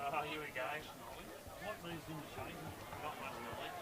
Here we go. What moves in the change? Not much knowledge.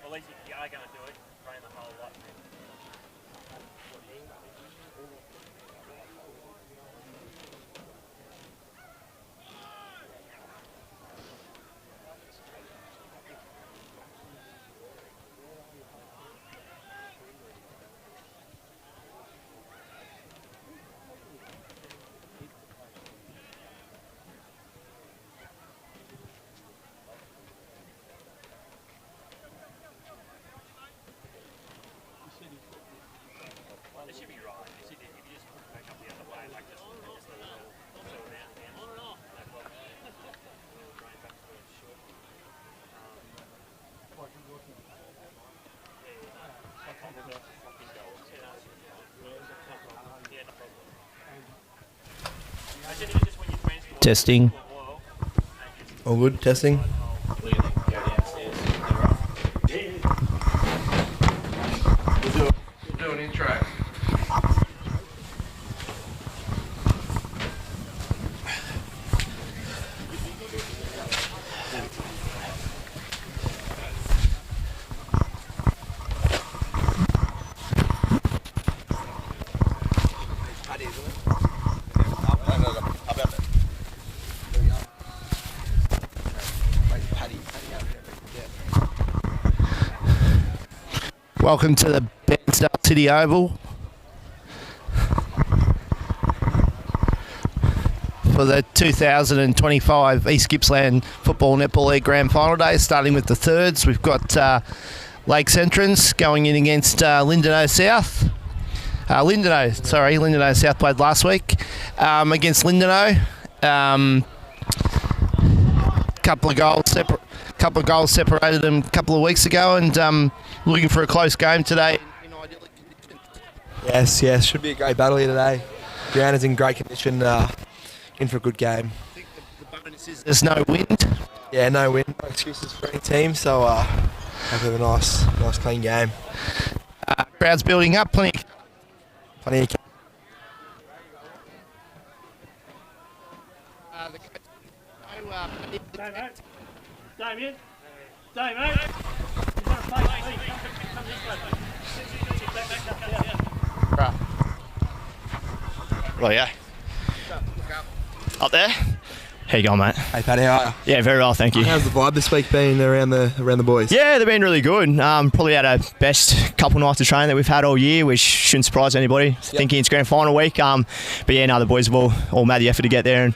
At least if you are going to do it, drain the whole lot. It should be right. If you just put it back up the other way, like just let it all settle down again. On and off. No problem. We'll drain back to it short. Yeah, no problem. I said even just when you transport Testing. All good, testing. We'll do an intro. Welcome to the Bairnsdale City Oval for the 2025 East Gippsland Football Netball League Grand Final Day, starting with the thirds. We've got Lakes Entrance going in against Lindenow South. Lindenow South played last week against Lindenow. Couple of goals separated them a couple of weeks ago, and looking for a close game today in idyllic conditions. Yes, should be a great battle here today. Ground is in great condition, in for a good game. I think the bonus is there's no wind. Yeah, no win, no excuses for any team, so hope we have a nice clean game. Crowd's building up, plenty of Damien? Damien? You've got to play. Come this way. Right, yeah. Up there? How you going, mate? Hey Paddy, how are you? Yeah, very well, thank you. How's the vibe this week been around the boys? Yeah, they've been really good. Probably had our best couple nights of training that we've had all year, which shouldn't surprise anybody thinking it's grand final week. But yeah, no, the boys have all made the effort to get there, and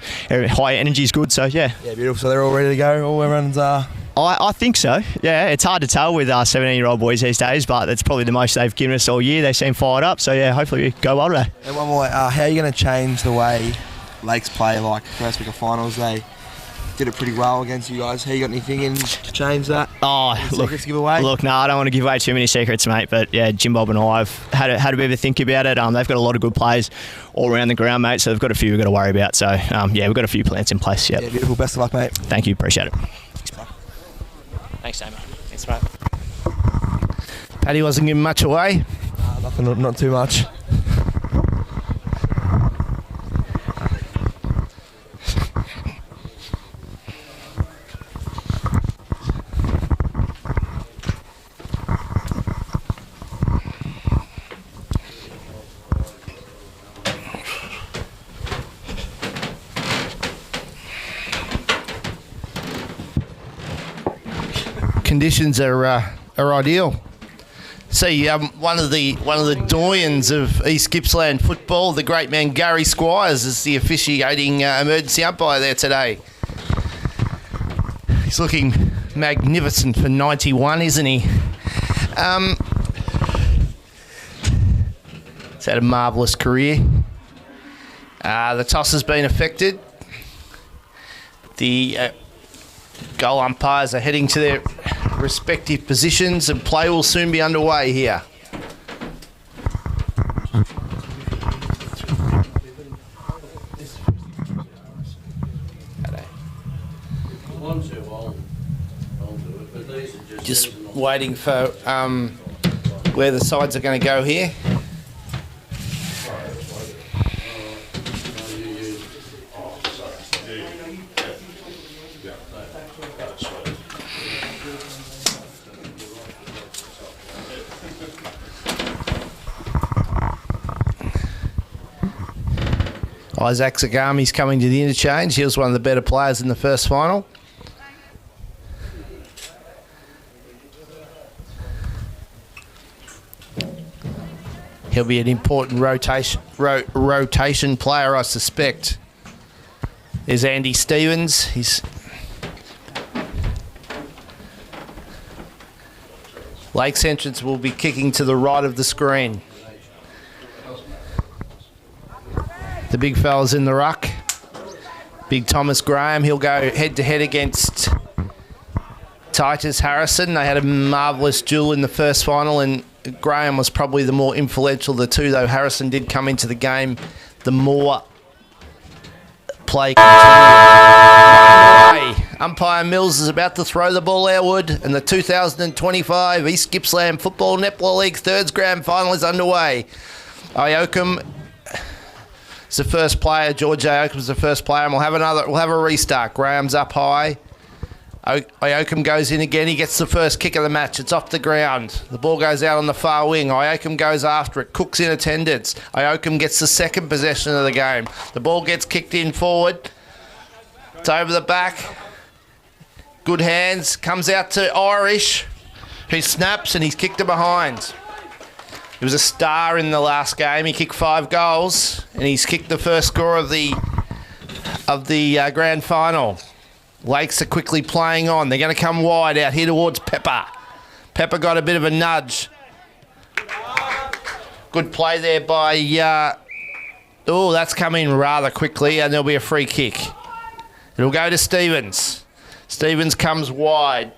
high energy is good, so yeah. Yeah, beautiful. So they're all ready to go? Everyone's... I think so. Yeah, it's hard to tell with 17-year-old boys these days, but that's probably the most they've given us all year. They seem fired up, so yeah, hopefully we go well today. And one more, how are you going to change the way Lakes play? Like first week of finals, they did it pretty well against you guys. Have you got anything in to change that? Oh, look, to give away? Look, no, I don't want to give away too many secrets, mate. But yeah, Jim Bob and I have had a bit of a think about it. They've got a lot of good players all around the ground, mate. So they've got a few we've got to worry about. So yeah, we've got a few plans in place. Yep. Yeah, beautiful. Best of luck, mate. Thank you, appreciate it. Thanks, Damon. Thanks, mate. Paddy wasn't giving much away. Nothing, not too much. Conditions are ideal. See, one of the doyens of East Gippsland football, the great man Gary Squires, is the officiating emergency umpire there today. He's looking magnificent for 91, isn't he? had a marvellous career. The toss has been affected. The goal umpires are heading to their respective positions and play will soon be underway here. Just waiting for where the sides are going to go here. Isaac Zagami's coming to the interchange. He was one of the better players in the first final. He'll be an important rotation player, I suspect. There's Andy Stevens. Lakes entrance will be kicking to the right of the screen. The big fella's in the ruck. Big Thomas Graham. He'll go head-to-head against Titus Harrison. They had a marvellous duel in the first final, and Graham was probably the more influential of the two, though Harrison did come into the game the more play continued. Umpire Mills is about to throw the ball outward, and the 2025 East Gippsland Football Netball League Thirds Grand Final is underway. Ioakum is the first player. George Ioakum is the first player, and we'll have a restart. Graham's up high. Ioakum goes in again. He gets the first kick of the match. It's off the ground. The ball goes out on the far wing. Ioakum goes after it. Cook's in attendance. Ioakum gets the second possession of the game. The ball gets kicked in forward. It's over the back. Good hands. Comes out to Irish, who snaps, and he's kicked it behind. He was a star in the last game. He kicked 5 goals, and he's kicked the first score of the grand final. Lakes are quickly playing on. They're going to come wide out here towards Pepper. Pepper got a bit of a nudge. Good play there by... that's coming rather quickly, and there'll be a free kick. It'll go to Stevens. Stevens comes wide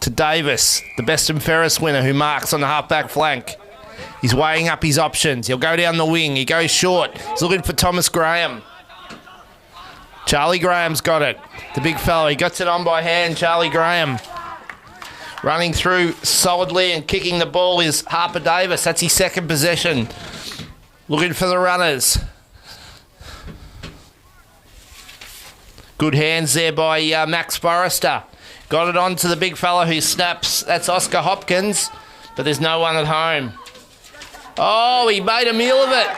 to Davis, the Best and Ferris winner, who marks on the half-back flank. He's weighing up his options. He'll go down the wing. He goes short. He's looking for Thomas Graham. Charlie Graham's got it. The big fellow. He gets it on by hand, Charlie Graham. Running through solidly and kicking the ball is Harper Davis. That's his second possession. Looking for the runners. Good hands there by Max Forrester. Got it on to the big fellow who snaps. That's Oscar Hopkins, but there's no one at home. Oh, he made a meal of it.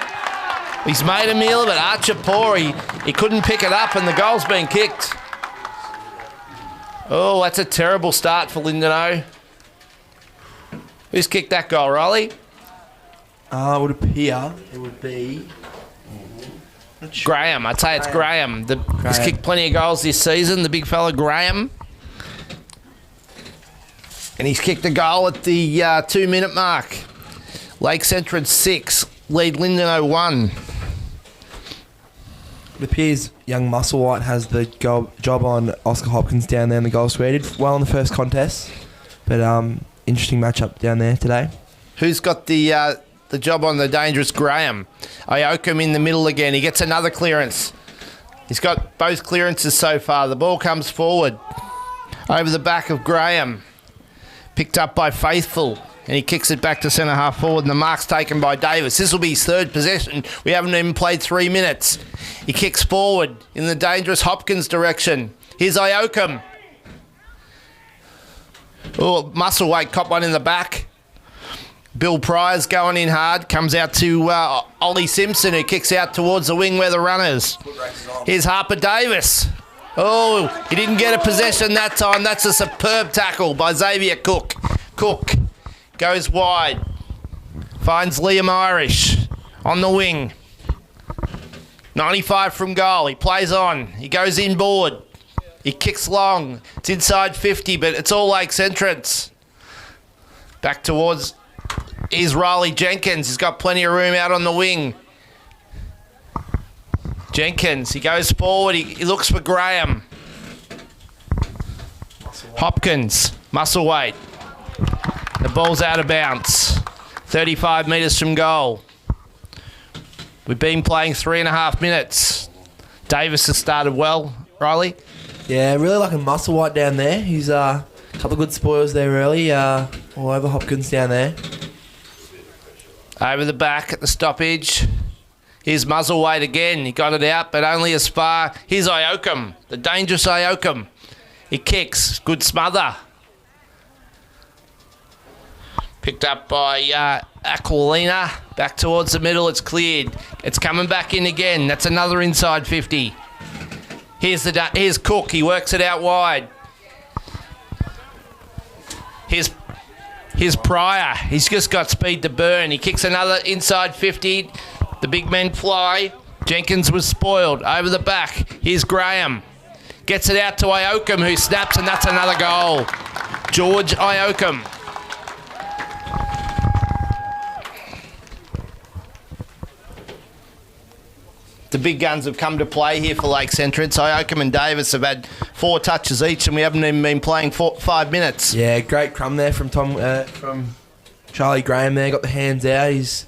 He's made a meal of it. Archer Poor, he couldn't pick it up, and the goal's been kicked. Oh, that's a terrible start for Lindenow. Who's kicked that goal, Riley? It would appear it would be... Graham. I'd say it's Graham. He's kicked plenty of goals this season, the big fella Graham. And he's kicked a goal at the 2-minute mark. Lakes entrance 6, lead Lindenow 1. It appears young Musselwhite has the job on Oscar Hopkins down there in the goal square. Did well in the first contest, but interesting matchup down there today. Who's got the job on the dangerous Graham? Ioakum in the middle again. He gets another clearance. He's got both clearances so far. The ball comes forward over the back of Graham. Picked up by Faithful. And he kicks it back to centre half forward, and the mark's taken by Davis. This will be his third possession. We haven't even played 3 minutes. He kicks forward in the dangerous Hopkins direction. Here's Ioakum. Oh, Musselwhite caught one in the back. Bill Pryor's going in hard. Comes out to Ollie Simpson, who kicks out towards the wing where the runners. Here's Harper Davis. Oh, he didn't get a possession that time. That's a superb tackle by Xavier Cook. Cook goes wide. Finds Liam Irish on the wing. 95 from goal. He plays on. He goes inboard. He kicks long. It's inside 50, but it's all Lakes entrance. Back towards Here's Riley Jenkins. He's got plenty of room out on the wing. Jenkins, he goes forward. He looks for Graham. Hopkins, muscle weight. The ball's out of bounds. 35 metres from goal. We've been playing 3.5 minutes. Davis has started well, Riley. Yeah, really like a muscle white down there. He's a couple of good spoils there early. All over Hopkins down there. Over the back at the stoppage. Here's Muzzleweight again. He got it out, but only as far. Here's Iokum, the dangerous Iokum. He kicks. Good smother. Picked up by Aquilina. Back towards the middle. It's cleared. It's coming back in again. That's another inside 50. Here's Cook. He works it out wide. Here's Pryor. He's just got speed to burn. He kicks another inside 50. The big men fly. Jenkins was spoiled. Over the back. Here's Graham. Gets it out to Iokum, who snaps, and that's another goal. George Iokum. The big guns have come to play here for Lakes Entrance. Iokum and Davis have had 4 touches each, and we haven't even been playing 5 minutes. Yeah, great crumb there from from Charlie Graham there. Got the hands out. It's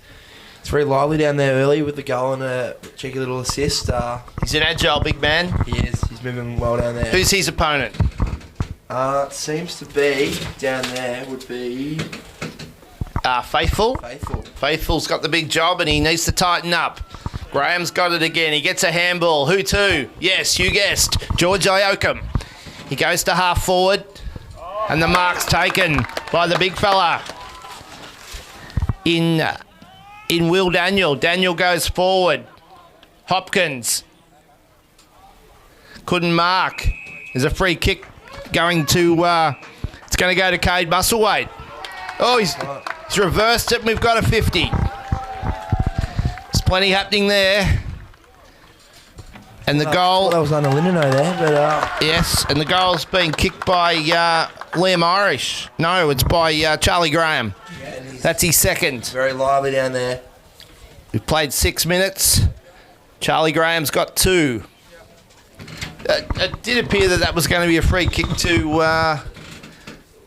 very lively down there early with the goal and a cheeky little assist. He's an agile big man. He is. He's moving well down there. Who's his opponent? Seems to be down there would be Faithful. Faithful. Faithful's got the big job and he needs to tighten up. Graham's got it again. He gets a handball. Who to? Yes, you guessed. George Iokum. He goes to half forward and the mark's taken by the big fella in Will Daniel. Daniel goes forward. Hopkins couldn't mark. There's a free kick going to it's going to go to Cade Musselweight. Oh, he's reversed it and we've got a 50. There's plenty happening there. And the goal... That was under Lindeno there, but... Yes, and the goal's being kicked by Liam Irish. No, it's by Charlie Graham. Yeah, that's his second. Very lively down there. We've played 6 minutes. Charlie Graham's got 2. It did appear that was going to be a free kick to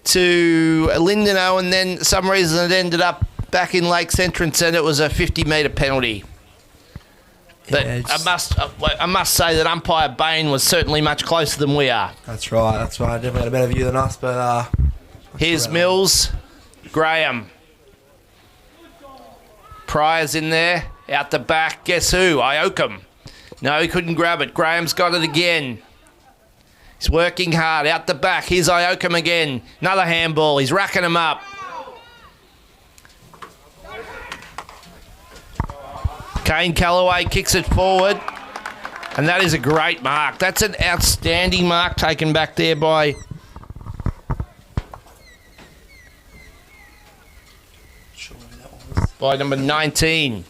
Lindeno, and then for some reason it ended up back in Lakes Entrance, and it was a 50-metre penalty. But Yeah, I must say that umpire Bain was certainly much closer than we are. That's right. Definitely had a better view than us, but... Here's Mills. Graham. Pryor's in there. Out the back. Guess who? Iokum. No, he couldn't grab it. Graham's got it again. He's working hard. Out the back. Here's Iokum again. Another handball. He's racking him up. Kane Callaway kicks it forward. And that is a great mark. That's an outstanding mark taken back there by... by number 19.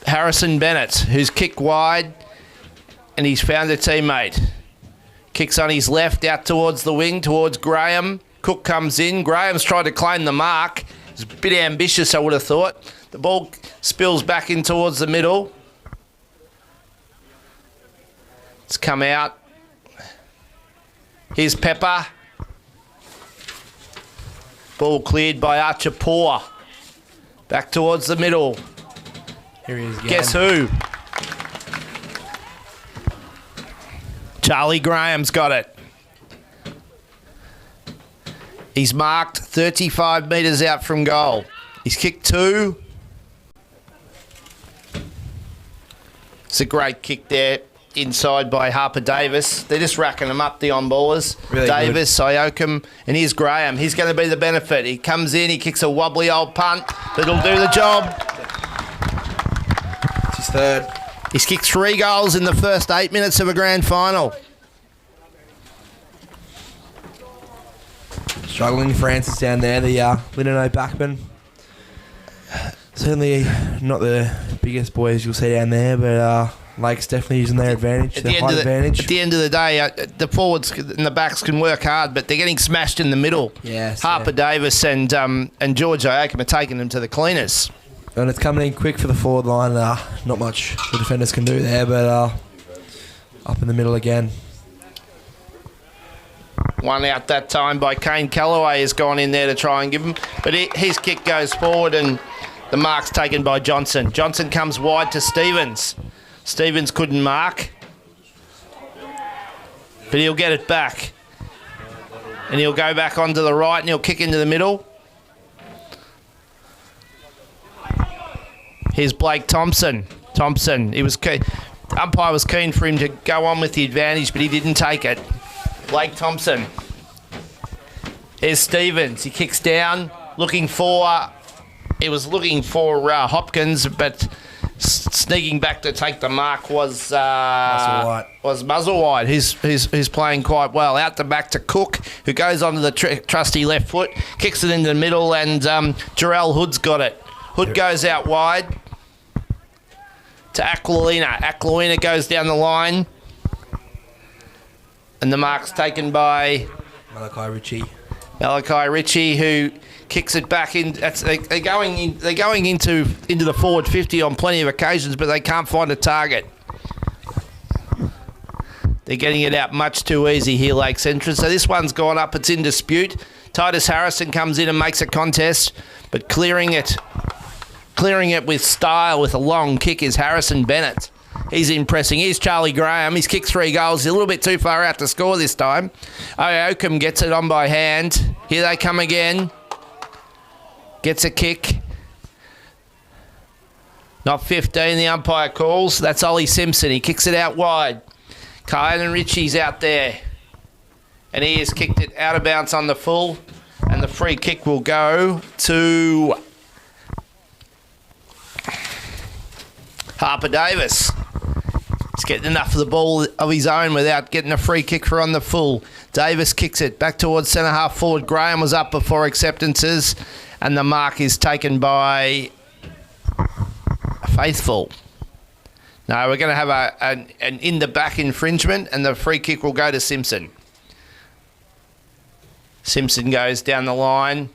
Harrison Bennett, who's kicked wide, and he's found a teammate. Kicks on his left out towards the wing, towards Graham. Cook comes in. Graham's tried to claim the mark. It's a bit ambitious, I would have thought. The ball spills back in towards the middle. It's come out. Here's Pepper. Ball cleared by Archer Poor. Back towards the middle. Here he is again. Guess who? Charlie Graham's got it. He's marked 35 metres out from goal. He's kicked 2. It's a great kick there inside by Harper Davis. They're just racking them up, the on-ballers. Really Davis, Iokum, and here's Graham. He's going to be the benefit. He comes in, he kicks a wobbly old punt that'll do the job. It's his third. He's kicked 3 goals in the first 8 minutes of a grand final. Struggling Francis down there, the Lindeno backman. Certainly not the biggest boys you'll see down there, but Lake's definitely using their advantage, At their the, end height of the, advantage. at the end of the day, the forwards and the backs can work hard, but they're getting smashed in the middle. Yes, Harper Davis and George Iacom are taking them to the cleaners. And it's coming in quick for the forward line. Not much the defenders can do there, but up in the middle again. One out that time by Kane Callaway has gone in there to try and give him, but his kick goes forward and the mark's taken by Johnson. Johnson comes wide to Stevens. Stevens couldn't mark, but he'll get it back. And he'll go back onto the right and he'll kick into the middle. Here's Blake Thompson. He was keen. Umpire was keen for him to go on with the advantage, but he didn't take it. Blake Thompson. Here's Stevens. He kicks down, looking for Hopkins, but sneaking back to take the mark was Musselwhite, who's playing quite well. Out the back to Cook, who goes onto the trusty left foot, kicks it into the middle, and Jarrell Hood's got it. Hood goes out wide to Aquilina. Aquilina goes down the line, and the mark's taken by Malachi Ritchie, who kicks it back in. They're going into the forward 50 on plenty of occasions, but they can't find a target. They're getting it out much too easy here, Lakes Entrance. So this one's gone up. It's in dispute. Titus Harrison comes in and makes a contest, but clearing it with style with a long kick is Harrison Bennett. He's impressing. Here's Charlie Graham. He's kicked 3 goals. He's a little bit too far out to score this time. Oakham gets it on by hand. Here they come again. Gets a kick. Not 15, the umpire calls. That's Ollie Simpson. He kicks it out wide. Kyan Ritchie's out there. And he has kicked it out of bounds on the full. And the free kick will go to Harper Davis. He's getting enough of the ball of his own without getting a free kick for on the full. Davis kicks it back towards centre half forward. Graham was up before acceptances, and the mark is taken by Faithful. No, we're going to have an in the back infringement, and the free kick will go to Simpson. Simpson goes down the line,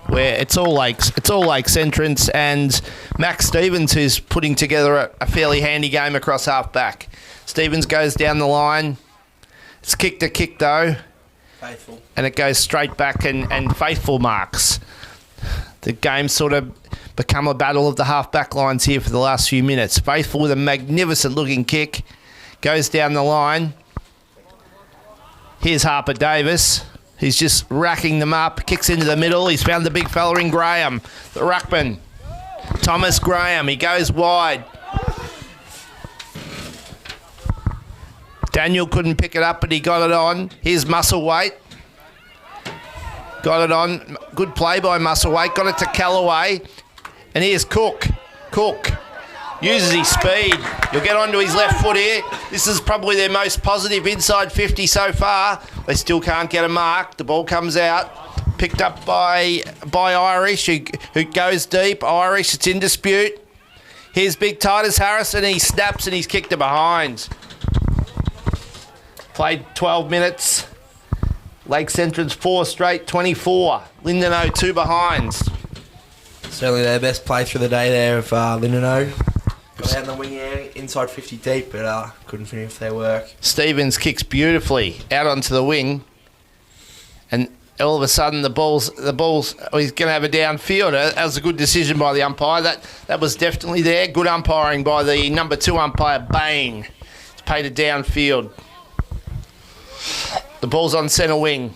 where it's all Lakes Entrance, and Max Stevens, who's putting together a fairly handy game across half back. Stevens goes down the line. It's kick to kick though. Faithful. And it goes straight back and Faithful marks. The game's sort of become a battle of the half back lines here for the last few minutes. Faithful with a magnificent looking kick. Goes down the line. Here's Harper Davis. He's just racking them up, kicks into the middle. He's found the big fella in Graham, the ruckman. Thomas Graham, he goes wide. Daniel couldn't pick it up, but he got it on. Here's Musselwhite. Got it on. Good play by Musselwhite. Got it to Callaway. And here's Cook. Cook uses his speed. You'll get onto his left foot here. This is probably their most positive inside 50 so far. They still can't get a mark. The ball comes out. Picked up by Irish, who goes deep. Irish, it's in dispute. Here's big Titus Harrison. He snaps and he's kicked it behind. Played 12 minutes. Lakes Entrance 4 straight, 24. Lindenow 2 behinds. Certainly their best play through the day there of Lindenow. Got out in the wing area, inside 50 deep, but couldn't finish their work. Stevens kicks beautifully out onto the wing, and all of a sudden the ball's he's going to have a downfield. That was a good decision by the umpire. That was definitely there. Good umpiring by the number 2 umpire, Bain. It's paid a downfield. The ball's on centre wing.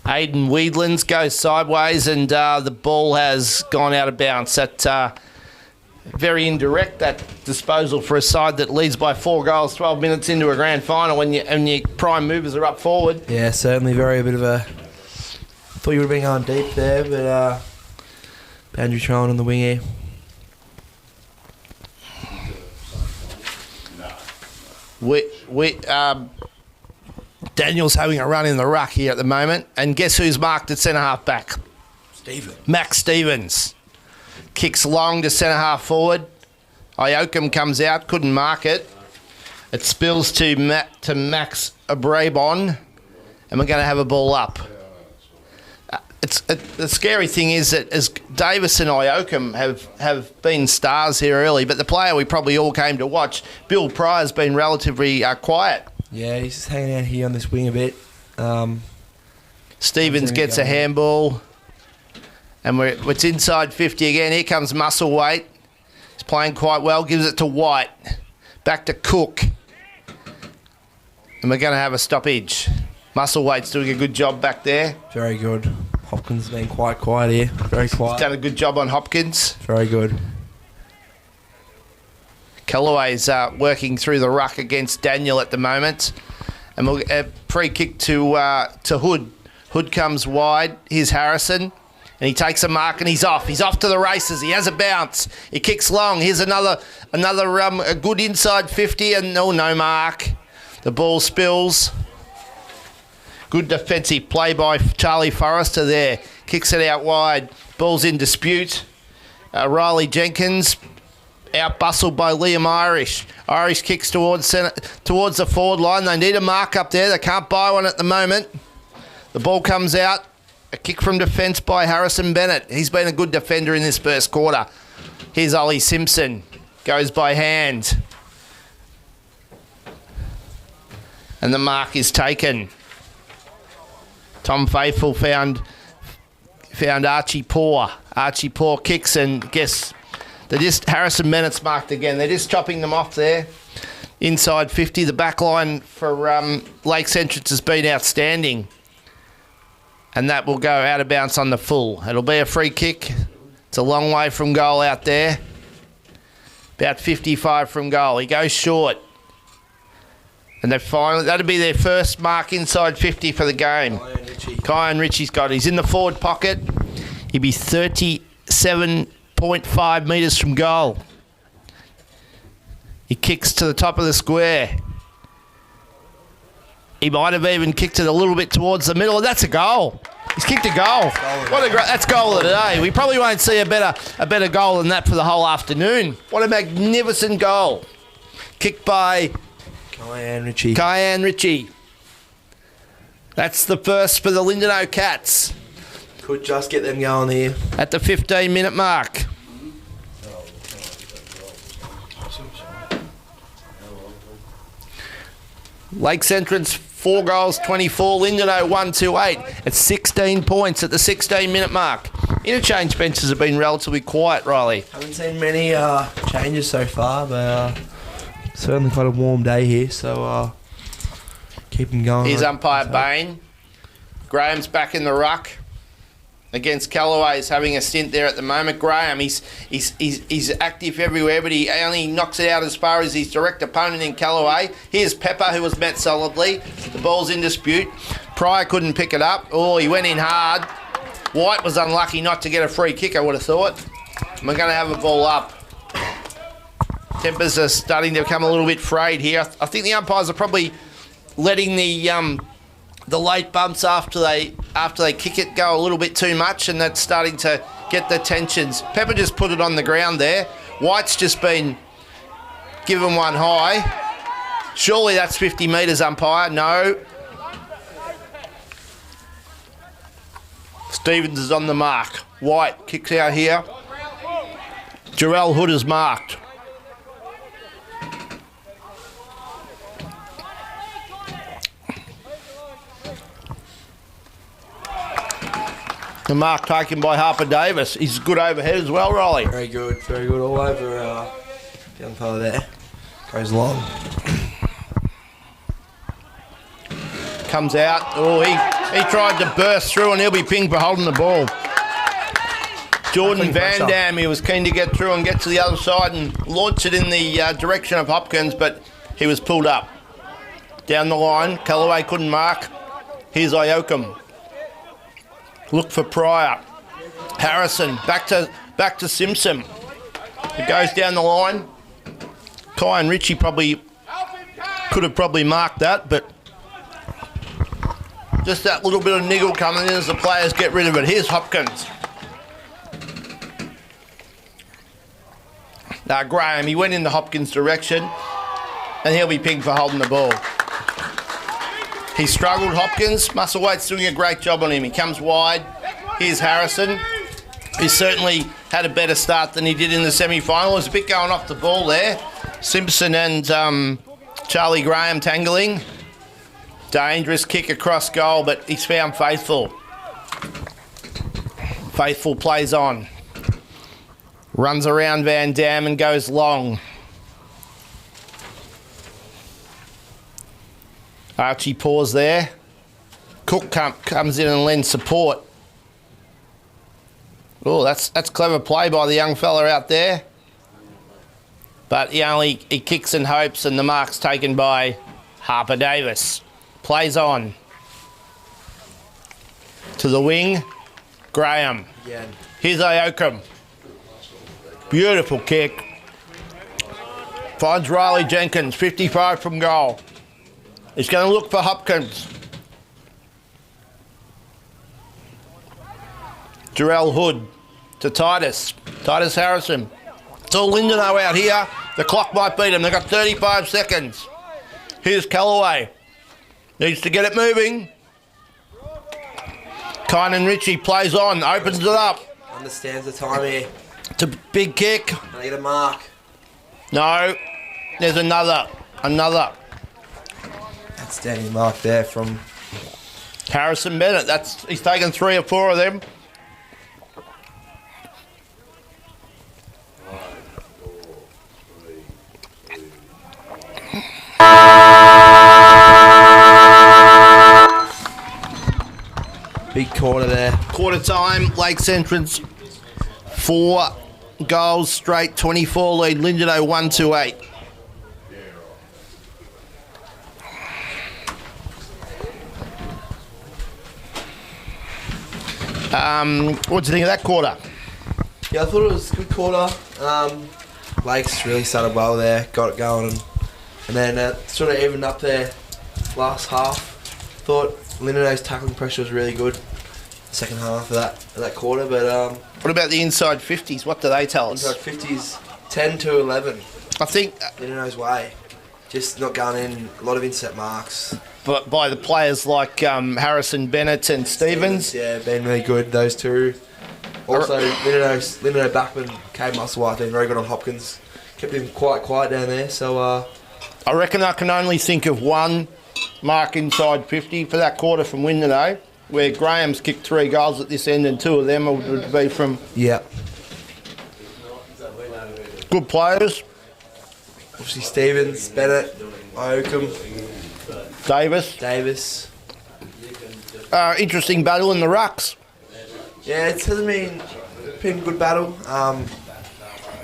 Aidan Weedlands goes sideways, and the ball has gone out of bounds. That very indirect, that disposal for a side that leads by 4 goals 12 minutes into a grand final when your prime movers are up forward. Yeah, certainly very a bit of a... Thought you would have been going deep there, but boundary throwing on the wing here. Daniel's having a run in the ruck here at the moment, and guess who's marked at centre half back? Max Stevens. Kicks long to centre half forward. Iokum comes out, couldn't mark it. It spills to Max Abrabon, and we're going to have a ball up. The scary thing is that as Davis and Iokum have been stars here early, but the player we probably all came to watch, Bill Pryor's been relatively quiet. Yeah, he's just hanging out here on this wing a bit. Stevens gets a handball, and it's inside 50 again. Here comes Musselwhite. He's playing quite well, gives it to White. Back to Cook. And we're going to have a stoppage. Musselwhite's doing a good job back there. Very good. Hopkins has been quite quiet here. Very quiet. He's done a good job on Hopkins. Very good. Callaway's working through the ruck against Daniel at the moment. And we'll free kick to Hood. Hood comes wide. Here's Harrison. And he takes a mark and he's off. He's off to the races. He has a bounce. He kicks long. Here's another a good inside 50 and no mark. The ball spills. Good defensive play by Charlie Forrester there. Kicks it out wide. Ball's in dispute. Riley Jenkins out bustled by Liam Irish. Irish kicks towards the forward line. They need a mark up there. They can't buy one at the moment. The ball comes out. A kick from defence by Harrison Bennett. He's been a good defender in this first quarter. Here's Ollie Simpson. Goes by hand. And the mark is taken. Tom Faithful found Archie Poor. Archie Poor kicks and Harrison Bennett's marked again. They're just chopping them off there. Inside 50. The back line for Lakes Entrance has been outstanding. And that will go out of bounds on the full. It'll be a free kick. It's a long way from goal out there. About 55 from goal. He goes short. And that'll be their first mark inside 50 for the game. Kyan Ritchie's got it. He's in the forward pocket. He'll be 37.5 metres from goal. He kicks to the top of the square. He might have even kicked it a little bit towards the middle, and that's a goal. He's kicked a goal. That's goal of the day. We probably won't see a better goal than that for the whole afternoon. What a magnificent goal. Kicked by Kyan Ritchie. That's the first for the Lindenow Cats. Could just get them going here. At the 15-minute mark. Lakes Entrance 4 goals, 24. Lindenow 1-2-8. It's 16 points at the 16-minute mark. Interchange benches have been relatively quiet, Riley. Haven't seen many changes so far, but certainly quite a warm day here, so keep them going. Here's umpire Bain. Graham's back in the ruck. Against Callaway is having a stint there at the moment. Graham, he's active everywhere, but he only knocks it out as far as his direct opponent in Callaway. Here's Pepper, who was met solidly. The ball's in dispute. Pryor couldn't pick it up. Oh, he went in hard. White was unlucky not to get a free kick, I would have thought. And we're going to have a ball up. Tempers are starting to become a little bit frayed here. I think the umpires are probably letting the late bumps after they kick it go a little bit too much, and that's starting to get the tensions. Pepper just put it on the ground there. White's just been given one high. Surely that's 50 metres, umpire. No. Stevens is on the mark. White kicks out here. Jarrell Hood is marked. The mark taken by Harper Davis. He's good overhead as well, Riley. Very good all over the young fella there. Goes long. Comes out. Oh, he tried to burst through and he'll be pinged for holding the ball. Jordan Van Dam, he was keen to get through and get to the other side and launch it in the direction of Hopkins, but he was pulled up. Down the line, Callaway couldn't mark. Here's Iokum. Look for Pryor. Harrison, back to Simpson. It goes down the line. Kyan Ritchie could have marked that, but just that little bit of niggle coming in as the players get rid of it. Here's Hopkins. Graham, he went in the Hopkins direction, and he'll be pinged for holding the ball. He struggled, Hopkins. Musselwhite's doing a great job on him. He comes wide. Here's Harrison. He certainly had a better start than he did in the semi-final. There's a bit going off the ball there. Simpson and Charlie Graham tangling. Dangerous kick across goal, but he's found Faithful. Faithful plays on. Runs around Van Dam and goes long. Archie paws there. Cook comes in and lends support. Oh, that's clever play by the young fella out there. But he kicks and hopes, and the mark's taken by Harper Davis. Plays on. To the wing, Graham. Again. Here's Aokum. Beautiful kick. Finds Riley Jenkins, 55 from goal. He's going to look for Hopkins. Jarrell Hood to Titus. Titus Harrison. It's all Lindenau out here. The clock might beat him. They've got 35 seconds. Here's Callaway. Needs to get it moving. Kynan Ritchie plays on, opens it up. Understands the time here. It's a big kick. I need a mark. No. There's another. Outstanding mark there from Harrison Bennett. He's taken 3 or 4 of them. big quarter there. Quarter time, Lakes Entrance 4 goals straight, 24 lead, Lindenau 1-2-8. What do you think of that quarter? Yeah, I thought it was a good quarter. Lakes really started well there, got it going, and then sort of evened up there last half. Thought Lindenau's tackling pressure was really good second half of that quarter, but what about the inside 50s? What do they tell us? inside 50s, 10-11. I think Lindenau's way, just not going in. A lot of inset marks. but by the players like Harrison Bennett and Stevens. Yeah, been really good, those two. Also, Lindenau backman, Cade Musselwhite, been very good on Hopkins. Kept him quite quiet down there, so... I reckon I can only think of one mark inside 50 for that quarter from Lindenau, where Graham's kicked 3 goals at this end and 2 of them would be from yeah. good players. Obviously Stevens, Bennett, Oakham, Davis. Interesting battle in the rucks. Yeah, it hasn't been a good battle.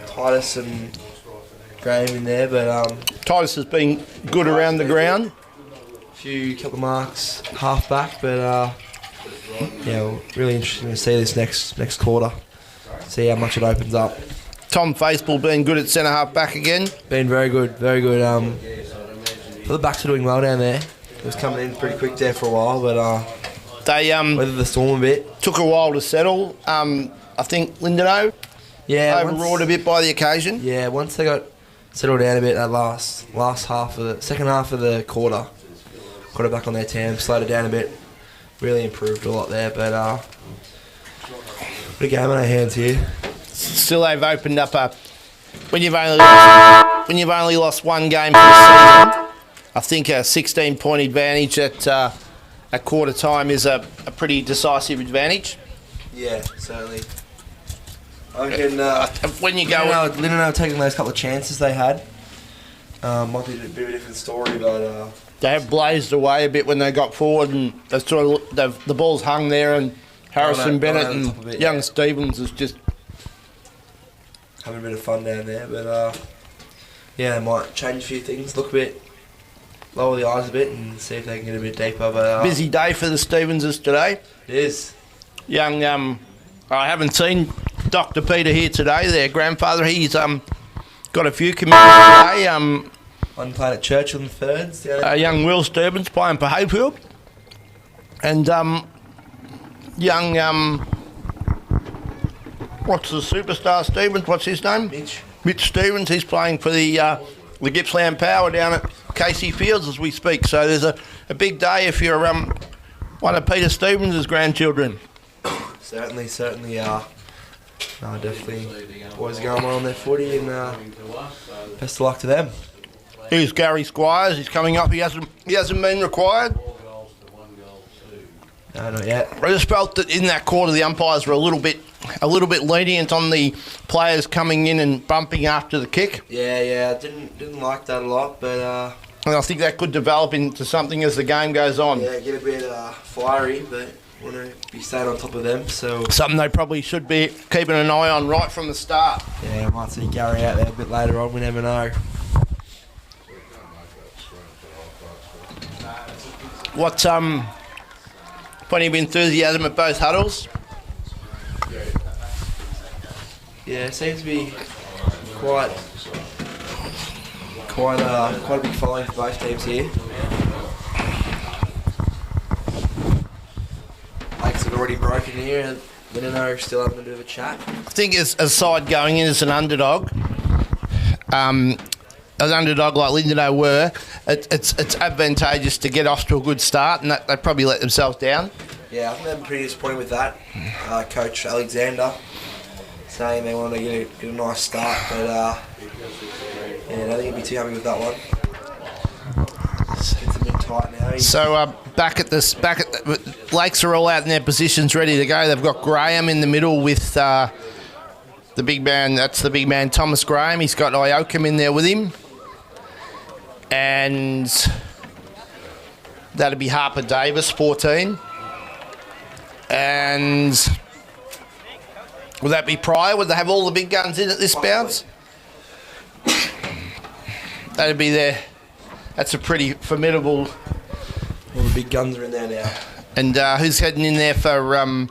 Titus and Graham in there, but Titus has been good around the ground. a couple of marks, half back, but yeah, really interesting to see this next quarter. See how much it opens up. Tom Faithful being good at centre half back again. Been very good, very good. The backs are doing well down there. It was coming in pretty quick there for a while, but They weathered the storm a bit. took a while to settle. I think Lindenau overawed a bit by the occasion. Yeah, once they got settled down a bit that last half of the second half of the quarter, got it back on their tam, slowed it down a bit, really improved a lot there. But what a game on our hands here. Still, they've opened up when you've only lost one game for the season. I think a 16-point advantage at quarter time is a pretty decisive advantage. Yeah, certainly. I reckon When you go, Lindenau taking those couple of chances they had. Might be a bit of a different story, but they have blazed away a bit when they got forward, and the ball's hung there, and Harrison Bennett on top and of it, young yeah. Stevens is just. having a bit of fun down there. But yeah, they might change a few things, look a bit, lower the eyes a bit, and see if they can get a bit deeper. But Busy day for the Stevenses today. it is. Young, I haven't seen Dr. Peter here today. Their grandfather, he's got a few commitments today. One playing at Churchill and Thirds. Young Will Stebbins playing for Hayfield, and young what's the superstar Stevens? What's his name? Mitch. Mitch Stevens, he's playing for the Gippsland Power down at Casey Fields as we speak. So there's a big day if you're one of Peter Stevens' grandchildren. Certainly, no, definitely. Boys are going well on their footy, and best of luck to them. Here's Gary Squires. He's coming up. He hasn't been required. No, not yet. I just felt that in that quarter the umpires were a little bit lenient on the players coming in and bumping after the kick. Yeah, didn't like that a lot, but and I think that could develop into something as the game goes on. yeah, get a bit fiery, but want to be staying on top of them. So Something they probably should be keeping an eye on right from the start. yeah, I might see Gary out there a bit later on. We never know. What's plenty of enthusiasm at both huddles? Yeah, it seems to be quite a big following for both teams here. Lakes had already broken here, and Linano still having a bit of a chat. I think as a side going in as an underdog, like Lindenau were, it's advantageous to get off to a good start, and that they probably let themselves down. Yeah, I think they've been pretty disappointed with that. Coach Alexander saying they want to get a nice start, but yeah, I don't think he'd be too happy with that one. It's a bit tight now. So Lakes are all out in their positions, ready to go. They've got Graham in the middle with the big man. That's the big man, Thomas Graham. He's got Iocum in there with him, and that'd be Harper Davis, 14. And would that be Pryor? Would they have all the big guns in at this bounce? That'd be there. That's a pretty formidable. All the big guns are in there now. And who's heading in there for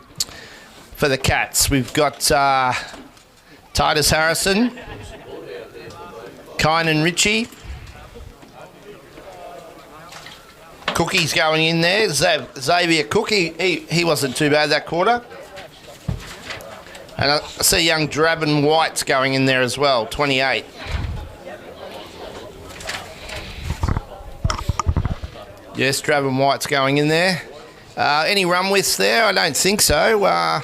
the Cats? We've got Titus Harrison, Kynan Ritchie, Cookie's going in there. Xavier Cookie, he wasn't too bad that quarter. And I see young Draven White's going in there as well, 28. Yes, Draven White's going in there. Any run widths there? I don't think so.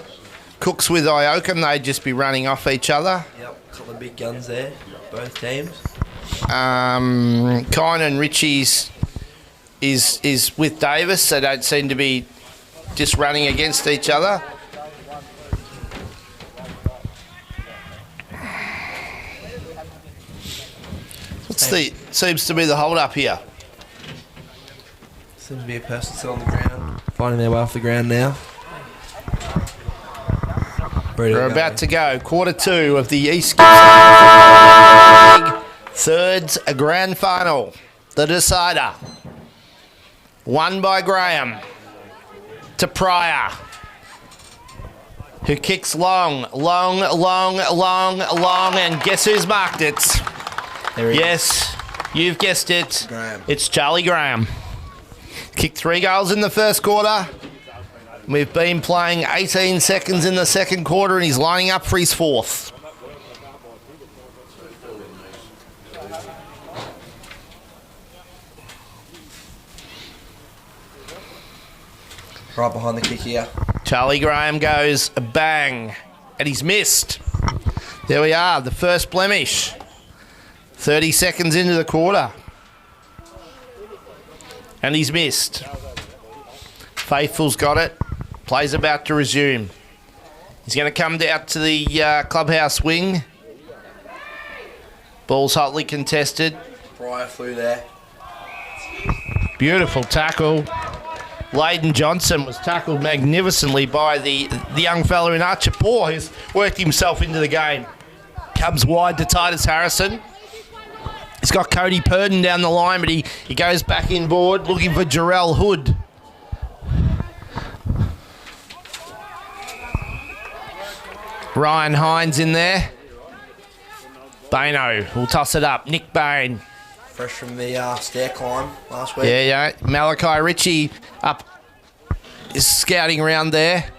Cooks with Iocum, they'd just be running off each other. Yep, a couple of big guns there, both teams. Kynan Ritchie's is with Davis. They don't seem to be just running against each other. Seems to be the hold up here. Seems to be a person still on the ground, finding their way off the ground now. We're about to go. Quarter 2 of the East Gippsland Thirds Grand Final. The decider. Won by Graham to Pryor, who kicks long, and guess who's marked it? Yes, you've guessed it. Graham. It's Charlie Graham. Kicked 3 goals in the first quarter. We've been playing 18 seconds in the second quarter, and he's lining up for his 4th. Right behind the kick here. Charlie Graham goes a bang, and he's missed. There we are, the first blemish. 30 seconds into the quarter. And he's missed. Faithful's got it. Play's about to resume. He's going to come out to the clubhouse wing. Ball's hotly contested. Pryor flew there. Beautiful tackle. Layden Johnson was tackled magnificently by the young fella in Archer Paw, who's worked himself into the game. Comes wide to Titus Harrison. He's got Cody Purdon down the line, but he goes back inboard looking for Jarrell Hood. Ryan Hines in there. Baino will toss it up. Nick Bain. Fresh from the stair climb last week. Yeah. Malachi Ritchie up is scouting around there.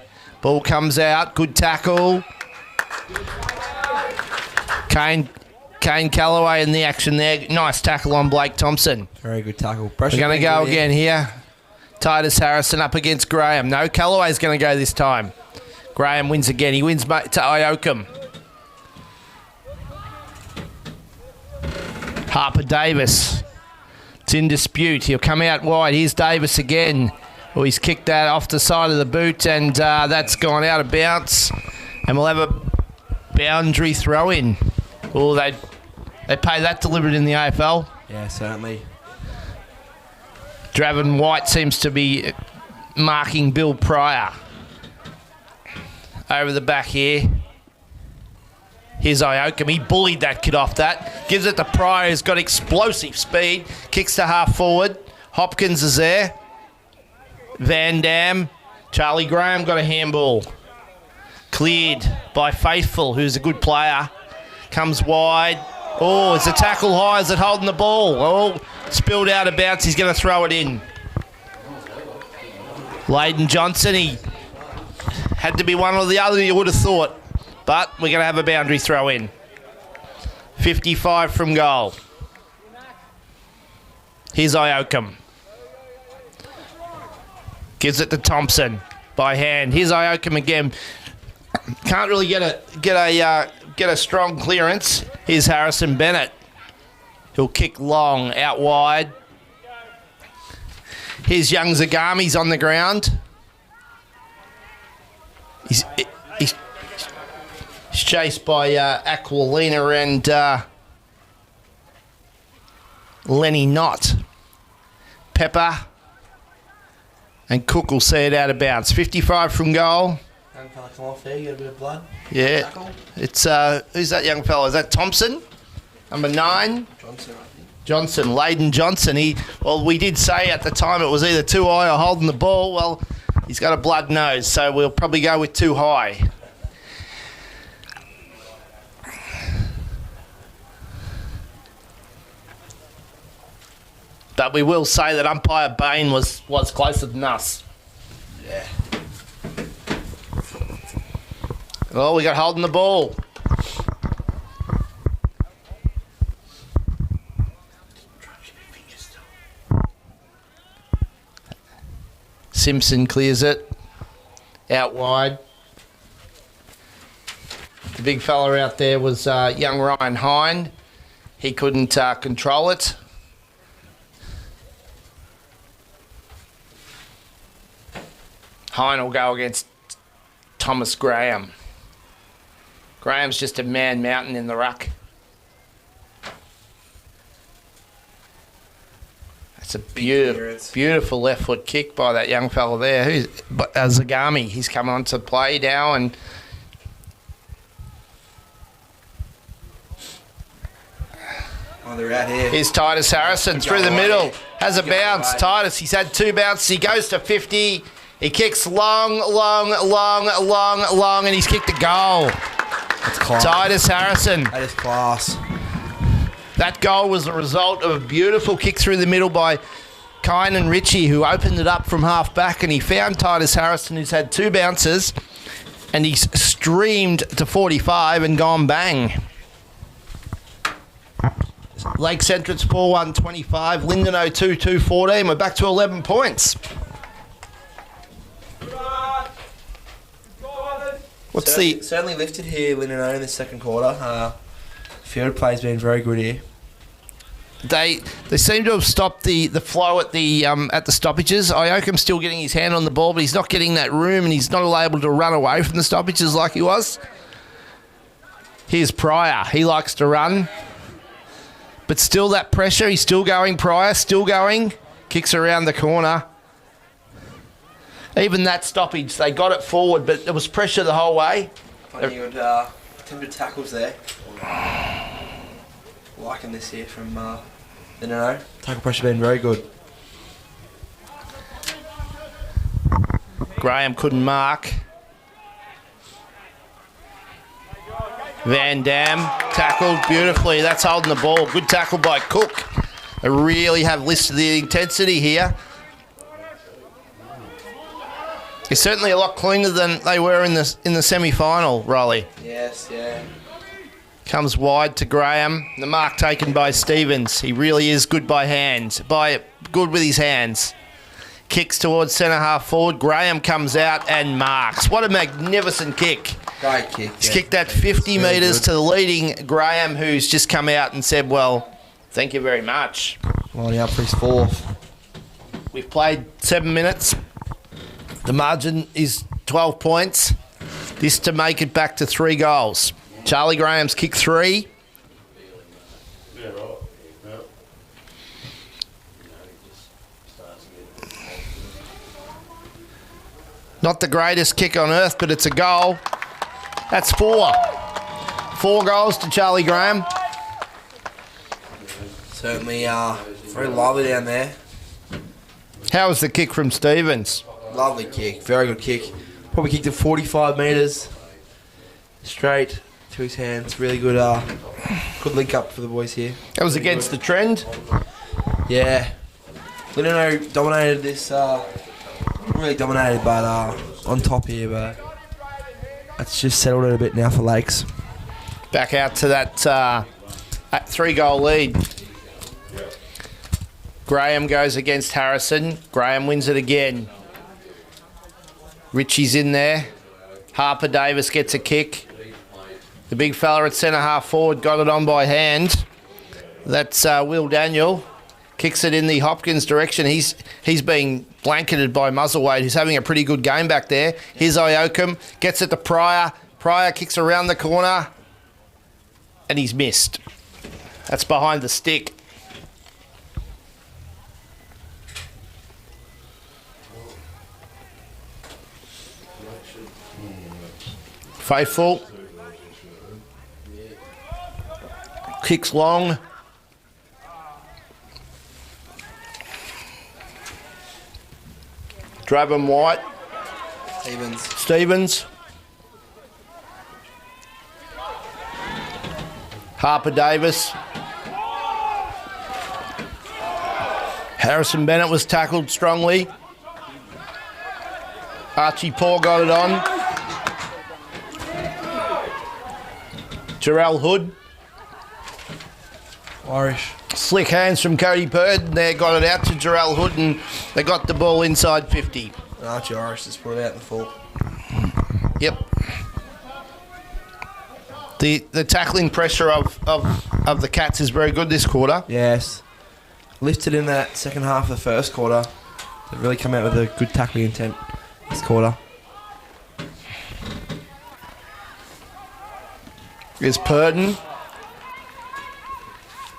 Ball comes out. Good tackle. Kane Kane Callaway in the action there. Nice tackle on Blake Thompson. Very good tackle. We're going to go again here. Titus Harrison up against Graham. No, Callaway's going to go this time. Graham wins again. He wins to Ioakum. Harper Davis. It's in dispute. He'll come out wide. Here's Davis again. Well, he's kicked that off the side of the boot, and that's gone out of bounds. And we'll have a boundary throw in. Oh, they pay that delivered in the AFL. Yeah, certainly. Draven White seems to be marking Bill Pryor. Over the back here. Here's Ioakum. He bullied that kid off that. Gives it to Pryor, who's got explosive speed. Kicks to half forward. Hopkins is there. Van Dam. Charlie Graham got a handball. Cleared by Faithful, who's a good player. Comes wide. Oh, it's a tackle high. Is it holding the ball? Oh, spilled out of bounds. He's going to throw it in. Layden Johnson, he had to be one or the other, you would have thought. But we're going to have a boundary throw in. 55 from goal. Here's Ioakum. Gives it to Thompson by hand. Here's Ioakum again. Can't really get a strong clearance. Here's Harrison Bennett. He'll kick long out wide. Here's young Zagami's on the ground. He's chased by Aquilina and Lenny Knott. Pepper and Cook will see it out of bounds. 55 from goal. Young fella come off there, you got a bit of blood. Yeah. Tackle. It's who's that young fella? Is that Thompson? Number 9? Johnson, I think. Johnson, Layden Johnson. We did say at the time it was either too high or holding the ball. Well, he's got a blood nose, so we'll probably go with too high. But we will say that umpire Bain was closer than us. Yeah. Oh, we got holding the ball. Simpson clears it. Out wide. The big fella out there was young Ryan Hind. He couldn't control it. Hind will go against Thomas Graham. Graham's just a man mountain in the ruck. That's a beautiful left foot kick by that young fella there. Who's Zagami? He's come on to play now, and they're out here. here's Titus Harrison through the middle. Has a bounce. Titus, he's had 2 bounces. He goes to 50. He kicks long, and he's kicked a goal. That's class. Titus Harrison. That is class. That goal was a result of a beautiful kick through the middle by Kine and Ritchie, who opened it up from half back, and he found Titus Harrison, who's had 2 bounces, and he's streamed to 45 and gone bang. Lakes Entrance 4-1-25, Linden 0-2, 2-14. We're back to 11 points. What's Certainly lifted here, Linden in the second quarter. Field play's been very good here. They seem to have stopped the flow at the stoppages. Ioakum's still getting his hand on the ball, but he's not getting that room, and he's not able to run away from the stoppages like he was. Here's Pryor. He likes to run, but still that pressure. He's still going. Pryor still going. Kicks around the corner. Even that stoppage, they got it forward, but there was pressure the whole way. Funny good timber tackles there. Liking this here from Linden. Tackle pressure been very good. Graham couldn't mark. Van Dam tackled beautifully. That's holding the ball. Good tackle by Cook. They really have listed the intensity here. It's certainly a lot cleaner than they were in the semi-final, Riley. Yes, yeah. Comes wide to Graham. The mark taken by Stevens. He really is good by hands. Good with his hands. Kicks towards centre half forward. Graham comes out and marks. What a magnificent kick. Great kick. He's kicked that 50 metres to the leading Graham, who's just come out and said, well, thank you very much. Lining up for his fourth. We've played 7 minutes. The margin is 12 points. This to make it back to 3 goals. Charlie Graham's kicked 3. Not the greatest kick on earth, but it's a goal. That's 4. 4 goals to Charlie Graham. Certainly very lively down there. How was the kick from Stevens? Lovely kick. Very good kick. Probably kicked it 45 metres. Straight to his hands. Really good good link up for the boys here. That was against the trend. Yeah. Lino dominated this. Really dominated, but on top here. But it's just settled it a bit now for Lakes. Back out to that 3-goal lead. Graham goes against Harrison. Graham wins it again. Richie's in there. Harper Davis gets a kick. The big fella at centre half forward got it on by hand. That's Will Daniel. Kicks it in the Hopkins direction. He's being blanketed by Muzzleweight, who's having a pretty good game back there. Here's Ioakum. Gets it to Pryor. Pryor kicks around the corner. And he's missed. That's behind the stick. Faithful. Kicks long. Draven White. Stevens. Harper Davis. Harrison Bennett was tackled strongly. Archie Paul got it on. Jarrell Hood. Irish. Slick hands from Cody Bird. They got it out to Jarrell Hood and they got the ball inside 50. Archie Irish just put it out in the full. Yep. The tackling pressure of the Cats is very good this quarter. Yes. Lifted in that second half of the first quarter. They've really come out with a good tackling intent this quarter. Is Purden.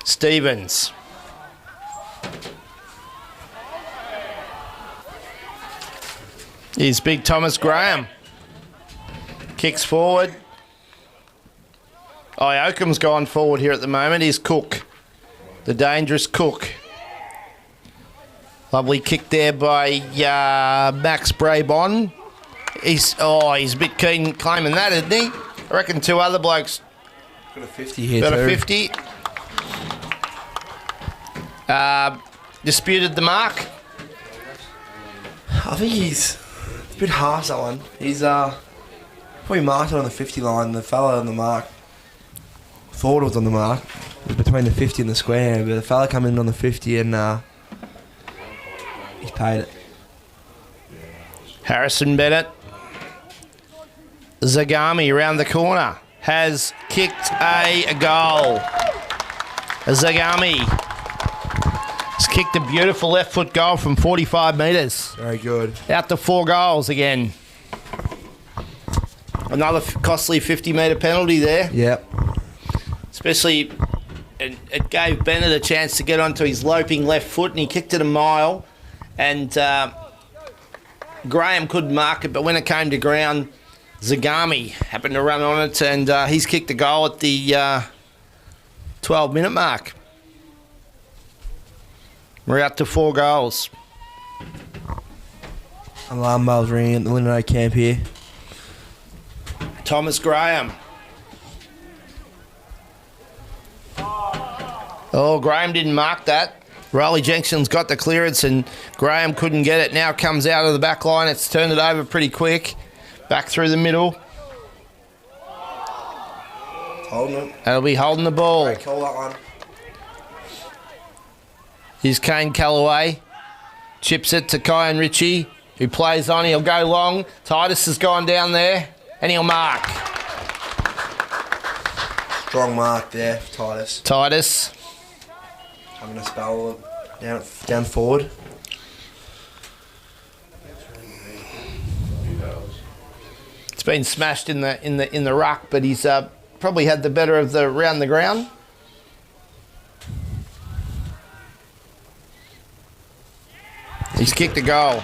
Stevens. Is big Thomas Graham. Kicks forward. Ioakum's gone forward here at the moment. Here's Cook. The dangerous Cook. Lovely kick there by Max Braybon. He's a bit keen claiming that, isn't he? I reckon 2 other blokes Got a 50 here got too. a 50. Disputed the mark. I think he's a bit harsh, that one. He's probably marked it on the 50 line. The fella on the mark thought it was on the mark. It was between the 50 and the square, but the fella come in on the 50 and he's paid it. Harrison Bennett. Zagami around the corner has kicked a goal. Zagami has kicked a beautiful left foot goal from 45 metres. Very good. Out to 4 goals again. Another costly 50-metre penalty there. Yep. Especially, it gave Bennett a chance to get onto his loping left foot and he kicked it a mile. And Graham couldn't mark it, but when it came to ground, Zagami happened to run on it and he's kicked a goal at the 12-minute mark. We're out to 4 goals. Alarm bells ringing at the Lindo camp here. Thomas Graham. Oh, Graham didn't mark that. Riley Jenkson's got the clearance and Graham couldn't get it. Now comes out of the back line. It's turned it over pretty quick. Back through the middle. Holding it. That'll be holding the ball. Great call, that one. Here's Kane Callaway. Chips it to Kyan Ritchie, who plays on. He'll go long. Titus has gone down there, and he'll mark. Strong mark there for Titus. Titus. Having a spell down forward. It's been smashed in the ruck, but he's probably had the better of the round the ground. He's kicked a goal.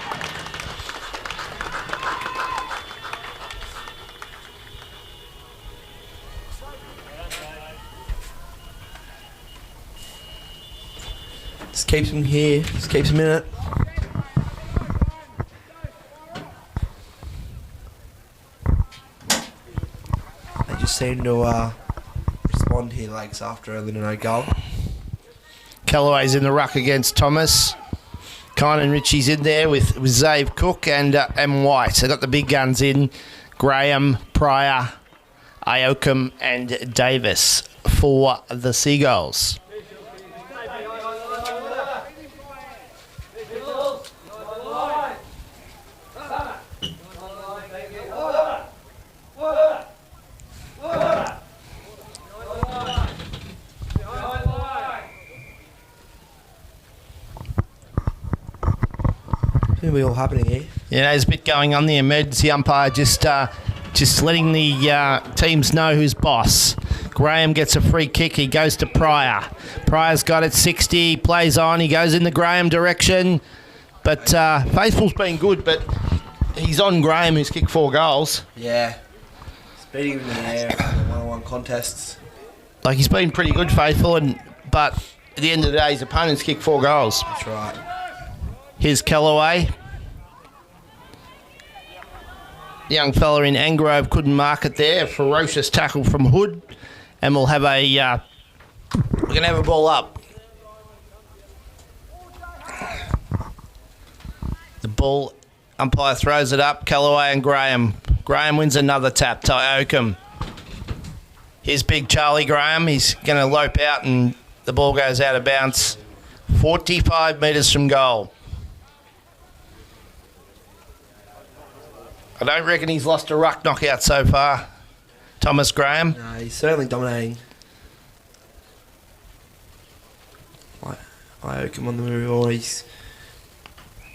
Just keeps him here. Just keeps him in it. They just seem to respond here, Lakes, after a Lino goal. Callaway's in the ruck against Thomas. Kine and Richie's in there with Zave Cook and White. They've got the big guns in. Graham, Pryor, Iokum and Davis for the Seagulls. Seems to be all happening here. Yeah, there's a bit going on. The emergency umpire just letting the teams know who's boss. Graham gets a free kick. He goes to Pryor. Pryor's got it 60. Plays on. He goes in the Graham direction. But Faithful's been good, but he's on Graham, who's kicked 4 goals. Yeah. He's beating him in the air in one-on-one contests. Like, he's been pretty good, Faithful, but at the end of the day, his opponent's kicked 4 goals. That's right. Here's Callaway. The young fella in Angrove couldn't mark it there. A ferocious tackle from Hood. And we'll have we're going to have a ball up. The ball, umpire throws it up. Callaway and Graham. Graham wins another tap to Oakham. Here's big Charlie Graham. He's going to lope out and the ball goes out of bounds. 45 metres from goal. I don't reckon he's lost a ruck knockout so far, Thomas Graham. No, he's certainly dominating. I owe him on the move always.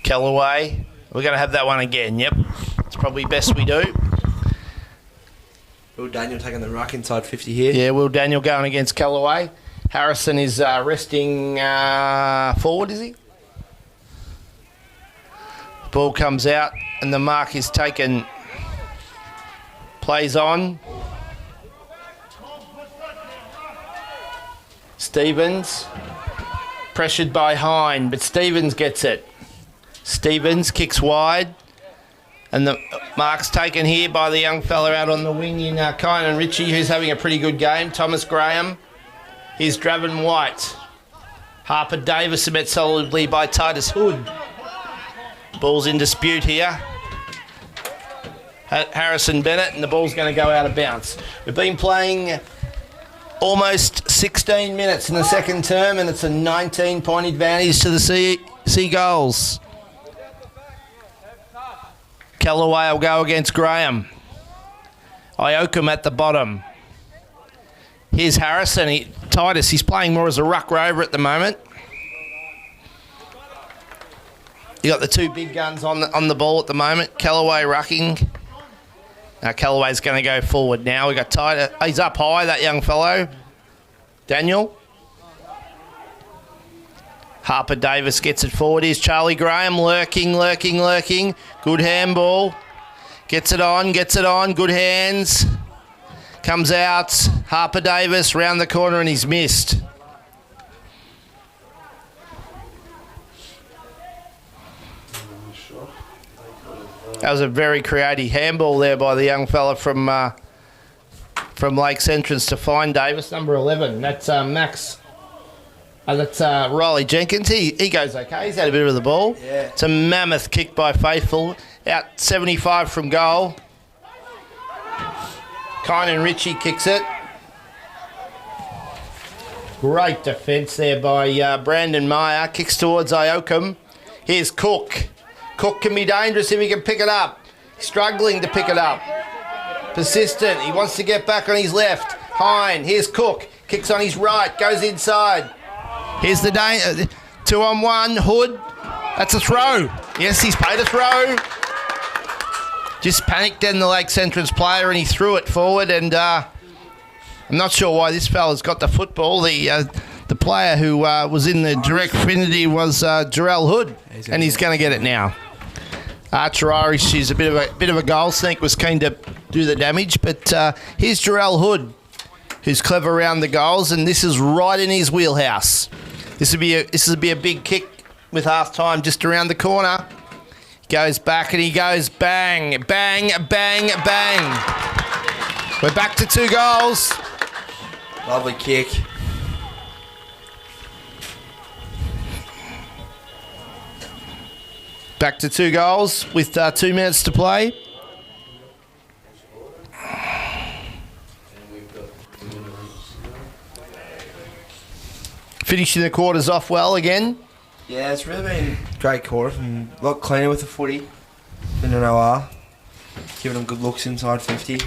Callaway. We're going to have that one again, yep. It's probably best we do. Will Daniel taking the ruck inside 50 here. Yeah, Will Daniel going against Callaway. Harrison is resting forward, is he? Ball comes out and the mark is taken. Plays on. Stevens. Pressured by Hine, but Stevens gets it. Stevens kicks wide. And the mark's taken here by the young fella out on the wing in Kine and Ritchie, who's having a pretty good game. Thomas Graham. Here's Draven White. Harper Davis met solidly by Titus Hood. Ball's in dispute here. Harrison Bennett, and the ball's going to go out of bounds. We've been playing almost 16 minutes in the second term, and it's a 19-point advantage to the Seagulls. Callaway will go against Graham. Iokum at the bottom. Here's Harrison. Titus, he's playing more as a ruck rover at the moment. You got the 2 big guns on the ball at the moment. Callaway rucking. Now Callaway's going to go forward now. We got Titus. He's up high, that young fellow. Daniel. Harper Davis gets it forward. Here's Charlie Graham lurking. Good handball. Gets it on. Good hands. Comes out. Harper Davis round the corner and he's missed. That was a very creative handball there by the young fella from Lakes Entrance to find Davis, number 11. That's Max. That's Riley Jenkins. He goes okay. He's had a bit of the ball. Yeah. It's a mammoth kick by Faithful. Out 75 from goal. Kine and Ritchie kicks it. Great defence there by Brandon Meyer. Kicks towards Iokum. Here's Cook. Cook can be dangerous if he can pick it up. Struggling to pick it up. Persistent. He wants to get back on his left. Hine. Here's Cook. Kicks on his right. Goes inside. Here's the 2-on-1. Hood. That's a throw. Yes, he's paid a throw. Just panicked in the Lakes Entrance player and he threw it forward, and I'm not sure why this fella's got the football. The player who was in the direct vicinity was Jarrell Hood, and he's going to get it now. Archer Irish, she's a bit of a goal sneak, was keen to do the damage, but here's Jarrell Hood, who's clever around the goals, and this is right in his wheelhouse. This would be a big kick with half time just around the corner. Goes back and he goes bang, bang, bang, bang. We're back to 2 goals. Lovely kick. Back to 2 goals with 2 minutes to play. Finishing the quarters off well again. Yeah, it's really been a great quarter. From a lot cleaner with the footy than an OR. Giving them good looks inside 50.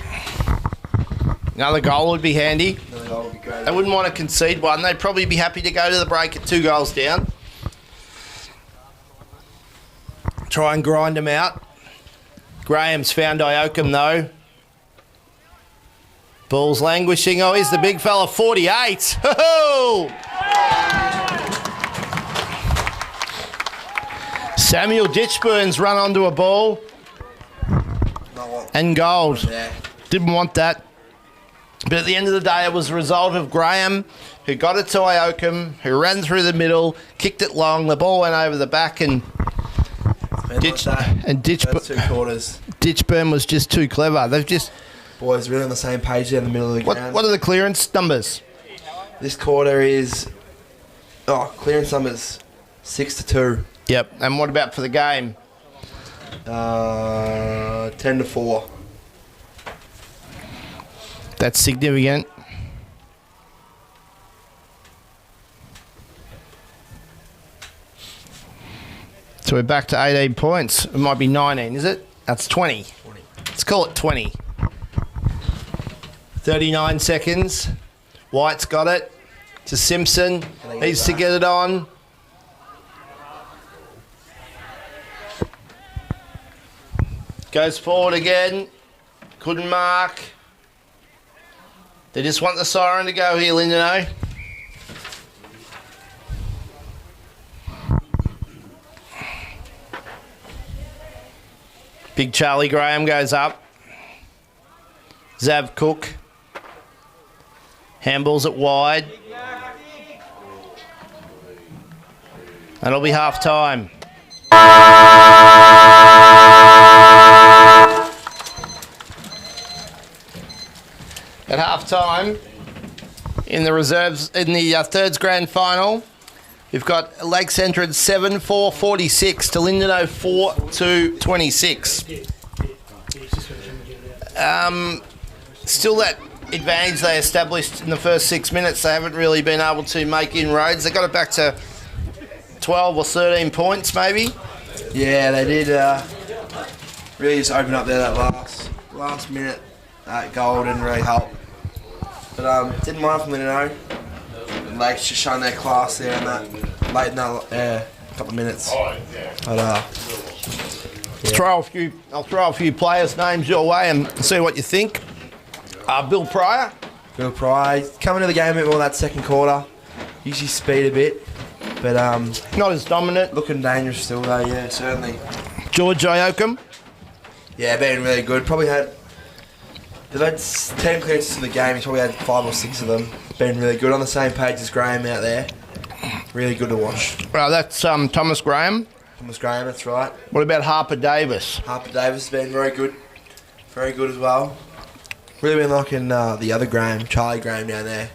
Another goal would be handy. Another goal would be great. They wouldn't want to concede one. They'd probably be happy to go to the break at 2 goals down. Try and grind them out. Graham's found Iokum though. Ball's languishing. Oh, here's the big fella, 48. Ho-ho! Samuel Ditchburn's run onto a ball. And gold. Yeah. Didn't want that. But at the end of the day, it was a result of Graham, who got it to Iokum, who ran through the middle, kicked it long, the ball went over the back, and Ditchburn was just too clever. They've just... Boys, really on the same page there in the middle of the ground. What are the clearance numbers? This quarter is... clearance numbers 6-2. Yep. And what about for the game? 10-4. That's significant. So we're back to 18 points. It might be 19, is it? That's 20. Let's call it 20. 39 seconds. White's got it. To Simpson. Needs to get it on. Goes forward again. Couldn't mark. They just want the siren to go here, Lindeno. Big Charlie Graham goes up. Zav Cook. Handballs it wide. That'll be half time. At half time, in the reserves, in the thirds grand final, we've got Lakes Entrance 7-4-46 to Lindeno 4-26. Still that advantage they established in the first 6 minutes. They haven't really been able to make inroads. They got it back to 12 or 13 points maybe. Yeah, they did really just open up there that last minute. That goal didn't really help. But didn't mind from Lindeno. Lakes just showing their class there in that late in that couple of minutes. But I'll throw a few players' names your way and see what you think. Bill Pryor. Bill Pryor coming to the game a bit more that second quarter. Usually speed a bit, but not as dominant. Looking dangerous still though. Yeah, certainly. George Iokum. Yeah, been really good. They've had 10 clearances to the game. He's probably had 5 or 6 of them. Been really good. On the same page as Graham out there. Really good to watch. Well, that's Thomas Graham. Thomas Graham, that's right. What about Harper Davis? Harper Davis has been very good. Very good as well. Really been liking the other Graham, Charlie Graham down there.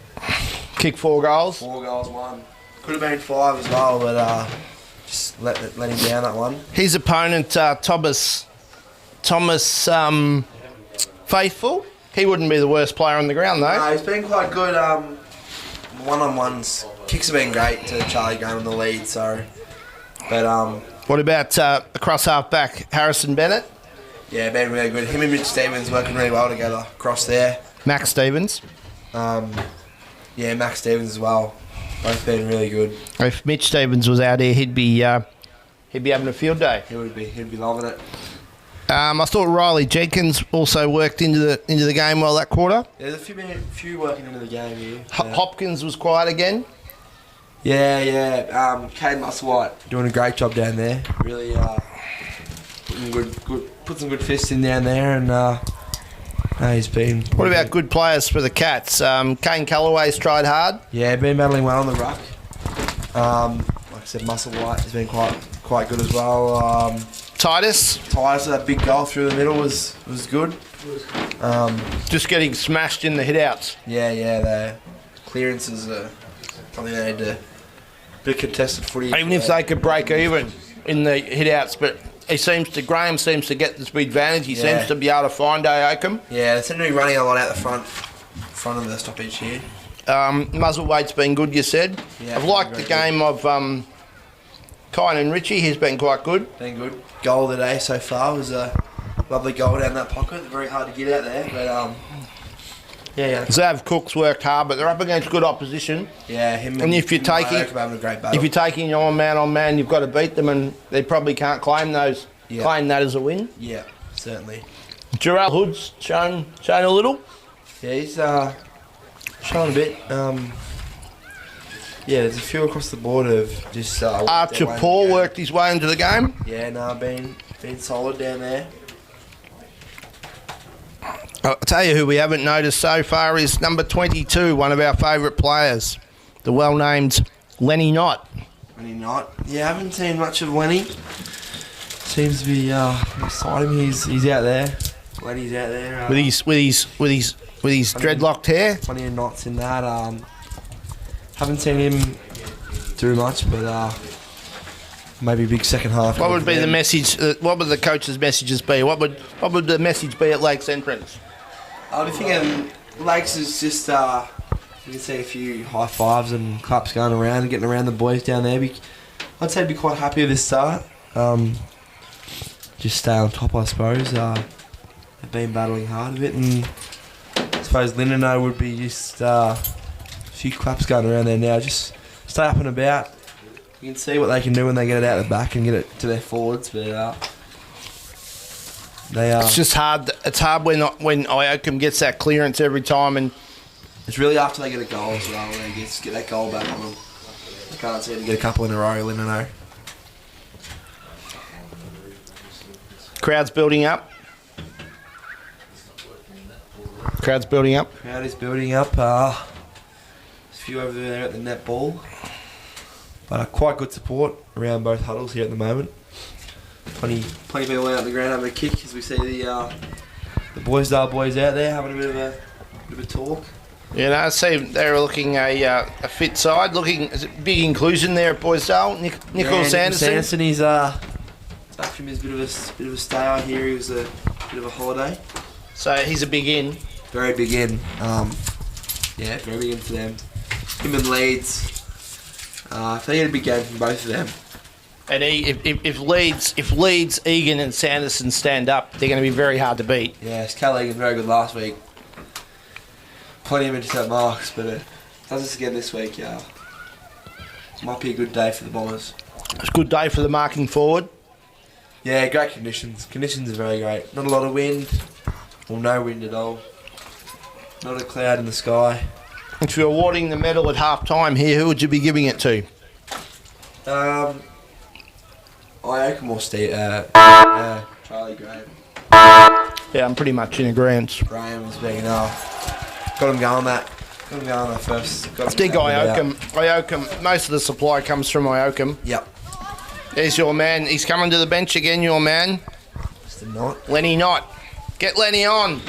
Kick 4 goals. 4 goals, 1. Could have been 5 as well, but just let him down that one. His opponent, Thomas Faithful. He wouldn't be the worst player on the ground though. No, he's been quite good. one-on-ones. Kicks have been great to Charlie Graham in the lead, so... But, What about across half back, Harrison Bennett? yeah, been really good. Him and Mitch Stevens working really well together across there. Max Stevens. Yeah, Max Stevens as well. Both been really good. If Mitch Stevens was out here, he'd be having a field day. He'd be loving it. I thought Riley Jenkins also worked into the game well that quarter. There's a few working into the game here. Hopkins was quiet again. Yeah. Caden Musselwhite doing a great job down there. Really put some good fists in down there, and no, he's been. What about good players for the Cats? Kane Callaway's tried hard. Yeah, been battling well on the ruck. Like I said, Musselwhite has been quite good as well. Titus That big goal through the middle was good. just getting smashed in the hit-outs. Yeah, the clearances are something they need to. Bit of contested footy. Even if they could break even in the hit-outs, but Graham seems to get this big advantage. He seems to be able to find Aokum. Yeah, they seem to be running a lot out the front of the stoppage here. Muzzleweight's been good, you said. Yeah, I've liked the game of Kine and Richie. He's been quite good. Been good. Goal today so far was a lovely goal down that pocket. Very hard to get out there, but yeah. Zav Cook's worked hard, but they're up against good opposition. Yeah, him And if you're taking having a great battle. If you're taking on man, you've got to beat them, and they probably can't claim that as a win. Yeah, certainly. Jarrell Hood's shown a little. Yeah, he's showing a bit. Yeah, there's a few across the board of just. Archer Paul worked his way into the game. Yeah, no, been solid down there. I'll tell you who we haven't noticed so far is number 22, one of our favourite players, the well-named Lenny Knott. Lenny Knott. Yeah, I haven't seen much of Lenny. Seems to be beside him. He's out there. Lenny's out there. With his dreadlocked hair. Plenty of knots in that. Haven't seen him do much, but maybe big second half. What would be the message? What would the coach's messages be? What would the message be at Lakes entrance? I think Lakes is just you can see a few high fives and claps going around and getting around the boys down there. I'd say be quite happy with this start. Just stay on top, I suppose. They've been battling hard a bit, and I suppose Lindeno would be just a few claps going around there now. Just stay up and about. You can see what they can do when they get it out the back and get it to their forwards, but they are. It's just hard. It's hard when Iocum gets that clearance every time, and it's really after they get a goal as well. When they get that goal back on them. I can't see them get a couple in a row. Lindeno. Crowd's building up. Crowd is building up. There's a few over there at the net ball. But quite good support around both huddles here at the moment. Plenty of people out on the ground having a kick as we see the Boysdale boys out there having a bit of a talk. Yeah, I see they're looking a fit side. Looking big inclusion there at Boysdale. Nicholas Sanderson. He's back from his bit of a stay out here. He was a bit of a holiday. So he's a big in. Very big in. Very big in for them. Him and Leeds. I think it's a big game from both of them. And if Leeds, Egan and Sanderson stand up, they're going to be very hard to beat. Yes, Cal Egan very good last week. Plenty of intercept marks, but it does this again this week. Might be a good day for the Bombers. It's a good day for the marking forward. Yeah, great conditions. Conditions are very great. Not a lot of wind, or no wind at all. Not a cloud in the sky. If you're awarding the medal at half time here, who would you be giving it to? Iocum or Charlie Graham. Yeah, I'm pretty much in agreement. Graham's been got him going that first. I think Iocum, most of the supply comes from Iocum. Yep. There's your man. He's coming to the bench again, your man. Mr. Knott. Lenny Knott. Get Lenny on.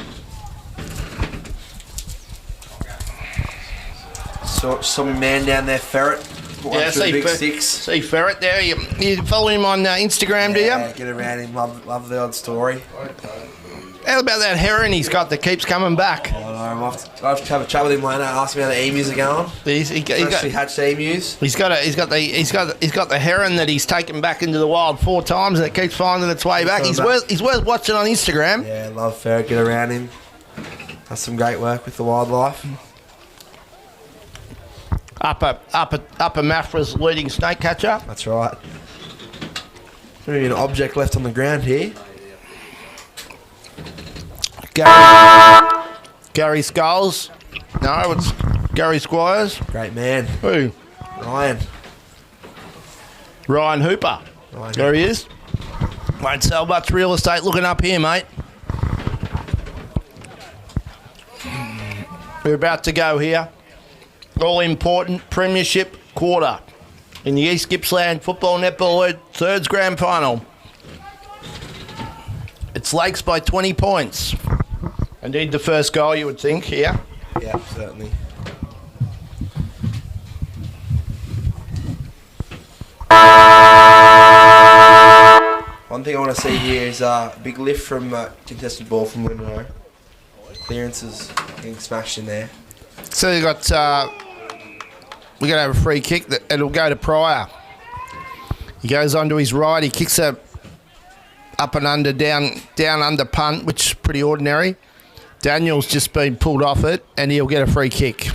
Saw my man down there, Ferret. Yeah, see Ferret there. You follow him on Instagram, do you? Yeah, get around him. Love the odd story. How about that heron he's got that keeps coming back? I know, I'll have to have a chat with him later. Ask me how the emus are going. Freshly hatched emus. He's got the heron that he's taken back into the wild 4 times and it keeps finding its way back. He's worth watching on Instagram. Yeah, love Ferret. Get around him. Does some great work with the wildlife. Upper Mafra's leading snake catcher. That's right. There's an object left on the ground here. Gary Skulls. No, it's Gary Squires. Great man. Who? Ryan Hooper. There he is. Won't sell much real estate looking up here, mate. We're about to go here. All important premiership quarter in the East Gippsland Football Netball League Thirds Grand Final. It's Lakes by 20 points. Indeed, the first goal, you would think, here. Yeah, certainly. One thing I want to see here is a big lift from contested ball from Lindenau. Clearances getting smashed in there. So you got, we're going to have a free kick. It'll go to Pryor. He goes onto his right. He kicks a up and under, down under punt, which is pretty ordinary. Daniel's just been pulled off it, and he'll get a free kick.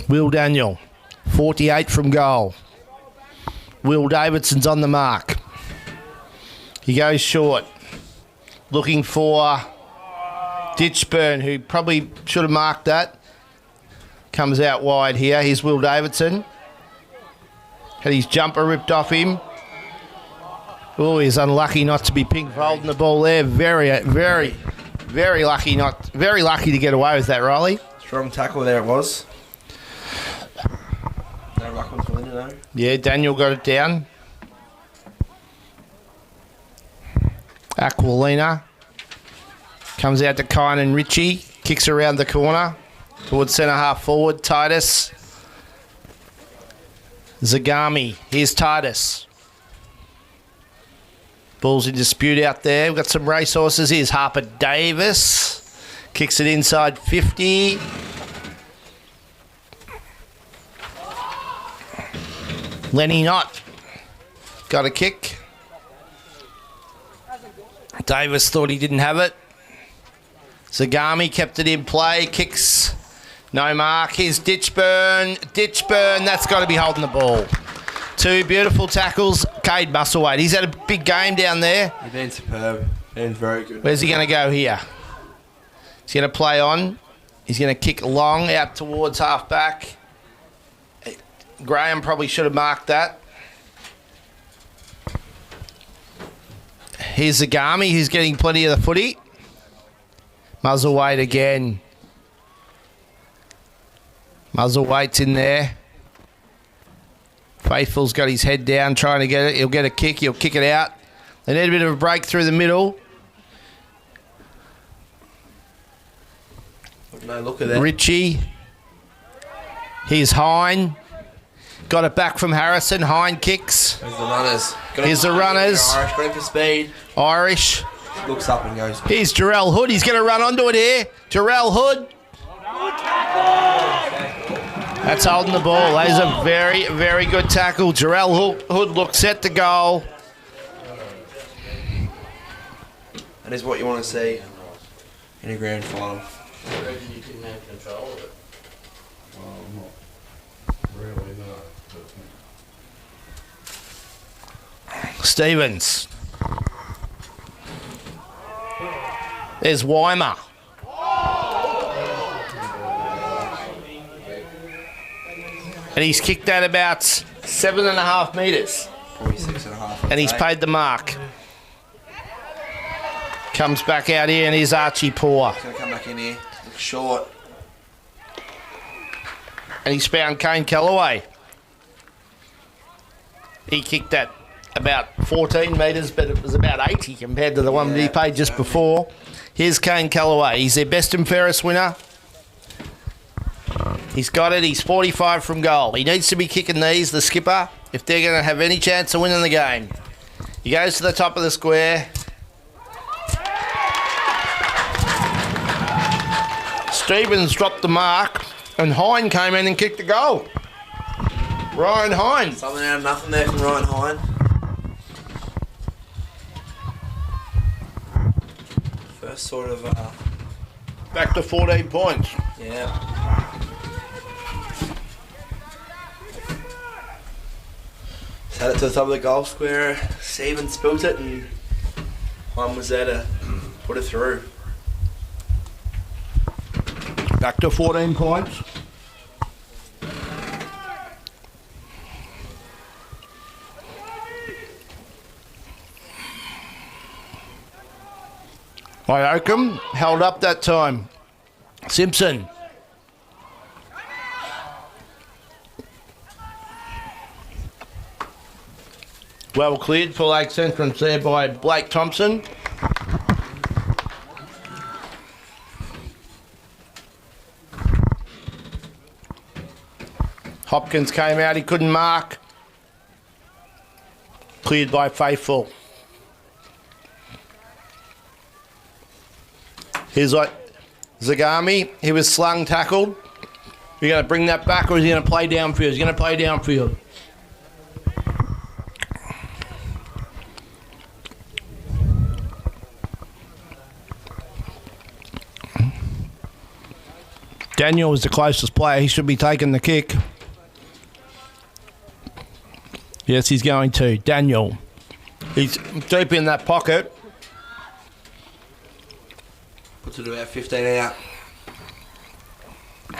Will Daniel, 48 from goal. Will Davidson's on the mark. He goes short. Looking for Ditchburn, who probably should have marked that. Comes out wide here. Here's Will Davidson. Had his jumper ripped off him. Oh, he's unlucky not to be pink holding the ball there. Very lucky to get away with that, Riley. Strong tackle there it was. No ruckman for Lindenau. Yeah, Daniel got it down. Aquilina comes out to Kynan Ritchie. Kicks around the corner towards centre half forward. Titus. Zagami. Here's Titus. Ball's in dispute out there. We've got some racehorses. Here's Harper Davis. Kicks it inside 50. Lenny Knott got a kick. Davis thought he didn't have it. Zagami kept it in play. Kicks. No mark. Here's Ditchburn. Ditchburn, that's got to be holding the ball. 2 beautiful tackles. Cade Musselwhite. He's had a big game down there. He's been superb. Been very good. Where's he going to go here? He's going to play on. He's going to kick long out towards half back. Graham probably should have marked that. Here's Zagami. He's getting plenty of the footy. Musselwhite again. Musselwhite's in there. Faithful's got his head down trying to get it. He'll get a kick. He'll kick it out. They need a bit of a break through the middle. No look at that. Ritchie. Here's Hine. Got it back from Harrison. Hine kicks. Here's the runners. Here's the runners. Irish, got him for speed. Irish. Looks up and goes. Here's Jarrell Hood. He's going to run onto it here. Jarrell Hood. That's holding the ball. That is a very, very good tackle. Jarrell Hood looks set to goal. That is what you want to see in a grand final. I reckon you couldn't have control of it. Well, not really, no. Stevens. There's Weimer. And he's kicked that about 7.5 metres. 46.5. And he's paid the mark. Comes back out here and here's Archie Poor. He's going to come back in here. Looks short. And he's found Kane Callaway. He kicked that about 14 metres, but it was about 80 compared to the one that he paid just before. Here's Kane Callaway. He's their best and fairest winner. He's got it. He's 45 from goal. He needs to be kicking these, the skipper, if they're going to have any chance of winning the game. He goes to the top of the square. Stevens dropped the mark, and Hine came in and kicked the goal. Ryan Hine. Something out of nothing there from Ryan Hine. First sort of, Back to 14 points. yeah. Had it to the top of the goal square. Stevens spilt it, and Hine was there to put it through. Back to 14 points. Oakham held up that time. Simpson. Well cleared for Lakes entrance there by Blake Thompson. Hopkins came out, he couldn't mark. Cleared by Faithful. Here's like Zagami, he was slung, tackled. You're going to bring that back, or is he going to play downfield? He's going to play downfield. Daniel is the closest player. He should be taking the kick. Yes, he's going to. Daniel. He's deep in that pocket. Puts it about 15 out.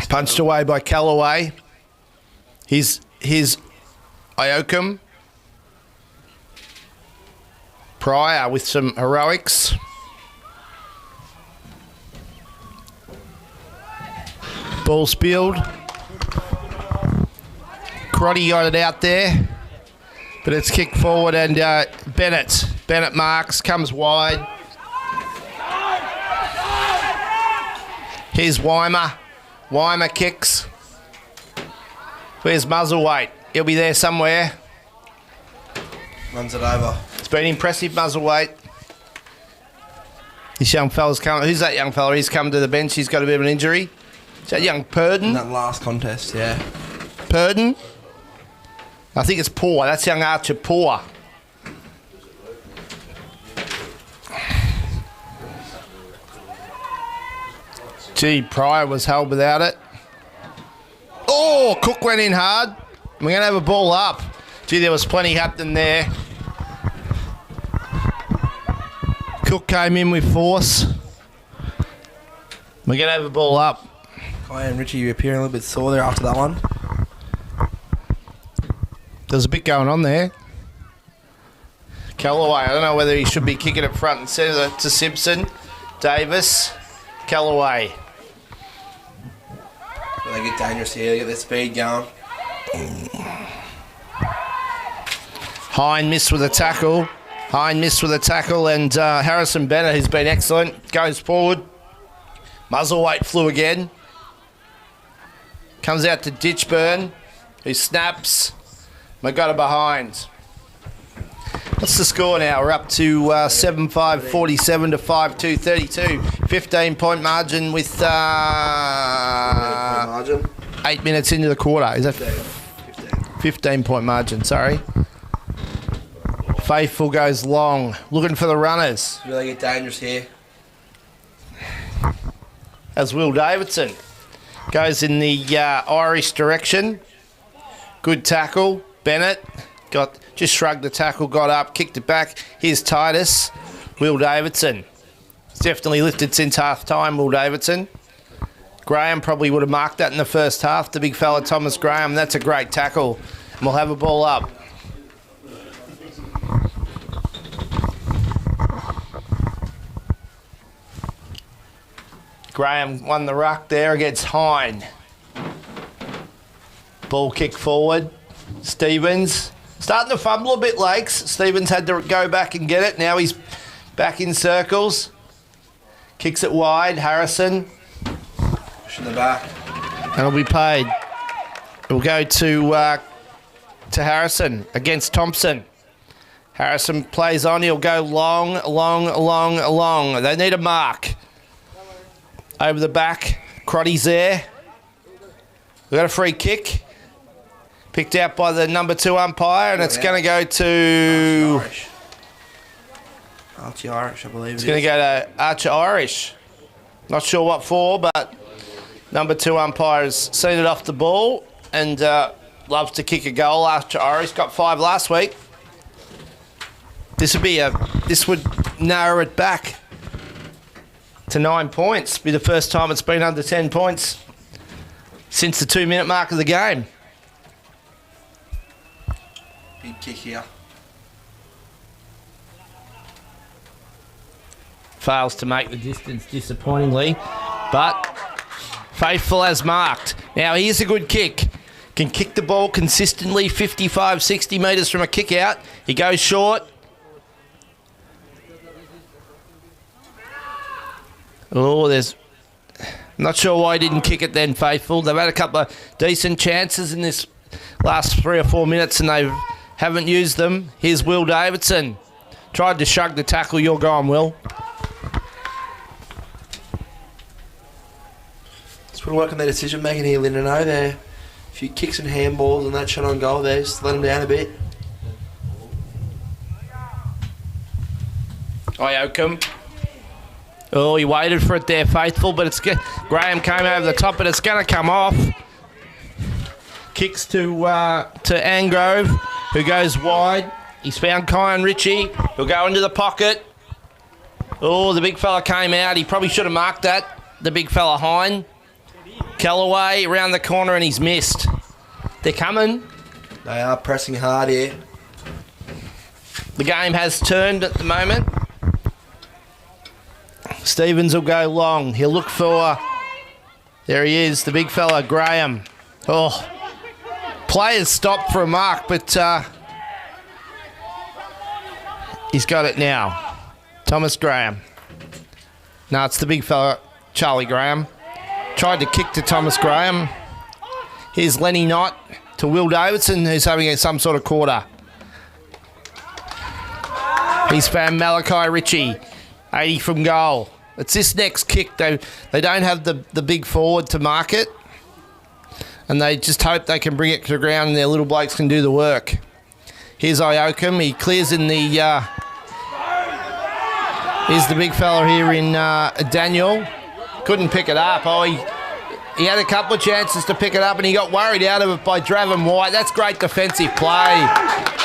Punched away by Callaway. Here's Ioakum. Pryor with some heroics. Ball spilled. Crotty got it out there. But it's kicked forward, and Bennett marks, comes wide. Here's Weimer. Weimer kicks. Where's Muzzleweight? He'll be there somewhere. Runs it over. It's been impressive, Muzzleweight. This young fella's come. Who's that young fella? He's come to the bench. He's got a bit of an injury. Is that young Purdon? In that last contest, yeah. Purdon? I think it's Poor. That's young Archer Poor. Gee, Pryor was held without it. Oh, Cook went in hard. We're going to have a ball up. Gee, there was plenty happening there. Cook came in with force. We're going to have a ball up. Kai and Richie, you're appearing a little bit sore there after that one. There's a bit going on there. Callaway, I don't know whether he should be kicking it front and centre to Simpson. Davis, Callaway. They get dangerous here, they get their speed going. Hine missed with a tackle. And Harrison Bennett, who's been excellent, goes forward. Muzzleweight flew again. Comes out to Ditchburn, who snaps. Magota behind. What's the score now? We're up to 7-5, 47 to 5-2, 32. 15-point margin with 8 minutes into the quarter. Is that 15-point margin? Sorry. Faithful goes long, looking for the runners. Really get dangerous here. As Will Davidson goes in the Irish direction. Good tackle. Bennett just shrugged the tackle, got up, kicked it back. Here's Titus. Will Davidson. It's definitely lifted since half time, Will Davidson. Graham probably would have marked that in the first half. The big fella, Thomas Graham. That's a great tackle. And we'll have a ball up. Graham won the ruck there against Hine. Ball kick forward. Stevens starting to fumble a bit, Lakes. Stevens had to go back and get it. Now he's back in circles. Kicks it wide. Harrison. Pushing the back. And it'll be paid. It'll go to Harrison against Thompson. Harrison plays on. He'll go long. They need a mark. Over the back. Crotty's there. We've got a free kick. Picked out by the number 2 umpire, and it's going to go to... Archie Irish, I believe. It's going to go to Archer Irish. Not sure what for, but number 2 umpire has seen it off the ball and loves to kick a goal. Archer Irish got 5 last week. This would narrow it back to 9 points. Be the first time it's been under 10 points since the 2-minute mark of the game. Big kick here. Fails to make the distance disappointingly, but Faithful has marked. Now here's a good kick. Can kick the ball consistently 55, 60 metres from a kick out. He goes short. Oh, not sure why he didn't kick it then, Faithful. They've had a couple of decent chances in this last 3 or 4 minutes and they haven't used them. Here's Will Davidson. Tried to shrug the tackle. You're gone, Will. Just want to work on their decision making here, Lyndon. There. A few kicks and handballs and that shot on goal there. Just let them down a bit. Iocum. Oh, he waited for it there, Faithful, but Graham came over the top, but it's going to come off. Kicks to Angrove, who goes wide. He's found Kyan Ritchie. He'll go into the pocket. Oh, the big fella came out. He probably should have marked that. The big fella, Hine. Callaway around the corner, and he's missed. They're coming. They are pressing hard here. The game has turned at the moment. Stevens will go long. He'll look for... There he is, the big fella, Graham. Oh, players stopped for a mark, but he's got it now. Thomas Graham. No, it's the big fella, Charlie Graham. Tried to kick to Thomas Graham. Here's Lenny Knott to Will Davidson, who's having some sort of quarter. He's found Malachi Ritchie, 80 from goal. It's this next kick. They don't have the big forward to mark it, and they just hope they can bring it to the ground and their little blokes can do the work. Here's Iocum. He clears in the... here's the big fella here in Daniel. Couldn't pick it up. Oh, he had a couple of chances to pick it up and he got worried out of it by Draven White. That's great defensive play.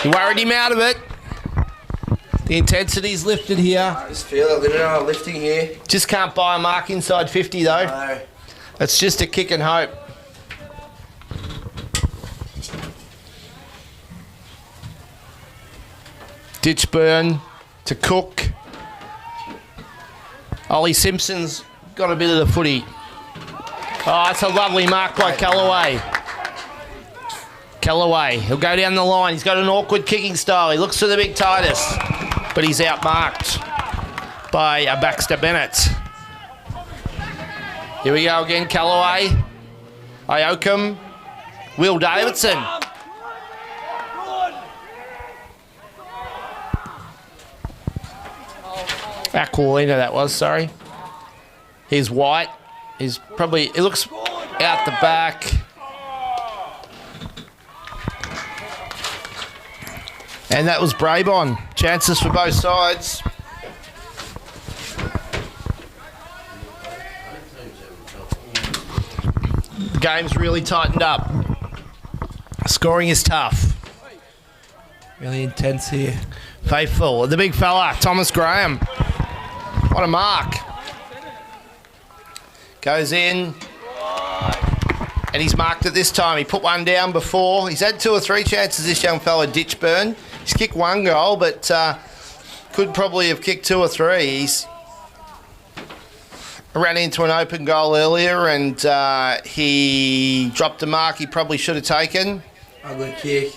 He worried him out of it. The intensity's lifted here. I just feel that they're lifting here. Just can't buy a mark inside 50 though. No. It's just a kick and hope. Ditchburn to Cook. Ollie Simpson's got a bit of the footy. Oh, that's a lovely mark by Callaway. Callaway, he'll go down the line. He's got an awkward kicking style. He looks for the big Titus, but he's outmarked by Baxter Bennett. Here we go again, Callaway. Iocum. Will Davidson. Aquilina that was, sorry. Here's White. He's probably, it looks out the back. And that was Braybon. Chances for both sides. The game's really tightened up. Scoring is tough. Really intense here. Faithful. The big fella, Thomas Graham. What a mark. Goes in. And he's marked it this time. He put one down before. He's had 2 or 3 chances, this young fella, Ditchburn. He's kicked 1 goal, but could probably have kicked 2 or 3. He's ran into an open goal earlier and he dropped a mark he probably should have taken. Ugly kick.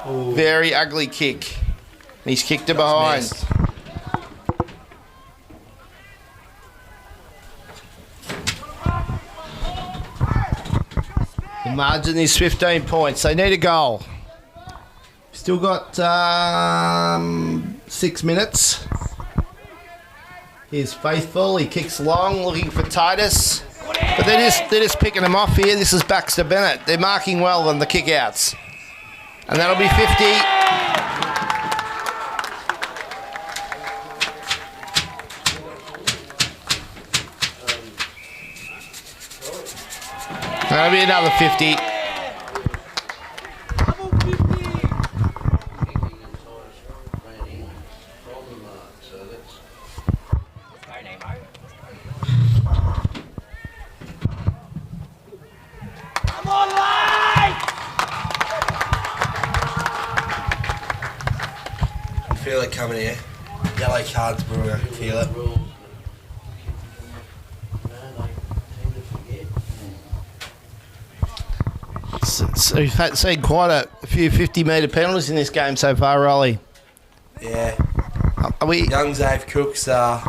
Ooh. Very ugly kick. And he's kicked it behind. Missed. The margin is 15 points. They need a goal. Still got 6 minutes. Here's Faithful. He kicks long, looking for Titus. But they're just picking them off here. This is Baxter Bennett. They're marking well on the kickouts. And that'll be 50. That'll be another 50. Feel it coming here. Yellow cards brewing, I can feel it. So we've seen quite a few 50-metre penalties in this game so far, Rolly. Yeah. Are we? Young Dave Cooks are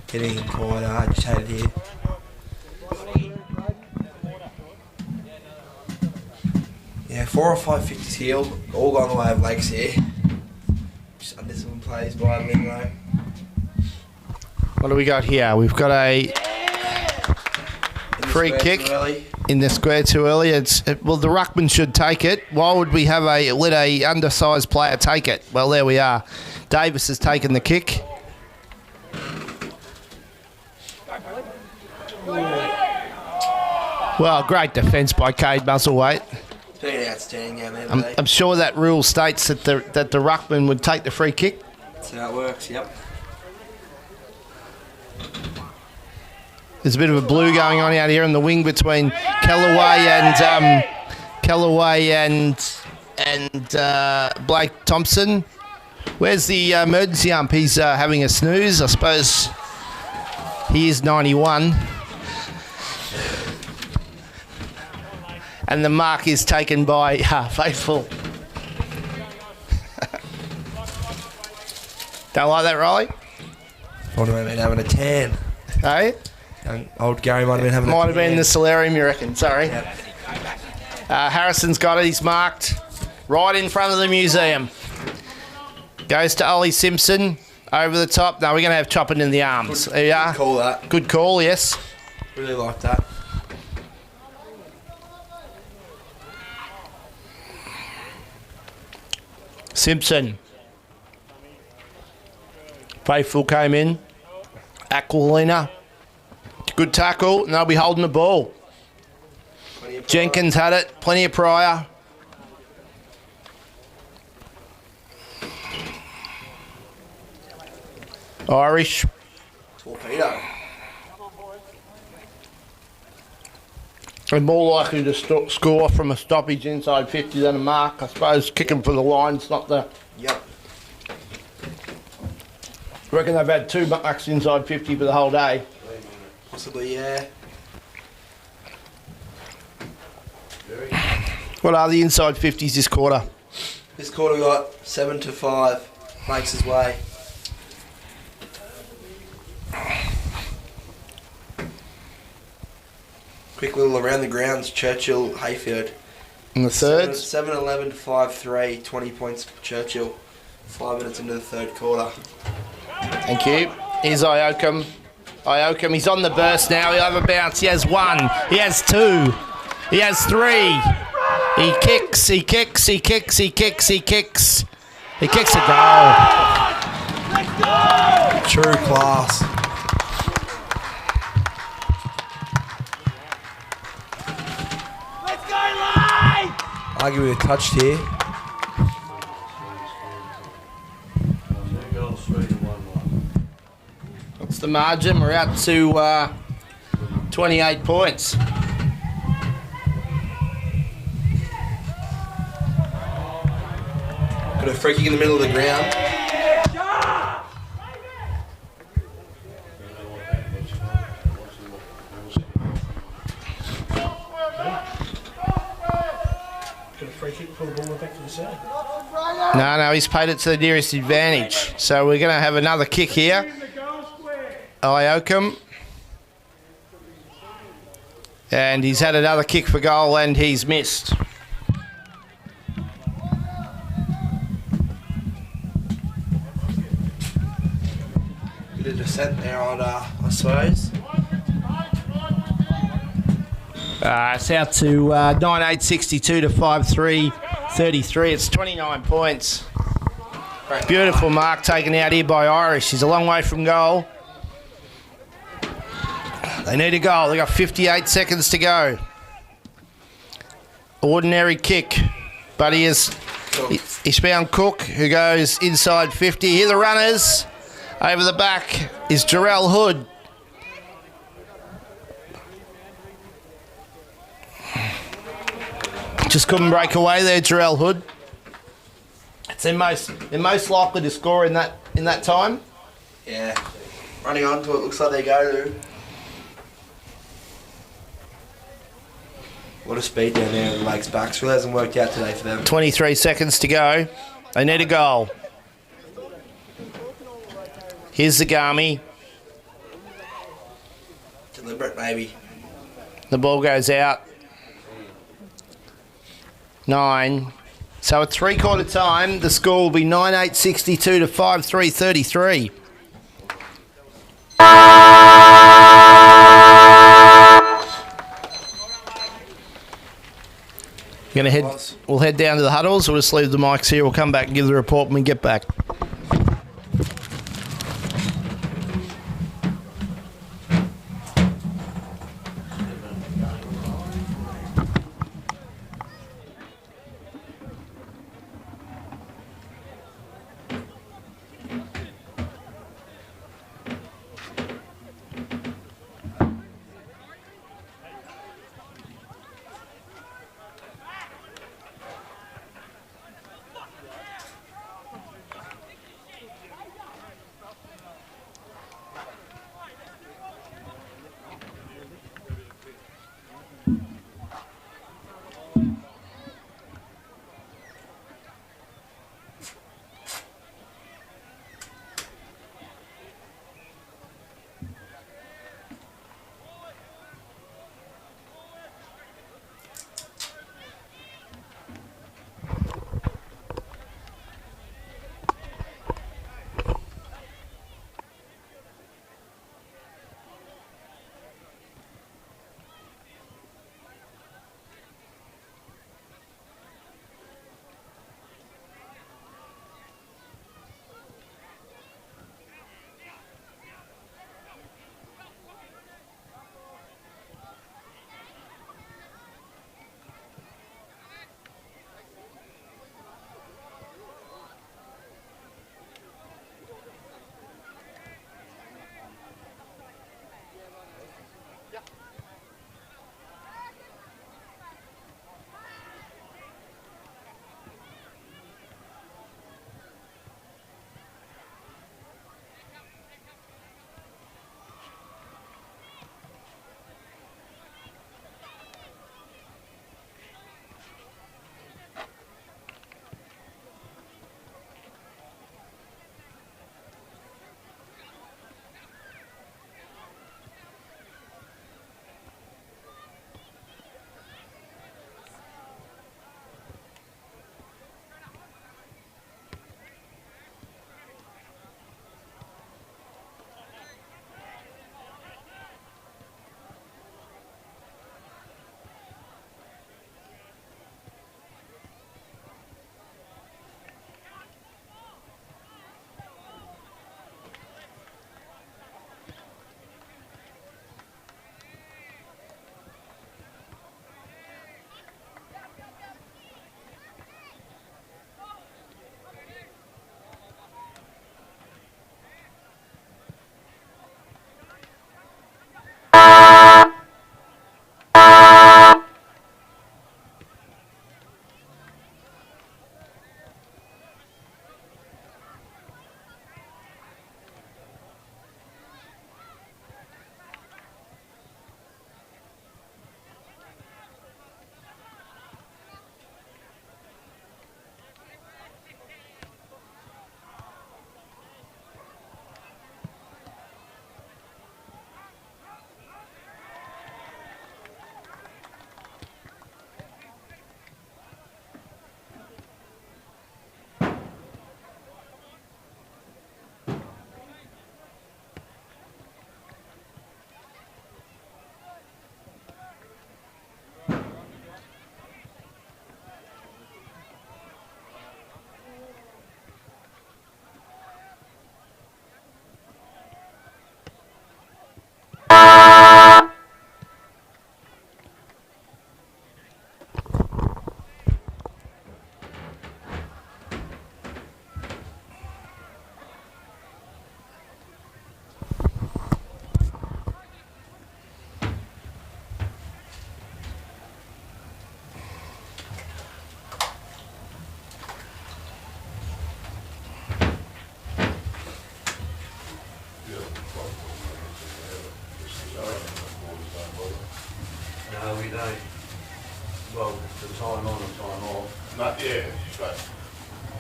getting quite agitated here. Yeah, 4 or 5 50s here, all gone the way of Lakes here. Just undisciplined plays by Lingo. What do we got here? We've got a free kick in the square too early. Well, the ruckman should take it. Why would we have let a undersized player take it? Well, there we are. Davis has taken the kick. Well, great defence by Cade Musselwhite. It's been outstanding game there, I'm sure that rule states that the ruckman would take the free kick. That's how it works, yep. There's a bit of a blue going on out here in the wing between Callaway and Blake Thompson. Where's the emergency ump? He's having a snooze. I suppose he is 91. And the mark is taken by Faithful. Don't like that, Riley? Might have been having a tan. Hey? Old Gary might have been having a tan. Might have been the solarium, you reckon. Sorry. Yep. Harrison's got it. He's marked right in front of the museum. Goes to Ollie Simpson. Over the top. No, we're going to have chopping in the arms. There you are. Good call, that. Good call, yes. Really like that. Simpson. Faithful came in. Aquilina. Good tackle, and they'll be holding the ball. Jenkins had it. Plenty of prior. Irish. Torpedo. And more likely to score from a stoppage inside 50 than a mark. I suppose kicking for the line's not the... Yep. I reckon they've had 2 marks inside 50 for the whole day. Possibly, yeah. What are the inside 50s this quarter? This quarter we got 7-5. Makes his way. Quick little around the grounds, Churchill, Hayfield. In the thirds? 7-11 to 5-3, 20 points for Churchill. 5 minutes into the third quarter. Thank you. Here's Iokum. Iokum, he's on the burst now. He'll have a bounce. He has 1. He has 2. He has 3. He kicks. He kicks. He kicks. He kicks. He kicks. He kicks a goal. True class. Arguably touched here. 2 goals, 3 to 1-1. What's the margin? We're out to 28 points. Got a free kick in the middle of the ground. No, he's paid it to the nearest advantage. So we're going to have another kick here. Iokum. And he's had another kick for goal and he's missed. Bit of descent there on, I suppose. It's out to 9.862 to 5.333. It's 29 points. Beautiful mark taken out here by Irish. He's a long way from goal. They need a goal. They got 58 seconds to go. Ordinary kick, but he's found Cook, who goes inside 50. Here the runners. Over the back is Jarrell Hood. Just couldn't break away there, Jarrell Hood. It's they're most likely to score in that time. Yeah. Running on to it, looks like they go to. What a speed down there in the Lakes backs. Really hasn't worked out today for them. 23 seconds to go. They need a goal. Here's Zagami. Deliberate, maybe. The ball goes out. 9. So at 3/4 time, the score will be 9.862 to 5.333. We'll head down to the huddles. We'll just leave the mics here. We'll come back and give the report when we get back.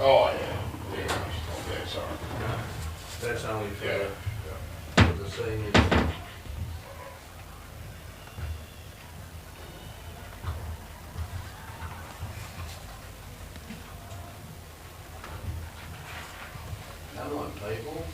Oh, yeah. Yeah, okay, sorry. That's only for Yeah. the seniors. Come on, people.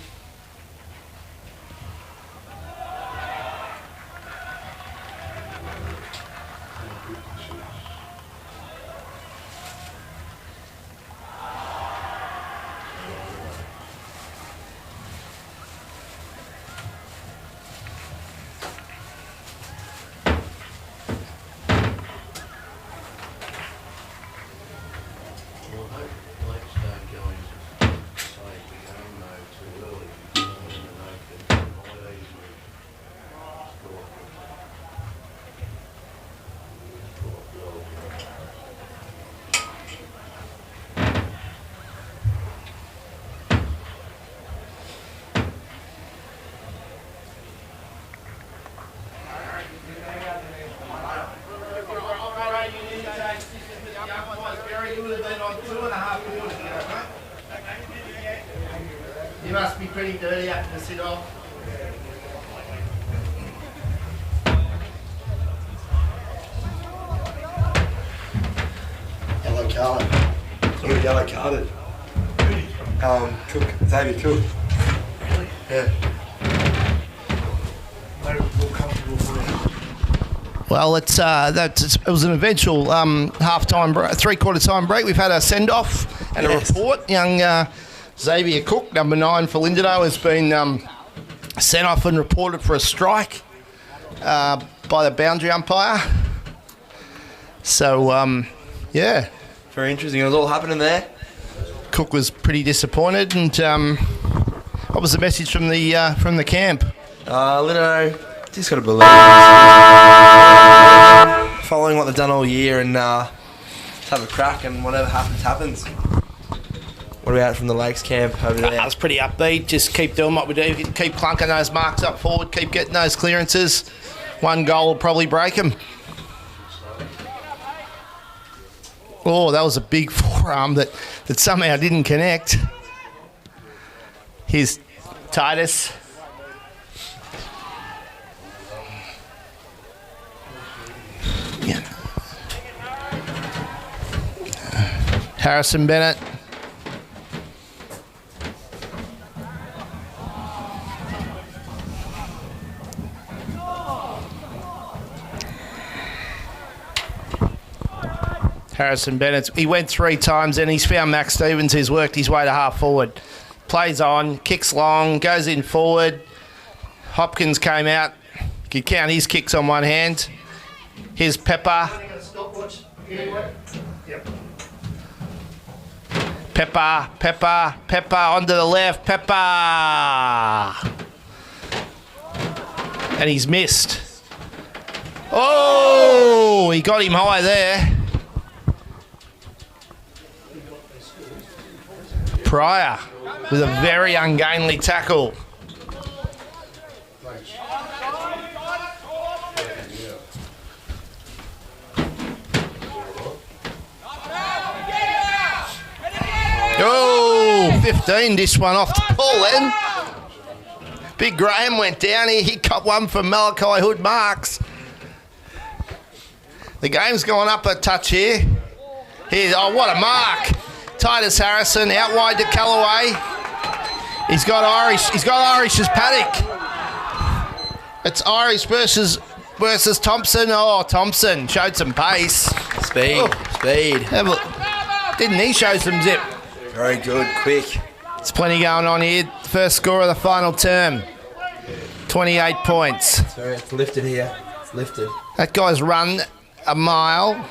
Well, I hope let's start going to say we don't know too early, and they can buy these with You must be pretty dirty up to sit off. Yellow card. Somebody yellow carded. Cook. Xavier Cook. Really? Yeah. More comfortable for him. Well, it was an eventual three-quarter time break. We've had a send-off and Yes. a report. Young Xavier Cook, number 9 for Lindenau, has been sent off and reported for a strike by the boundary umpire. So, yeah, Very interesting. It was all happening there. Cook was pretty disappointed. And what was the message from the camp? Lino, just got to believe. Following what they've done all year and just have a crack and whatever happens, happens. What about from the Lakes camp over there? I was pretty upbeat. Just keep doing what we do. Keep clunking those marks up forward. Keep getting those clearances. One goal will probably break them. Oh, that was a big forearm that somehow didn't connect. Here's Titus. Yeah. Harrison Bennett. Harrison Bennett, he went 3 times and he's found Max Stevens, who's worked his way to half forward. Plays on, kicks long, goes in forward. Hopkins came out. You could count his kicks on one hand. Here's Pepper. Pepper onto the left. Pepper. And he's missed. Oh, he got him high there. Pryor with a very ungainly tackle. Oh, 15 dished one off to Paul then. Big Graham went down here. He got one from Malachi Hood Marks. The game's gone up a touch here. Oh, what a mark. Titus Harrison out wide to Callaway. He's got Irish's paddock. It's Irish versus Thompson. Oh, Thompson showed some pace. Speed. Didn't he show some zip? Very good, quick. There's plenty going on here. First score of the final term. 28 points. Sorry, it's lifted here. It's lifted. That guy's run a mile.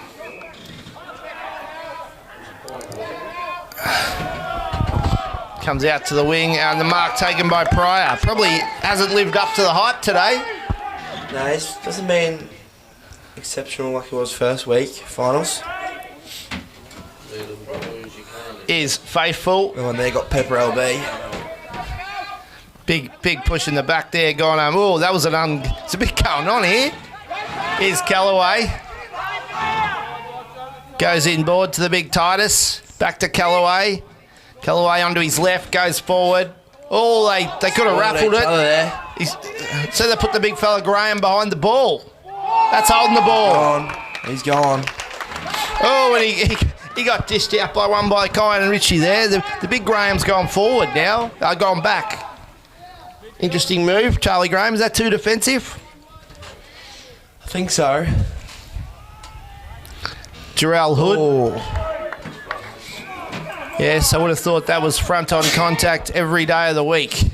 Comes out to the wing and the mark taken by Pryor. Probably hasn't lived up to the hype today. No, it doesn't mean exceptional like it was first week finals. Is faithful. And when they got Pepper LB. Big push in the back there going home. Oh, that was it's a bit going on here. Here's Callaway. Goes inboard to the big Titus. Back to Callaway. Callaway onto his left, goes forward. Oh, they could have raffled Each other it. there. So they put the big fella Graham behind the ball. That's holding the ball. Gone. He's gone. Oh, and he got dished out by one by Kyan and Richie there. The big Graham's gone forward now. Gone back. Interesting move, Charlie Graham. Is that too defensive? I think so. Jarrell Hood. Oh. Yes, I would have thought that was front-on contact every day of the week.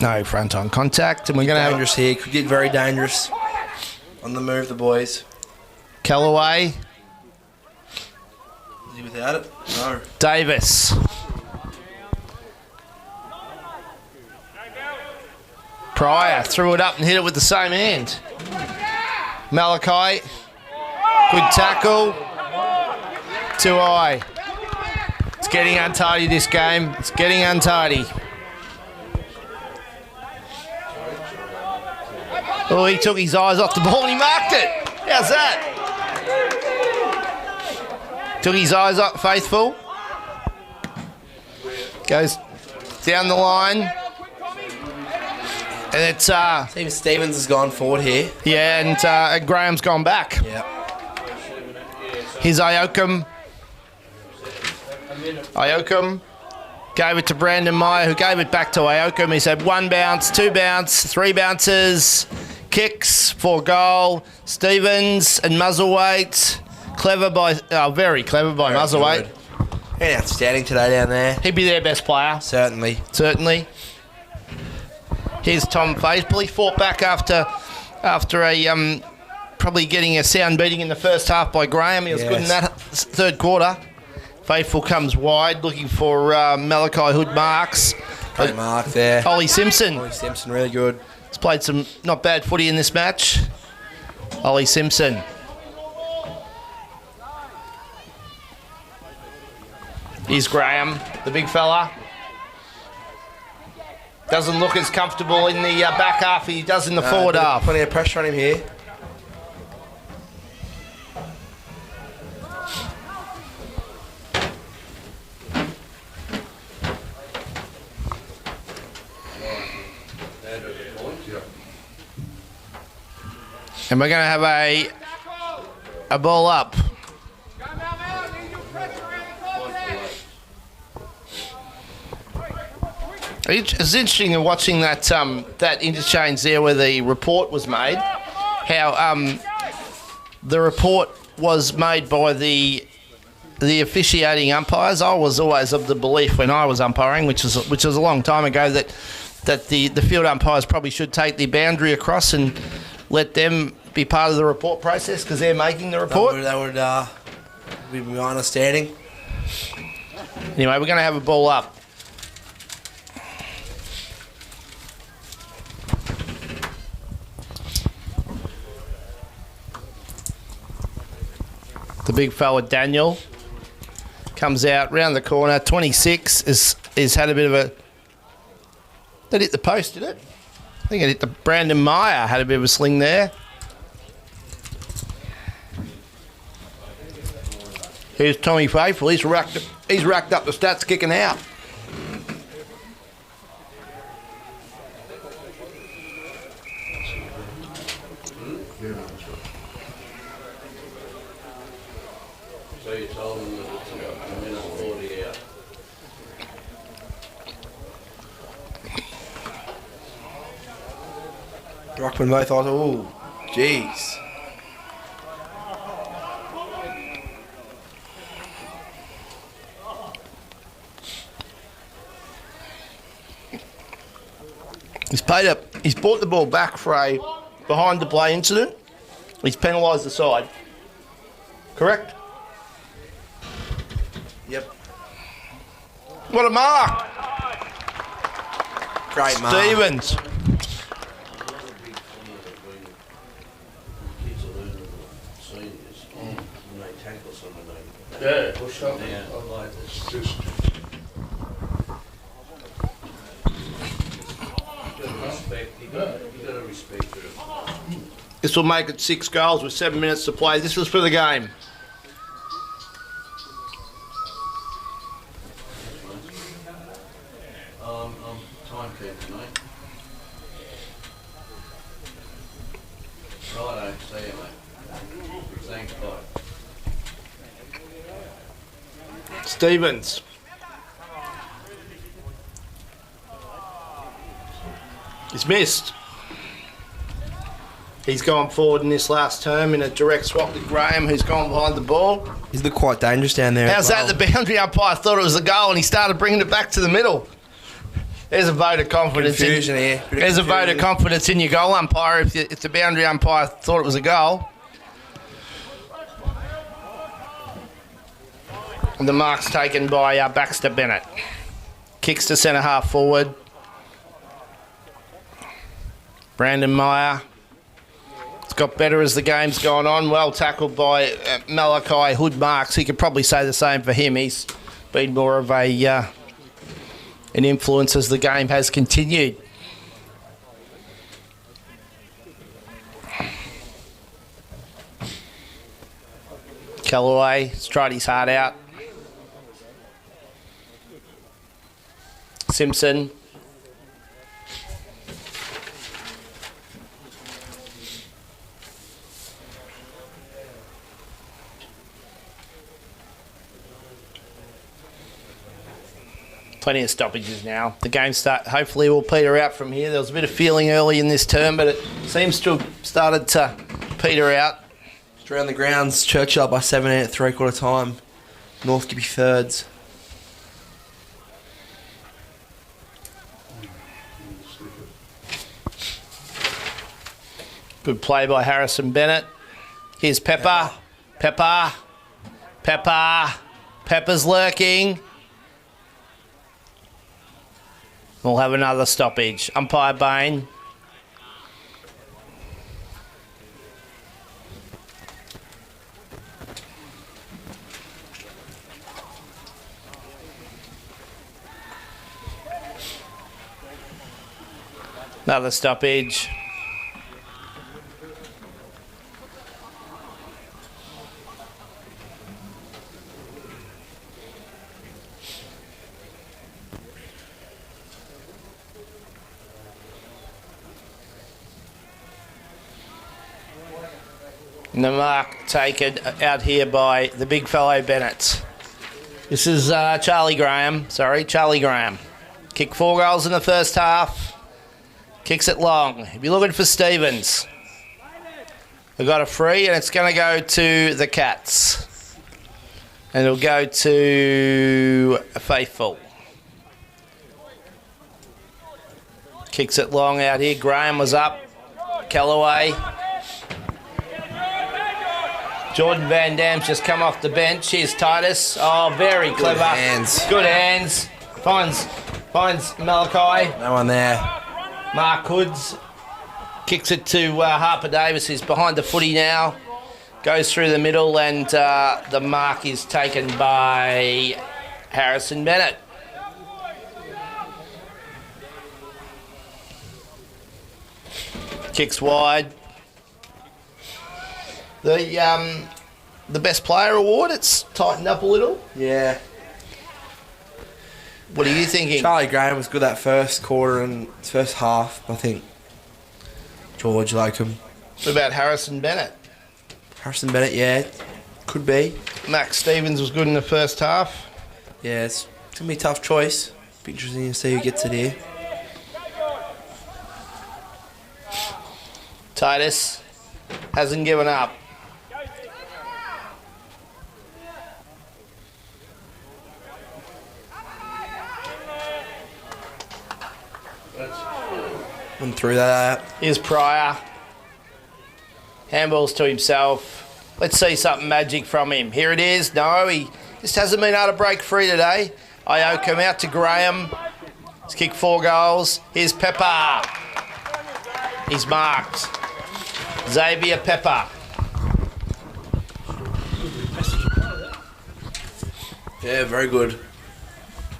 No front-on contact, and we're going to have Dangerous here. Could get very dangerous. On the move, the boys. Callaway, Is he without it? No. Davis. Pryor threw it up and hit it with the same hand. Malachi, good tackle. Too high. It's getting untidy this game. It's getting untidy. Oh, he took his eyes off the ball and he marked it. How's that? Took his eyes up, Faithful. Goes down the line. And it's, Even Stevens has gone forward here. yeah, and Graham's gone back. Yeah. Here's Iokum. Iokum gave it to Brandon Meyer, who gave it back to Iokum. He's had 1 bounce, 2 bounce, 3 bounces, kicks for goal. Stevens and Muzzleweight. Very clever by Muzzleweight. And outstanding today down there. He'd be their best player. Certainly. Certainly. Here's Tom Faithful. He fought back after a probably getting a sound beating in the first half by Graham. He was good in that third quarter. Faithful comes wide, looking for Malachi Hood marks. Great mark there. Ollie Simpson Ollie Simpson, really good. has played some not bad footy in this match. Ollie Simpson. Here's Graham, the big fella. Doesn't look as comfortable in the back half as he does in the forward half. Plenty of pressure on him here. And we're going to have a ball up. It's interesting in watching that that interchange there where the report was made. How the report was made by the officiating umpires. I was always of the belief when I was umpiring, which was a long time ago, that the field umpires probably should take the boundary across and let them be part of the report process because they're making the report. That would be my understanding. Anyway, we're going to have a ball up. The big fella Daniel comes out round the corner. 26 is had a bit of a. That hit the post, did it? I think it hit the Brandon Meyer. Had a bit of a sling there. Here's Tommy Faithful. He's racked up the stats kicking out. So you told them that it's a minute 40 out. Rockman both eyes. Oh, jeez. He's brought the ball back for a behind the play incident. He's penalised the side. Correct? Yep. What a mark! Great mark. Stevens. Kids are losing to seniors when they tackle someone. Yeah, push up. Yeah, I like this. Just You gotta respect. You gotta respect it. This will make it 6 goals with 7 minutes to play. This was for the game. Timekeeper, mate. Righto, see you, mate. Thanks, bye. Stevens. He's missed. He's gone forward in this last term in a direct swap with Graham, who's gone behind the ball. He's looked quite dangerous down there. How's that? The boundary umpire thought it was a goal and he started bringing it back to the middle. There's a vote of confidence. Confusion here. There's a vote of confidence in your goal umpire if the boundary umpire thought it was a goal. And the mark's taken by Baxter Bennett. Kicks to centre half forward. Brandon Meyer. It's got better as the game's gone on. Well tackled by Malachi Hood Marks. He could probably say the same for him. He's been more of an influence as the game has continued. Callaway has tried his heart out. Simpson. Plenty of stoppages now. The game hopefully will peter out from here. There was a bit of feeling early in this term, but it seems to have started to peter out. Just around the grounds, Churchill up by 17 at 3/4 time. North Gippy thirds. Good play by Harrison Bennett. Here's Pepper. Pepper's lurking. We'll have another stoppage. Umpire Bain. Another stoppage. And the mark taken out here by the big fellow Bennett. This is Charlie Graham. Kicked 4 goals in the first half. Kicks it long. If you're looking for Stevens, we've got a free and it's going to go to the Cats. And it'll go to Faithful. Kicks it long out here. Graham was up. Callaway. Jordan Van Dam's just come off the bench. Here's Titus. Oh, very clever. Good hands. Finds Malachi. No one there. Mark Hoods kicks it to Harper Davis, who's behind the footy now. Goes through the middle and the mark is taken by Harrison Bennett. Kicks wide. The best player award, it's tightened up a little. Yeah. What are you thinking? Charlie Graham was good that first quarter and first half. I think George Locum. What about Harrison Bennett? Harrison Bennett, yeah. Could be. Max Stevens was good in the first half. Yeah, it's going to be a tough choice. Be interesting to see who gets it here. Titus hasn't given up. And threw that out. Here's Pryor. Handballs to himself. Let's see something magic from him. Here it is. No, he just hasn't been able to break free today. Iokum out to Graham. He's kicked 4 goals. Here's Pepper. He's marked. Xavier Pepper. Yeah, very good.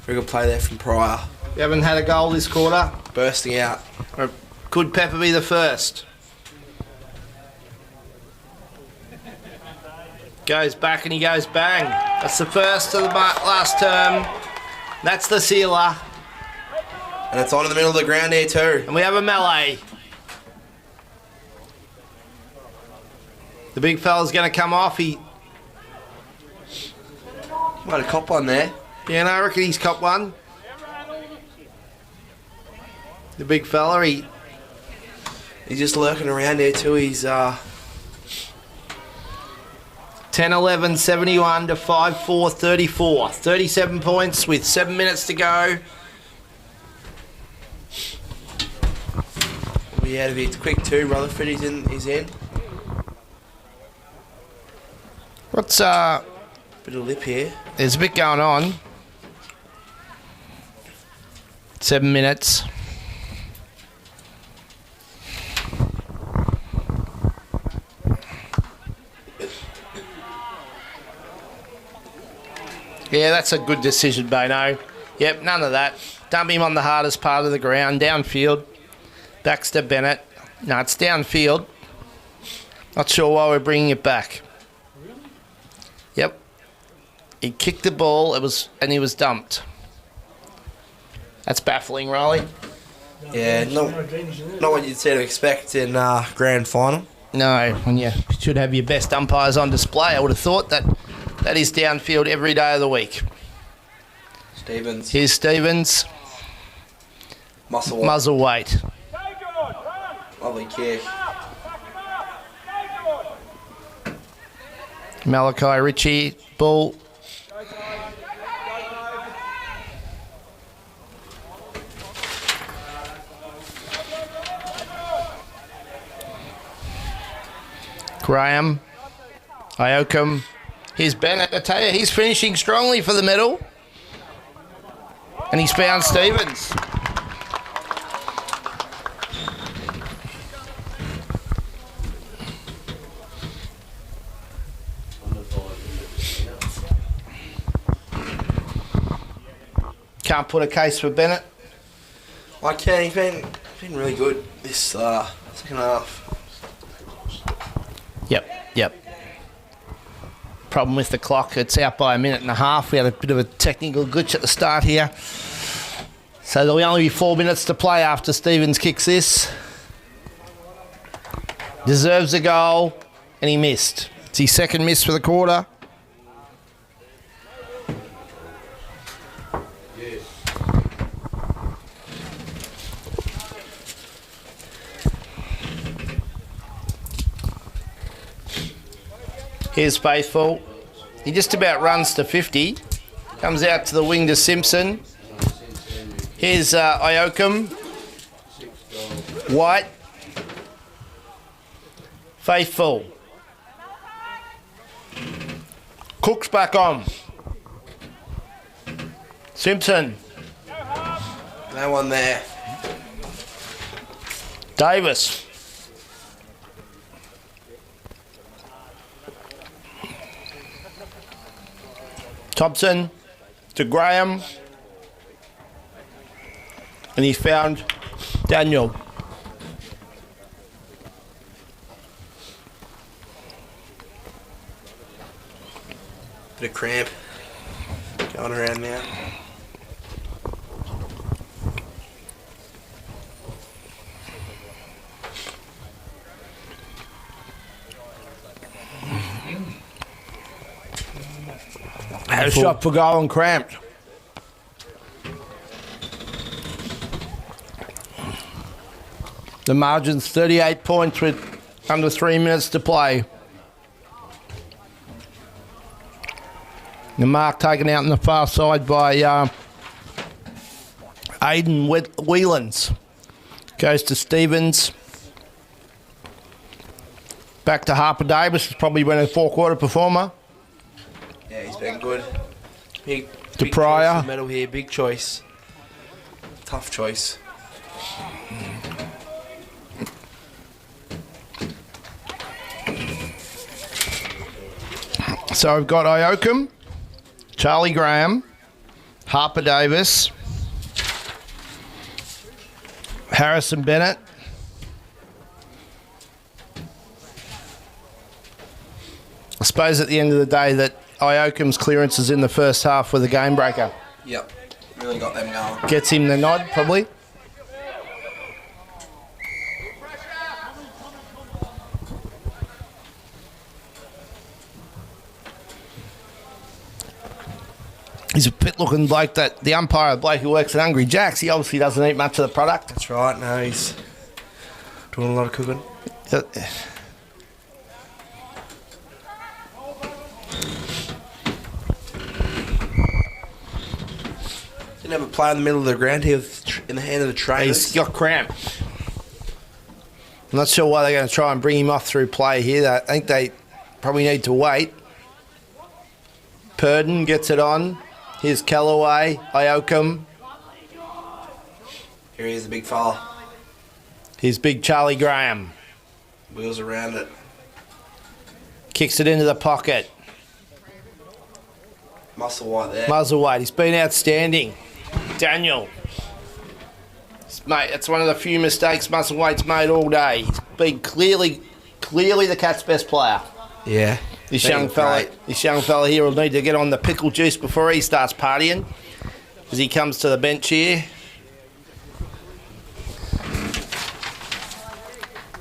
Very good play there from Pryor. You haven't had a goal this quarter. Bursting out. Could Pepper be the first? Goes back and he goes bang. That's the first of the last term. That's the sealer. And it's on in the middle of the ground here too. And we have a melee. The big fella's going to come off. He, Might have cop one there. yeah, no, I reckon he's caught one. The big fella, He's just lurking around here too. He's 10-11, 71 to 5-4, 34. 37 points with 7 minutes to go. be out of here. It's quick too. Rutherford, he's in. What's Bit of lip here. there's a bit going on. 7 minutes. Yeah, that's a good decision, Bano. Yep, none of that. Dump him on the hardest part of the ground, downfield. Baxter Bennett. No, it's downfield. Not sure why we're bringing it back. Yep. He kicked the ball, and he was dumped. That's baffling, Riley. Yeah, not what you'd say to expect in grand final. No, when you should have your best umpires on display, I would have thought that is downfield every day of the week. Stevens. Here's Stevens. Muzzle weight. Lovely kick. Malachi Ritchie, ball. Graham. Iokum. Here's Bennett. I tell you, he's finishing strongly for the medal. And he's found Stevens. Can't put a case for Bennett. I can. He's been really good this second half. Yep. Problem with the clock, it's out by a minute and a half. We had a bit of a technical glitch at the start here. So there'll only be 4 minutes to play after Stevens kicks this. Deserves a goal, and he missed. It's his second miss for the quarter. Here's Faithful. He just about runs to 50. Comes out to the wing to Simpson. Here's Iokum. White. Faithful. Cook's back on. Simpson. No one there. Davis. Thompson to Graham. And he found Daniel. Bit of cramp going around now. Had a shot for goal and cramped. The margin's 38 points with under 3 minutes to play. The mark taken out on the far side by Aiden Whelans. Goes to Stevens. Back to Harper Davis, who's probably been a four-quarter performer. Yeah, he's been good. Big Pryor. choice of medal here. Big choice. Tough choice. So we've got Iokum, Charlie Graham, Harper Davis, Harrison Bennett, suppose at the end of the day that Iokam's clearance is in the first half with a game breaker. Yep. Really got them going. Gets him the nod, probably. He's a pit-looking bloke, that the umpire, a bloke who works at Hungry Jack's. He obviously doesn't eat much of the product. That's right. No, he's doing a lot of cooking. Didn't have a play in the middle of the ground. He was in the hand of the trainers. He's got cramp. I'm not sure why they're going to try and bring him off through play here. I think they probably need to wait. Purden gets it on. Here's Callaway, Iocam. Here he is, a big fella. Here's big Charlie Graham. Wheels around it. Kicks it into the pocket. Musselwhite there. Musselwhite, he's been outstanding. Daniel. Mate, that's one of the few mistakes Musselwhite's made all day. He's been clearly the Cats' best player. Yeah. This young fella here will need to get on the pickle juice before he starts partying, as he comes to the bench here.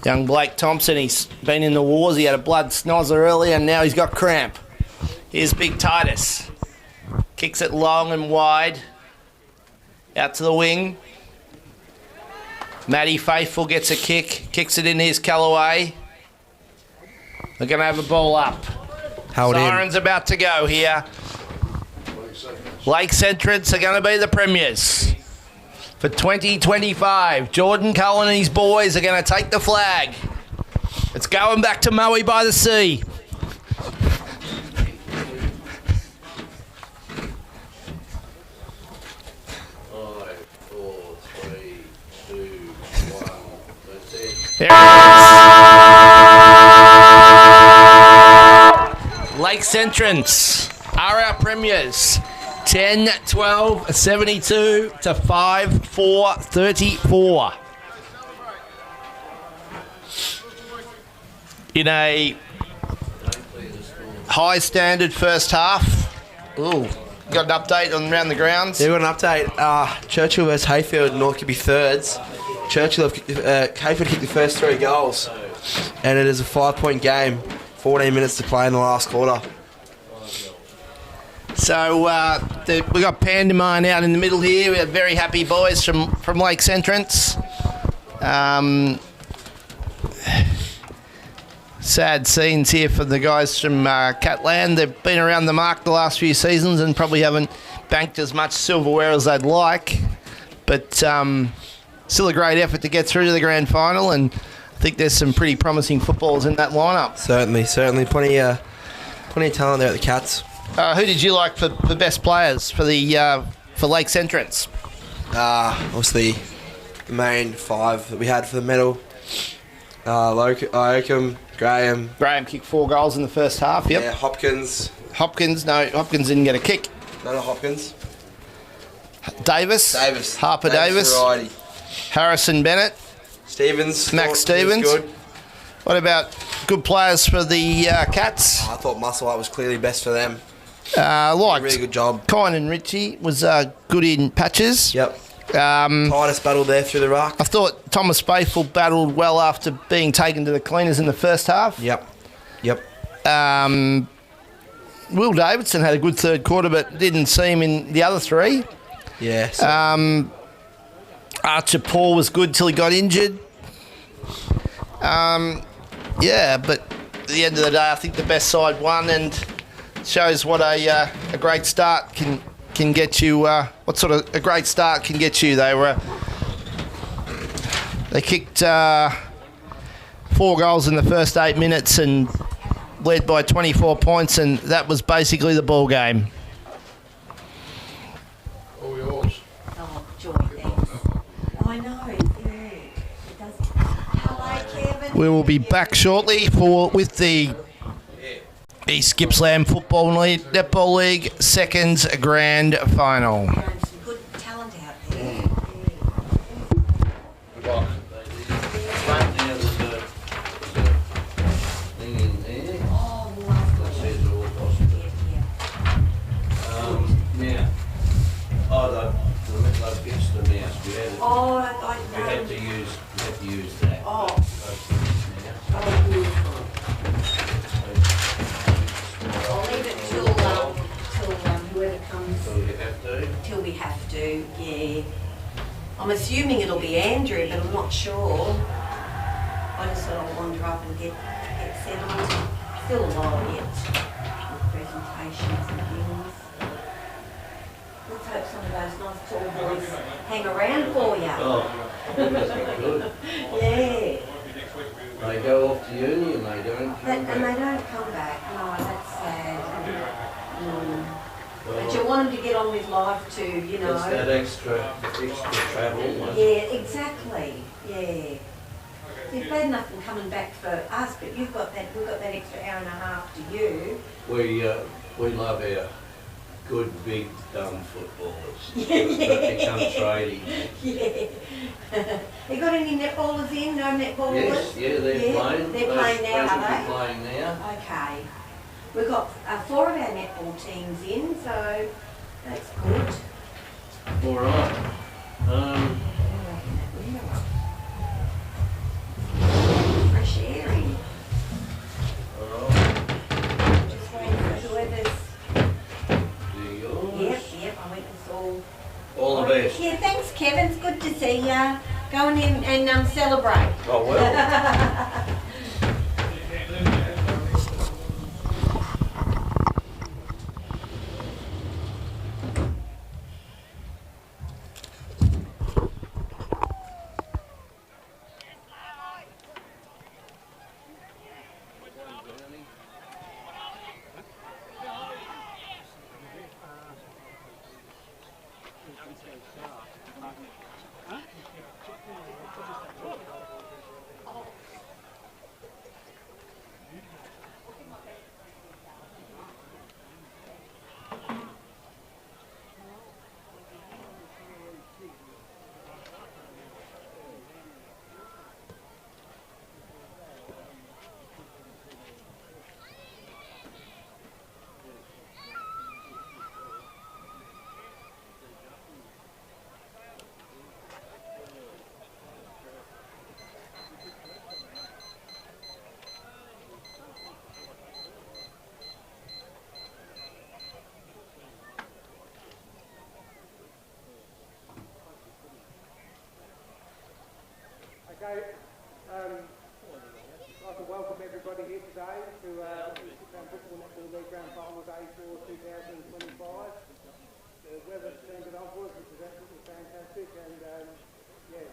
Young Blake Thompson, he's been in the wars. He had a blood snozzer earlier, and now he's got cramp. Here's Big Titus. Kicks it long and wide. Out to the wing. Matty Faithful gets a kick. Kicks it in. Here's Callaway. They're going to have a ball up. Siren's about to go here. Lakes Entrance are going to be the premiers for 2025. Jordan Cullen and his boys are going to take the flag. It's going back to Maui by the Sea. There it is. Lakes Entrance are our premiers. 10, 12, 72 to 5, 4, 34. In a high standard first half. Ooh, got an update on around the grounds. Yeah, we got an update. Churchill versus Hayfield, North could be thirds. Churchill, Hayfield kicked the first 3 goals. And it is a 5-point game. 14 minutes to play in the last quarter. So we got Pandemine out in the middle here. We have very happy boys from Lakes Entrance. Sad scenes here for the guys from Catland. They've been around the mark the last few seasons and probably haven't banked as much silverware as they'd like. But still a great effort to get through to the grand final, and I think there's some pretty promising footballers in that lineup. Certainly. Plenty of talent there at the Cats. Who did you like for best players for Lakes Entrance? Obviously, the main 5 that we had for the medal. Iocam, Graham. Graham kicked 4 goals in the first half, yep. Yeah, Hopkins. Hopkins didn't get a kick. No, Hopkins. Davis. Harper Davis. Variety. Harrison Bennett. Stevens. Max Stevens. Good. What about good players for the Cats? I thought Musselwhite was clearly best for them. Liked. Really good job. Kine and Richie was good in patches. Yep. Titus battled there through the ruck. I thought Thomas Faithful battled well after being taken to the cleaners in the first half. Yep. Will Davidson had a good third quarter, but didn't see him in the other 3. Yeah. So. Archer Paul was good till he got injured. But at the end of the day, I think the best side won, and shows what a great start can get you. What sort of a great start can get you. They kicked 4 goals in the first 8 minutes and led by 24 points, and that was basically the ball game. All yours. Oh, joy, thanks. I know, yeah. It does. Hello, Kevin. We will be back shortly with the East Gippsland Football Netball League Seconds Grand Final. Some good talent out there. Good luck. Oh, lovely. till we have to, yeah. I'm assuming it'll be Andrew, but I'm not sure. I just thought I'd wander up and get settled. Still a while yet with presentations and things. Let's hope some of those nice tall boys hang around for you. Oh, that's good. Yeah. They go off to uni and they don't come And they back. don't come back. No, that's sad. Mm. Well, But you want them to get on with life too, you know. it's that extra travel. Yeah, exactly. Yeah. It's bad enough them coming back for us, but we've got that extra hour and a half to you. We love our good big dumb footballers Yeah. that become tradies. Yeah. You got any netballers in? No netballers? Yes, yeah, they're playing. They're playing now, They should are be playing now. they? Okay. We've got 4 of our netball teams in, so that's good. All right. Fresh air in. All right. Just waiting for whoever's. Do yours. Yep, I went and saw. All the best. Yeah, thanks, Kevin. It's good to see you. Go in and celebrate. Oh well. Okay, I'd like to welcome everybody here today to Intensifying Football Netball League Grand Final Day for 2025. The weather's turned it on for us, which is absolutely fantastic, and yeah.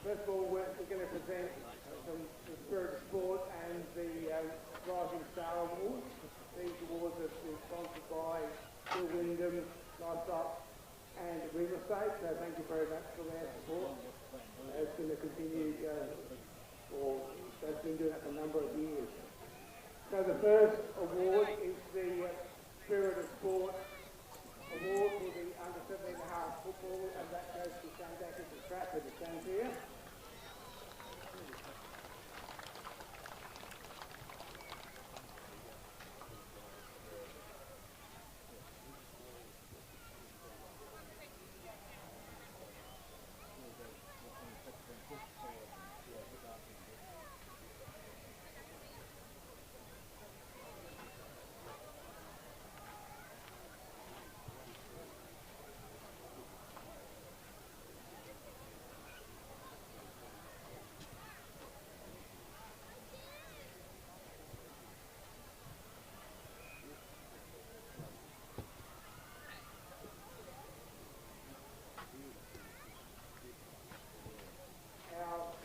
First of all, we're going to present the Spirit of Sport and the Rising Star Awards. These awards have been sponsored by Bill Wyndham, Livestock and Real Estate, so thank you very much for their support. It's going to continue, they've been doing it for a number of years. So the first award is the Spirit of Sport Award for the under 17.5 football, and that goes to St. Agnes and Stratford, it stands here.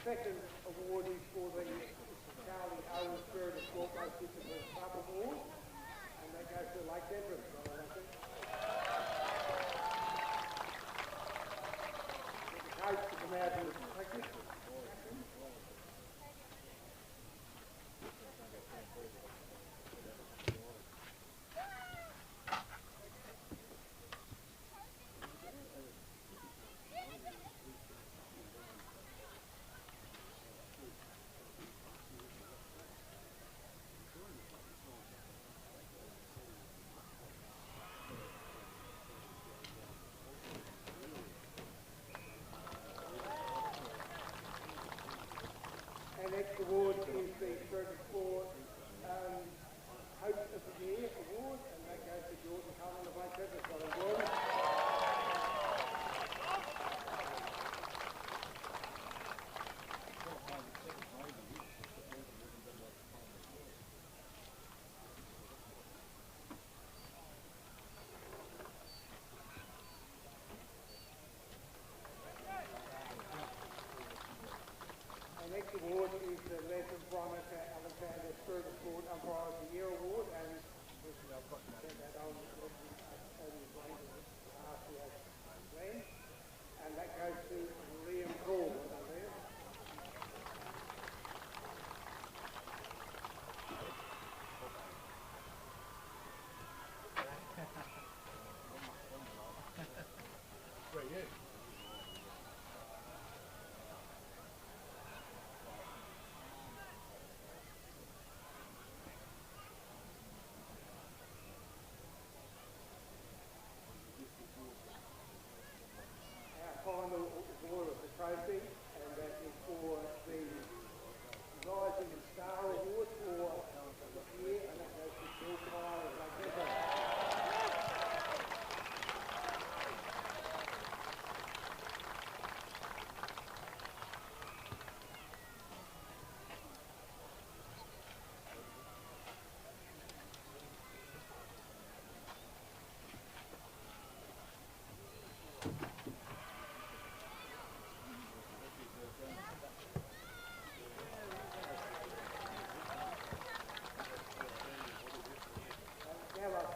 Second award is for the Charlie Owen Spirit of Sport Most Difficult Club Award, and that goes to Lake Denver. The coach to come out and practice.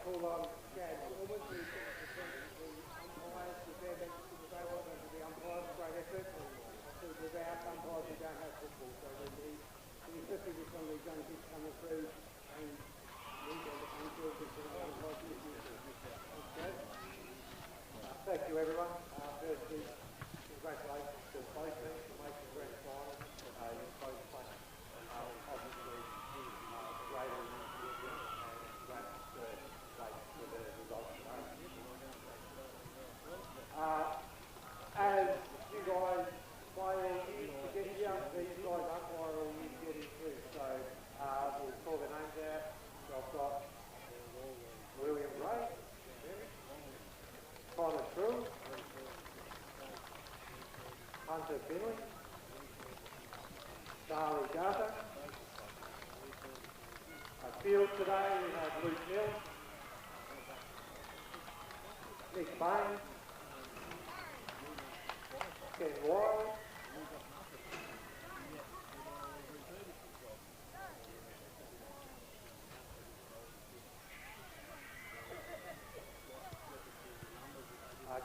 call on Chad Ormond, who took the umpires with their benches in the day, well done to the umpires, great effort. Obviously, without umpires, we don't have football, so especially with some of these young kids coming through, and we get the umpires with the umpires in the future. Thanks, Chad. Thank you, everyone. Firstly, congratulations to both teams for making the grand final. You both played obviously greater than Indian, and that's great for the results today. As you guys play all year to get here, these guys umpire all year to get in too. So we'll call their names out. So I've got William Ray, Connor True, Hunter Finley, Charlie Garter. Field today we have Luke Hill, Nick Bain, Ken Wiley,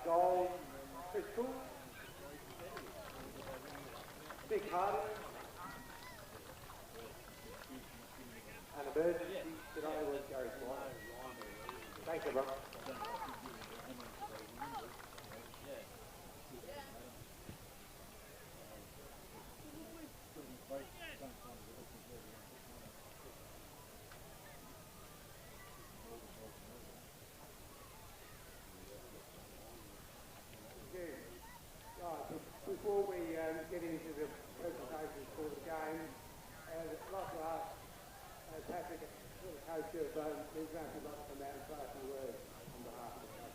goal Chris Cook, Vic Hardy, and emergency today was Gary Swan. Thanks, everyone. Before we get into the presentations for the game, I'd like to ask Patrick, the coach of New Zealand, would like to come out and say a few words on behalf of the coach.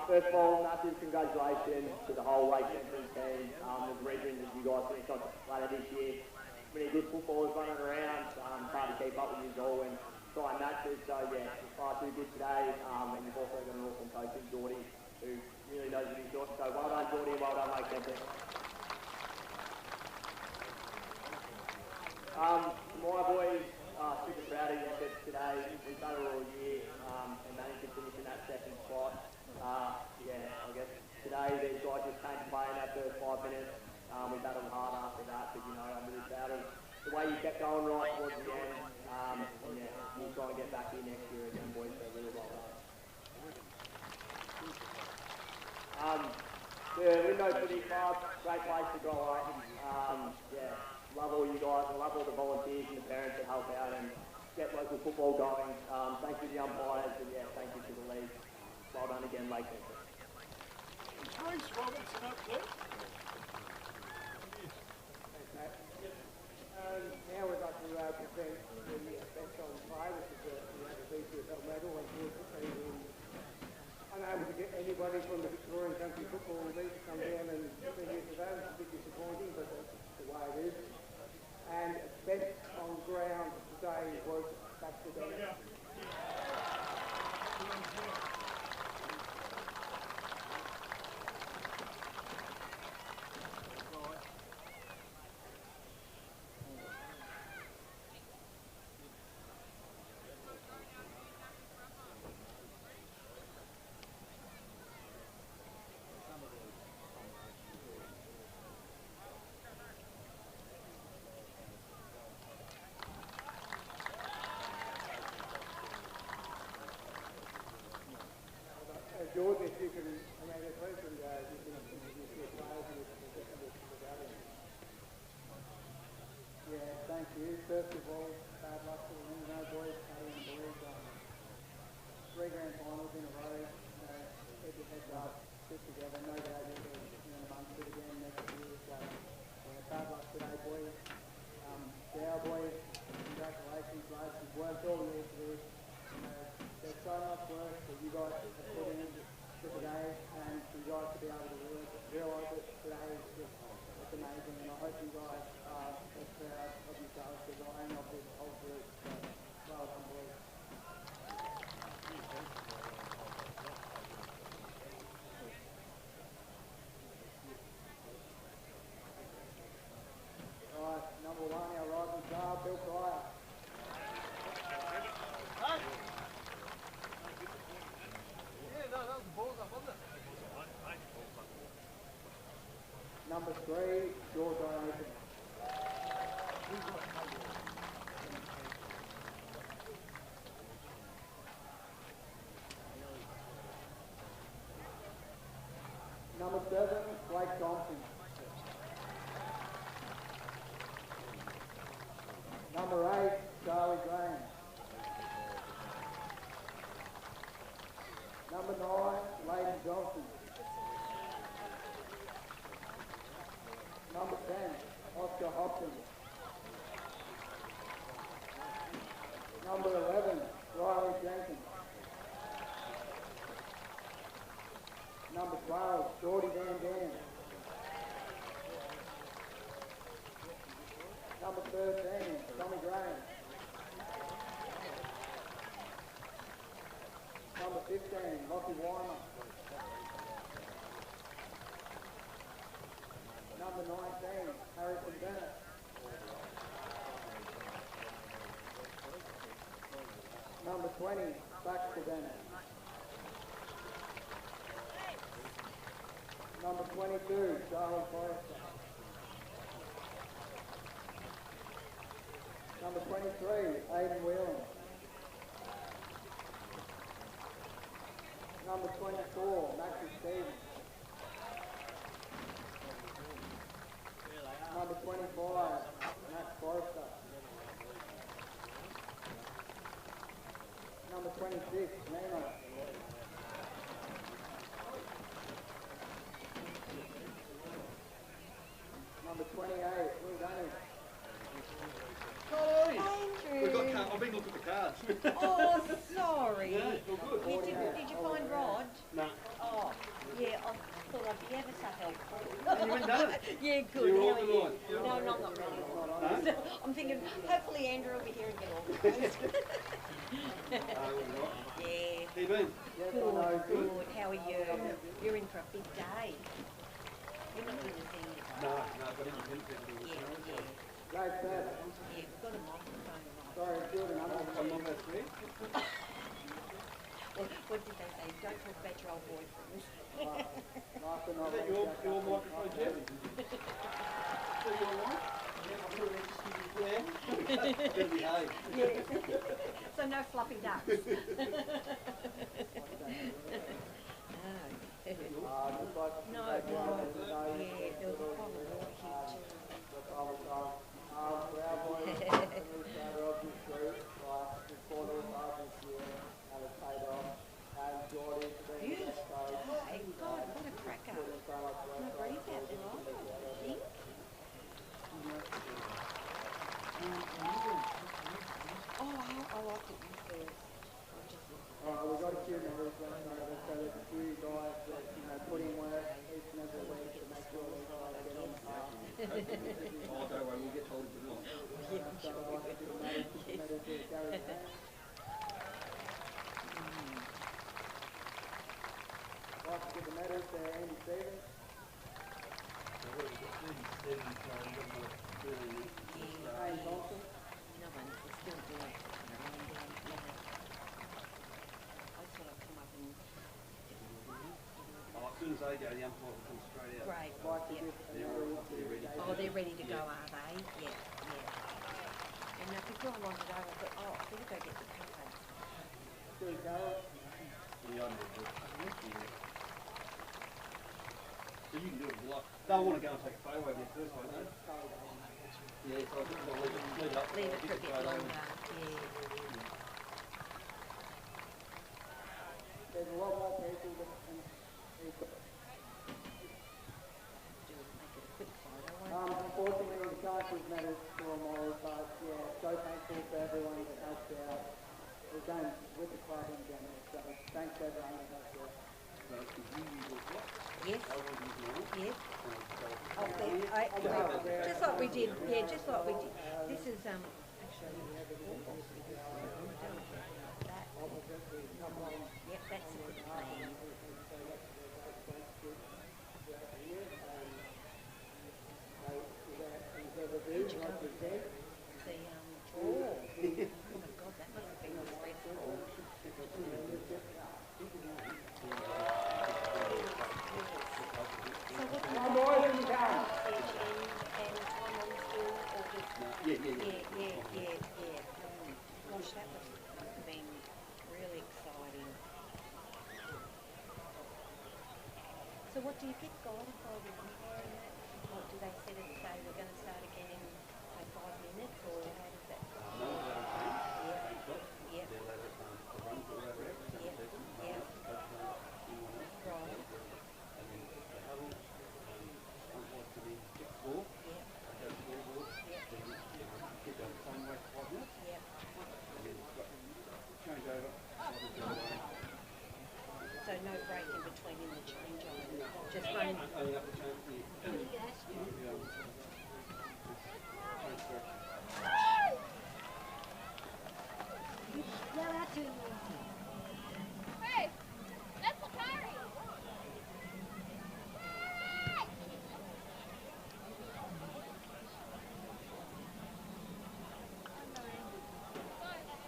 First of all, massive congratulations to the whole Lake Central team. The region that you guys finished on later this year. Many good footballers running around, hard to keep up with you all and try and match it. So yeah, it's far too good today. And you've also got an awesome coach in Geordie who really knows what he's doing. So well done Geordie and well done Lake Central. My boys are super proud of your efforts today. We've done it all year and managed to finish in that second spot. Yeah, I guess today these guys just came to play in that first 5 minutes. We battled hard after that, but you know, I'm really proud of the way you kept going right towards the end. And yeah, we'll try and get back here next year again, boys, so really well done. The Window City Club, great place to grow up. Yeah, love all you guys, and love all the volunteers and the parents that help out and get local football going. Thank you to the umpires, and yeah, thank you to the league. Well done again, Lake Central. Trace Robinson up there. Thanks, Matt. Now we'd like to present the best on play, which is the BCFL medal. Unfortunately, we're unable to get anybody from the Victorian Country Football League to come down and be here today. It's a bit disappointing, but that's the way it is. And best on ground today was Baxter Bennett. George, if you can, please, and you can introduce your players and the value. Yeah, thank you. First of all, bad luck to the Window boys. I didn't believe 3 grand finals in a row. Keep your heads up, sit together. No doubt you'll be amongst it again next year. So, yeah, bad luck today, boys. To our boys, congratulations, lads. You've worked all year for this. There's so much work that you guys have put in for today, and for you guys to be able to realise it today is just it's amazing. And I hope you guys are as proud of yourselves as I am of this whole group. So, well done, boys. Number 3, George Open. Number 7, Blake Thompson. Number 8, Charlie Graham. Number 9, Leighton Johnson. Number 10, Oscar Hopkins. Number 11, Riley Jenkins. Number 12, Geordie Van Dam. Number 13, Tommy Graham. Number 15, Lockie Weimer. Number 19, Harrison Bennett. Number 20, Baxter Bennett. Number 22, Charlie Forrester. Number 23, Aidan Whelan. Number 24, Matthew Stevens. Number 25, Matt Forrester. Number 26, Nemo. Number 28, Will Dunning. Andrew. We've got I've been looking at the cards. Oh, sorry. Yeah, it's all good. Did you find Rod? No. Oh, yeah, I thought I'd be ever so helpful. You went done it? Yeah, good. You're How are you? organised. No, I'm not really organised. I'm thinking, hopefully Andrew will be here and get organised. Yeah. How you been? Good. How are you? You're in for a big day. You're not going to see me. No, but independent. Yeah. Great service. Yeah, we've got a microphone right. Sorry, good. I'm on that three. What did they say? Don't talk about your old boyfriends. Nice to know Is that about your that. microphone, Jeff? Is that your mic? Yeah, I'm sure it's yeah. Better behave. Yeah. So no fluffy ducks. Just like No, yeah, there was a problem with here too. for our boys, we started off this group, like, before the start this year, and it's paid off. And Geordie's been Beautiful day. God, what a cracker. putting so much work Can I breathe out the light, I think? Oh, I liked it first. We've got a few members left over, so there's a few guys that, put in work each and every week to make sure these guys get on the path. Oh, don't worry, we'll get told to put it on. Yeah, I'm So sure I'd like to give the medals to Gary Grant. I'd like to give the medals to Andy Stevens. Hayden Thompson. No one, it's still good. I thought I'd come up and... Oh, as soon as they go, the umpire will come straight out. Great, I'd like to yeah. give a medal to David. Oh, they're ready to go, are they? Yeah. And before I wanted over, I thought, oh, I better go get the cards. Stuart Carroll. Yeah, I know. So you can do it a lot. They'll want to go and take a photo of you first, won't they? Yeah, so I think they'll leave it up. Leave it for a bit longer, yeah. There's a lot more people that can... Do it, make it a quick photo, won't it? Unfortunately, we can't give medals to them all, but yeah, so thankful for everyone that helped out. We've done with the club in general, so thanks to everyone that helped out. Yes. Yes. Oh, just like we did. Yeah, just like we did. This is actually that. Yep, that's a good plan. Did you go with the oh my God, that must have been stressful. So what? you get guided by the umpire in that? Or do they set it, say we're going to start again in say 5 minutes, or how does that? Yeah. Yeah. Yeah. Yeah. Right. So no break in between in the changeover, just running. Hey, that's a carry.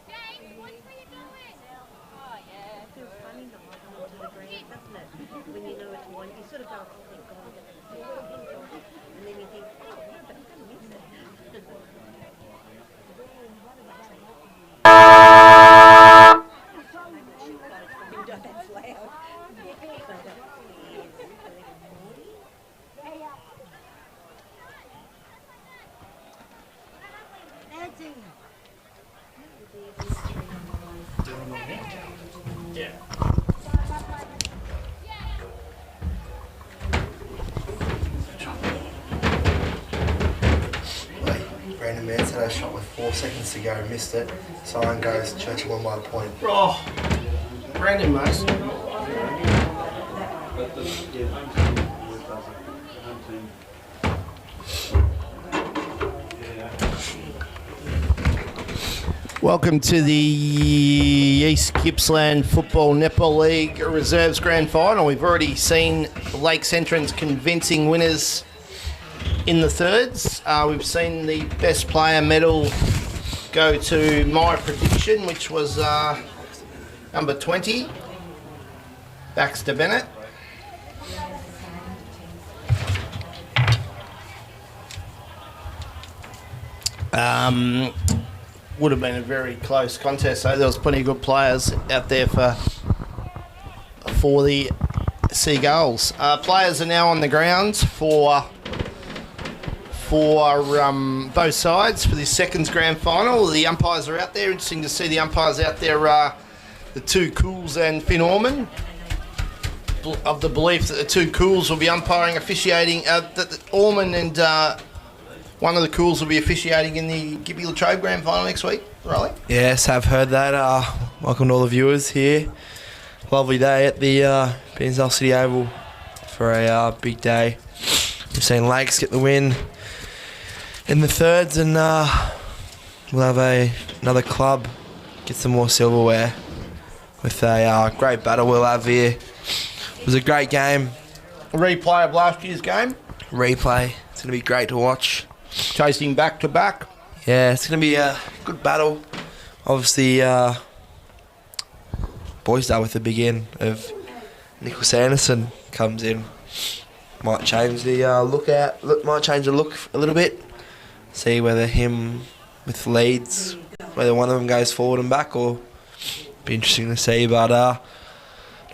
Jake, what are you doing? Oh, yeah. It feels funny not holding onto the ground, doesn't it? When you know it's one, you sort of go, oh, thank God, I'm going to see it. And then you think, oh, yeah, but I'm going to miss it. That's loud. Yeah. Brandon Mance had a shot with 4 seconds to go, missed it. Sign goes, Churchill won by a point. Oh, Brandon Mason. Welcome to the East Gippsland Football Netball League Reserves Grand Final. We've already seen Lake Central's convincing winners in the thirds. We've seen the best player medal go to my prediction, which was number 20, Baxter Bennett. Would have been a very close contest, so there was plenty of good players out there for the Seagulls. Players are now on the ground for both sides for this seconds grand final. The umpires are out there. Interesting to see the umpires out there. The two Cools and Finn Orman. Of the belief that the two Cools will be umpiring, officiating. That Orman and one of the Cools will be officiating in the Gippy Latrobe Grand Final next week, Riley? Yes, I've heard that. Welcome to all the viewers here. Lovely day at the Bairnsdale City Oval for a big day. We've seen Lakes get the win in the thirds, and we'll have another club get some more silverware with a great battle we'll have here. It was a great game. A replay of last year's game. Replay. It's going to be great to watch. Chasing back to back. Yeah, it's going to be a good battle. Obviously, Boysdale with the big in of Nicholas Sanderson comes in. Might change the might change the look a little bit. See whether him with Leeds, whether one of them goes forward and back, or be interesting to see. But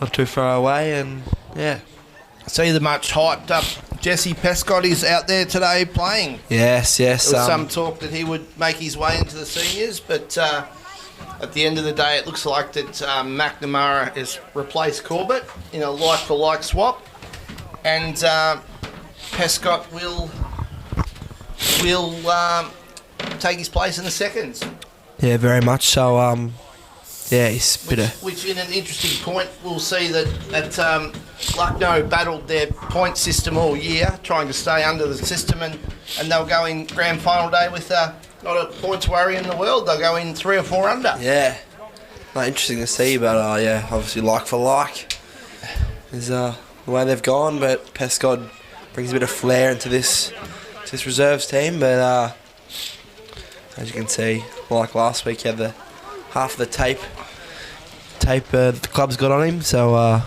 not too far away, and yeah. See the much hyped up Jesse Pescott is out there today playing. Yes. There was some talk that he would make his way into the seniors, but at the end of the day, it looks like that McNamara has replaced Corbett in a like-for-like swap, and Pescott will take his place in the seconds. Yeah, very much so. Yeah, he's a bit of... Which in an interesting point, we'll see that Lucknow battled their point system all year, trying to stay under the system, and they'll go in grand final day with not a points worry in the world. They'll go in 3 or 4 under. Yeah, not interesting to see, but yeah, obviously like for like is the way they've gone. But Pescott brings a bit of flair into this reserves team. But as you can see, like last week, he had the half of the tape the club's got on him. So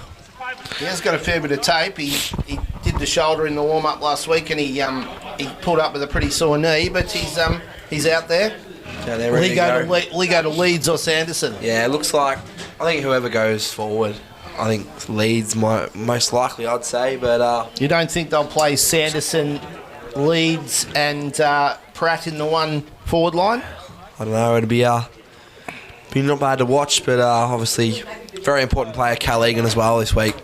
he has got a fair bit of tape. He did the shoulder in the warm up last week, and he pulled up with a pretty sore knee. But he's out there. So Will he go to Leeds or Sanderson? Yeah, it looks like I think whoever goes forward I think Leeds most likely, I'd say. But You don't think they'll play Sanderson, Leeds, and Pratt in the one forward line? I don't know. It'd be not bad to watch, but obviously very important player Cal Egan as well this week.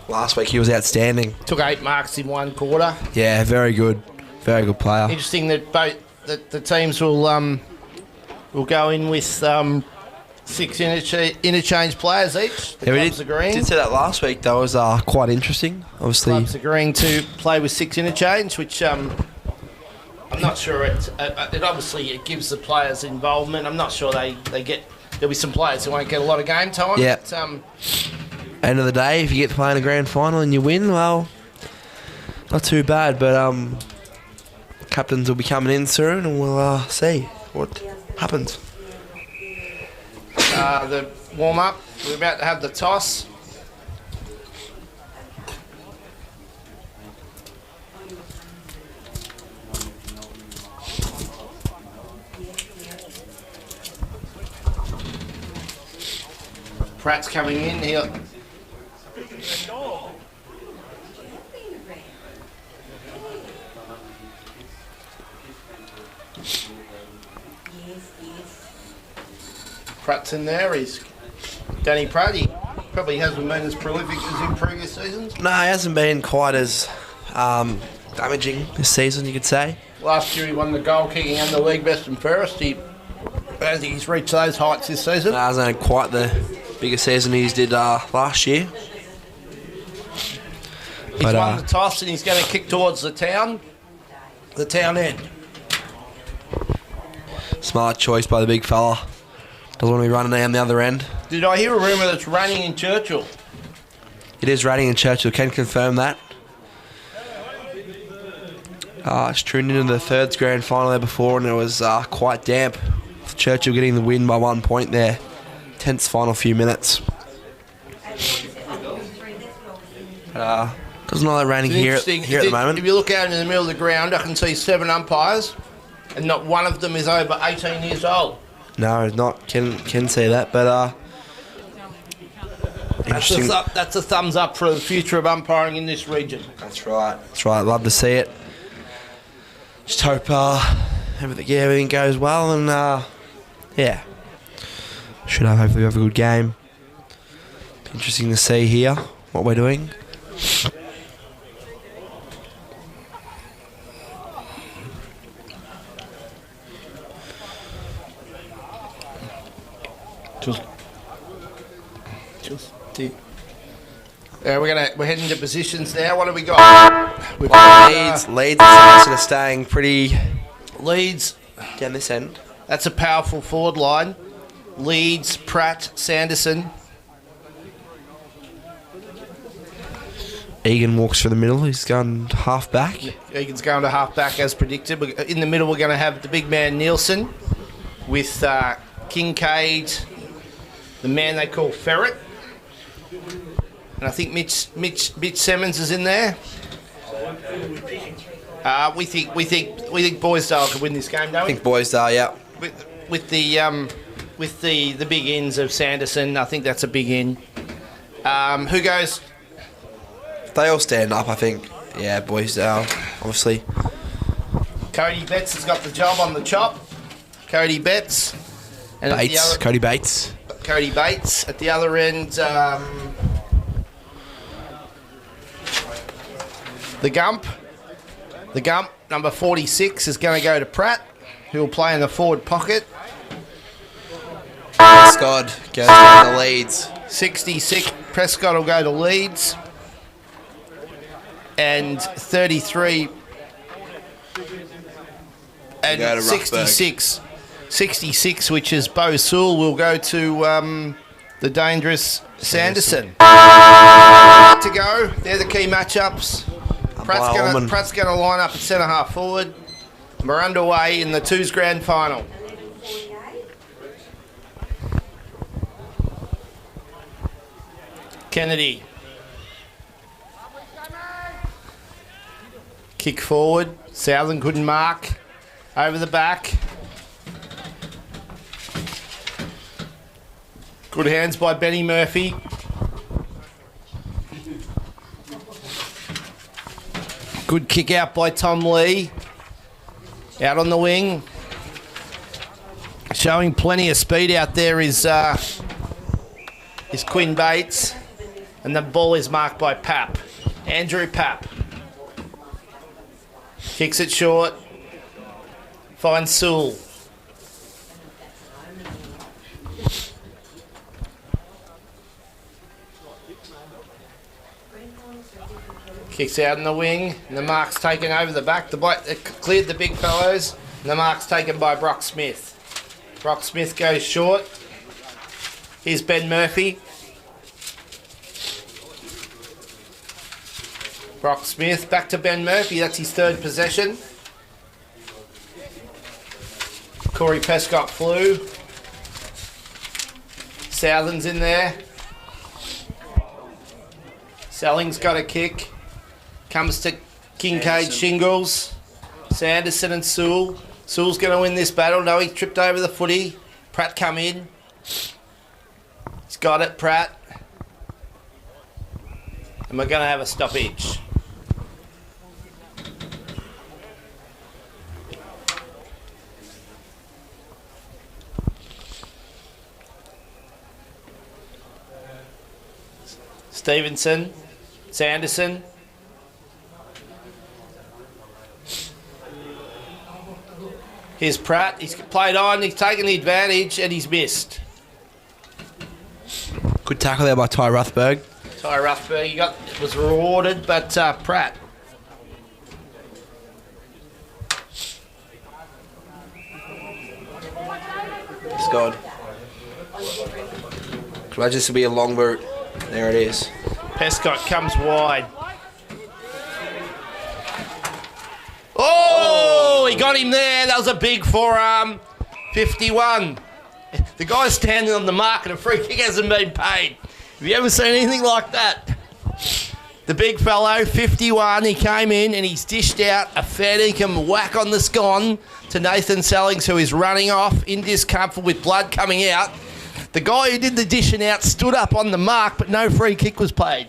Last week he was outstanding. Took 8 marks in one quarter. Yeah, very good player. Interesting that both the teams will go in with 6 interchange players each. The clubs agreeing. Did say that last week. That was quite interesting. Obviously, clubs agreeing to play with 6 interchange, which I'm not sure it obviously it gives the players involvement. I'm not sure they get. There'll be some players who won't get a lot of game time. Yeah. But, end of the day, if you get to play in a grand final and you win, well, not too bad. But captains will be coming in soon, and we'll see what happens. The warm up. We're about to have the toss. Pratt's coming in here. Pratt's in there. He's Danny Pratt. He probably hasn't been as prolific as in previous seasons. No, he hasn't been quite as damaging this season, you could say. Last year he won the goal kicking and the league best and fairest. I don't think he's reached those heights this season. No, hasn't had quite the biggest season he did last year. He's won the toss and he's going to kick towards the town end. Smart choice by the big fella. Doesn't want to be running down the other end. Did I hear a rumour that's raining in Churchill? It is raining in Churchill. Can confirm that. It's tuned into the thirds grand final there before, and it was quite damp. Churchill getting the win by 1 point there. Tense final few minutes. Doesn't look like raining here at the moment. If you look out in the middle of the ground, I can see 7 umpires, and not one of them is over 18 years old. No, not. Can see that, but interesting. That's a thumbs up for the future of umpiring in this region. That's right. Love to see it. Just hope everything goes well, and should hopefully have a good game. Interesting to see here what we're doing. We're heading to positions now. What have we got? We've got Leeds are staying pretty. Leeds down this end. That's a powerful forward line. Leeds, Pratt, Sanderson. Egan walks through the middle. He's going half back. Egan's going to half back as predicted. In the middle, we're going to have the big man Nielsen with Kincaid, the man they call Ferret. And I think Mitch Simmons is in there. We think Boysdale could win this game, don't we? I think Boysdale, yeah. With the big ins of Sanderson, I think that's a big in. Who goes? They all stand up, I think. Yeah, Boysdale, obviously. Cody Betts has got the job on the chop. Cody Betts. And Cody Bates. Cody Bates. At the other end, the Gump, number 46, is going to go to Pratt, who will play in the forward pocket. Prescott goes down to Leeds. 66, Prescott will go to Leeds. And 33 and 66, which is Bo Sewell, will go to the dangerous Sanderson. To go, they're the key matchups. Pratt's going to line up at centre half forward. We're underway in the twos grand final. Kennedy. Kick forward. Southern couldn't mark. Over the back. Good hands by Benny Murphy. Good kick out by Tom Lee. Out on the wing. Showing plenty of speed out there is Quinn Bates. And the ball is marked by Papp. Andrew Papp. Kicks it short. Finds Sewell. Kicks out in the wing, and the mark's taken over the back. The bloke cleared the big fellows, and the mark's taken by Brock Smith. Brock Smith goes short. Here's Ben Murphy. Brock Smith back to Ben Murphy. That's his third possession. Corey Pescott flew. Southern's in there. Selling's got a kick. Comes to Kincaid Shingles. Sanderson and Sewell. Sewell's going to win this battle. No, he tripped over the footy. Pratt come in. He's got it, Pratt. And we're going to have a stoppage. Stevenson. Sanderson. Here's Pratt. He's played on. He's taken the advantage and he's missed. Good tackle there by Ty Ruthberg. Ty Ruthberg was rewarded, but Pratt. Scored. Imagine this will be a long route. There it is. Pescott comes wide. Oh, he got him there. That was a big forearm. 51. The guy's standing on the mark and a free kick hasn't been paid. Have you ever seen anything like that? The big fellow, 51, he came in and he's dished out a fair dinkum whack on the scone to Nathan Sellings, who is running off in discomfort with blood coming out. The guy who did the dishing out stood up on the mark, but no free kick was paid.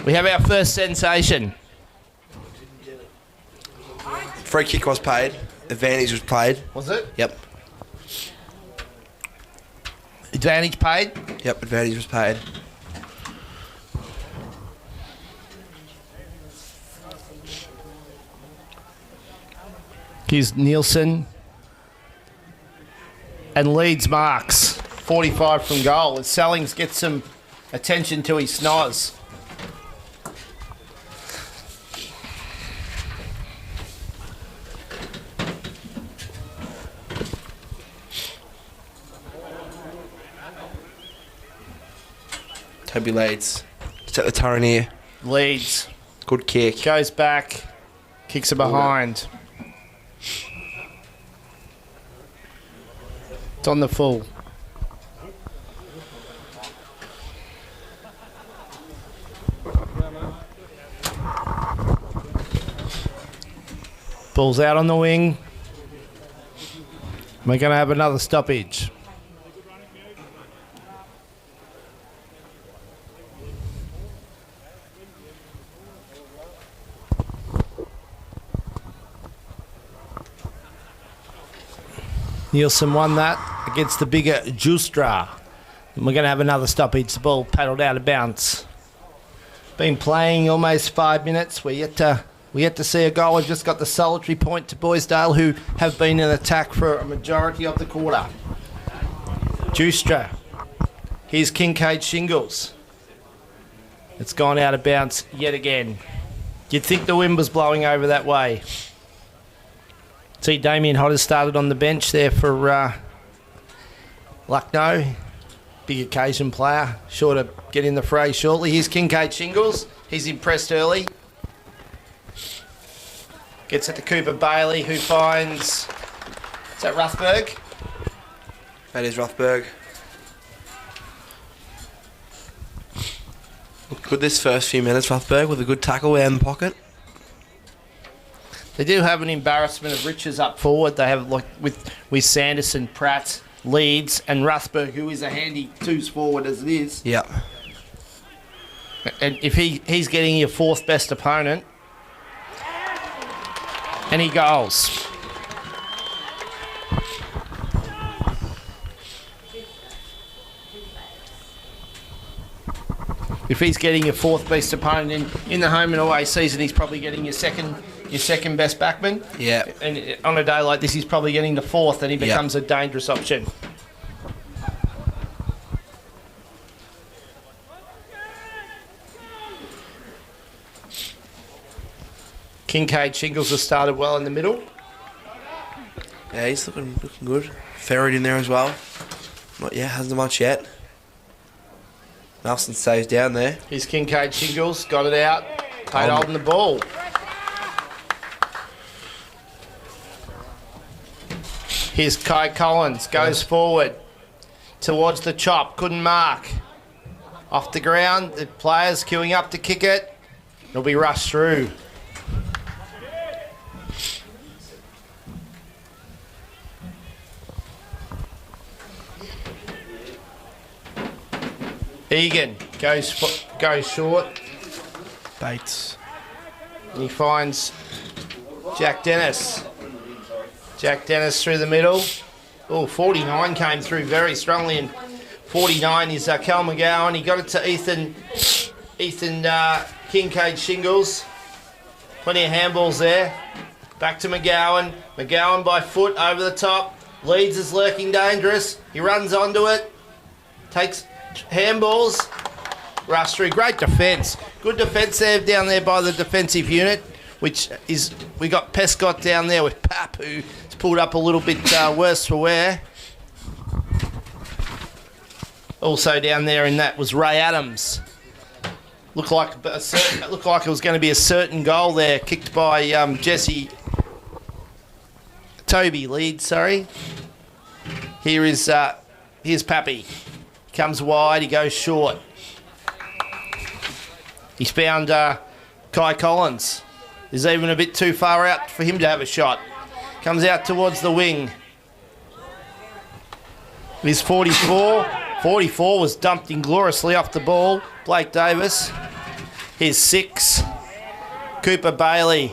We have our first sensation. Free kick was paid. Advantage was played. Was it? Yep. Advantage paid? Yep, advantage was paid. Here's Nielsen. And leads marks. 45 from goal. As Sellings gets some attention to his snoz. Toby Leeds. Set the turn here. Leeds. Good kick. Goes back. Kicks it behind. It's on the full. Ball's out on the wing. We're going to have another stoppage. Nielsen won that against the bigger Justra. And we're going to have another stoppage. The ball paddled out of bounds. Been playing almost 5 minutes. We're yet to see a goal. We've just got the solitary point to Boysdale, who have been in attack for a majority of the quarter. Justra. Here's Kincaid Shingles. It's gone out of bounds yet again. You'd think the wind was blowing over that way. See, Damien Hodder started on the bench there for Lucknow. Big occasion player. Sure to get in the fray shortly. Here's Kincaid Shingles. He's impressed early. Gets it to Cooper Bailey, who finds... Is that Ruthberg? That is Ruthberg. Good this first few minutes, Ruthberg, with a good tackle around the pocket. They do have an embarrassment of riches up forward. They have like with Sanderson, Pratt, Leeds, and Ruthberg, who is a handy twos forward as it is. Yep. And if he's getting your fourth best opponent, Any goals? If he's getting your fourth best opponent in the home and away season, he's probably getting your second best backman. Yeah. And on a day like this, he's probably getting the fourth, and he becomes a dangerous option. Kincaid Shingles has started well in the middle. Yeah, he's looking good. Ferret in there as well. Not yet, hasn't much yet. Nelson stays down there. Here's Kincaid Shingles, got it out. Played holding the ball. Here's Kai Collins, goes forward towards the chop, couldn't mark. Off the ground, the players queuing up to kick it. It'll be rushed through. Egan goes short. Bates. He finds Jack Dennis. Jack Dennis through the middle. Oh, 49 came through very strongly, and 49 is Cal McGowan. He got it to Ethan Kincaid Shingles. Plenty of handballs there. Back to McGowan. McGowan by foot over the top. Leeds is lurking dangerous. He runs onto it. Takes handballs. Rush through. Great defence. Good defence there down there by the defensive unit, which is, we got Pescott down there with Pap, who's pulled up a little bit worse for wear. Also down there in that was Ray Adams. Looked like it was going to be a certain goal there, kicked by Toby Leeds, sorry. Here's Pappy. Comes wide, he goes short. He's found Kai Collins. Is even a bit too far out for him to have a shot. Comes out towards the wing. Here's 44. 44 was dumped ingloriously off the ball. Blake Davis. Here's 6. Cooper Bailey.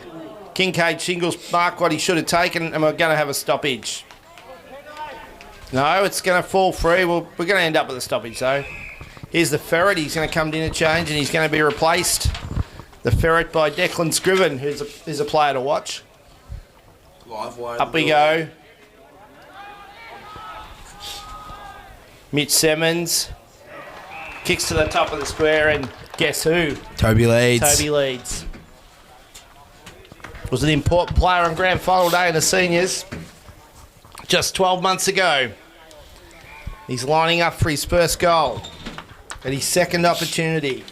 Kincaid Shingles marked what he should have taken, and we're going to have a stoppage. No, it's going to fall free. We're going to end up with a stoppage, though. Here's the Ferret. He's going to come to interchange, and he's going to be replaced. The Ferret by Declan Scriven, who's a player to watch. Live wire. Up we go. Mitch Simmons kicks to the top of the square, and guess who? Toby Leeds. Toby Leeds. Was an important player on grand final day in the seniors just 12 months ago. He's lining up for his first goal at his second opportunity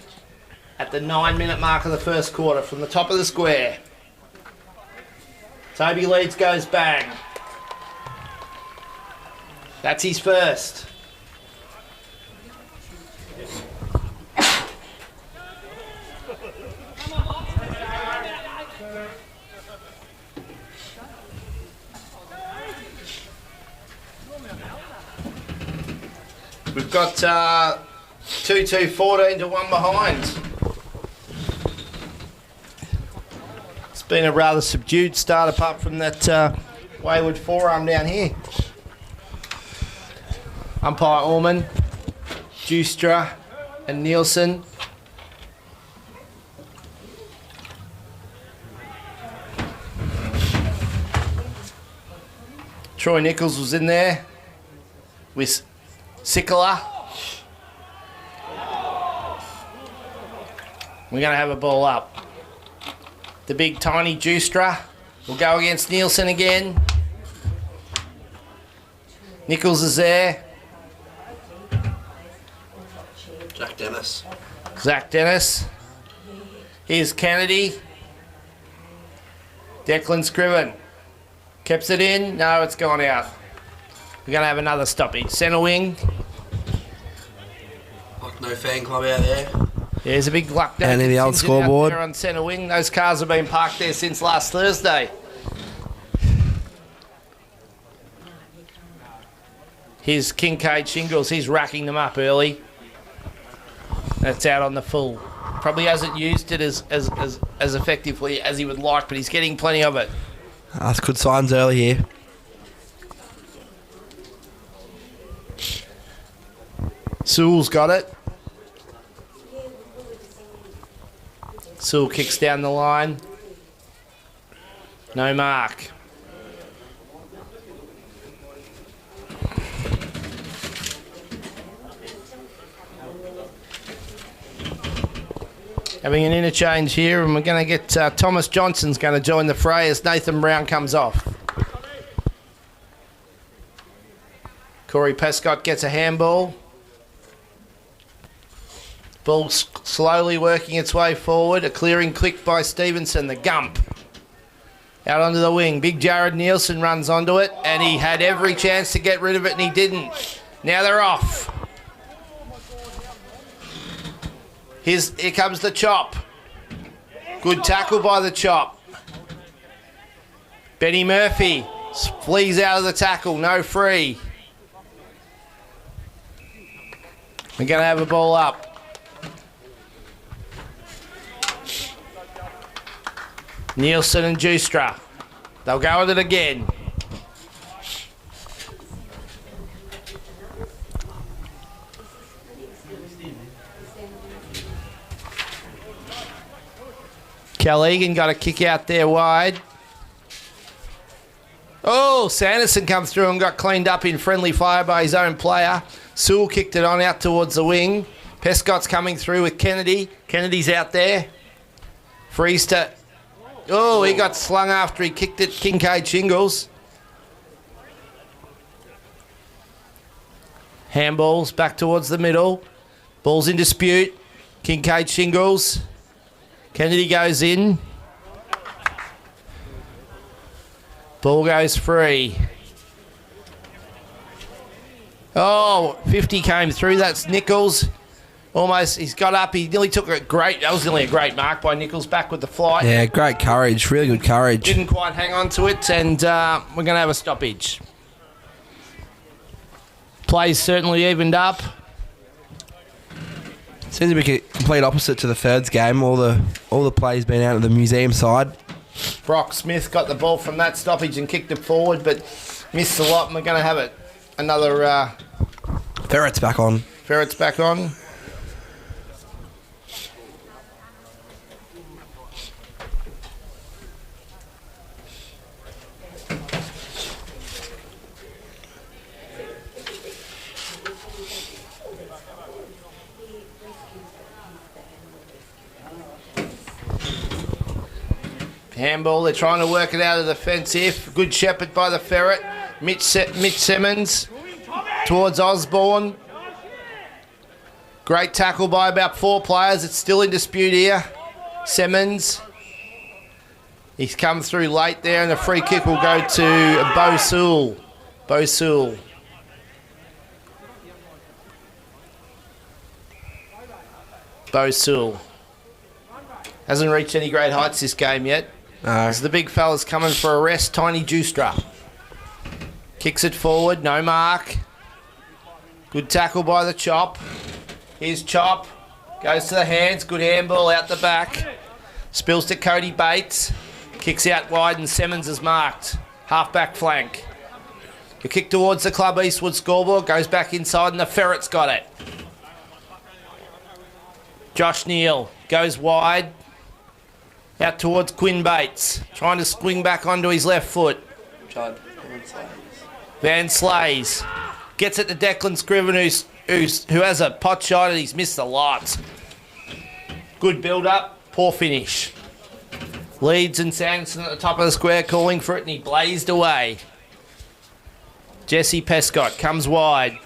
at the 9-minute mark of the first quarter from the top of the square. Toby Leeds goes bang. That's his first. We've got 2-2-14 to 1 behind. It's been a rather subdued start apart from that wayward forearm down here. Umpire Orman, Justra and Nielsen. Troy Nichols was in there with Sikala. We're going to have a ball up. The big tiny Justra will go against Nielsen again. Nichols is there. Jack Dennis. Zach Dennis. Here's Kennedy. Declan Scriven. Keeps it in. No, it's gone out. We're going to have another stoppage. Centre wing. Like no fan club out there. There's a big luck down And in the old scoreboard. there on centre wing. Those cars have been parked there since last Thursday. Here's Kincaid Shingles. He's racking them up early. That's out on the full. Probably hasn't used it as effectively as he would like, but he's getting plenty of it. That's good signs early here. Sewell's got it. Sewell kicks down the line. No mark. Having an interchange here, and we're going to get Thomas Johnson's going to join the fray as Nathan Brown comes off. Corey Prescott gets a handball. Ball slowly working its way forward. A clearing click by Stevenson, the gump. Out onto the wing. Big Jared Nielsen runs onto it, and he had every chance to get rid of it, and he didn't. Now they're off. Here comes the chop. Good tackle by the chop. Benny Murphy flees out of the tackle. No free. We're going to have a ball up. Nielsen and Justra. They'll go with it again. Cal-Egan got a kick out there wide. Oh, Sanderson comes through and got cleaned up in friendly fire by his own player. Sewell kicked it on out towards the wing. Pescott's coming through with Kennedy. Kennedy's out there. Freeze to... Oh, he got slung after he kicked it. Kincaid Shingles. Handballs back towards the middle. Ball's in dispute. Kincaid Shingles. Kennedy goes in. Ball goes free. Oh, 50 came through. That's Nichols. Almost, he's got up. He nearly took a great, that was nearly a great mark by Nichols back with the flight. Yeah, great courage. Really good courage. Didn't quite hang on to it, and we're going to have a stoppage. Plays certainly evened up. Seems to be complete opposite to the thirds game. All the plays been out of the museum side. Brock Smith got the ball from that stoppage and kicked it forward, but missed a lot, and we're going to have it. Another... Ferret's back on. Ferret's back on. Handball, they're trying to work it out of the fence here. Good shepherd by the Ferret. Mitch Simmons towards Osborne. Great tackle by about 4 players. It's still in dispute here. Simmons. He's come through late there, and the free kick will go to Bo Sewell. Bo Sewell. Bo Sewell. Hasn't reached any great heights this game yet. No. As the big fella's coming for a rest, Tiny Justra. Kicks it forward, no mark. Good tackle by the Chop. Here's Chop. Goes to the hands, good handball out the back. Spills to Cody Bates. Kicks out wide and Simmons is marked. Half-back flank. A kick towards the Club Eastwood scoreboard. Goes back inside and the Ferret's got it. Josh Neal goes wide. Out towards Quinn Bates. Trying to swing back onto his left foot. Van Slays. Gets it to Declan Scriven who has a pot shot and he's missed a lot. Good build-up. Poor finish. Leeds and Sanderson at the top of the square calling for it and he blazed away. Jesse Pescott comes wide.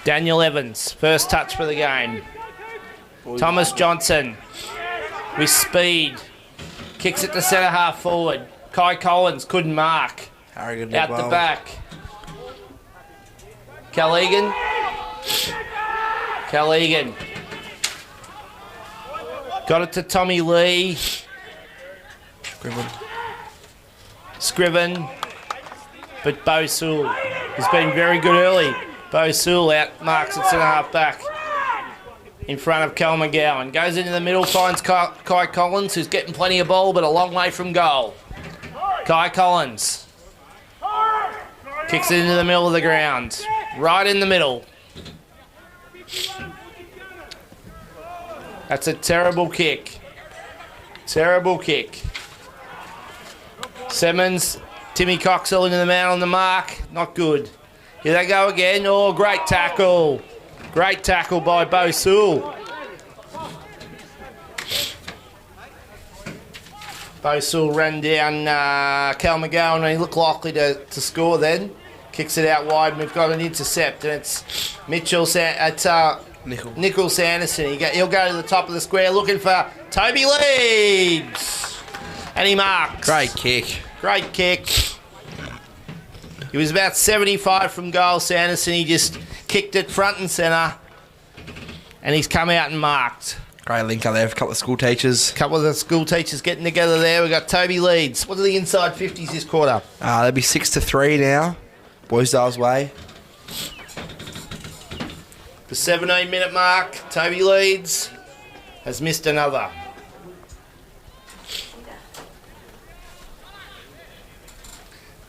Daniel Evans, first touch for the game. Thomas Johnson with speed. Kicks it to centre half forward. Kai Collins couldn't mark. Out the back. Cal-Egan. Cal-Egan. Got it to Tommy Lee. Scriven. But Bo Sewell has been very good early. Bo Sewell out marks at centre half back. In front of Cal McGowan. Goes into the middle, finds Kai Collins, who's getting plenty of ball, but a long way from goal. Kai Collins. Kicks it into the middle of the ground. Right in the middle. That's a terrible kick. Terrible kick. Simmons, Timmy Coxell into the man on the mark. Not good. Here they go again. Oh, great tackle. Great tackle by Bo Sewell. Bo Sewell ran down Cal McGowan and he looked likely to score then. Kicks it out wide and we've got an intercept and it's Nichols Sanderson. He'll go to the top of the square looking for Toby Leeds. And he marks. Great kick. Great kick. He was about 75 from goal, Sanderson. He just kicked it front and centre. And he's come out and marked. Great link up there for a couple of school teachers. A couple of the school teachers getting together there. We've got Toby Leeds. What are the inside 50s this quarter? They'll be 6-3 now. Boysdale's way. The 17-minute mark, Toby Leeds has missed another.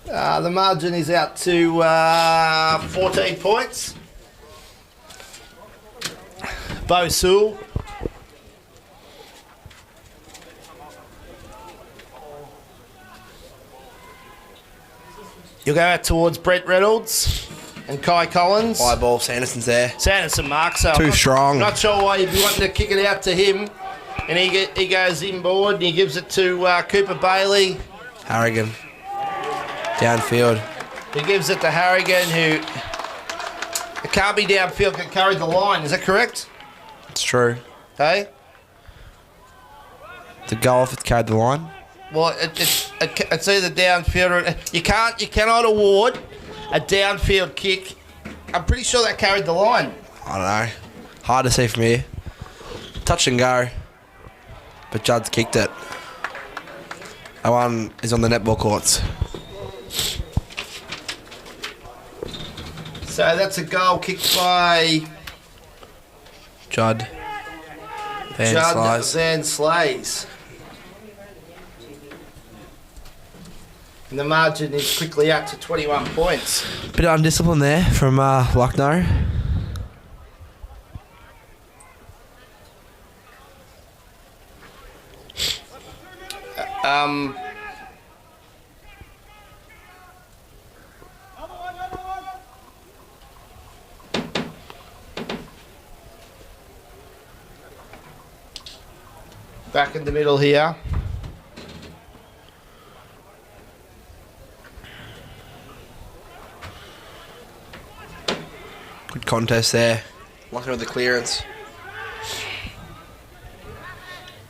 The margin is out to 14 points. Bo Sewell. You'll go out towards Brett Reynolds and Kai Collins. High ball, Sanderson's there. Sanderson marks. So Too strong. Not sure why you'd be wanting to kick it out to him. And he goes inboard and he gives it to Cooper Bailey. Harrigan. Downfield. He gives it to Harrigan, who it can't be downfield, can carry the line. Is that correct? It's true. Hey? The goal if it's carried the line. Well, it's either downfield or you cannot award a downfield kick. I'm pretty sure that carried the line. I don't know. Hard to see from here. Touch and go. But Judd's kicked it. That one is on the netball courts. So that's a goal kicked by Judd. Van Slays. And the margin is quickly up to 21 points. Bit of undiscipline there from Lucknow. Back in the middle here. Good contest there. Lucknow with the clearance.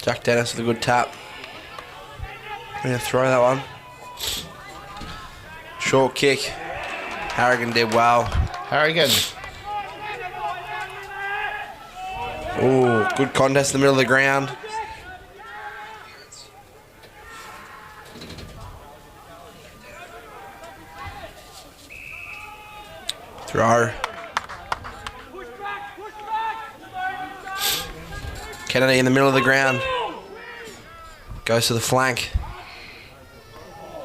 Jack Dennis with a good tap. Going to throw that one. Short kick. Harrigan did well. Harrigan. Ooh, good contest in the middle of the ground. Throw. Kennedy in the middle of the ground. Goes to the flank.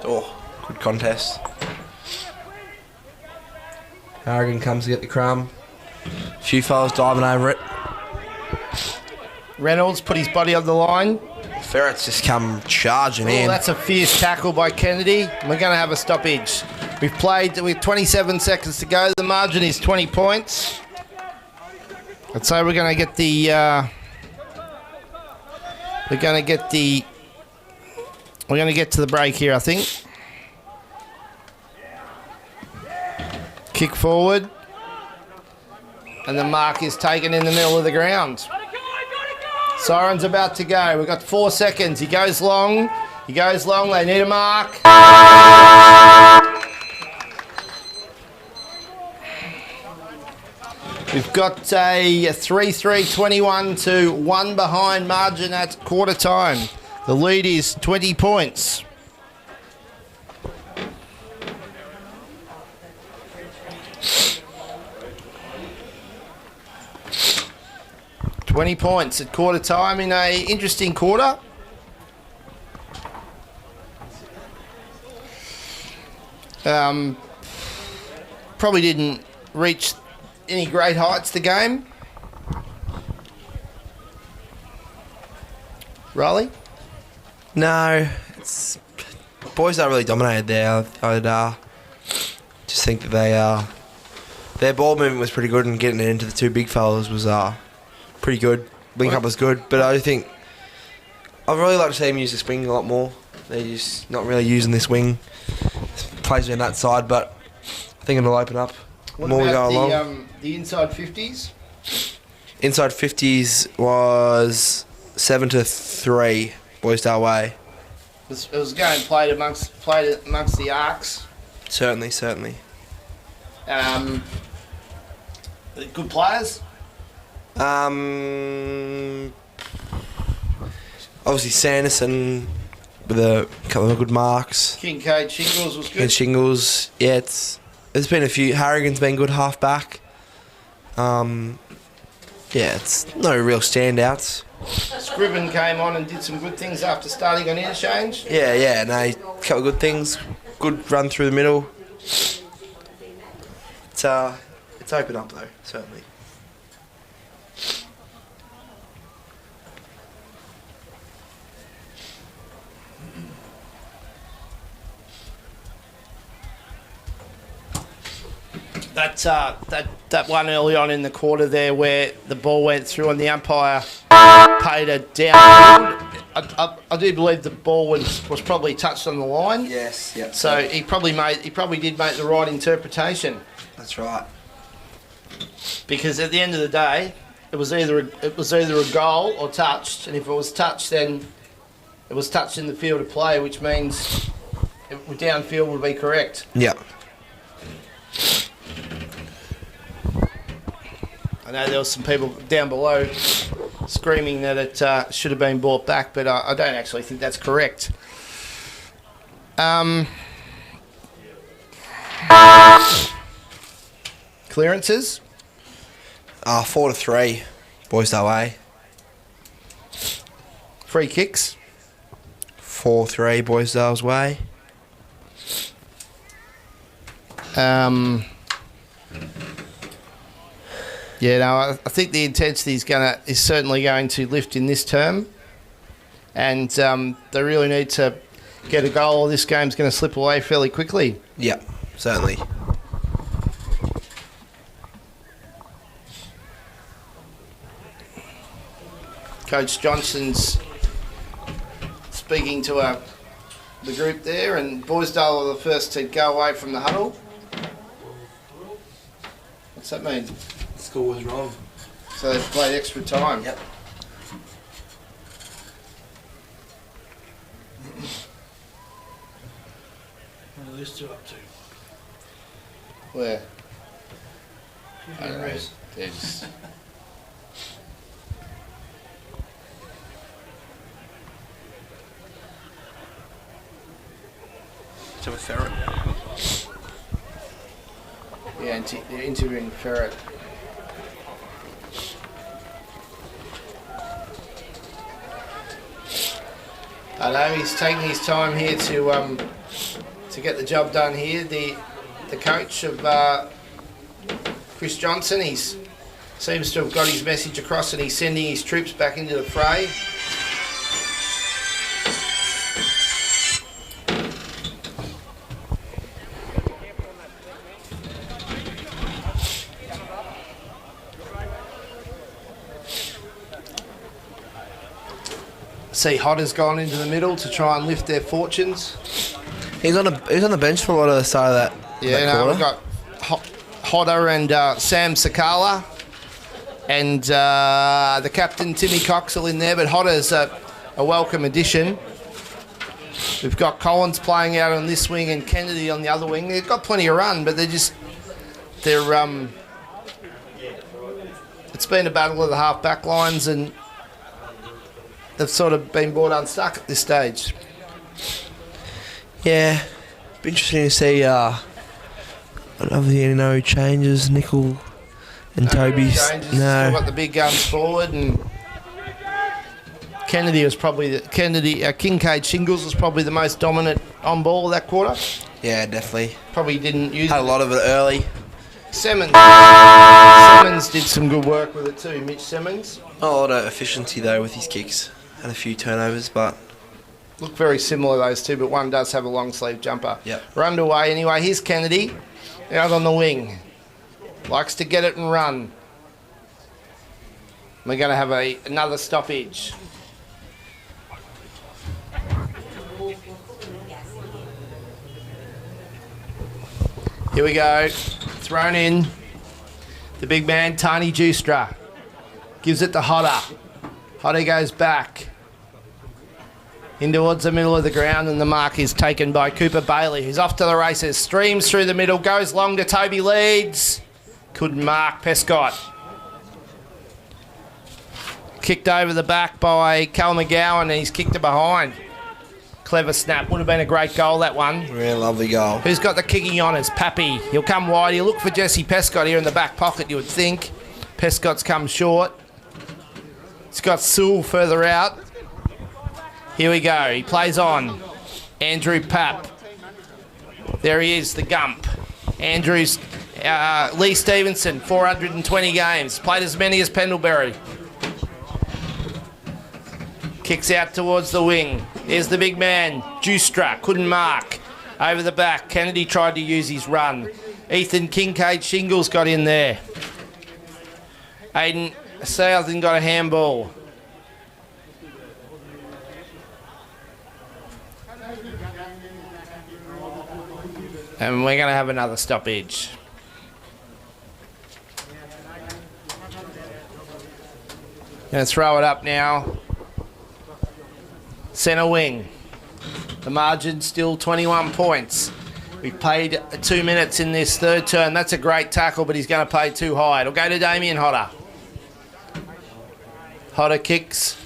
Oh, good contest. Harrigan comes to get the crumb. Few fellas diving over it. Reynolds put his body on the line. Ferret's just come charging in. That's a fierce tackle by Kennedy. We're going to have a stoppage. We've played with 27 seconds to go. The margin is 20 points. And so we're going to get the... we're going to get to the break here, I think. Kick forward. And the mark is taken in the middle of the ground. Siren's about to go. We've got 4 seconds. He goes long. He goes long. They need a mark. We've got a 3-3-21 to 1 behind margin at quarter time. The lead is 20 points. Points at quarter time in a interesting quarter. Probably didn't reach any great heights the game. Riley? No, it's boys are really dominated there. I'd just think that their ball movement was pretty good, and getting it into the two big fellas was pretty good. Link up was good, but I think I'd really like to see them use the swing a lot more. They're just not really using this wing. Plays on that side, but I think it'll open up What more we go about along. the inside 50s? Inside 50s was 7-3, Boysdale way. It was a game played amongst the arcs. Certainly. Good players. Obviously Sanderson with a couple of good marks. Kincaid Shingles was good. And Shingles, yeah, there's been a few. Harrigan's been good half back. Yeah, it's no real standouts. Scriven came on and did some good things after starting on interchange. Yeah, no, a couple of good things. Good run through the middle. It's open up though, certainly. That one early on in the quarter there where the ball went through and the umpire paid a down. I do believe the ball was probably touched on the line. Yes, yep. So he probably did make the right interpretation. That's right. Because at the end of the day, it was either a goal or touched, and if it was touched, then it was touched in the field of play, which means downfield would be correct. Yeah. I know there was some people down below screaming that it should have been brought back, but I don't actually think that's correct. Clearances? 4-3, Boysdale way. Free kicks? 4-3, Boysdale's way. Yeah, no, I think the intensity is certainly going to lift in this term, and they really need to get a goal, or this game's going to slip away fairly quickly. Yeah, certainly. Coach Johnson's speaking to the group there, and Boysdale are the first to go away from the huddle. What's that mean? The score was wrong. So they've played extra time. Yep. What are these two up to? Where? I don't know. They're just... To a ferret. Yeah, they're interviewing Ferret. I know he's taking his time here to get the job done here. The coach of Chris Johnson, he seems to have got his message across, and he's sending his troops back into the fray. See, Hodder's gone into the middle to try and lift their fortunes. He's on the bench for a lot of the side of that. Yeah, that no, we've got Hodder and Sam Sakala, and the captain Timmy Coxell in there. But Hodder's a welcome addition. We've got Collins playing out on this wing and Kennedy on the other wing. They've got plenty of run, but it's been a battle of the half back lines, and they've sort of been brought unstuck at this stage. Yeah, be interesting to see. I don't think no changes. Nickel and Toby's Still got the big guns forward, and Kennedy was probably Kincaid Shingles was probably the most dominant on ball that quarter. Yeah, definitely. Probably didn't use Had a lot of it early. Simmons did some good work with it too, Mitch Simmons. Not a lot of efficiency though with his kicks. Had a few turnovers, but Look very similar, those two, but one does have a long sleeve jumper. Yep. We're underway anyway. Here's Kennedy out on the wing. Likes to get it and run. We're going to have another stoppage. Here we go. Thrown in. The big man, Tani Justra. Gives it to Hodder. Hodder goes back. In towards the middle of the ground, and the mark is taken by Cooper Bailey, who's off to the races. Streams through the middle, goes long to Toby Leeds. Couldn't mark Pescott. Kicked over the back by Cal McGowan, and he's kicked it behind. Clever snap. Would have been a great goal, that one. really lovely goal. Who's got the kicking honours? Pappy. He'll come wide. He'll look for Jesse Pescott here in the back pocket, you would think. Pescott's come short. It's got Sewell further out. Here we go. He plays on. Andrew Papp. There he is, the Gump. Andrews, Lee Stevenson, 420 games. Played as many as Pendlebury. Kicks out towards the wing. There's the big man, Justra. Couldn't mark. Over the back. Kennedy tried to use his run. Ethan Kincaid Shingles got in there. Aiden Southern got a handball. And we're going to have another stoppage. Going to throw it up now. Centre wing. The margin still 21 points. We've played 2 minutes in this third turn. That's a great tackle, but he's going to play too high. It'll go to Damien Hodder. Hodder kicks.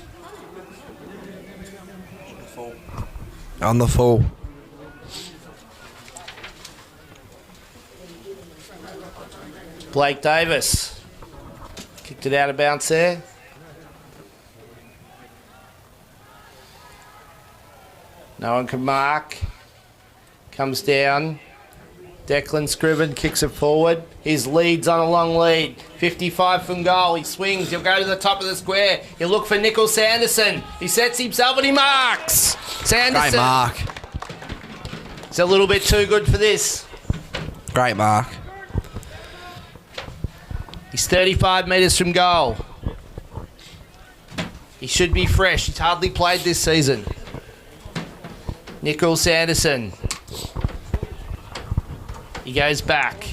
On the full. Blake Davis. Kicked it out of bounds there. No one can mark. Comes down. Declan Scriven kicks it forward. His lead's on a long lead. 55 from goal. He swings. He'll go to the top of the square. He'll look for Nickel Sanderson. He sets himself and he marks. Sanderson. Great mark. It's a little bit too good for this. Great mark. He's 35 metres from goal. He should be fresh. He's hardly played this season. Nickel Sanderson. He goes back.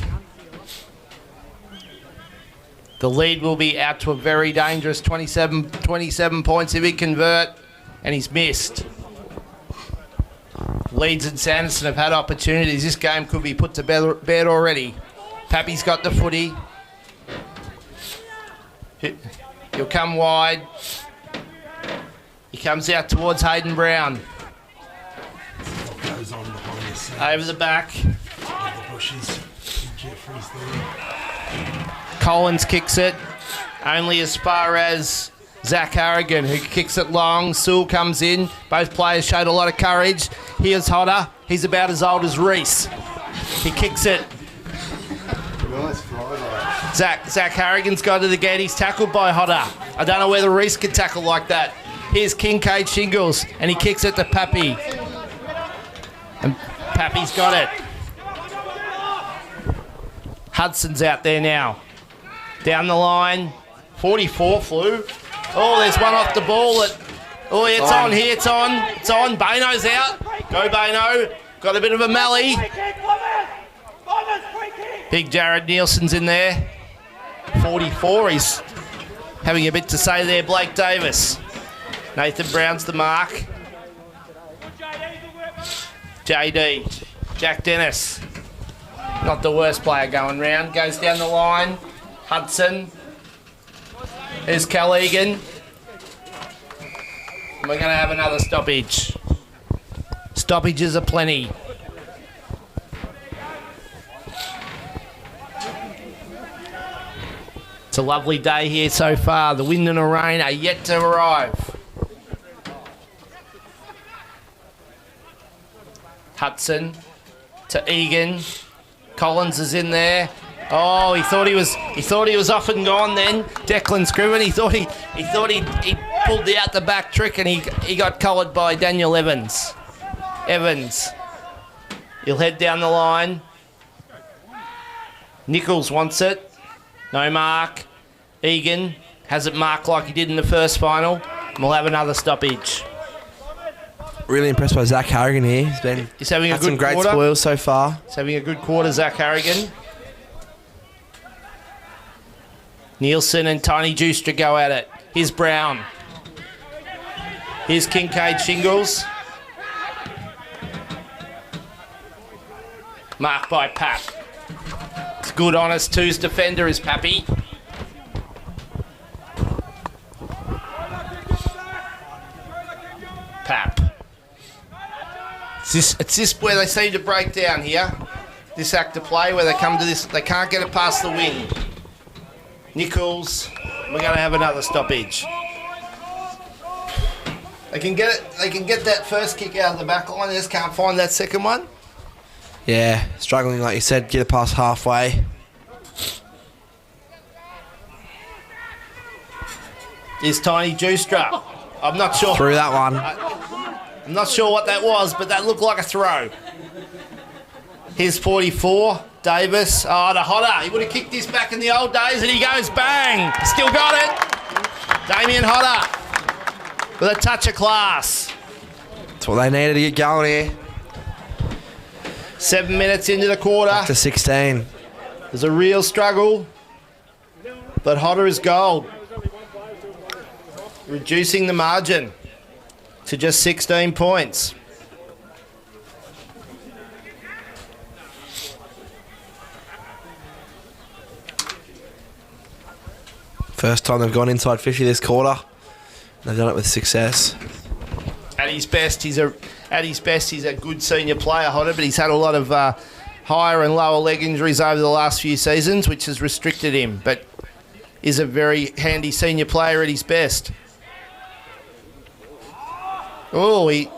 The lead will be out to a very dangerous 27 points if he convert, and he's missed. Leeds and Sanderson have had opportunities. This game could be put to bed already. Pappy's got the footy. He'll come wide. He comes out towards Hayden Brown. Goes on behind the scenes. Over the back. The bushes. Jeffrey's there. Collins kicks it. Only as far as Zach Harrigan, who kicks it long. Sewell comes in. Both players showed a lot of courage. Here's Hodder. He's about as old as Reese. He kicks it. Nice fly. Zach Harrigan's got it again. He's tackled by Hodder. I don't know whether Reese could tackle like that. Here's Kincaid Shingles, and he kicks it to Pappy. And Pappy's got it. Hudson's out there now. Down the line. 44 flew. Oh, there's one off the ball. Oh, it's on here. It's on. It's on. Bano's out. Go, Bano. Got a bit of a melee. Big Jared Nielsen's in there. 44. He's having a bit to say there. Blake Davis. Nathan Brown's the mark. JD. Jack Dennis. Not the worst player going round. Goes down the line. Hudson. There's Cal Egan. We're going to have another stoppage. Stoppages are plenty. It's a lovely day here so far. The wind and the rain are yet to arrive. Hudson. to Egan. Collins is in there. Oh, he thought he was off and gone then. Declan Scriven, he thought he pulled the out the back trick and he got collared by Daniel Evans. He'll head down the line. Nichols wants it. No mark. Egan has it marked like he did in the first final. And we'll have another stoppage. Really impressed by Zach Harrigan here. He's having a had good some great quarter. spoils so far. He's having a good quarter, Zach Harrigan. Nielsen and Tiny Juicer go at it. Here's Brown. Here's Kincaid Shingles. Marked by Pap. It's good, honest twos defender is Pappy. Pap. It's this where they seem to break down here. This act of play where they come to this, they can't get it past the wing. Nichols, we're going to have another stoppage. They can get it. They can get that first kick out of the back line. They just can't find that second one. Yeah, struggling like you said, get it past halfway. Here's Tiny Juicer. I'm not sure. Through that one. I'm not sure what that was, but that looked like a throw. Here's 44, Davis. Oh, the Hodder. He would have kicked this back in the old days, and he goes bang. Still got it. Damien Hodder with a touch of class. That's what they needed to get going here. 7 minutes into the quarter. Back to 16. There's a real struggle, but Hodder is gold. Reducing the margin to just 16 points. First time they've gone inside 50 this quarter. They've done it with success. At his best, he's a good senior player, Hodder, but he's had a lot of higher and lower leg injuries over the last few seasons, which has restricted him. But is a very handy senior player at his best. Oh, here's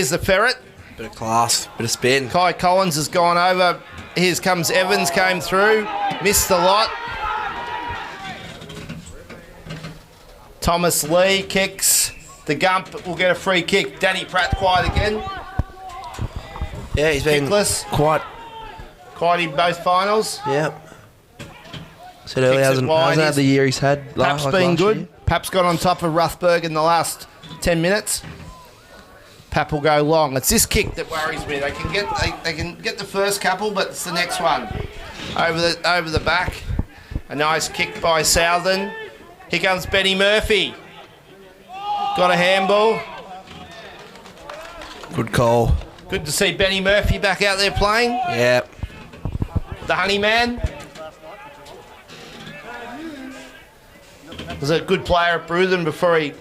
the Ferret. Bit of class, bit of spin. Kai Collins has gone over. Here comes Evans, came through, missed the lot. Thomas Lee kicks. The Gump will get a free kick. Danny Pratt quiet again. Yeah, he's been Kickless. Quiet in both finals. Yep. Said earlier, hasn't had the year he's had. Pap's been good. Year. Pap's got on top of Ruthberg in the last 10 minutes. Pap will go long. It's this kick that worries me. They can get the first couple, but it's the next one. Over the back. A nice kick by Southern. Here comes Benny Murphy. Got a handball. Good call. Good to see Benny Murphy back out there playing. Yep. The honey man. Was a good player at Bruthen before he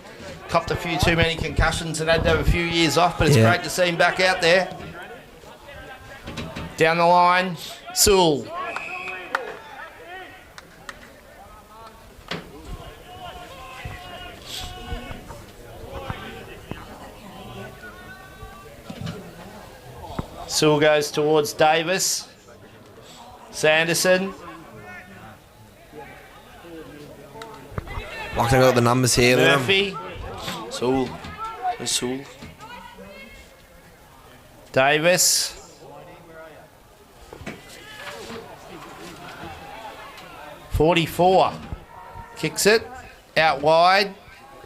copped a few too many concussions and had to have a few years off, but it's great to see him back out there. Down the line, Sewell. Sewell goes towards Davis. Sanderson. Like they've got the numbers here. Murphy. Sewell. Where's Sewell? Davis. 44. Kicks it. Out wide.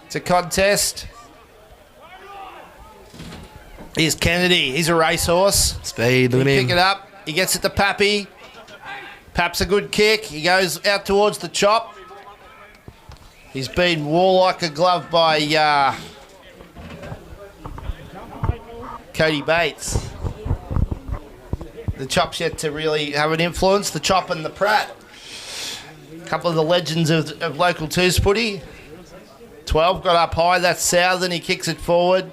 It's a contest. Here's Kennedy. He's a racehorse. Speed, look at him. Pick it up. He gets it to Pappy. Pap's a good kick. He goes out towards the chop. He's been wore like a glove by Cody Bates. The chop's yet to really have an influence. The chop and the Pratt. A couple of the legends of local twos footy. 12 got up high. That's Southern. He kicks it forward.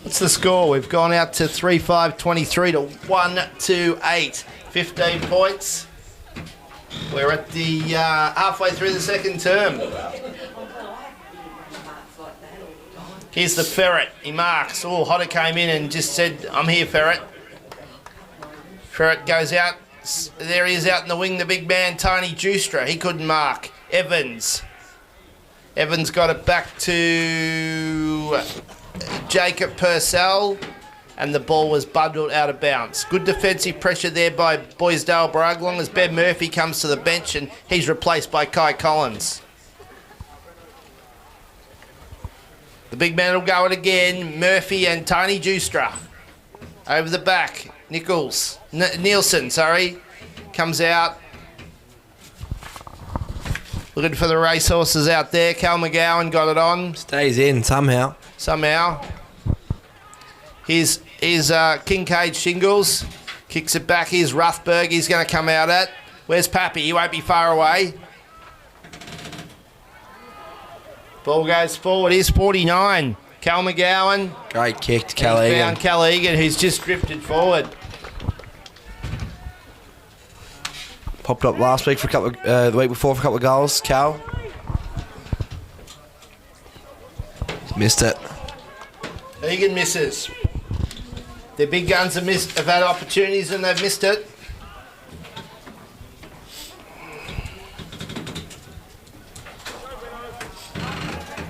What's the score? We've gone out to 3-5-23 to 1-2-8. 15 points. We're at the halfway through the second term. Here's the Ferret. He marks. Oh, Hodder came in and just said, I'm here, Ferret. Ferret goes out. There he is out in the wing, the big man, Tony Justra. He couldn't mark. Evans. Evans got it back to Jacob Purcell, and the ball was bundled out of bounds. Good defensive pressure there by Boysdale Baraglong as Ben Murphy comes to the bench, and he's replaced by Kai Collins. The big man will go it again. Murphy and Tony Justra. Over the back. Nielsen, comes out. Looking for the racehorses out there. Cal McGowan got it on. Stays in somehow. Here's Kincaid Shingles. Kicks it back. Here's Ruthberg. He's going to come out at. Where's Pappy? He won't be far away. Ball goes forward. Here's 49. Cal McGowan. Great kick to Cal Egan. Found Cal Egan, who's just drifted forward. Popped up last week for a couple of, the week before for a couple of goals. Cal. Missed it. Egan misses. Their big guns have had opportunities and they've missed it.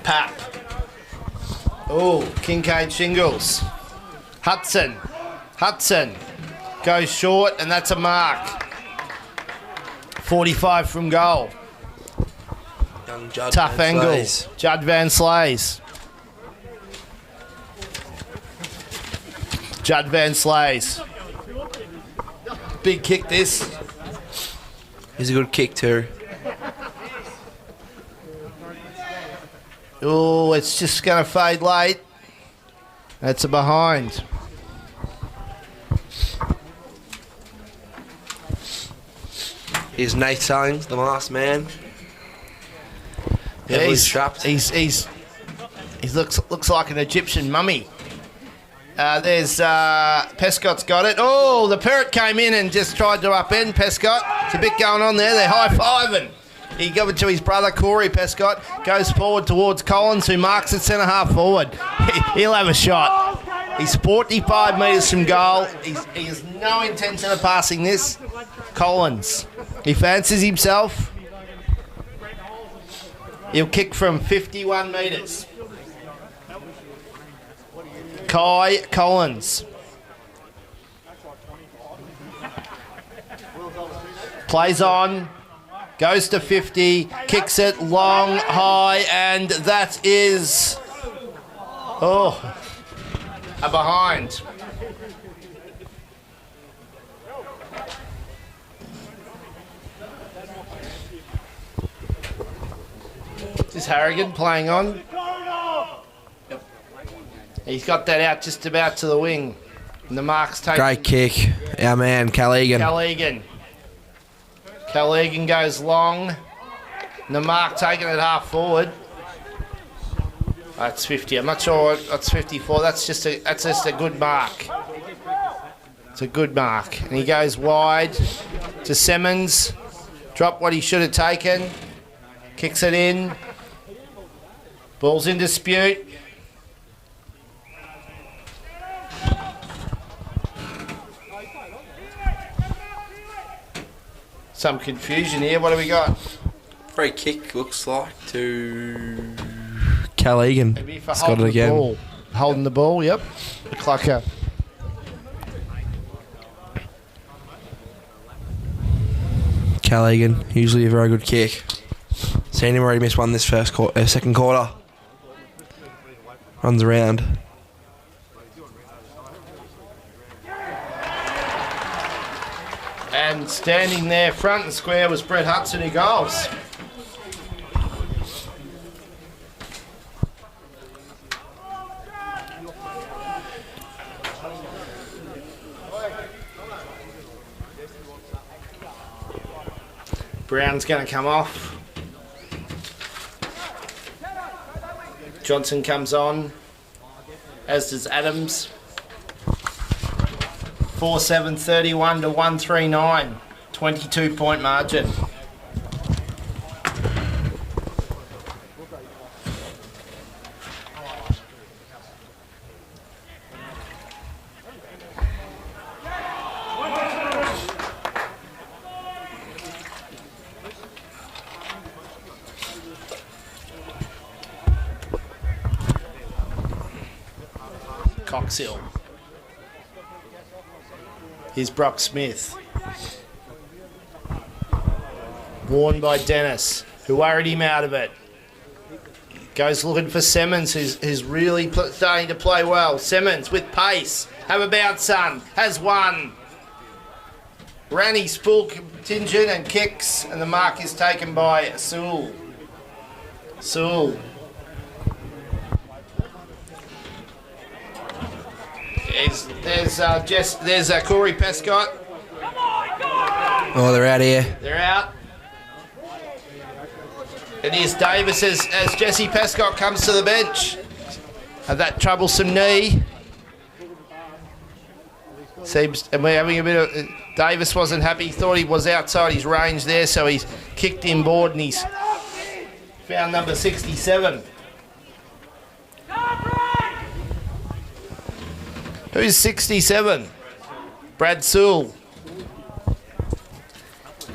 Pap. Oh, Kincaid Shingles. Hudson goes short, and that's a mark. 45 from goal. Young Judd Tough Van angle. Slays. Judd Van Slays. Judd Van Slays. Big kick this. He's a good kick too. Oh, it's just going to fade late. That's a behind. Here's Nate Sellings, the last man. Yeah, Heavily strapped. He looks like an Egyptian mummy. There's Pescott's got it. Oh, the Parrot came in and just tried to upend Pescott. It's a bit going on there. They're high-fiving. He gave it to his brother, Corey Pescott. Goes forward towards Collins, who marks it centre half forward. He'll have a shot. He's 45 metres from goal. He has no intention of passing this. Collins. He fancies himself. He'll kick from 51 metres. Kai Collins. Plays on. Goes to 50. Kicks it long, high, and that is... Oh, a behind. Is Harrigan playing on? Yep. He's got that out just about to the wing. And the mark's taken. Great kick. Our man, Cal Egan. Cal Egan goes long. And the mark taken it half forward. That's 50. I'm not sure that's 54. That's just a good mark. It's a good mark. And he goes wide to Simmons. Dropped what he should have taken. Kicks it in. Ball's in dispute. Some confusion here. What do we got? Free kick looks like to Cal Egan. Maybe for He's got it again. Ball. Holding the ball, yep. The clucker. Cal Egan, usually a very good kick. Seen him already miss one this second quarter. Runs around. And standing there front and square was Brett Hudson, who goals. Brown's going to come off. Johnson comes on, as does Adams. 4-7-31 to 139. 22-point margin. Coxhill. Here's Brock Smith. Warned by Dennis, who worried him out of it. Goes looking for Simmons, who's really starting to play well. Simmons with pace. Have a bounce, son. Has one. Ran his full contingent and kicks, and the mark is taken by Sewell. Sewell. There's Corey Prescott. Oh, they're out here. They're out. And here's Davis as Jesse Prescott comes to the bench. Of that troublesome knee. And we're having a bit of... Davis wasn't happy. He thought he was outside his range there, so he's kicked inboard and he's found number 67. Who's 67? Brad Sewell.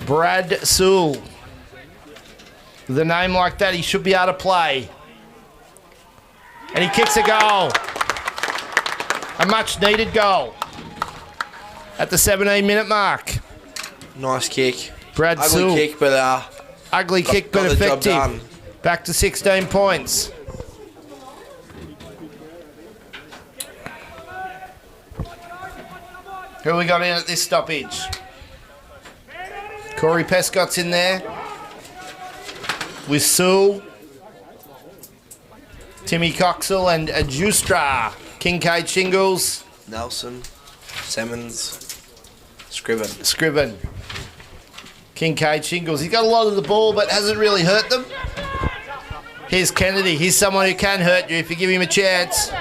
Brad Sewell. With a name like that, he should be able to play. And he kicks a goal. A much needed goal. At the 17-minute mark. Nice kick. Brad Ugly Sewell. kick, but ugly kick, but got the job effective. done. Back to 16 points. Who we got in at this stoppage? Corey Prescott's in there. With Sewell. Timmy Coxhill and Justra. Kincaid Shingles. Nelson, Simmons, Scriven. Kincaid Shingles. He's got a lot of the ball, but hasn't really hurt them. Here's Kennedy. He's someone who can hurt you if you give him a chance.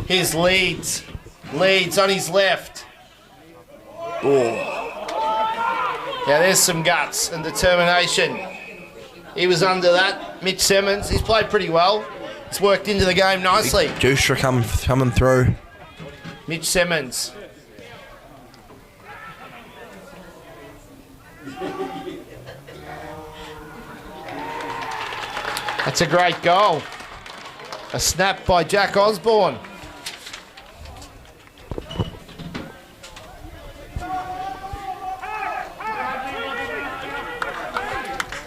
Here's Leeds. Leeds on his left. Oh. Yeah, there's some guts and determination. He was under that. Mitch Simmons. He's played pretty well. He's worked into the game nicely. Justra coming through. Mitch Simmons. That's a great goal. A snap by Jack Osborne.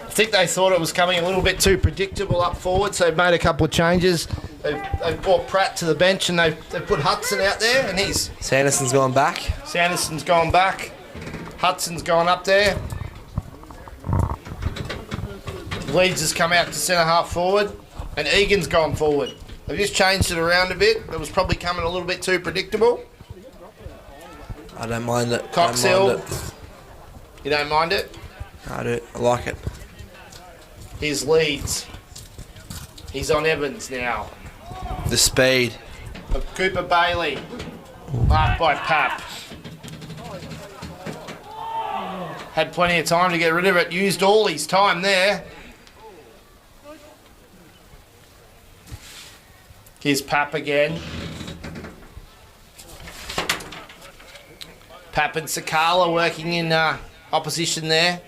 I think they thought it was coming a little bit too predictable up forward, so they've made a couple of changes. They've brought Pratt to the bench and they've put Hudson out there, and Sanderson's gone back. Sanderson's gone back. Hudson's gone up there. Leeds has come out to centre half forward, and Egan's gone forward. They've just changed it around a bit. It was probably coming a little bit too predictable. I don't mind it. Coxhill. You don't mind it? I do. I like it. Here's Leeds. He's on Evans now. The speed. Of Cooper Bailey. Marked by Pap. Had plenty of time to get rid of it. Used all his time there. Here's Pap again. Pap and Sakala working in opposition there.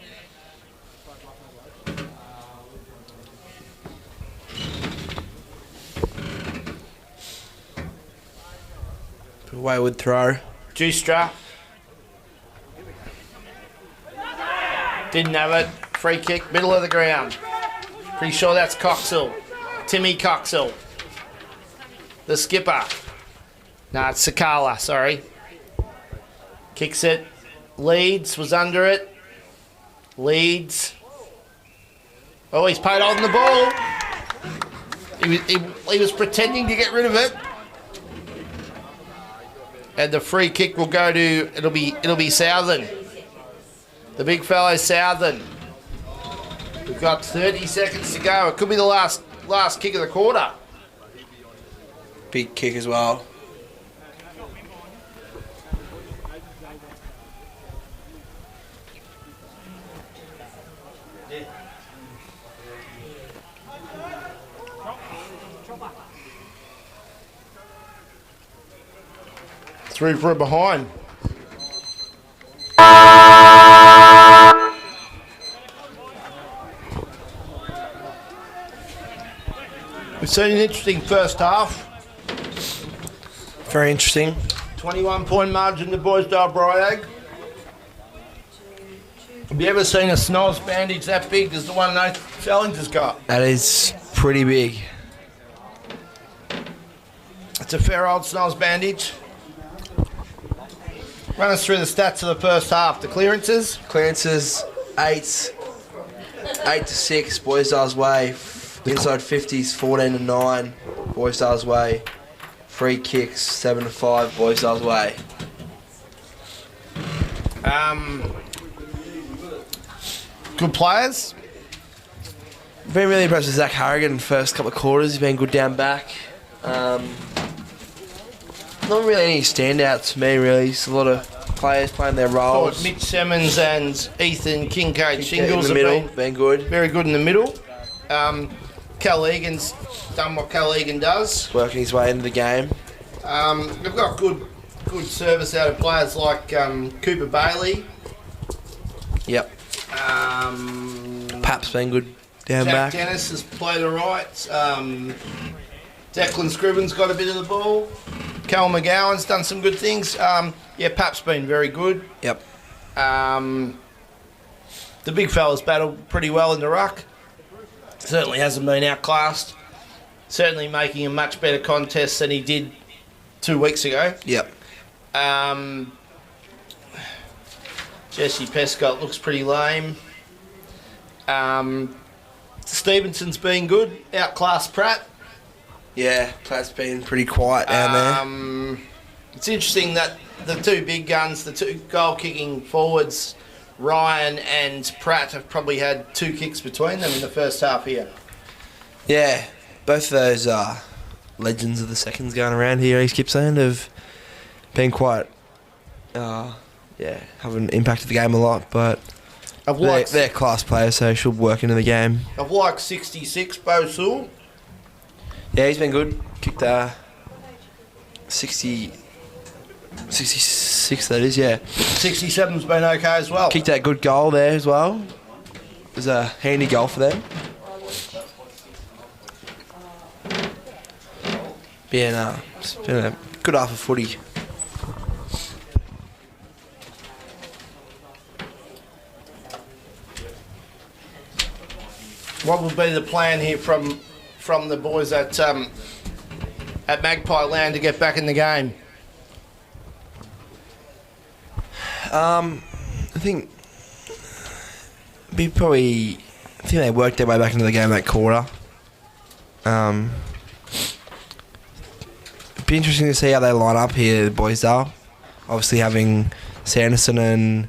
Wayward throw. Justra. Didn't have it. Free kick, middle of the ground. Pretty sure that's Coxhill. Timmy Coxhill. The skipper. No, it's Sakala, sorry. Kicks it. Leeds was under it. Leeds. Oh, he's paid on the ball. He was pretending to get rid of it. And the free kick will go to, it'll be Southern. The big fellow Southern. We've got 30 seconds to go. It could be the last kick of the quarter. Big kick as well. Through for a behind. We've seen an interesting first half. Very interesting. 21-point margin to Boysdale Bryag. Have you ever seen a Snoz bandage that big as the one Nathan Fellinger's got? That is pretty big. It's a fair old Snoz bandage. Run us through the stats of the first half. The clearances? Clearances 8 to 6, Boysdale's way. Inside 50s 14 to 9, Boysdale's way. Free kicks 7 to 5, Boysdale's way. Good players. Been really impressed with Zach Harrigan in the first couple of quarters. He's been good down back. Not really any standouts to me, really. Just a lot of players playing their roles. Mitch Simmons and Ethan Kincaid Shingles in the middle, have been good. very good in the middle. Cal Egan's done what Cal Egan does. Working his way into the game. We've got good service out of players like Cooper Bailey. Yep. Pap's been good down Jack back. Dennis has played alright. Declan Scriven's got a bit of the ball. Cal McGowan's done some good things. Pap's been very good. Yep. The big fella's battled pretty well in the ruck. Certainly hasn't been outclassed. Certainly making a much better contest than he did 2 weeks ago. Yep. Jesse Pescott looks pretty lame. Stevenson's been good. Outclassed Pratt. Yeah, Platt's been pretty quiet down there. It's interesting that the two big guns, the two goal-kicking forwards, Ryan and Pratt, have probably had 2 kicks between them in the first half here. Yeah, both of those legends of the seconds going around here, East Gippsland, have been quite, haven't impacted the game a lot, but they're class players, so should work into the game. I've liked 66, Bo Sewell. Yeah, he's been good. Kicked 66, that is, yeah. 67's been okay as well. Kicked that good goal there as well. It was a handy goal for them. Yeah, no, it's been a good half of footy. What would be the plan here from the boys at Magpie Land to get back in the game? I think they worked their way back into the game that quarter. It'd be interesting to see how they line up here, Boysdale. Obviously having Sanderson and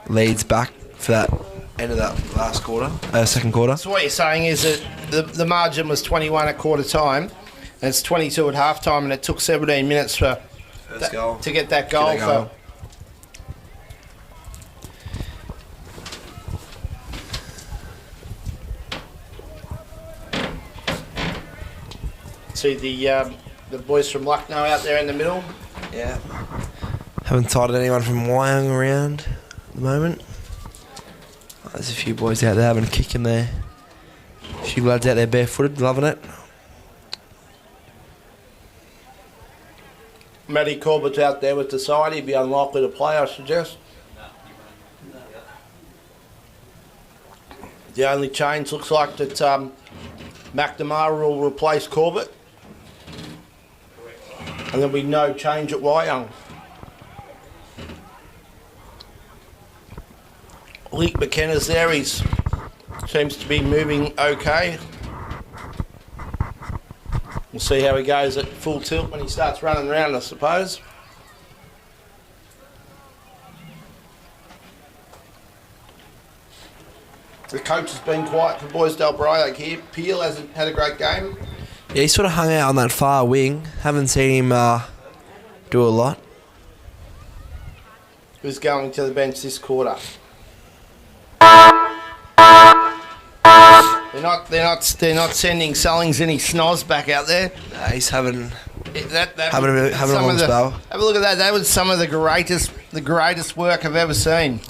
Leeds back for that end of that last quarter, second quarter. So what you're saying is that the margin was 21 at quarter time, and it's 22 at half time, and it took 17 minutes to get that goal. See the boys from Lucknow out there in the middle. Yeah. Haven't sighted anyone from Wyong around at the moment. There's a few boys out there having a kick in there. A few lads out there barefooted, loving it. Matty Corbett's out there with the side. He'd be unlikely to play, I suggest. The only change looks like that McNamara will replace Corbett. And there'll be no change at Wyong. Leek McKenna's there. He seems to be moving okay. We'll see how he goes at full tilt when he starts running around, I suppose. The coach has been quiet for Boysdale Bryag here. Peel hasn't had a great game. Yeah, he sort of hung out on that far wing. Haven't seen him do a lot. Who's going to the bench this quarter? They're not sending Sullings any snoz back out there. He's having having a long spell. Have a look at that. That was some of the greatest work I've ever seen.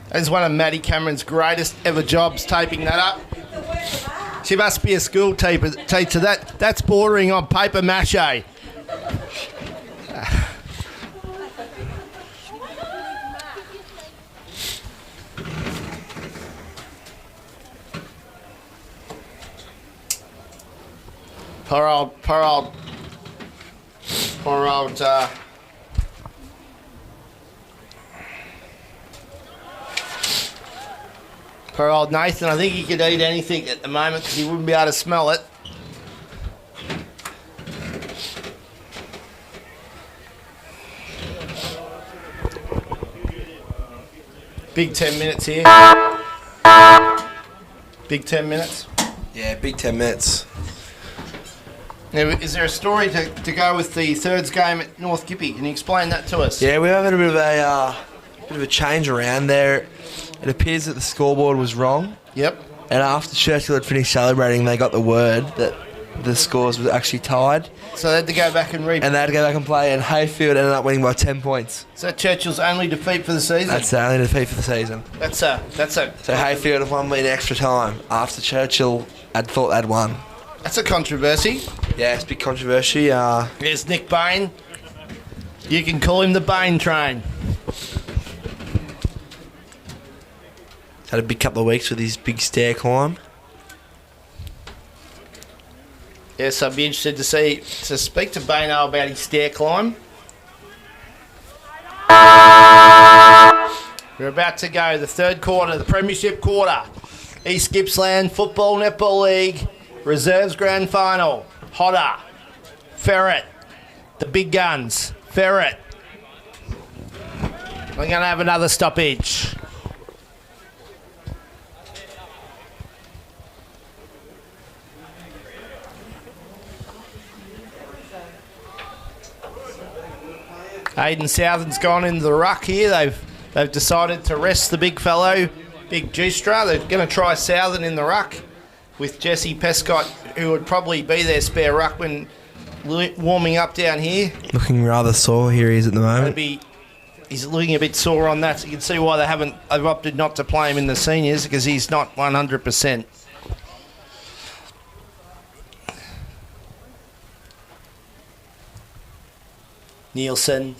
That is one of Matty Cameron's greatest ever jobs, taping that up. She must be a school teacher. That's bordering on paper mache. Poor old Nathan. I think he could eat anything at the moment because he wouldn't be able to smell it. Big 10 minutes here. Big 10 minutes. Yeah, big 10 minutes. Now, is there a story to go with the thirds game at North Gippy? Can you explain that to us? Yeah, we're having a bit of a change around there. It appears that the scoreboard was wrong. Yep. And after Churchill had finished celebrating, they got the word that the scores were actually tied. So they had to go back and replay. And they had to go back and play, and Hayfield ended up winning by 10 points. Is that Churchill's only defeat for the season? That's the only defeat for the season. That's a. So Hayfield have won in extra time after Churchill had thought they'd won. That's a controversy. Yeah, it's a big controversy. There's Nick Bain. You can call him the Bain train. Had a big couple of weeks with his big stair climb. Yes, I'd be interested to speak to Baino about his stair climb. We're about to go the third quarter, the Premiership quarter. East Gippsland Football Netball League Reserves Grand Final. Hodder, Ferret, the big guns, Ferret. We're going to have another stoppage. Aidan Southern's gone into the ruck here. They've decided to rest the big fellow, Big Gistra. They're going to try Southern in the ruck with Jesse Pescott, who would probably be their spare ruckman, warming up down here. Looking rather sore, here he is at the moment. He's looking a bit sore on that, so you can see why they've opted not to play him in the seniors, because he's not 100%. Nielsen,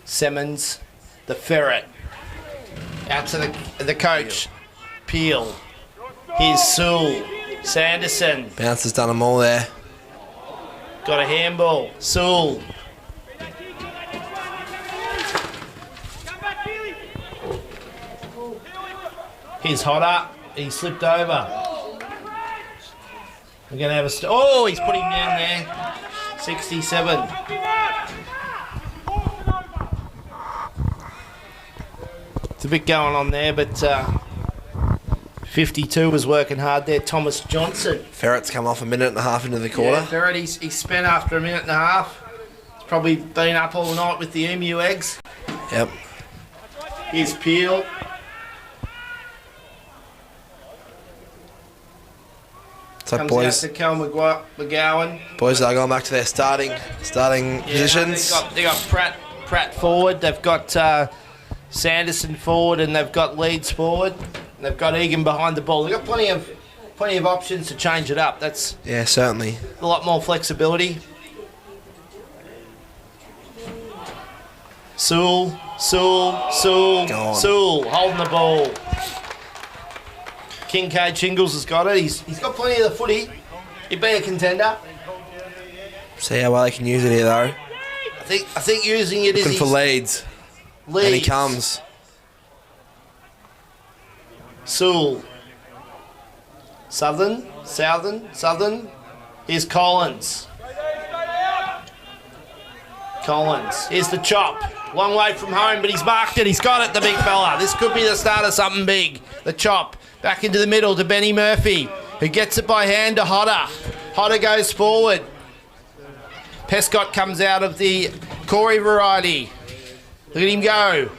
Simmons, the Ferret, out to the coach, Peel, here's Sewell, Sanderson. Bounce has done them all there. Got a handball, Sewell. Here's Hodder, he slipped over. We're going to have a... he's put him down there. 67. It's a bit going on there, but 52 was working hard there. Thomas Johnson. Ferret's come off a minute and a half into the quarter. Yeah, Ferret, he spent after a minute and a half. He's probably been up all night with the emu eggs. Yep. Here's Peel. So comes boys, out to Cal McGowan. Boys are going back to their starting positions. They got Pratt forward. They've got Sanderson forward, and they've got Leeds forward. And they've got Egan behind the ball. They've got plenty of options to change it up. That's certainly a lot more flexibility. Sewell holding the ball. Kincaid Shingles has got it. He's got plenty of the footy. He'd be a contender. See how well they can use it here, though. I think using it looking is for Leeds. And he comes. Sewell. Southern. Here's Collins. Here's the chop. Long way from home, but he's marked it. He's got it, the big fella. This could be the start of something big. The chop. Back into the middle to Benny Murphy, who gets it by hand to Hodder. Hodder goes forward. Pescott comes out of the Corey variety. Look at him go.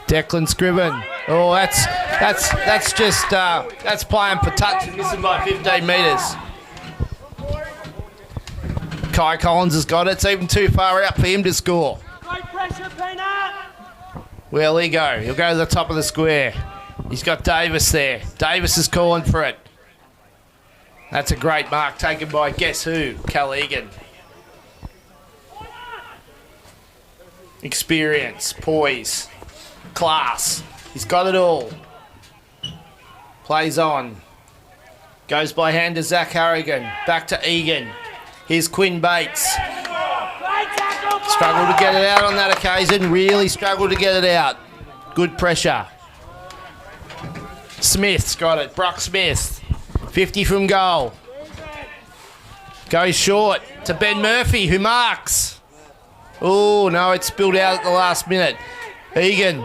Declan Scriven. Oh, that's just playing for touch and missing by 15 metres. Kai Collins has got it. It's even too far out for him to score. Where'll he go? He'll go to the top of the square. He's got Davis there. Davis is calling for it. That's a great mark taken by guess who? Cal Egan. Experience, poise, class. He's got it all. Plays on. Goes by hand to Zach Harrigan. Back to Egan. Here's Quinn Bates. Struggled to get it out on that occasion. Really struggled to get it out. Good pressure. Smith's got it. Brock Smith. 50 from goal. Goes short to Ben Murphy, who marks. Oh, no, it's spilled out at the last minute. Egan.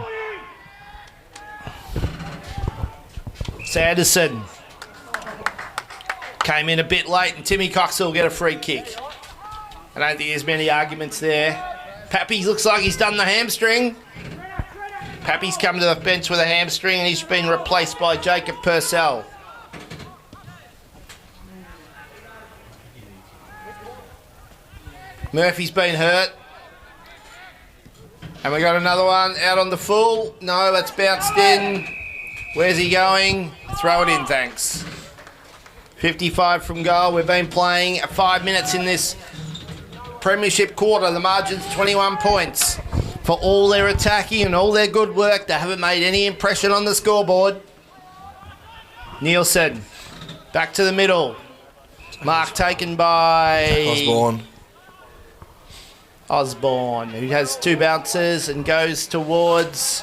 Sanderson. Came in a bit late, and Timmy Cox will get a free kick. I don't think there's many arguments there. Pappy looks like he's done the hamstring. Pappy's come to the bench with a hamstring, and he's been replaced by Jacob Purcell. Murphy's been hurt. And we got another one out on the full. No, that's bounced in. Where's he going? Throw it in, thanks. 55 from goal. We've been playing 5 minutes in this premiership quarter. The margin's 21 points. For all their attacking and all their good work, they haven't made any impression on the scoreboard. Nielsen. Back to the middle. Mark taken by Osborne, who has 2 bounces and goes towards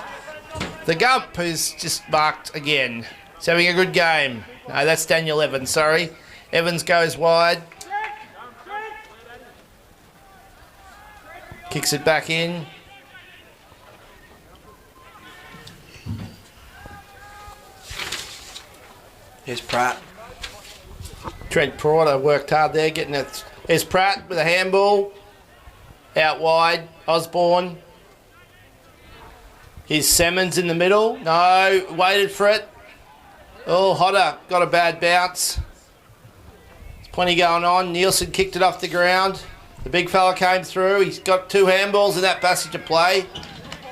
the Gump, who's just marked again. He's having a good game. No, that's Daniel Evans, sorry. Evans goes wide. Kicks it back in. Here's Pratt. Trent Porter worked hard there, getting it. Here's Pratt with a handball. Out wide, Osborne. Here's Simmons in the middle. No, waited for it. Oh, Hodder got a bad bounce. There's plenty going on. Nielsen kicked it off the ground. The big fella came through. He's got 2 handballs in that passage of play.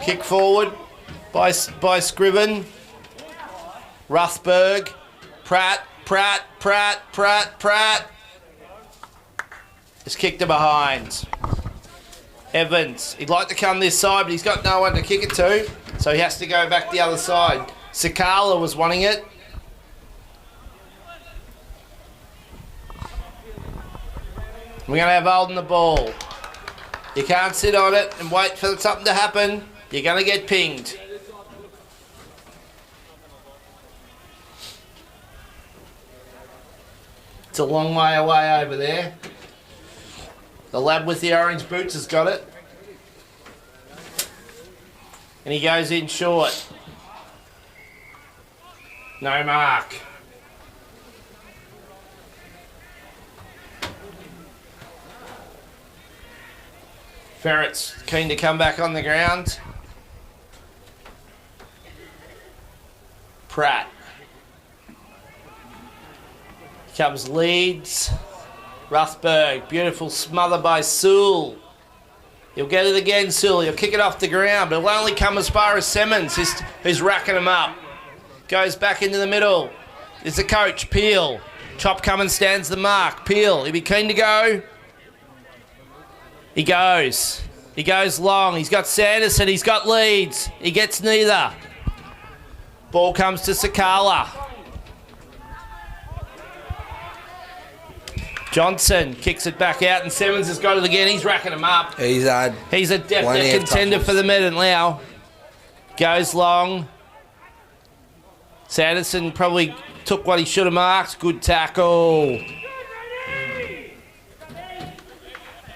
Kick forward by Scriven. Ruthberg. Pratt. Just kicked to behind. Evans, he'd like to come this side, but he's got no one to kick it to, so he has to go back the other side. Sakala was wanting it. We're going to have Olden the ball. You can't sit on it and wait for something to happen. You're going to get pinged. It's a long way away over there. The lad with the orange boots has got it. And he goes in short. No mark. Ferret's keen to come back on the ground. Pratt. Comes Leeds. Ruthberg, beautiful smother by Sewell. He'll get it again, Sewell. He'll kick it off the ground, but it'll only come as far as Simmons, who's racking him up. Goes back into the middle. There's the coach, Peel. Chop Cummins stands the mark. Peel, he'll be keen to go. He goes. He goes long. He's got Sanderson. He's got Leeds. He gets neither. Ball comes to Sakala. Johnson kicks it back out, and Simmons has got it again. He's racking him up. He's a definite contender for the medal now. Goes long. Sanderson probably took what he should have marked. Good tackle.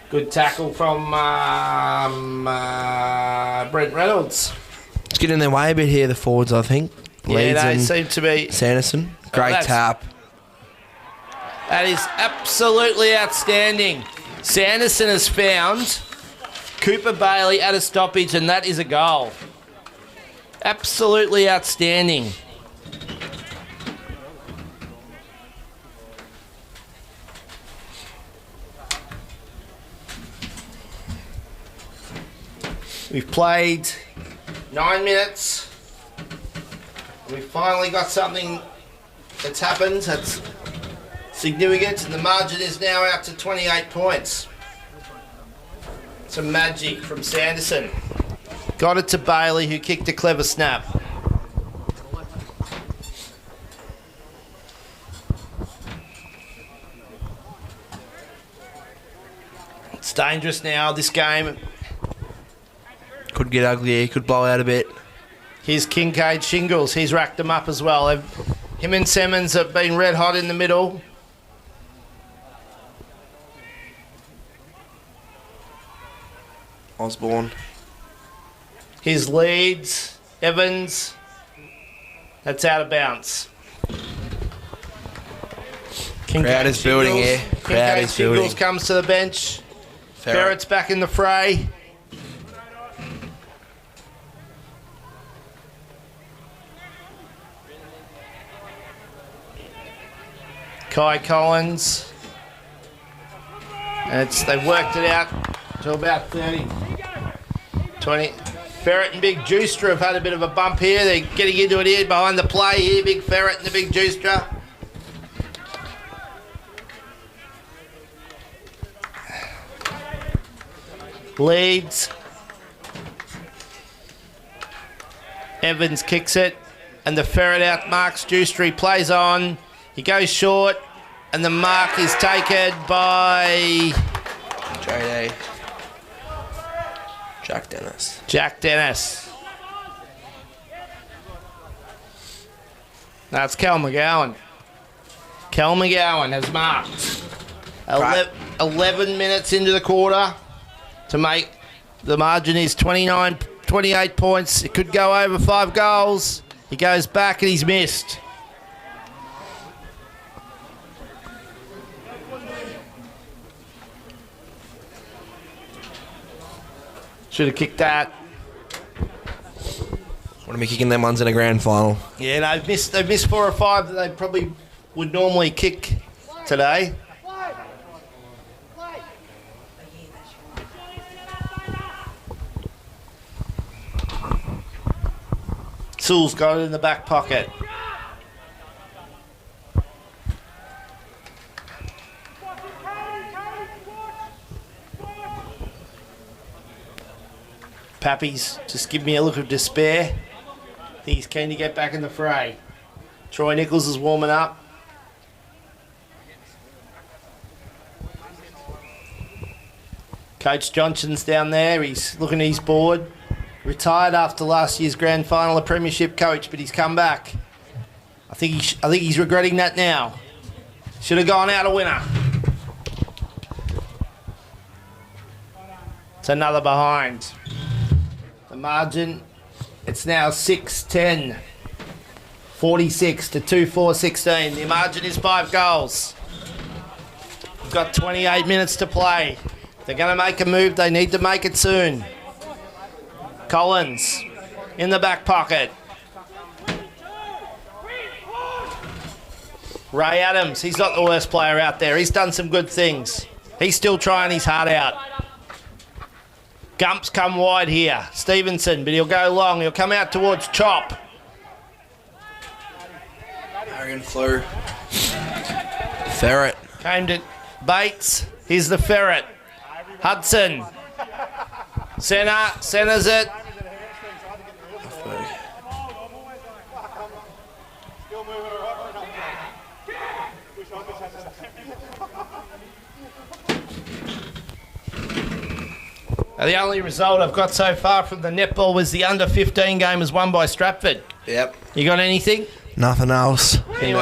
Good tackle from Brent Reynolds. It's getting in their way a bit here, the forwards, I think. Leeds they and seem to be. Sanderson. Great tap. That is absolutely outstanding. Sanderson has found Cooper Bailey at a stoppage, and that is a goal. Absolutely outstanding. We've played 9 minutes. We've finally got something that's happened that's significant, and the margin is now out to 28 points. Some magic from Sanderson. Got it to Bailey, who kicked a clever snap. It's dangerous now, this game. Could get ugly here, could blow out a bit. Here's Kincaid Shingles. He's racked them up as well. Him and Simmons have been red hot in the middle. Osborne. His Leeds, Evans. That's out of bounds. Crowd is building here. Crowd is building. Shingles comes to the bench. Ferret's back in the fray. Kai Collins. And they've worked it out to about 30. 20. Ferret and Big Juicer have had a bit of a bump here. They're getting into it here behind the play here. Big Ferret and the Big Juicer. Leads. Evans kicks it. And the Ferret out marks Juicer. He plays on. He goes short. And the mark is taken by JD. Jack Dennis. Jack Dennis. That's Cal McGowan. Cal McGowan has marked 11 minutes into the quarter to make the margin is 28 points. It could go over 5 goals. He goes back and he's missed. Should have kicked that. Want to be kicking them ones in a grand final. Yeah, they've missed 4 or 5 that they probably would normally kick today. Sewell's got it in the back pocket. Pappy's just give me a look of despair. I think he's keen to get back in the fray. Troy Nichols is warming up. Coach Johnson's down there. He's looking at his board. Retired after last year's grand final, a premiership coach, but he's come back. I think he's regretting that now. Should have gone out a winner. It's another behind. The margin, it's now 6-10. 46 to 2-4-16. The margin is 5 goals. We've got 28 minutes to play. If they're going to make a move, they need to make it soon. Collins in the back pocket. Ray Adams, he's not the worst player out there. He's done some good things. He's still trying his heart out. Gump's come wide here. Stevenson, but he'll go long. He'll come out towards Chop. Arian flew. Ferret. Came to Bates. Here's the Ferret. Hudson. Centers it. Now, the only result I've got so far from the netball was the under-15 game was won by Stratford. Yep. You got anything? Nothing else. Any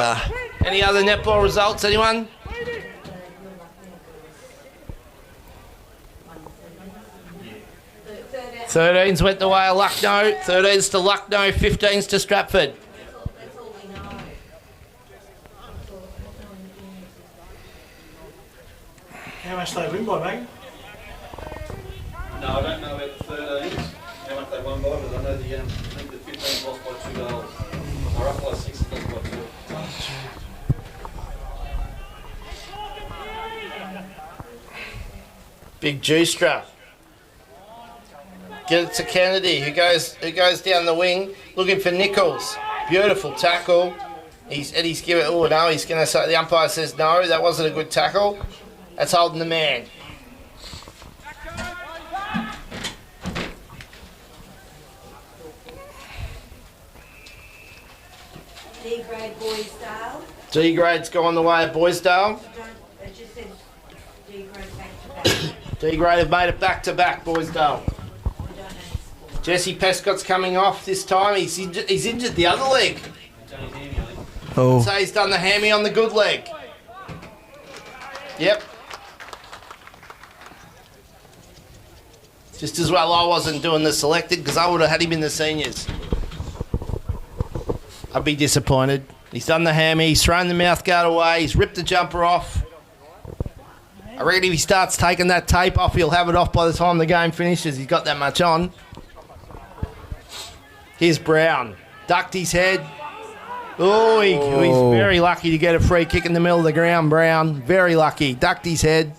other netball results, anyone? Thirteens went the way of Lucknow. 13s to Lucknow, 15s to Stratford. How much they win by, mate? No, I don't know about the 13s, how much they won by, but I know the, I think the 15s lost by 2 goals. They're up by 6 and lost by 2. Big Juicer. Get it to Kennedy, who goes down the wing, looking for Nichols. Beautiful tackle. Eddie's give it. Oh no, he's going to say. The umpire says no. That wasn't a good tackle. That's holding the man. D grade Boysdale. D grade's gone the way of Boysdale. It just said D grade back to back. D grade have made it back to back, Boysdale. Jesse Pescott's coming off this time. He's injured the other leg. Oh. So he's done the hammy on the good leg. Yep. Just as well I wasn't doing the selected because I would have had him in the seniors. I'd be disappointed. He's done the hammy, he's thrown the mouth guard away, he's ripped the jumper off. I reckon if he starts taking that tape off, he'll have it off by the time the game finishes. He's got that much on. Here's Brown. Ducked his head. Oh, he's very lucky to get a free kick in the middle of the ground, Brown. Very lucky. Ducked his head.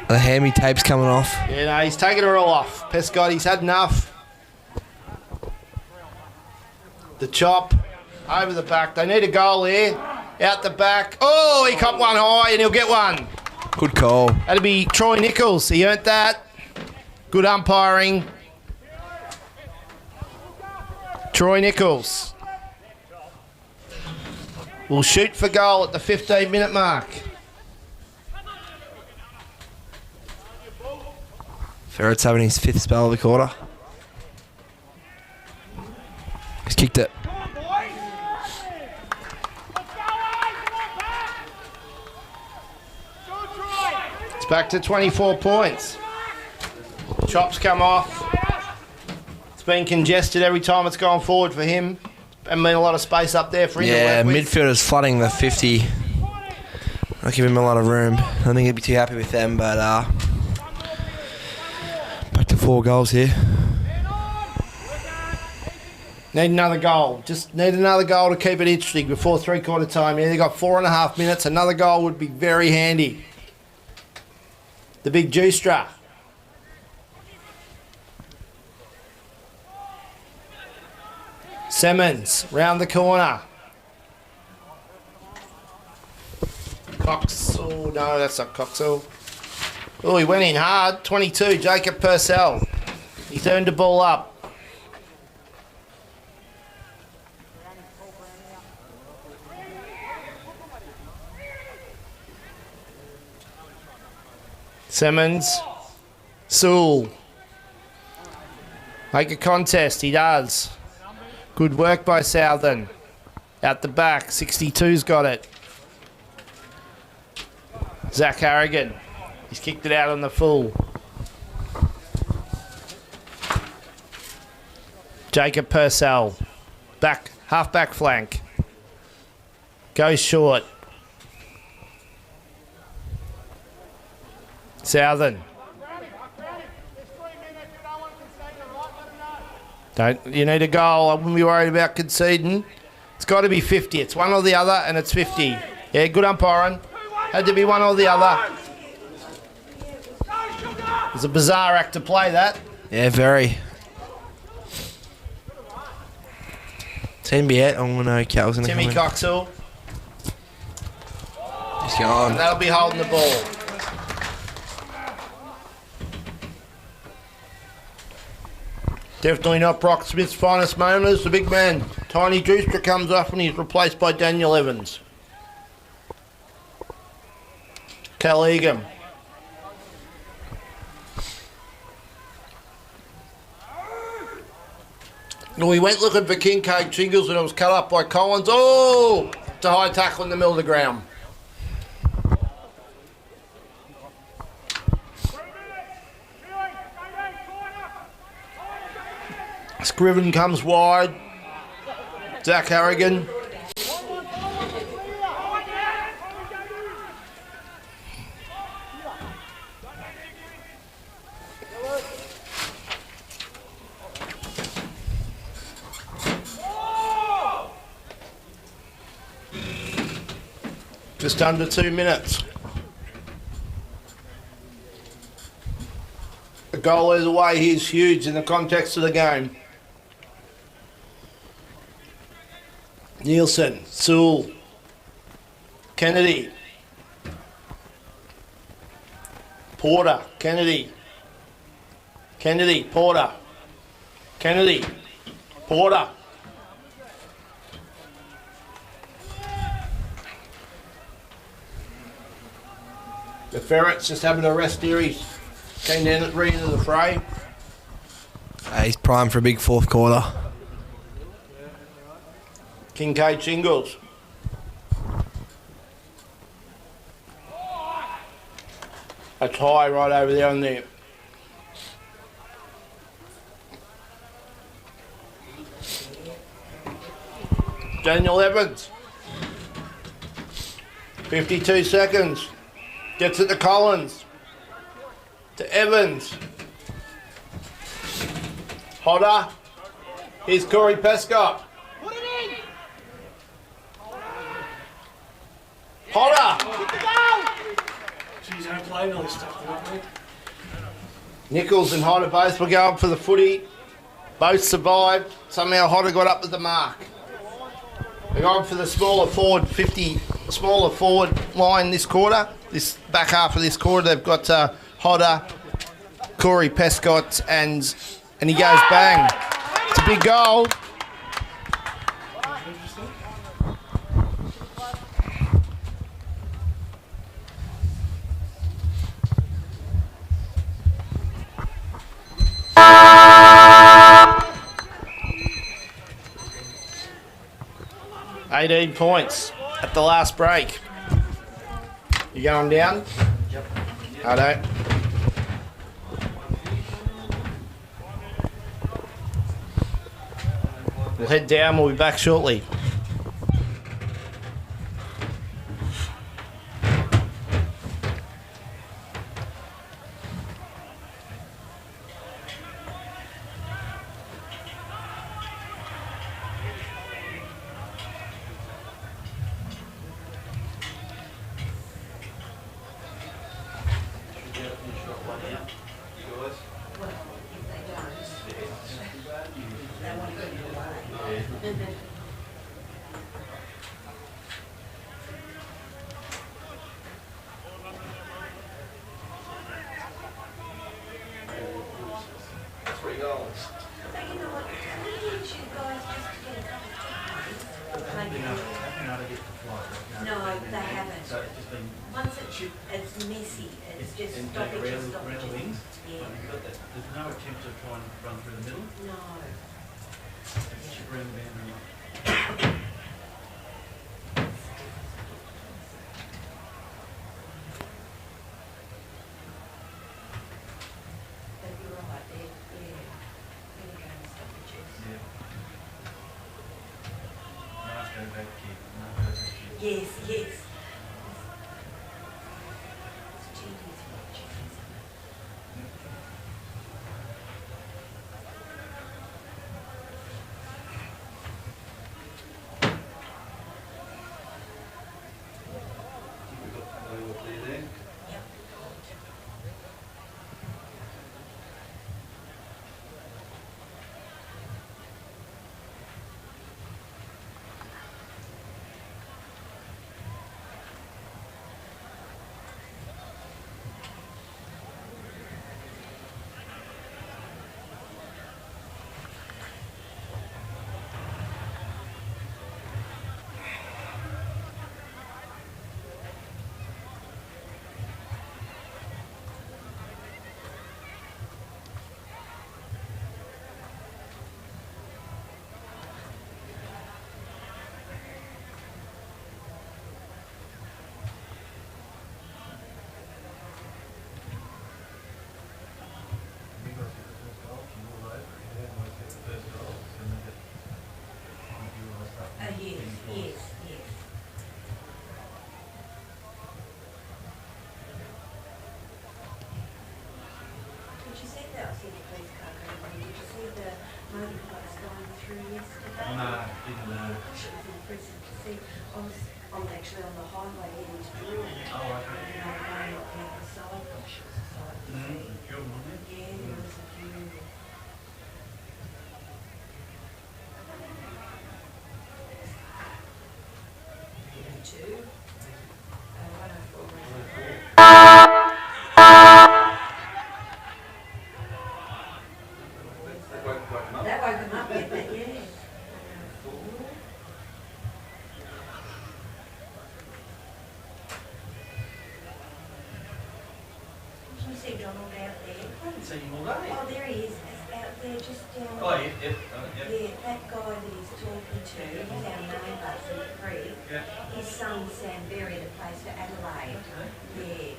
The hammy tape's coming off. Yeah, no, he's taking her all off. Pescott, he's had enough. The chop. Over the back. They need a goal here. Out the back. Oh, he caught one high and he'll get one. Good call. That'll be Troy Nichols. He earned that. Good umpiring. Troy Nichols will shoot for goal at the 15-minute mark. Ferret's having his 5th spell of the quarter. He's kicked it. It's back to 24 points. Chops come off. It's been congested every time it's gone forward for him. And been a lot of space up there for him to work with. Midfielders flooding the 50. I'll give him a lot of room. I don't think he'd be too happy with them, but back to 4 goals here. Need another goal. Just need another goal to keep it interesting before 3/4 time. Yeah, they got 4.5 minutes. Another goal would be very handy. The big Juicer. Simmons round the corner. Cox. Oh no, that's not Coxell. Oh, he went in hard. 22, Jacob Purcell. He turned the ball up. Simmons. Sewell. Make a contest. He does. Good work by Southern. Out the back. 62's got it. Zach Harrigan. He's kicked it out on the full. Jacob Purcell. Back. Half back flank. Goes short. Southern. You need a goal. I wouldn't be worried about conceding. It's got to be 50. It's one or the other, and it's 50. Yeah, good umpiring. Had to be one or the other. It's a bizarre act to play that. Yeah, very. Team be out. Oh no, Cal's going to come Timmy in. Coxell. He's gone. And that'll be holding the ball. Definitely not Brock Smith's finest moment as the big man. Tiny Juicer comes off and he's replaced by Daniel Evans. Cal Egan. Well, we went looking for Kincaid Chingles and it was cut up by Collins. Oh! It's a high tackle in the middle of the ground. Scriven comes wide. Zach Harrigan. Just under 2 minutes. A A goal either way here is huge in the context of the game. Nielsen, Sewell, Kennedy, Porter, Kennedy, Porter, Kennedy, Porter. The Ferret's just having a rest here. He came down at re into the fray. He's primed for a big fourth quarter. Kincaid Shingles. That's high right over there on there. Daniel Evans. 52 seconds. Gets it to Collins. To Evans. Hodder. Here's Corey Pescott. Hodder. Geez, don't play all this stuff, don't we? Nichols and Hodder both were going for the footy. Both survived. Somehow Hodder got up with the mark. They're going for the smaller forward line this quarter. This back half of this quarter, they've got Hodder, Corey Pescott, and he goes bang. It's a big goal. $18 points at the last break. You going down? Yep. I don't. We'll head down. We'll be back shortly. Yes, yes. I'm actually on the highway heading to Drill. Oh, okay. And I'm going up the other side. Gosh, it was a sight. That woke him up, didn't it? Yeah. Did you see Donald out there? I haven't seen him all day. Oh, there he is, out there, just down. Oh, yep. Yeah, that guy that he's talking to, he's our neighbour, from the creek. Yeah. His son Sam Berry that plays for Adelaide. Yeah.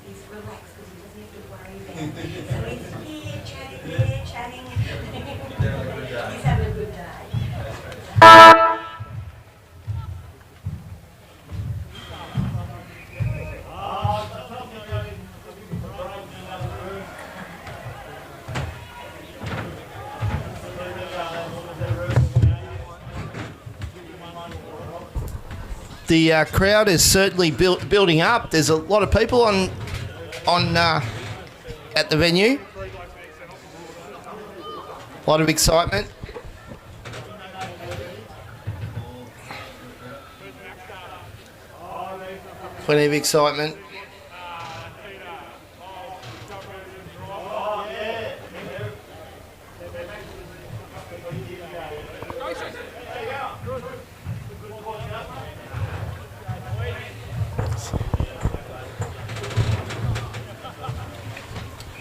He's relaxed because he doesn't have to worry about it. So he's here chatting. He's having a good day. The crowd is certainly building up. There's a lot of people on at the venue. A lot of excitement. Plenty of excitement.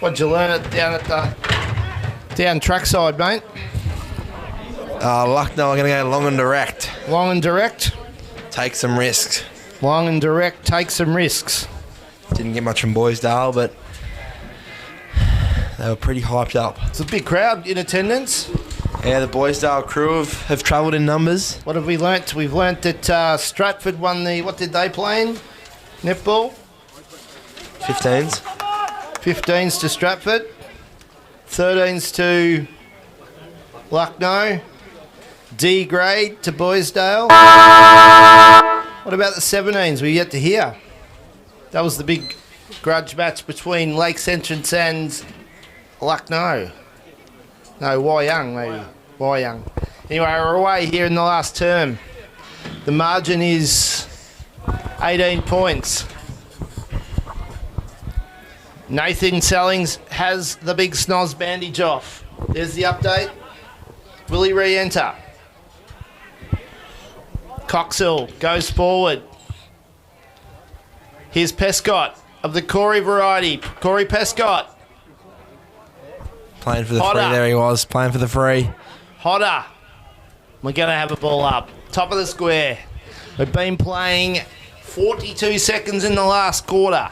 What'd you learn down trackside, mate? Lucknow, I'm going to go long and direct. Long and direct? Take some risks. Long and direct, take some risks. Didn't get much from Boysdale, but they were pretty hyped up. It's a big crowd in attendance. Yeah, the Boysdale crew have travelled in numbers. What have we learnt? We've learnt that Stratford won the... What did they play in? Netball? 15s. 15s to Stratford. 13s to Lucknow. D grade to Boysdale. What about the 17s? We're yet to hear. That was the big grudge match between Lakes Entrance and Lucknow. No, Wyong maybe. Wyong. Anyway, we're away here in the last term. The margin is 18 points. Nathan Sellings has the big snoz bandage off. There's the update. Will he re-enter? Coxhill goes forward. Here's Pescott of the Corey variety. Corey Pescott. Playing for the free, there he was, playing for the free. Hodder. We're going to have a ball up. Top of the square. We've been playing 42 seconds in the last quarter.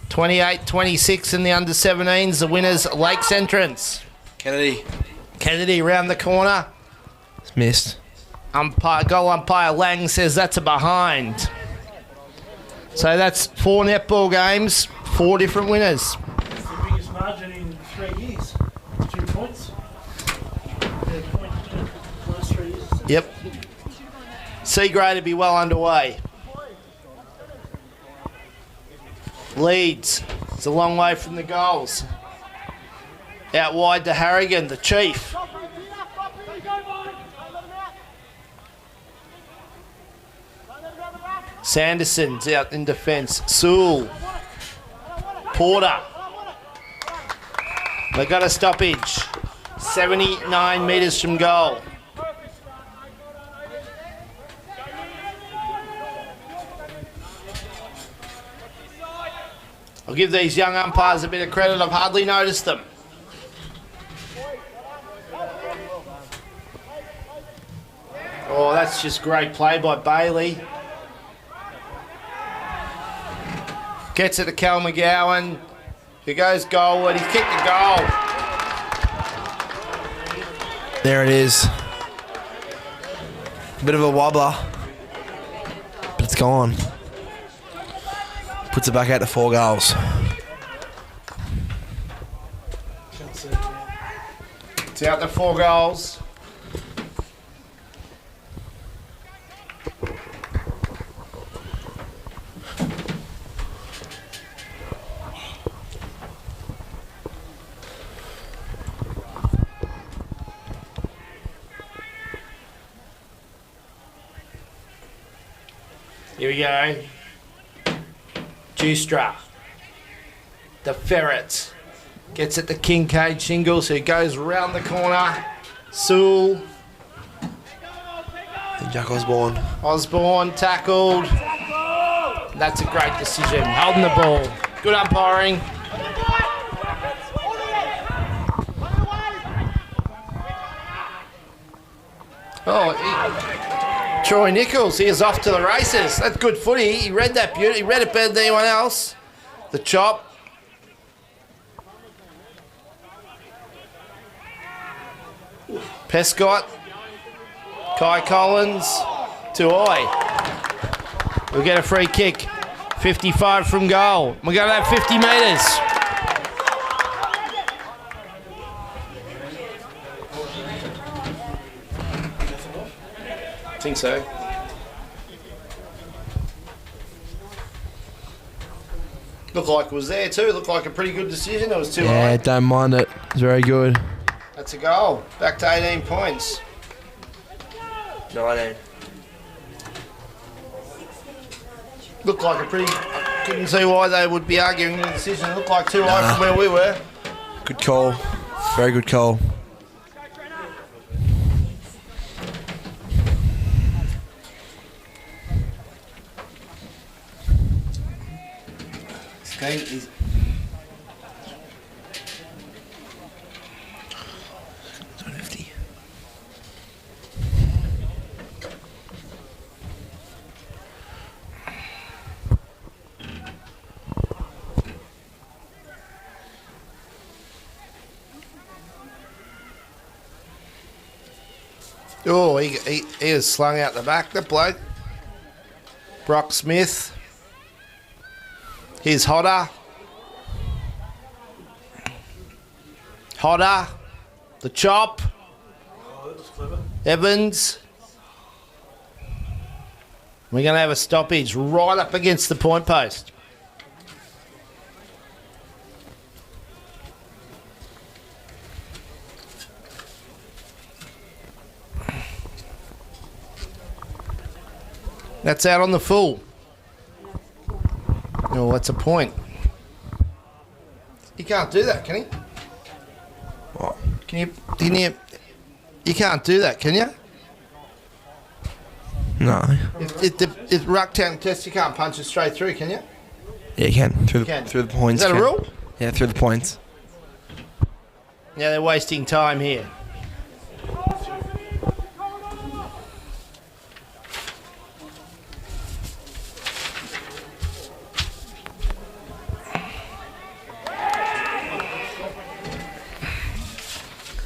28-26 in the under-17s. The winners, Lakes Entrance. Kennedy round the corner. It's missed. Goal umpire Lang says that's a behind. So that's 4 netball games, 4 different winners. It's the biggest margin in 3 years. 2 points. Yeah, point last 3 years. Yep. C grade to be well underway. Leads. It's a long way from the goals. Out wide to Harrigan, the chief. Sanderson's out in defence. Sewell. Porter. They got a stoppage. 79 metres from goal. I'll give these young umpires a bit of credit. I've hardly noticed them. Oh, that's just great play by Bailey. Gets it to Cal McGowan, who goes goalward. He's kicked the goal. There it is. Bit of a wobbler, but it's gone. Puts it back out to 4 goals. It's out to 4 goals. Here we go. Justra. The Ferret. Gets at the Kincaid shingles, who goes round the corner. Sewell. And Jack Osborne. Osborne tackled. That's a great decision. Holding the ball. Good umpiring. Troy Nichols, he is off to the races. That's good footy. He read that beauty. He read it better than anyone else. The chop. Pescott. Kai Collins. Tuoi. We'll get a free kick. 55 from goal. We're going to have 50 metres. I think so. Looked like it was there too. Looked like a pretty good decision. It was too high. Yeah, don't mind it. It's very good. That's a goal. Back to 18 points. 19. Looked like a pretty... I couldn't see why they would be arguing the decision. It looked like too high from where we were. Good call. Very good call. Is Oh, he was slung out the back, that bloke. Brock Smith. Here's Hodder. Hodder. The chop. Oh, that was clever. Evans. We're going to have a stoppage right up against the point post. That's out on the full. Oh, that's a point. You can't do that, can he? What? Can you? You can't do that, can you? No. If Rucktown test, you can't punch it straight through, can you? Yeah, you can. Through can. the points. Is that a rule? Yeah, through the points. Yeah, they're wasting time here.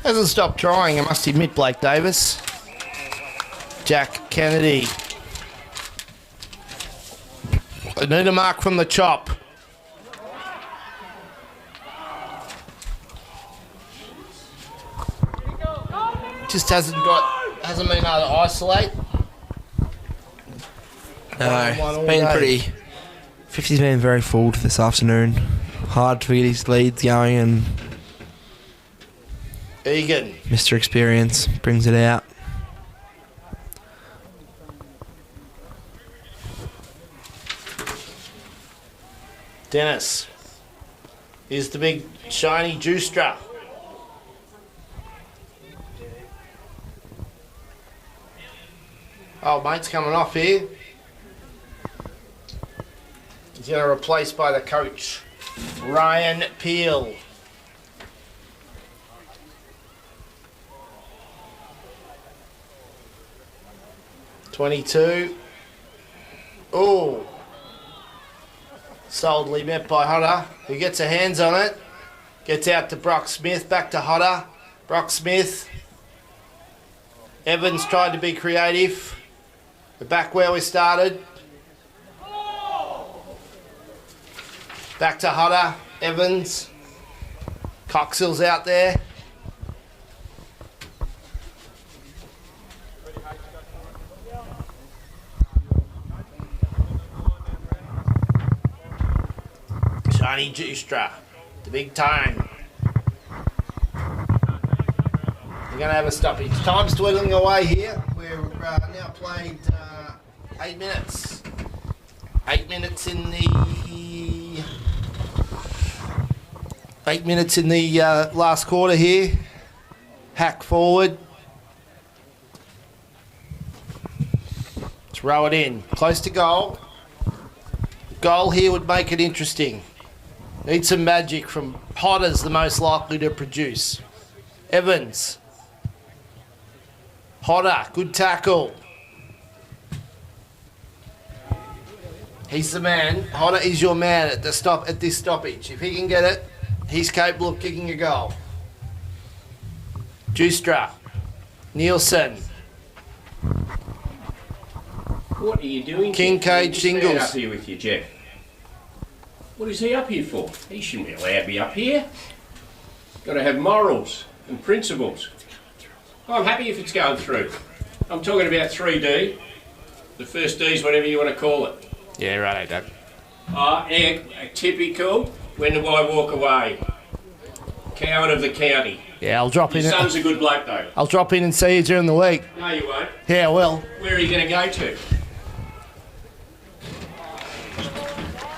Hasn't stopped trying, I must admit, Blake Davis. Jack Kennedy. They need a mark from the chop. Just hasn't been able to isolate. No, it's been pretty. 50's been very full this afternoon. Hard to get his leads going, and Egan. Mr. Experience brings it out. Dennis. Here's the big shiny Justra. Oh, mate's coming off here. He's going to replace by the coach, Ryan Peel. .22. Oh. Solidly met by Hodder, who gets her hands on it. Gets out to Brock Smith, back to Hodder. Brock Smith. Evans tried to be creative. We're back where we started. Back to Hodder, Evans. Coxhill's out there. Shiny Justra, the big time. We're going to have a stoppage. Time's dwindling away here. We're now played 8 minutes. 8 minutes in the last quarter here. Hack forward. Throw it in. Close to goal. Goal here would make it interesting. Need some magic from Potter's the most likely to produce. Evans. Hodder, good tackle. He's the man. Hodder is your man at this stoppage. If he can get it, he's capable of kicking a goal. Justra. Nielsen. What are you doing? Kincaid Shingles. Up here with you, Jeff. What is he up here for? He shouldn't be allowed to be up here. Got to have morals and principles. I'm happy if it's going through. I'm talking about 3D. The first D's, whatever you want to call it. Yeah, right, Doug. Typical. When do I walk away? Coward of the county. Yeah, I'll drop in. Your son's a good bloke, though. I'll drop in and see you during the week. No, you won't. Yeah, well. Where are you going to go to?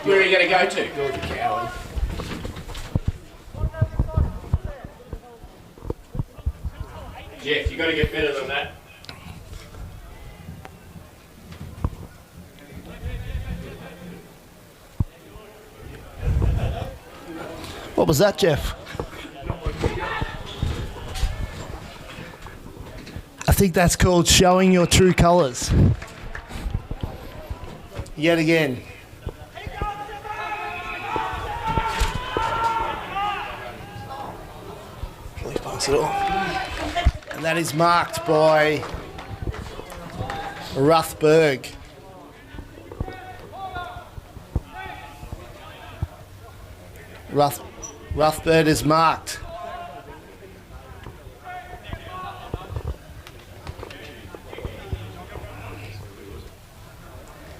Where are you going to go to? You're the coward. Jeff, you've got to get better than that. What was that, Jeff? I think that's called showing your true colours. Yet again. Please pass it off. And that is marked by Ruthberg. Ruthberg is marked.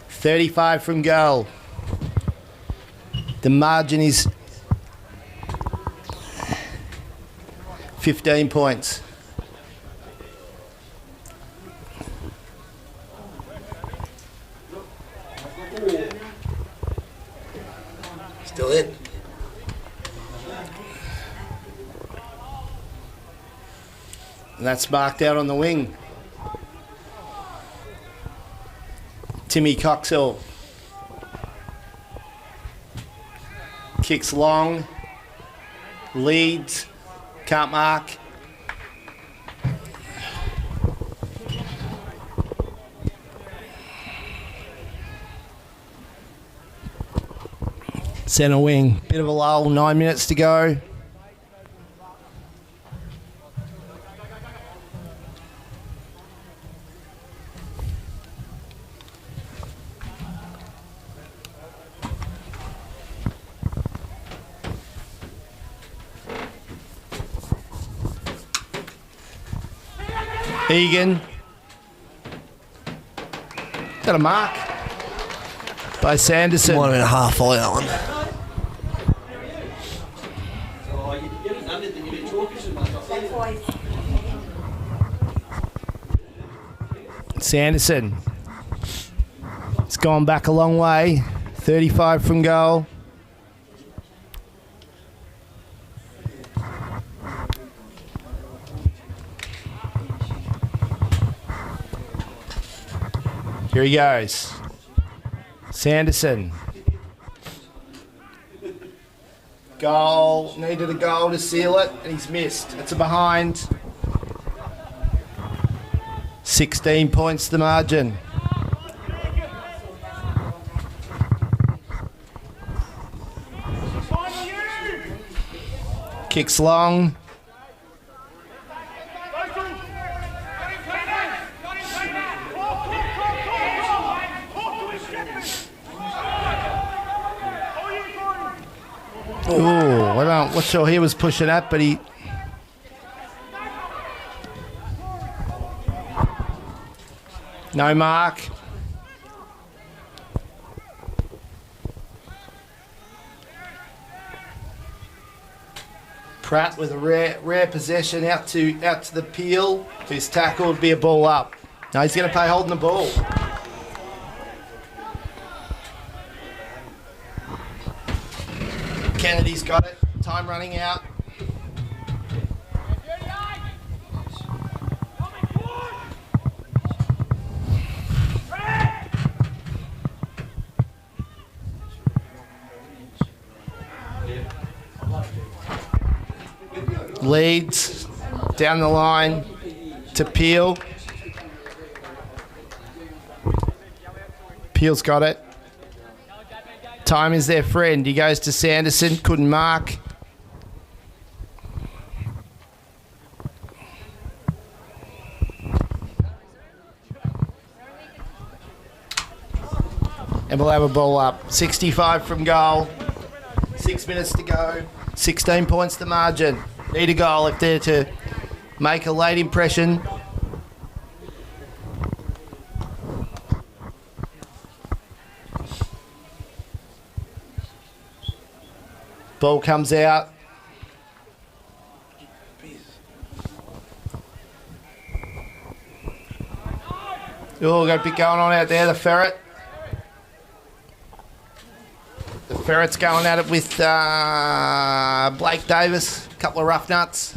.35 from goal. The margin is 15 points. Still in. And that's marked out on the wing. Timmy Coxhill. Kicks long. Leads. Can't mark. Centre wing. Bit of a lull. 9 minutes to go. Egan. Got a mark by Sanderson. Might have been a half volley, that one. Sanderson. It's gone back a long way. 35 from goal. Here he goes. Sanderson. Goal. Needed a goal to seal it, and he's missed. It's a behind. 16 points the margin. Kicks long. Oh, I'm not sure he was pushing that, but he... No mark. Pratt with a rare possession out to the peel. His tackle would be a ball up. No, he's going to play holding the ball. Kennedy's got it. Time running out. Leads down the line to Peel. Peel's got it. Time is their friend. He goes to Sanderson. Couldn't mark. And we'll have a ball up. 65 from goal. 6 minutes to go. 16 points the margin. Need a goal if they're to make a late impression. Ball comes out. Oh, got a bit going on out there, the Ferret. The Ferret's going at it with Blake Davis. A couple of rough nuts.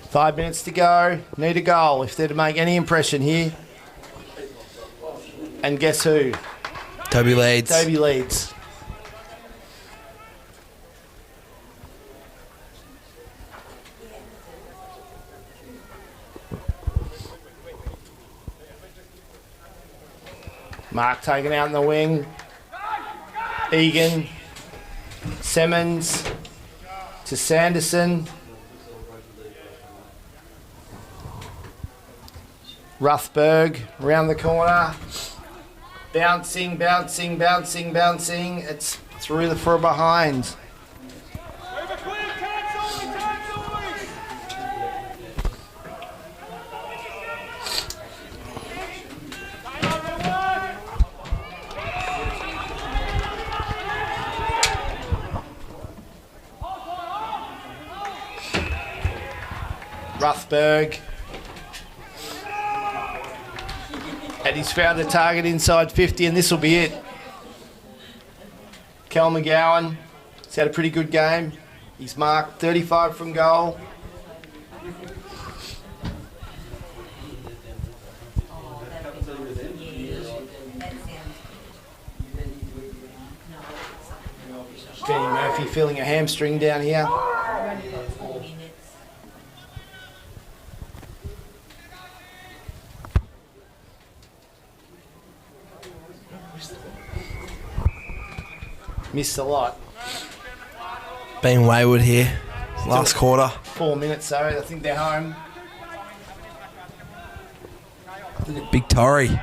Five minutes to go. Need a goal if they're to make any impression here. And guess who? Toby leads. Toby leads. Mark taken out in the wing. Egan. Simmons to Sanderson. Ruthberg around the corner. Bouncing, bouncing, bouncing, bouncing. It's through the for behind. Ruthberg. And he's found a target inside 50, and this will be it. Cal McGowan, he's had a pretty good game. He's marked 35 from goal. Benny Murphy feeling a hamstring down here. Missed a lot. Been wayward here. Last quarter. 4 minutes, so I think they're home. Big Torrey.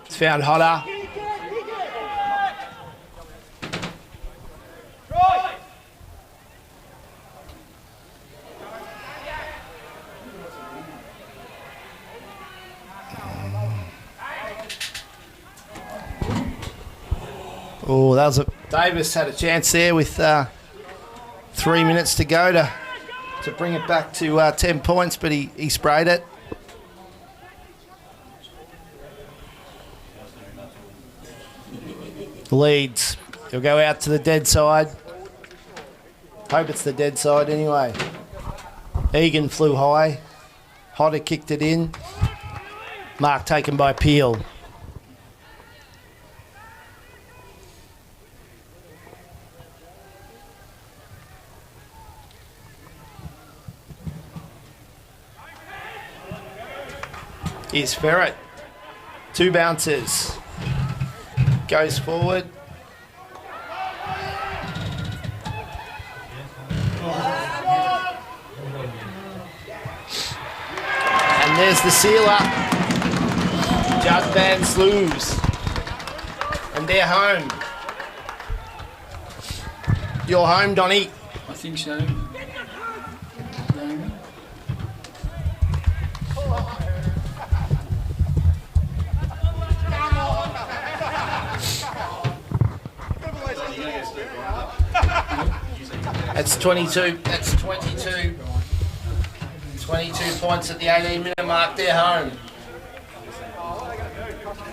It's found Hodder. Oh, that was a... Davis had a chance there with 3 minutes to go to bring it back to 10 points, but he sprayed it. Leads. He'll go out to the dead side. Hope it's the dead side anyway. Egan flew high. Hodder kicked it in. Mark taken by Peel. Here's Ferret. 2 bounces. Goes forward. And there's the sealer. Judd Van Slews. And they're home. You're home, Donnie. I think so. Come on. 22. That's 22. 22 points at the 18-minute mark. They're home.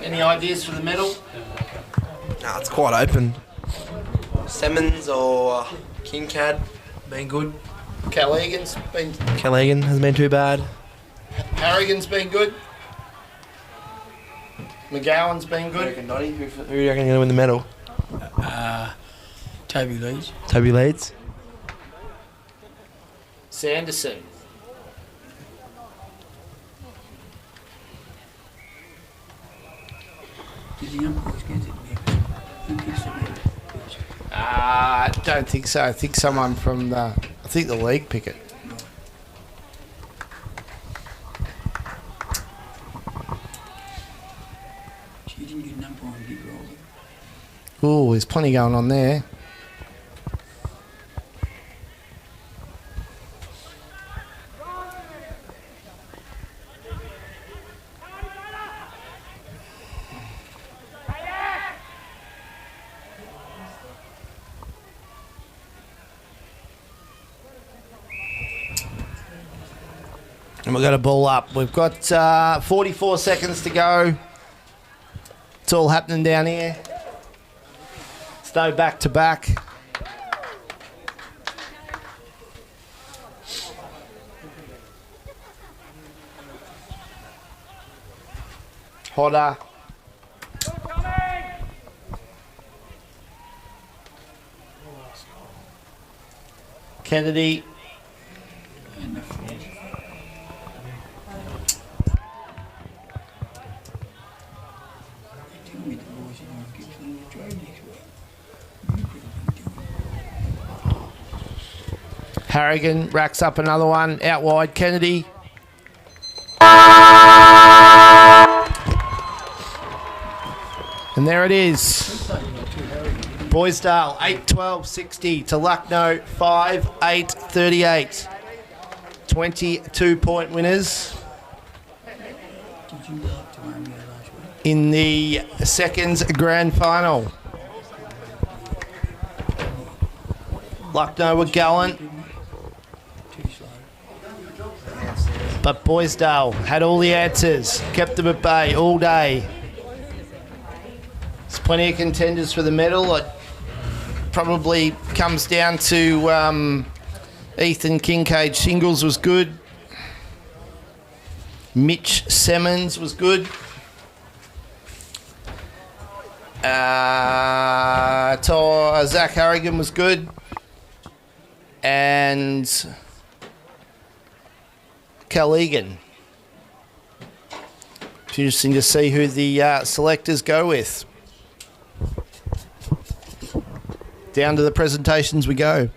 Any ideas for the medal? Nah, it's quite open. Simmons or Kingcad been good. Callegan's been. Callegan hasn't been too bad. Harrigan's been good. McGowan's been good. Who do you reckon going to win the medal? Toby Leeds. Toby Leeds. Sanderson. Did the umpires get it? Who gets the medal? I don't think so. I think someone from the. I think the league pick it. You didn't get an umpire and get rolled. Oh, there's plenty going on there. And we've got a ball up. We've got 44 seconds to go. It's all happening down here. It's no back to back. Hodder. Kennedy. Harrigan racks up another one. Out wide, Kennedy. And there it is. Boysdale 8-12-60 to Lucknow 5-8-38. 22-point winners in the second grand final. Lucknow were gallant, but Boysdale had all the answers, kept them at bay all day. There's plenty of contenders for the medal. It probably comes down to Ethan Kincaid. Shingles was good. Mitch Simmons was good. Zach Harrigan was good. And Callegan. It's interesting to see who the selectors go with. Down to the presentations we go.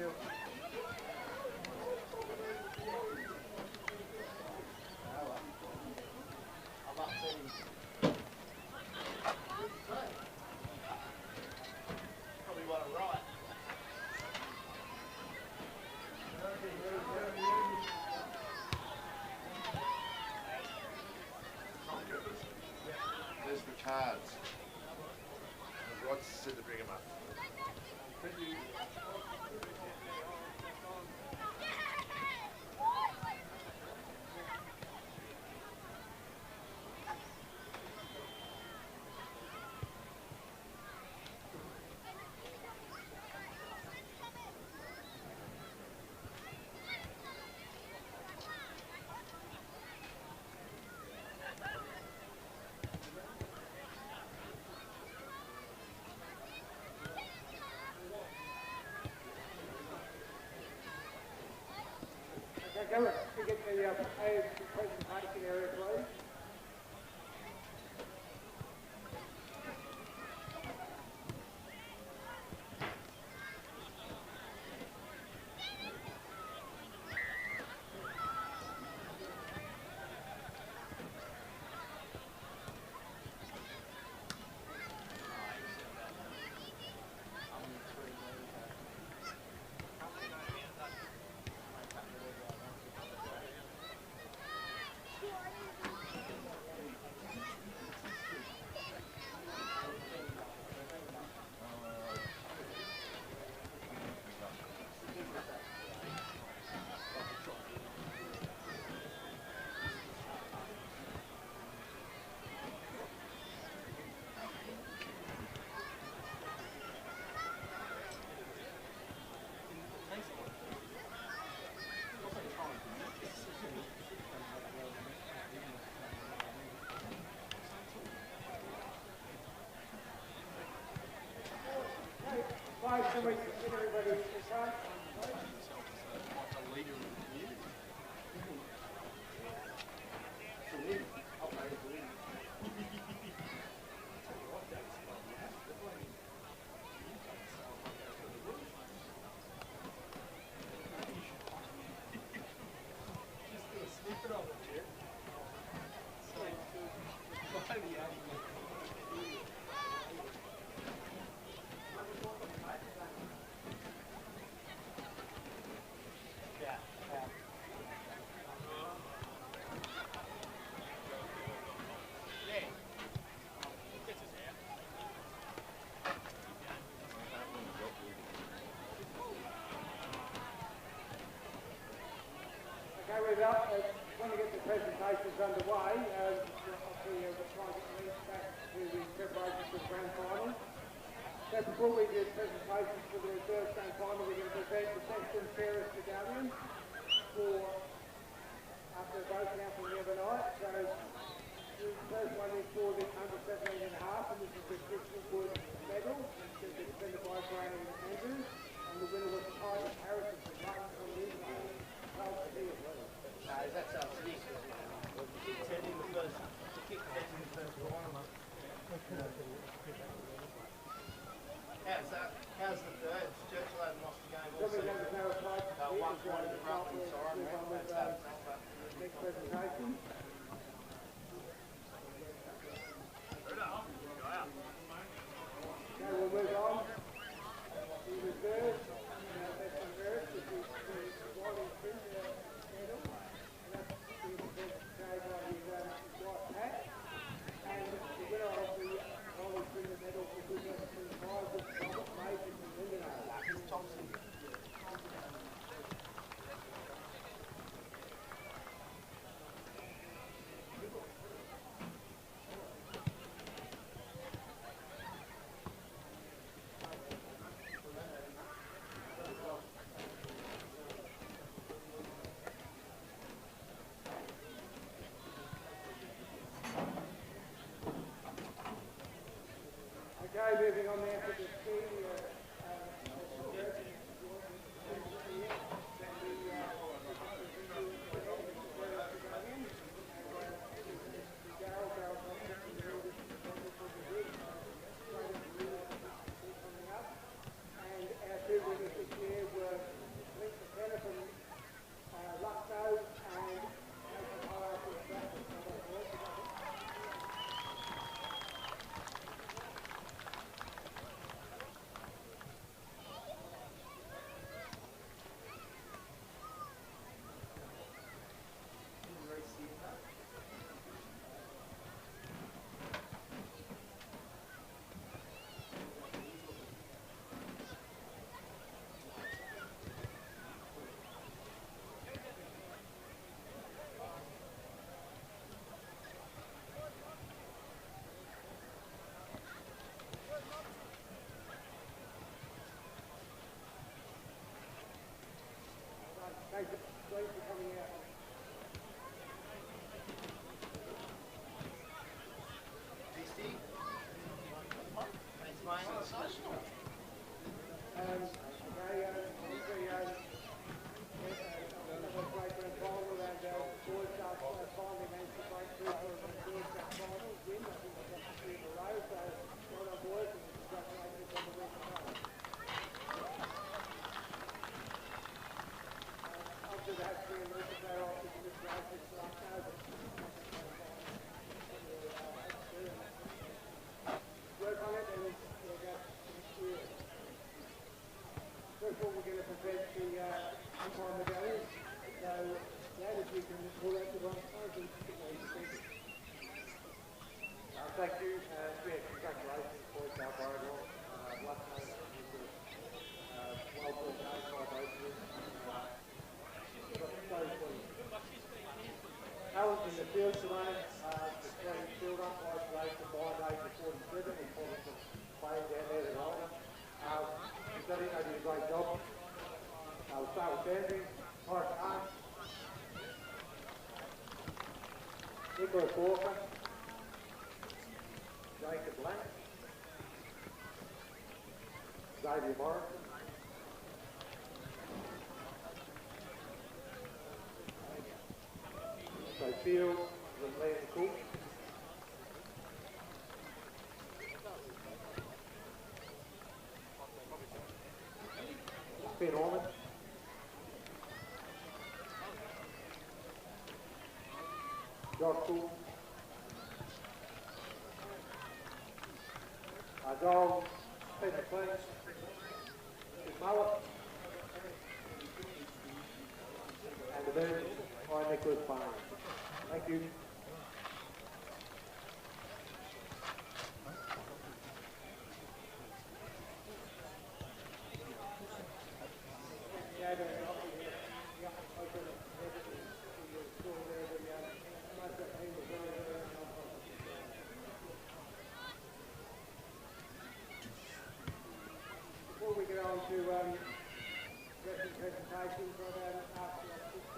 Phil. Probably want to right. There's the cards. Rod said to bring them up. Thank you. Okay, go to get the AFC presentation area, please. Can we get everybody in front? Okay, we're up. When we get the presentations underway, obviously we're trying to get links back to the preparations for the grand final. So before we do presentations for the reserve grand final, we're going to present the section fairest medallion for after a vote count from the other night. So the first one is for the under 17.5, and this is the Christian Wood medal, which is defended by Brian Andrews, and the winner was Tyler Harrison from Martin from New Zealand. That's up to this. The kick 10 in the first. The kick 10 in the first one. How's that? How's the third? Jacob, please, for coming out. First of all, we're going to present the umpire medallions. So, Dad, if you can pull out the one side and stick those together. Thank you, congratulations, boys, our Borrell. Last night, it was well put out by both of you. So pleased. Talent in the field today, the three field umpires today combined age of 47. We probably some playing down there that older. They did a great job. We'll start with Andrew, Horace Arndt, Nicholas Walker, Jacob Lang, Xavier Morrison, so Field, Len Cook, Ben Ormond, Josh Cool, Joel, Peter McLean, Mullet, and the bench by Nicholas Barnes. Thank you. Before we get on to presentations, I'd ask you to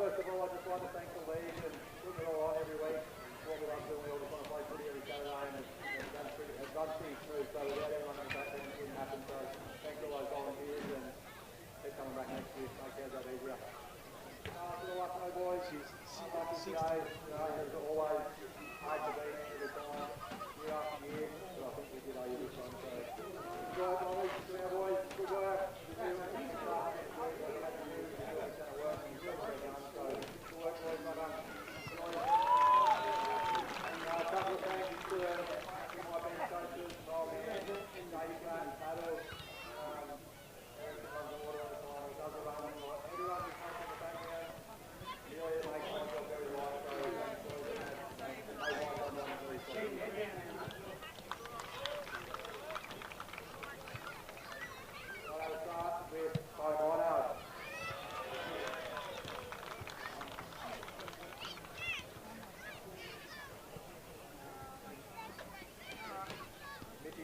First of all, I just want to thank the league and putting it all on every week. What we love doing, we all just want to play footy every Saturday, and it's run pretty smooth. So without everyone on the back end, it wouldn't happen. So thanks to all those volunteers, and keep coming back next year. Make ours that easier. Good luck, no boys. Lucky today. As always, hard to beat every time, year after year. But I think we did our year this time. So enjoy it, boys. To our boys, good work.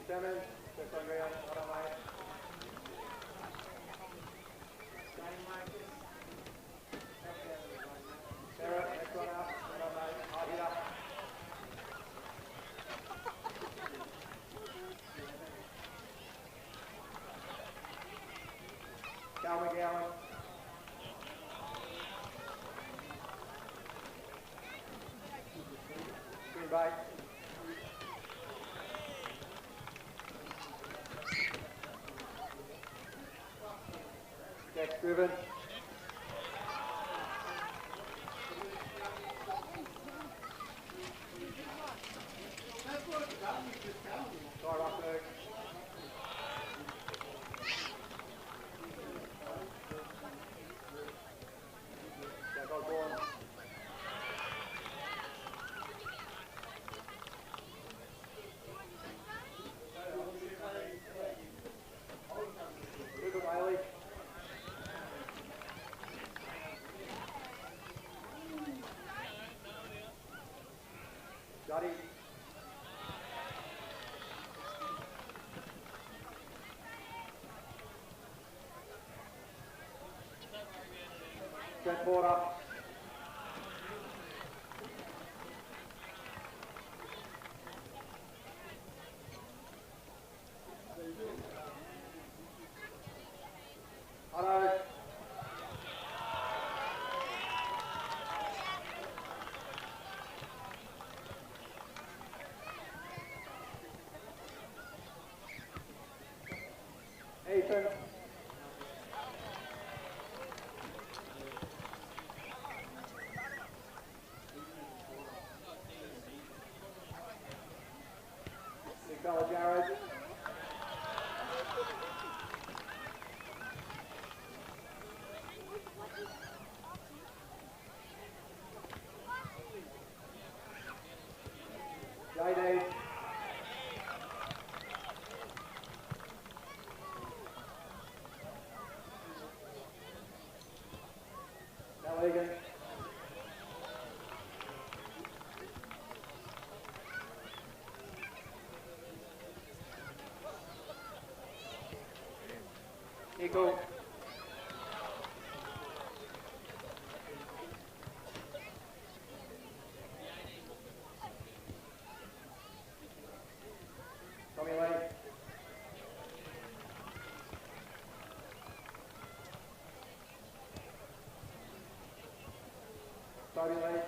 Simmons, just on ground, not on mate. Sarah, next one up, not on mate, hard hitter. Cal McGowan. Spin bait. Jack Scriven. Sorry, Rockberg. Jack Osborne. Luca Bailey. Juddy. Trent Porter. Hello. Ethan. Nicola Jared. JD. Egan. Nico. Tommy Lee. Toby Lee.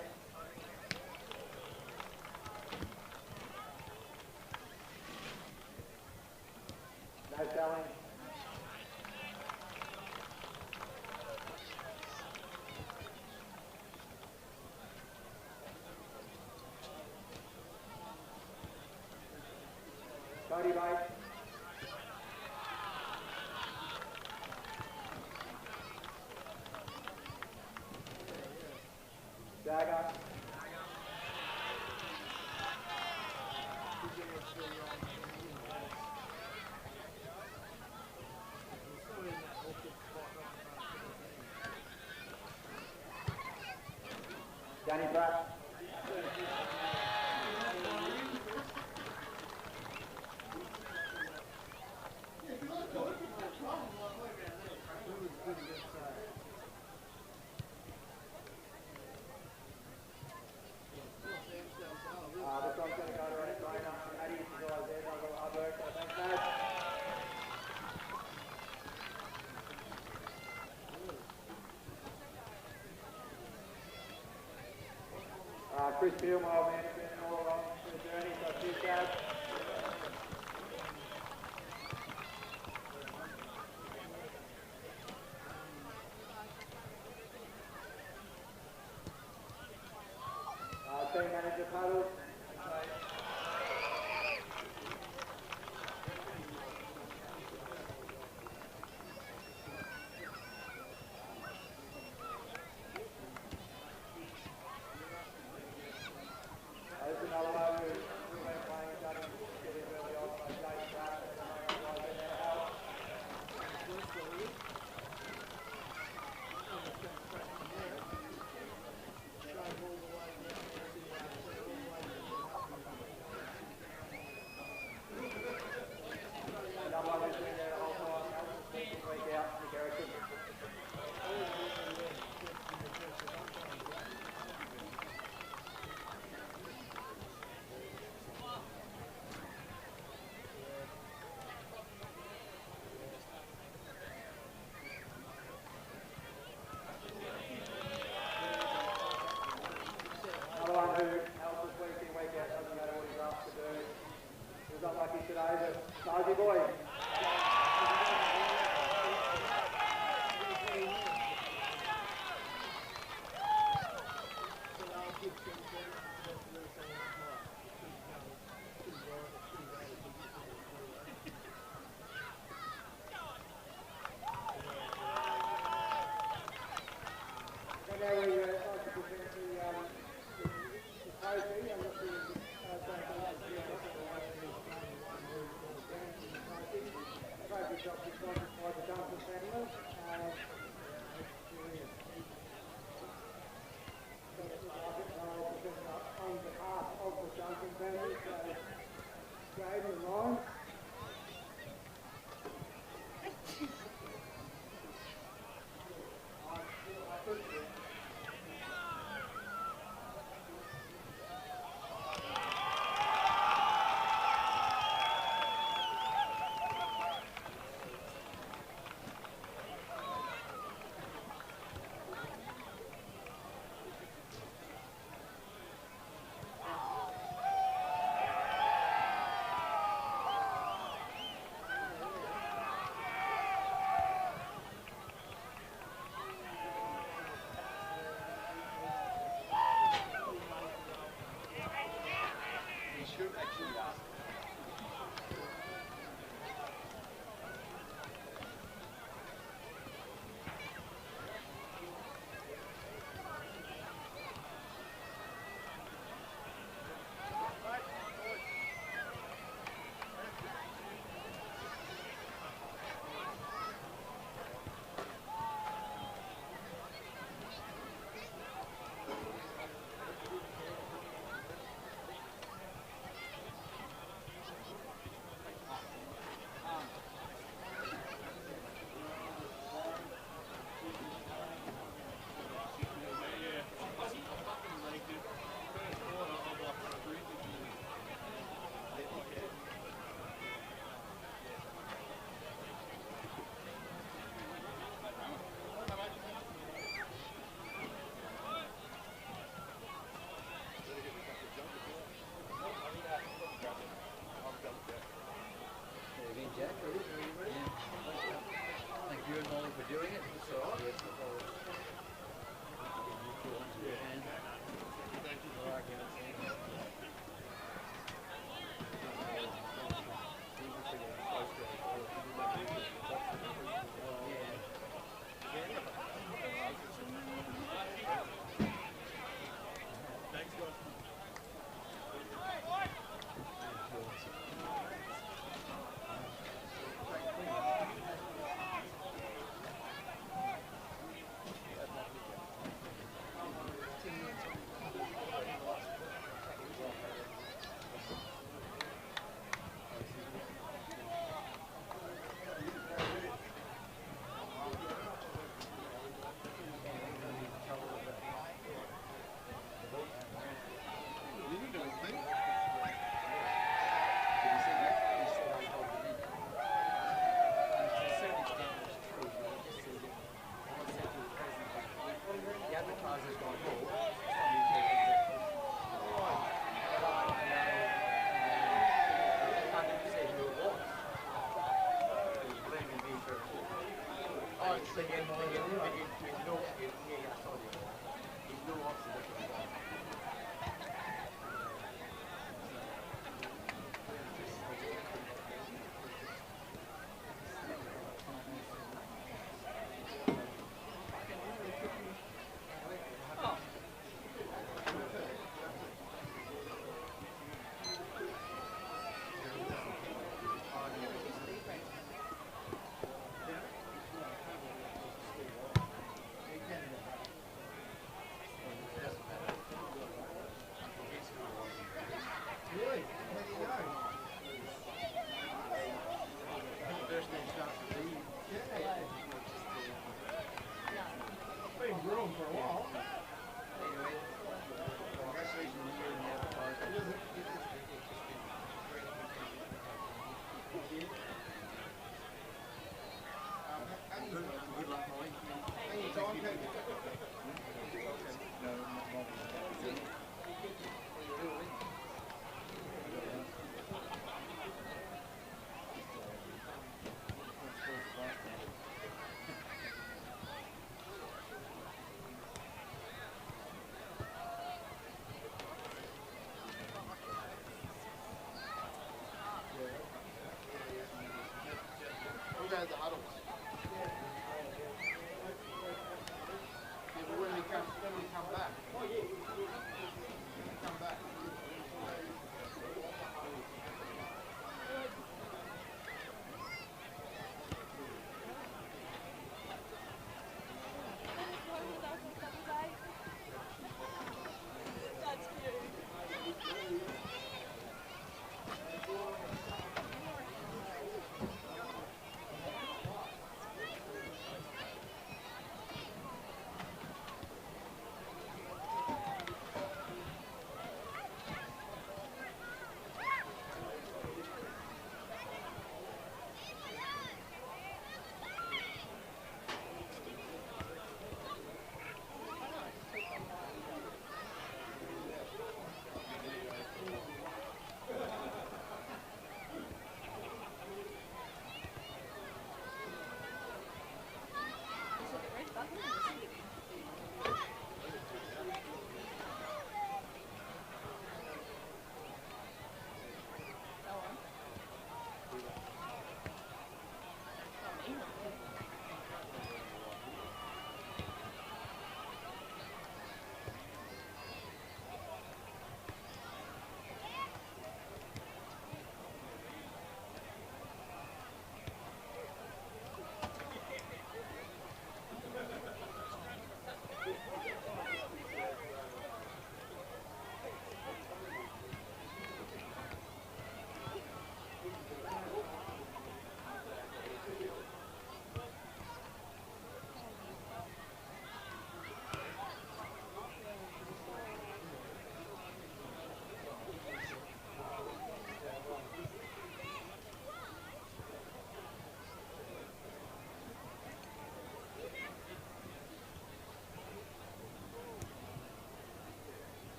No selling. Cody Bates. Dagger. Danny Pratt. Chris Beale, my old man, has been all along the journey, so cheers, Dad. Team manager Puddles. There's another one who's been playing and done getting really old, like Jake Pratt, and I don't know why they're there to help. Another one who's been there the whole time, helps us week in, week out, Nick Erickson. Another one who helps us week in, week out, doesn't matter what he's asked to do. He was not lucky today, but Nosy boy. And now we like to present the trophy. I'm not sure if trophy shop is sponsored by the Duncan family. On behalf of the Duncan family, so Dave and Ryan. the huddles. Yeah, but when we come back. When we come back.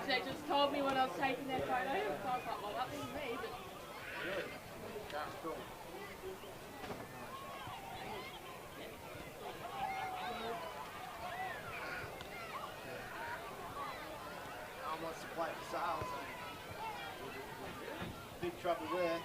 They just told me when I was taking their photo, so I was like, well, that was me, but... Really? That's cool. I wants to play for sales, big trouble there.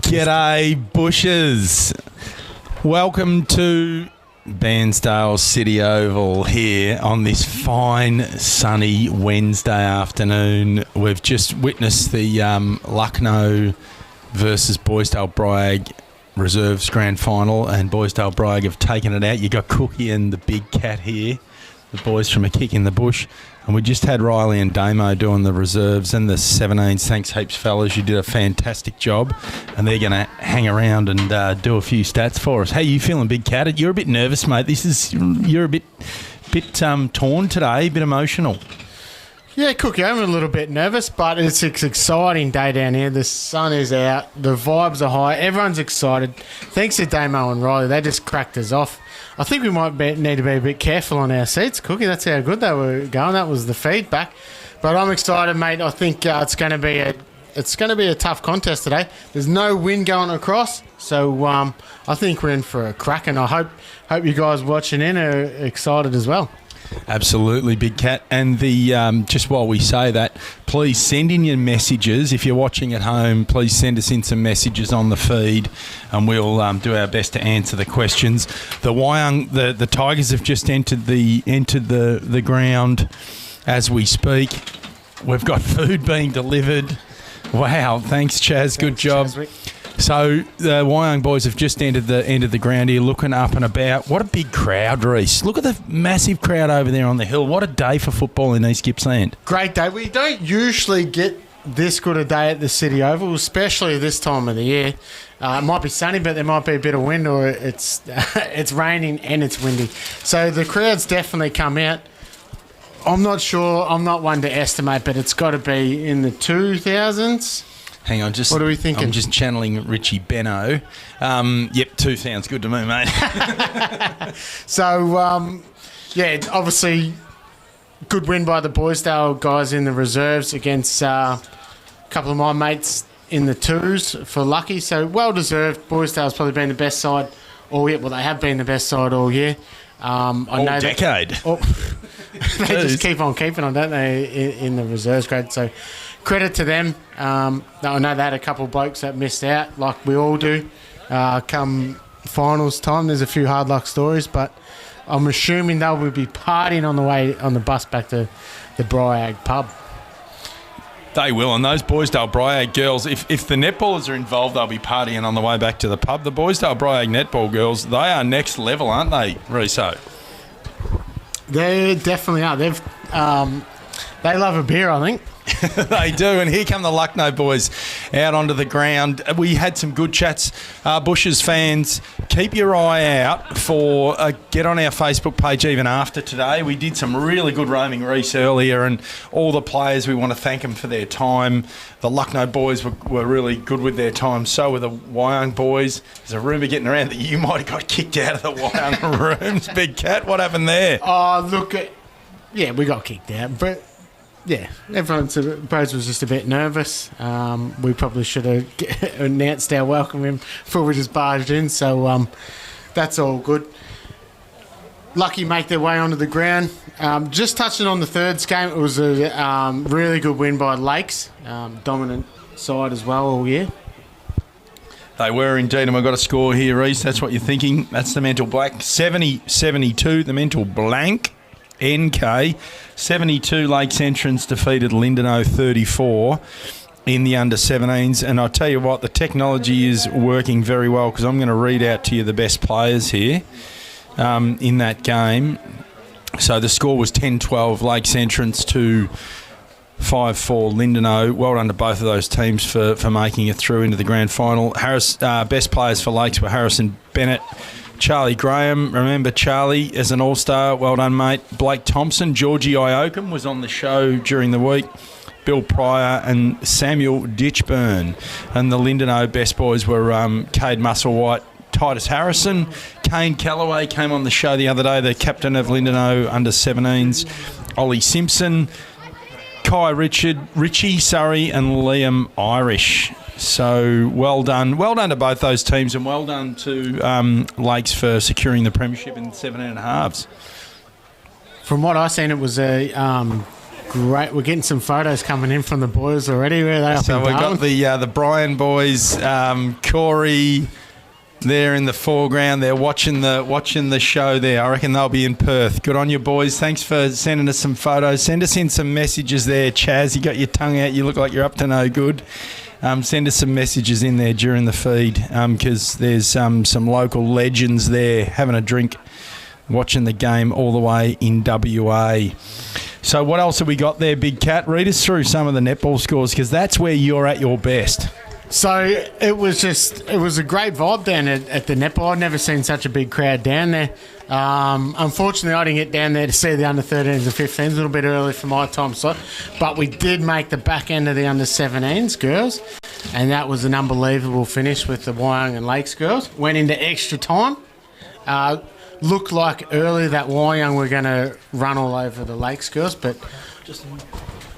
G'day, Bushes. Welcome to Bairnsdale City Oval here on this fine, sunny Wednesday afternoon. We've just witnessed the Lucknow versus Boysdale Bragg Reserves Grand Final, and Boysdale Bragg have taken it out. You got Cookie and the Big Cat here, the boys from A Kick in the Bush. And we just had Riley and Damo doing the reserves and the 17s. Thanks heaps, fellas. You did a fantastic job. And they're going to hang around and do a few stats for us. How you feeling, Big Cat? You're a bit nervous, mate. You're a bit torn today, a bit emotional. Yeah, Cookie, I'm a little bit nervous, but it's an exciting day down here. The sun is out. The vibes are high. Everyone's excited. Thanks to Damo and Riley. They just cracked us off. I think we might need to be a bit careful on our seats, Cookie. That's how good they were going. That was the feedback. But I'm excited, mate. I think it's going to be a tough contest today. There's no wind going across, so I think we're in for a crack, and I hope you guys watching in are excited as well. Absolutely, Big Cat. And the just while we say that, please send in your messages. If you're watching at home, please send us in some messages on the feed, and we'll do our best to answer the questions. The Wyong, the Tigers have just entered the ground as we speak. We've got food being delivered. Wow, thanks, Chaz. Good job. Chazwick. So the Wyong boys have just entered the ground here, looking up and about. What a big crowd, Reece. Look at the massive crowd over there on the hill. What a day for football in East Gippsland. Great day. We don't usually get this good a day at the City Oval, especially this time of the year. It might be sunny, but there might be a bit of wind, or it's raining and it's windy. So the crowd's definitely come out. I'm not sure. I'm not one to estimate, but it's got to be in the 2000s. Hang on, what are we thinking? I'm just channeling Richie Benno. Yep, 2 sounds good to me, mate. So, obviously, good win by the Boysdale guys in the reserves against a couple of my mates in the 2s for Lucky. So, well deserved. Boysdale's probably been the best side all year. Well, they have been the best side all year. All decade. They just keep on keeping on, don't they, in the reserves grade. So, credit to them. I know they had a couple of blokes that missed out, like we all do. Come finals time, there's a few hard luck stories, but I'm assuming they will be partying on the way on the bus back to the Bragg pub. They will, and those Boysdale Bragg girls, if the netballers are involved, they'll be partying on the way back to the pub. The Boysdale Bragg netball girls, they are next level, aren't they, Riso? They definitely are. They love a beer, I think. They do, and here come the Lucknow boys out onto the ground. We had some good chats. Bushes fans, keep your eye out for get on our Facebook page even after today. We did some really good roaming Reece earlier, and all the players, we want to thank them for their time. The Lucknow boys were really good with their time. So were the Wyong boys. There's a rumour getting around that you might have got kicked out of the Wyong rooms. Big Cat, what happened there? Oh, look, we got kicked out, but yeah, everyone suppose was just a bit nervous. We probably should have announced our welcome before we just barged in, so that's all good. Lucky make their way onto the ground. Just touching on the thirds game, it was a really good win by Lakes, dominant side as well all year. They were indeed, and we've got a score here, Reece. That's what you're thinking. That's the Mental Black. 70-72, the Mental Blank. NK 72 Lakes Entrance defeated Lindenau 34 in the under-17s, and I'll tell you what, the technology is working very well, because I'm going to read out to you the best players here in that game. So the score was 10-12 Lakes Entrance to 5-4 Lindenau. Well done to both of those teams for making it through into the grand final. Best players for Lakes were Harrison Bennett, Charlie Graham, remember Charlie as an all-star, well done mate. Blake Thompson, Georgie Ioakum was on the show during the week. Bill Pryor and Samuel Ditchburn. And the Lindenau best boys were Cade Musselwhite, Titus Harrison. Kane Callaway came on the show the other day, the captain of Lindenau under-17s. Ollie Simpson, Kai Richie Surrey and Liam Irish. So well done to both those teams, and well done to Lakes for securing the premiership in 17 and a halves. From what I've seen, it was a Great. We're getting some photos coming in from the boys already. Where they up So in we've got Darwin? the Bryan boys, Corey, there in the foreground. They're watching the show there. I reckon they'll be in Perth. Good on you, boys. Thanks for sending us some photos. Send us in some messages there, Chaz. You got your tongue out. You look like you're up to no good. Send us some messages in there during the feed because there's some local legends there having a drink, watching the game all the way in WA. So what else have we got there, Big Cat? Read us through some of the netball scores because that's where you're at your best. So it was a great vibe down at the netball. I'd never seen such a big crowd down there. Unfortunately, I didn't get down there to see the under 13s and 15s, a little bit early for my time slot. But we did make the back end of the under 17s girls, and that was an unbelievable finish with the Wyong and Lakes girls. Went into extra time. Looked like early that Wyong were going to run all over the Lakes girls, but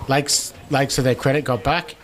Lakes to their credit got back.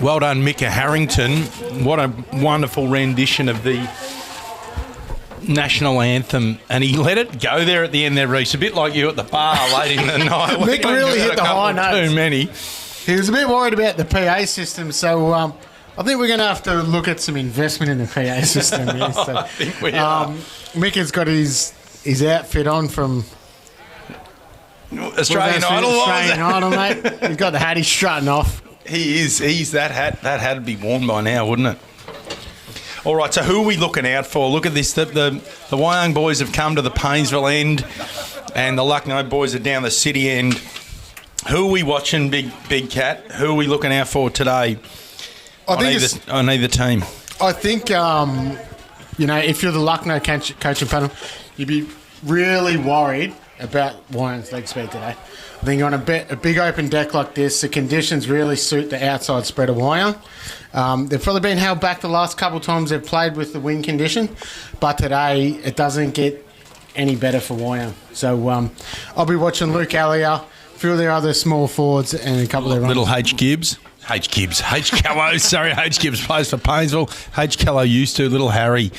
Well done, Micah Harrington. What a wonderful rendition of the national anthem. And he let it go there at the end there, Reece. A bit like you at the bar late in the night. Mick really hit the high notes. Too many. He was a bit worried about the PA system, so I think we're going to have to look at some investment in the PA system. Yeah, so, I think we are. Mick got his outfit on from Australian Idol. Australian Idol, mate. He's got the hat. He's strutting off. He is. He's that hat. That hat would be worn by now, wouldn't it? All right, so who are we looking out for? Look at this. The Wyong boys have come to the Paynesville end and the Lucknow boys are down the city end. Who are we watching, Big Cat? Who are we looking out for today? On either team. I think, if you're the Lucknow coaching panel, you'd be really worried about Wyong's leg speed today. I think on a big open deck like this, the conditions really suit the outside spread of Wyong. They've probably been held back the last couple of times they've played with the wind condition, but today it doesn't get any better for Wyong. So I'll be watching Luke Allier, a few of their other small forwards, and a couple of their little H. Gibbs. H. Callow, sorry, H. Gibbs plays for Paynesville. H. Callow used to, little Harry.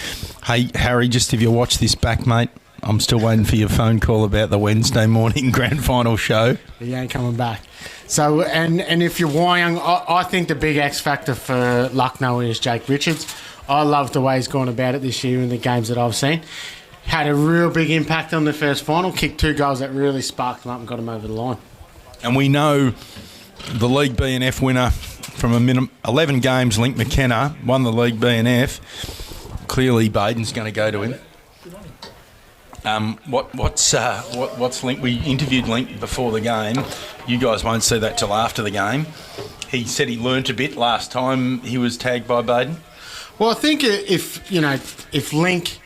Hey, Harry, just if you watch this back, mate, I'm still waiting for your phone call about the Wednesday morning grand final show. He ain't coming back. So, and if you're Wyong, I think the big X factor for Lucknow is Jake Richards. I love the way he's gone about it this year in the games that I've seen. Had a real big impact on the first final, kicked 2 goals that really sparked him up and got him over the line. And we know the League B and F winner from 11 games, Link McKenna, won the League B and F. Clearly, Baden's going to go to him. What's Link? We interviewed Link before the game. You guys won't see that till after the game. He said he learnt a bit last time he was tagged by Baden. Well, I think if Link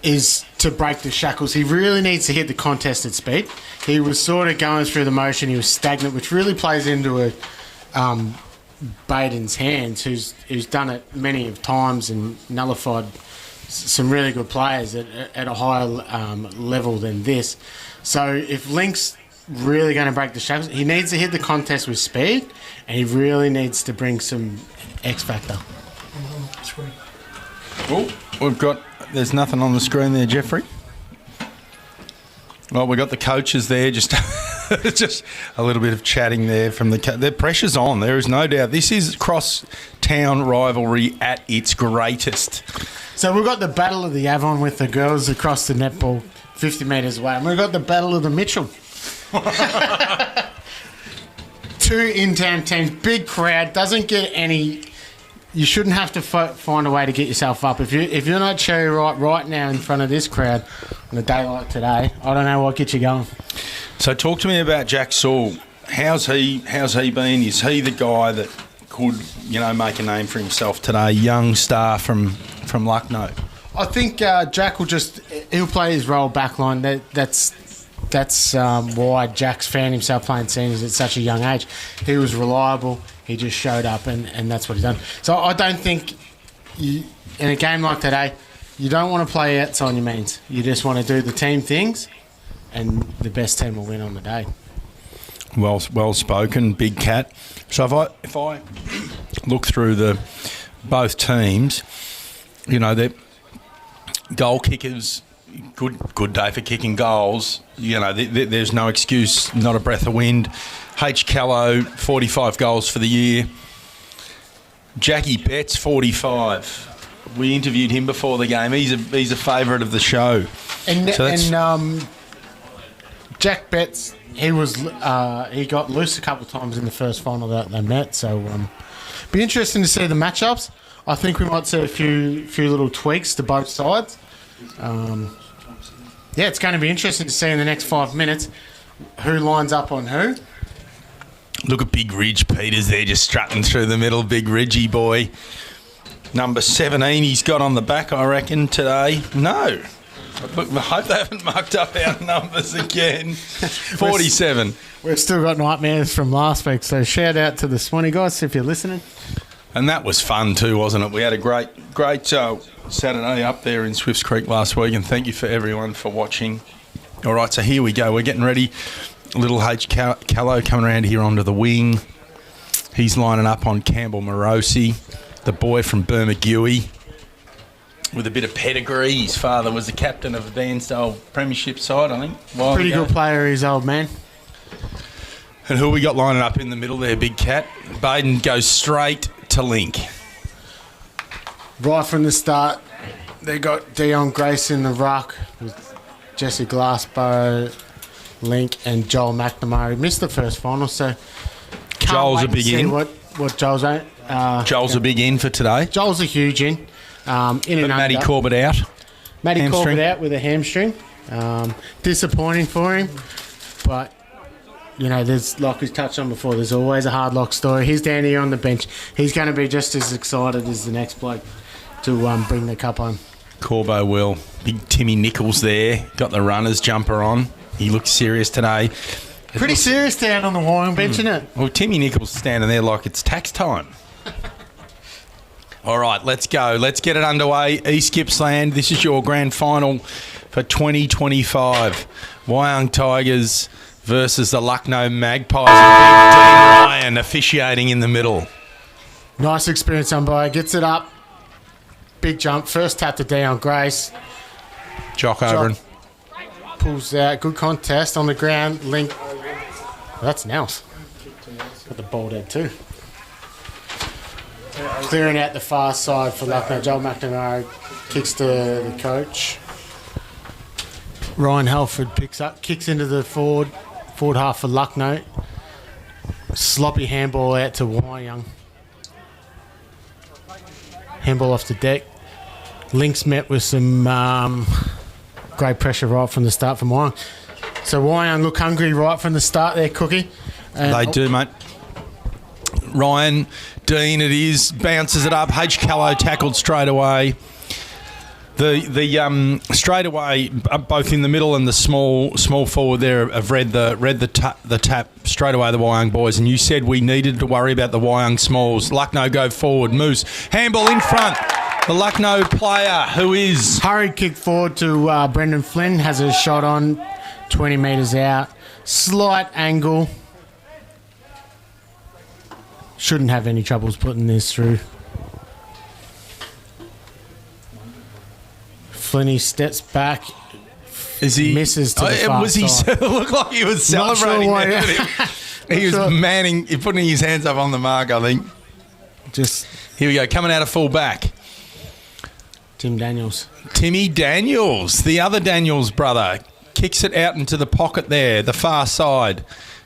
is to break the shackles, he really needs to hit the contested speed. He was sort of going through the motion. He was stagnant, which really plays into Baden's hands, who's done it many of times and nullified some really good players at a higher level than this. So if Link's really going to break the shackles, he needs to hit the contest with speed, and he really needs to bring some X factor. Oh, there's nothing on the screen there, Jeffrey. Well, we've got the coaches there, just a little bit of chatting there from the pressure's on. There is no doubt. This is cross-town rivalry at its greatest. So we've got the Battle of the Avon with the girls across the netball 50 metres away, and we've got the Battle of the Mitchell. two in-town teams, big crowd, doesn't get any. You shouldn't have to find a way to get yourself up. If you're not cherry right now in front of this crowd on a day like today, I don't know what gets you going. So talk to me about Jack Saul. How's he been? Is he the guy that could, make a name for himself today? Young star from Lucknow. I think Jack he'll play his role backline. That's why Jack's found himself playing seniors at such a young age. He was reliable. He just showed up, and that's what he's done. So I don't think in a game like today, you don't want to play outside your means. You just want to do the team things, and the best team will win on the day. Well spoken, Big Cat. So if I look through both teams, they're goal kickers. Good day for kicking goals. There's no excuse, not a breath of wind. H. Callow, 45 goals for the year. Jackie Betts, 45. We interviewed him before the game. He's a favourite of the show. And Jack Betts, he got loose a couple of times in the first final that they met. So be interesting to see the matchups. I think we might see a few little tweaks to both sides. It's going to be interesting to see in the next 5 minutes who lines up on who. Look at Big Ridge Peters there, just strutting through the middle. Big Ridgy boy. Number 17 he's got on the back, I reckon, today. No. Look, I hope they haven't mucked up our numbers again. 47. We've still got nightmares from last week, so shout out to the Swanee guys if you're listening. And that was fun too, wasn't it? We had a great Saturday up there in Swifts Creek last week, and thank you for everyone for watching. All right, so here we go. We're getting ready. Little H. Callow coming around here onto the wing. He's lining up on Campbell Morosi, the boy from Bermagui, with a bit of pedigree. His father was the captain of the Dansdale Premiership side, I think. Pretty good player, his old man. And who we got lining up in the middle there, Big Cat? Baden goes straight to Link. Right from the start, they got Dion Grace in the ruck with Jesse Glassbow, Link, and Joel McNamara. Missed the first final, so Joel's a big in. What Joel's at. Joel's a big in for today. Joel's a huge in. Matty Corbett out. Matty Corbett out with a hamstring. Disappointing for him, but there's, like we've touched on before, there's always a hard luck story. He's down here on the bench. He's going to be just as excited as the next bloke to bring the cup home. Corbo will. Big Timmy Nichols there. Got the runners jumper on. He looks serious today. Pretty serious down on the Wyong bench, isn't it? Well, Timmy Nichols standing there like it's tax time. All right, let's go. Let's get it underway. East Gippsland, this is your grand final for 2025. Wyong Tigers versus the Lucknow Magpies. And Big Dean Ryan officiating in the middle. Nice experience umpire. Gets it up. Big jump. First tap to Dion Grace. Jock over. Pulls out. Good contest on the ground. Link. That's Nels. Got the bald head too. Clearing out the far side for Lucknow. Joel McNamara kicks to the coach. Ryan Halford kicks into the forward half for Lucknow. Sloppy handball out to Wyong. Handball off the deck. Link's met with some great pressure right from the start from Wyong. So Wyong look hungry right from the start there, Cookie. They do, mate. Ryan, Dean it is, bounces it up. H. Callow tackled straight away. The straight away, both in the middle and the small forward there have read the tap straight away, the Wyong boys. And you said we needed to worry about the Wyong smalls. Lucknow go forward, moves, handball in front. The Lucknow player who is hurried kick forward to Brendan Flynn, has a shot on 20 metres out. Slight angle. Shouldn't have any troubles putting this through. Flinny steps back. Misses to the far side. Looked like he was celebrating. He was manning, putting his hands up on the mark, I think. Here we go, coming out of full back. Timmy Daniels, the other Daniels brother, kicks it out into the pocket there, the far side.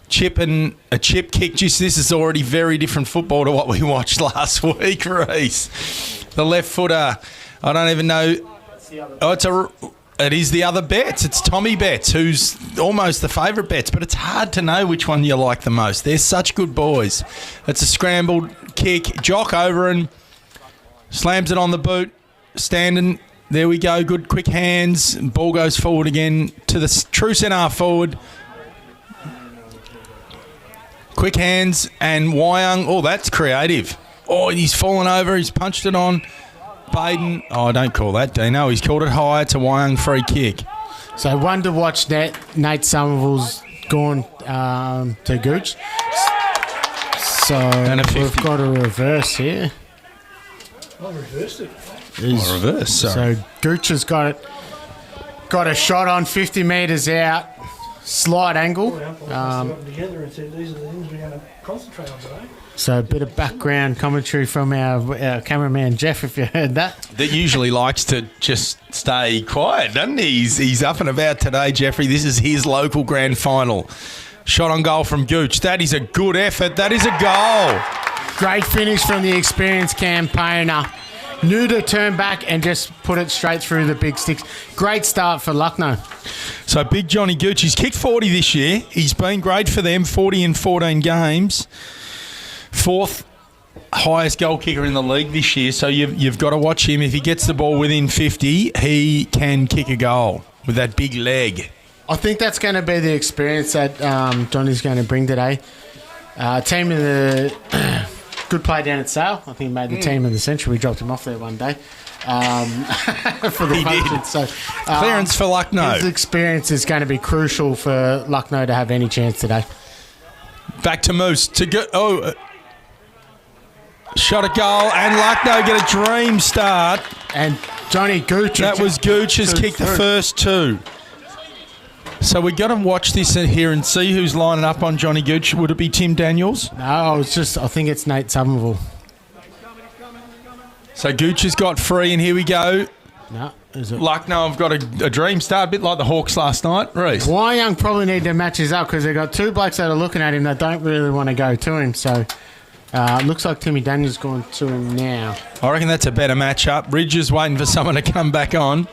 chip and a chip kick. Just this is already very different football to what we watched last week, Reece. The left footer, I don't even know. It is the other Betts. It's Tommy Betts, who's almost the favourite Betts, but it's hard to know which one you like the most. They're such good boys. It's a scrambled kick. Jock over and slams it on the boot. Standing. There we go. Good quick hands. Ball goes forward again to the true centre half forward. Quick hands and Wyong. Oh, that's creative. Oh, he's fallen over. He's punched it on. Baden. Oh, don't call that, Dino. He's called it high. It's a Wyong free kick. So one to watch Nate Somerville's gone to Gooch. So we've got a reverse here. I reversed it. Reverse, sorry. So Gooch has got a shot on 50 metres out, slight angle. Got them together and said these are the things we're going to concentrate on today. So a bit of background commentary from our cameraman Jeff, if you heard that. That usually likes to just stay quiet, doesn't he? He's up and about today, Jeffrey. This is his local grand final. Shot on goal from Gooch. That is a good effort. That is a goal. Great finish from the experienced campaigner. Knew to turn back and just put it straight through the big sticks. Great start for Lucknow. So big Johnny Gooch. He's kicked 40 this year. He's been great for them, 40 in 14 games. Fourth highest goal kicker in the league this year, so you've got to watch him. If he gets the ball within 50, he can kick a goal with that big leg. I think that's going to be the experience that Johnny's going to bring today. Team of the good play down at Sale. I think he made the team of the century. We dropped him off there one day for the function. So clearance for Lucknow. His experience is going to be crucial for Lucknow to have any chance today. Back to Moose to go. Shot a goal and Lucknow get a dream start. And Johnny Gooch. That was Gooch has kicked the first two. So we got to watch this here and see who's lining up on Johnny Gooch. Would it be Tim Daniels? No, I think it's Nate Somerville. So Gooch has got free, and here we go. No, is it? Lucknow have got a dream start, a bit like the Hawks last night. Reece. Wyong probably need to match his up because they've got two blokes that are looking at him that don't really want to go to him. So looks like Timmy Daniels going to him now. I reckon that's a better matchup. Ridge waiting for someone to come back on.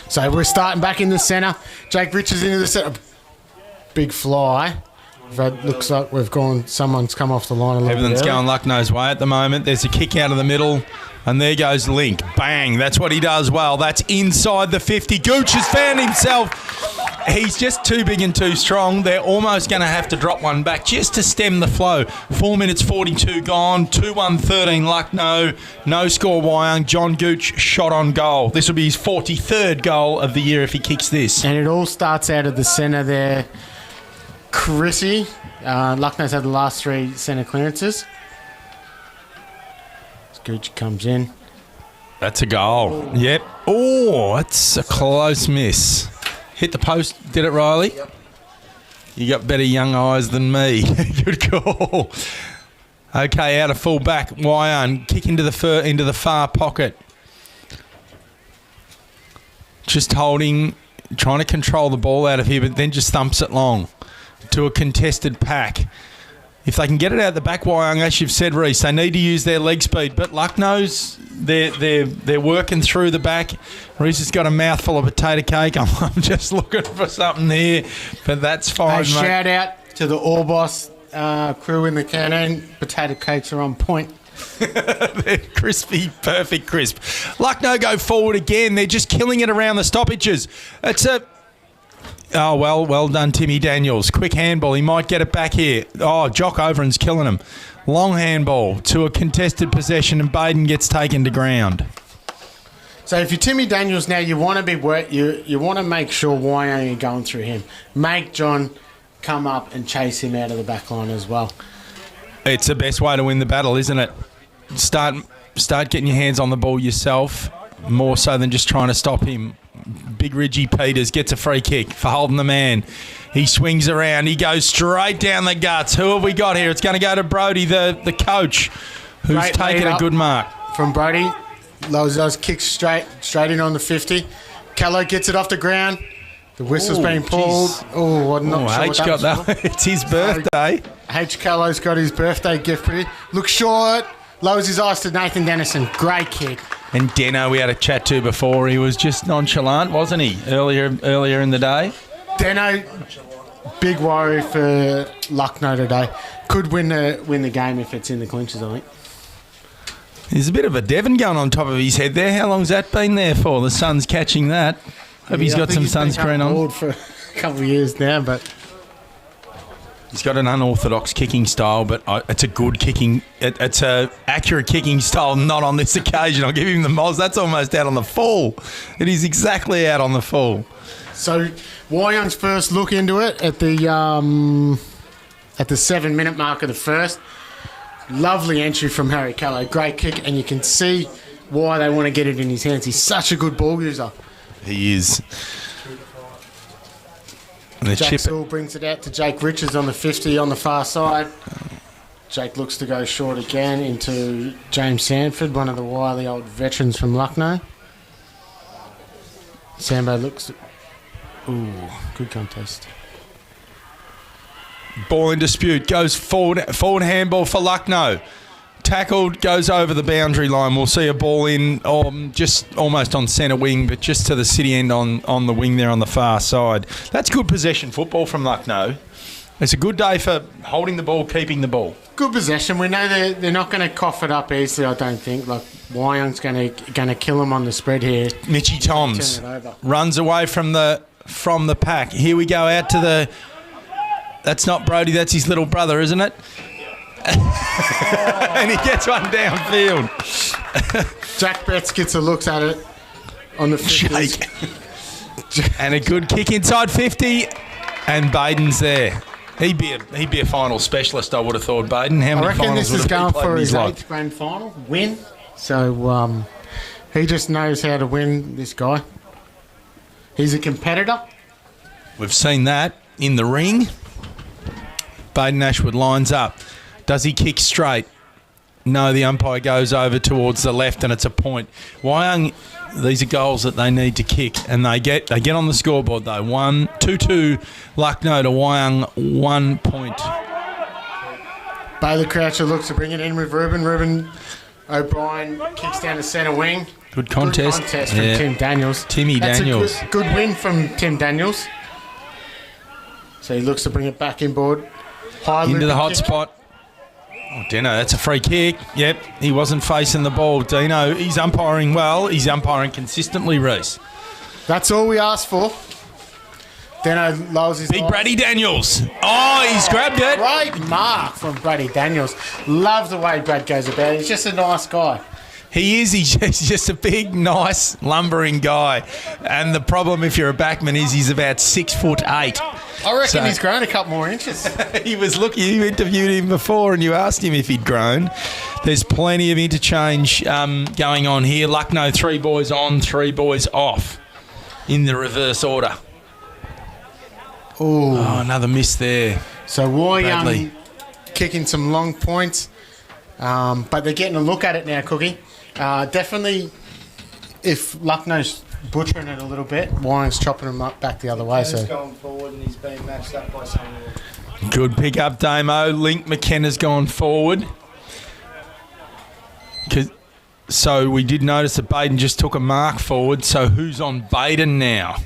So we're starting back in the centre. Jake Richards into the centre. Big fly. That looks like someone's come off the line a little bit. Everything's going Lucknow's way at the moment. There's a kick out of the middle. And there goes Link. Bang. That's what he does well. That's inside the 50. Gooch has found himself. He's just too big and too strong. They're almost going to have to drop one back just to stem the flow. 4 minutes 42 gone. 2-1-13 Lucknow. No score Wyong. John Gooch shot on goal. This will be his 43rd goal of the year if he kicks this. And it all starts out of the centre there. Chrissy. Lucknow's had the last three centre clearances. Gooch comes in. That's a goal. Yep. Oh, that's a close miss. Hit the post. Did it, Riley? Yep. You got better young eyes than me. Good call. Okay, out of full back. Wyong kick into the far pocket. Just holding, trying to control the ball out of here, but then just thumps it long to a contested pack. If they can get it out the back, Wyong, as you've said, Reece, they need to use their leg speed. But Lucknow's, they're working through the back. Reece has got a mouthful of potato cake. I'm just looking for something there, but that's fine, mate. Shout out to the Orbos crew in the canteen. Potato cakes are on point. They're crispy, perfect crisp. Lucknow go forward again. They're just killing it around the stoppages. It's a... Oh, well done, Timmy Daniels. Quick handball. He might get it back here. Oh, Jock Overen's killing him. Long handball to a contested possession, and Baden gets taken to ground. So if you're Timmy Daniels now, you want to be you want to make sure Wyong are going through him. Make John come up and chase him out of the back line as well. It's the best way to win the battle, isn't it? Start getting your hands on the ball yourself, more so than just trying to stop him. Big Ridgie Peters gets a free kick for holding the man. He swings around. He goes straight down the guts. Who have we got here? It's going to go to Brody, the coach, who's Great taken a good mark. From Brody. Those kicks straight in on the 50. Callow gets it off the ground. The whistle's Ooh, been pulled. jeez. Oh, I'm not sure. H what got that was that. It's his birthday. H. Callo's got his birthday gift for you. Looks short. Lowers his eyes to Nathan Dennison. Great kick. And Deno, we had a chat to before. He was just nonchalant, wasn't he? Earlier in the day. Deno, big worry for Lucknow today. Could win the game if it's in the clinches, I think. There's a bit of a Devon going on top of his head there. How long's that been there for? The sun's catching that. Hope he's got some sunscreen on. For a couple of years now, but he's got an unorthodox kicking style, but it's a good kicking. It's a accurate kicking style. Not on this occasion. I'll give him the moz. That's almost out on the full. It is exactly out on the full. So Wyong's first look into it at the 7-minute mark of the first. Lovely entry from Harry Callow. Great kick, and you can see why they want to get it in his hands. He's such a good ball user. He is. And Jake Sewell brings it out to Jake Richards on the 50 on the far side. Jake looks to go short again into James Sanford, one of the wily old veterans from Lucknow. Sambo looks... Ooh, good contest. Ball in dispute. Goes forward handball for Lucknow. Tackled, goes over the boundary line. We'll see a ball in just almost on centre wing, but just to the city end on the wing there on the far side. That's good possession football from Lucknow. It's a good day for holding the ball, keeping the ball. Good possession. We know they're not going to cough it up easily, I don't think. Like, Wyong's going to kill him on the spread here. Mitchy Toms runs away from the pack. Here we go out to the... That's not Brody, that's his little brother, isn't it? And he gets one downfield. Jack Betts gets a look at it on the 50s. Jake. And a good kick inside 50. And Baden's there. He'd be a final specialist, I would have thought, Baden. How many I reckon finals this is going for his life? 8th grand final win. So he just knows how to win, this guy. He's a competitor. We've seen that in the ring. Baden Ashwood lines up. Does he kick straight? No, the umpire goes over towards the left and it's a point. Wyong, these are goals that they need to kick and they get on the scoreboard though. 2-2 Lucknow to Wyong, 1 point. Bailey Croucher looks to bring it in with Ruben. Ruben O'Brien kicks down the centre wing. Good contest. Good contest from Tim Daniels. That's Daniels. A good win from Tim Daniels. So he looks to bring it back inboard. Into the hot spot. Oh, Dino, that's a free kick. Yep, he wasn't facing the ball. Dino, he's umpiring well. He's umpiring consistently, Reece. That's all we asked for. Dino lowers his Big eyes. Brady Daniels. Oh, he's grabbed it. Great mark from Brady Daniels. Love the way Brad goes about it. He's just a nice guy. He is. He's just a big, nice, lumbering guy. And the problem, if you're a backman, is he's about 6'8". I reckon he's grown a couple more inches. He was looking. You interviewed him before, and you asked him if he'd grown. There's plenty of interchange going on here. Lucknow, 3 boys on, 3 boys off, in the reverse order. Ooh. Oh, another miss there. So Wyong kicking some long points, but they're getting a look at it now, Cookie. Definitely, if Lucknow's butchering it a little bit, Wyong's chopping him up back the other way. He's So going forward and he's being matched up by someone. Good pick up, Damo. Link McKenna's gone forward. So we did notice that Baden just took a mark forward. So who's on Baden now?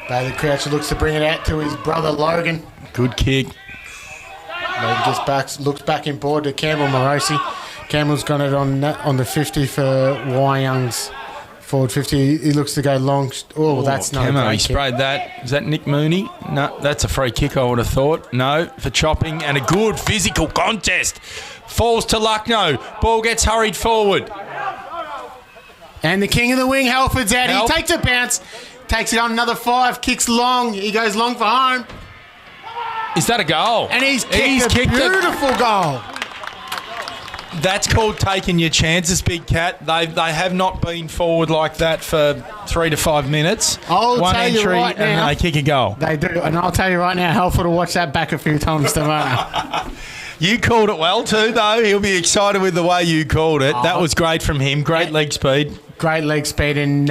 Bailey Croucher looks to bring it out to his brother Logan. Good kick. Logan gets back, looks back in board to Campbell Morosi. Campbell's got it on the 50 for Wyong's forward 50. He looks to go long. Oh, that's not a great he kick. sprayed that. Is that Nick Mooney? No, that's a free kick, I would have thought. No, for chopping. And a good physical contest. Falls to Lucknow. Ball gets hurried forward. And the king of the wing, Halford's out. He takes a bounce. Takes it on another 5. Kicks long. He goes long for home. Is that a goal? And he's kicked a beautiful goal. That's called taking your chances, Big Cat. They have not been forward like that for 3 to 5 minutes. One entry right now, and they kick a goal. They do, and I'll tell you right now, Halford will watch that back a few times tomorrow. You called it well too, though. He'll be excited with the way you called it. That was great from him. Great leg speed. Great leg speed, and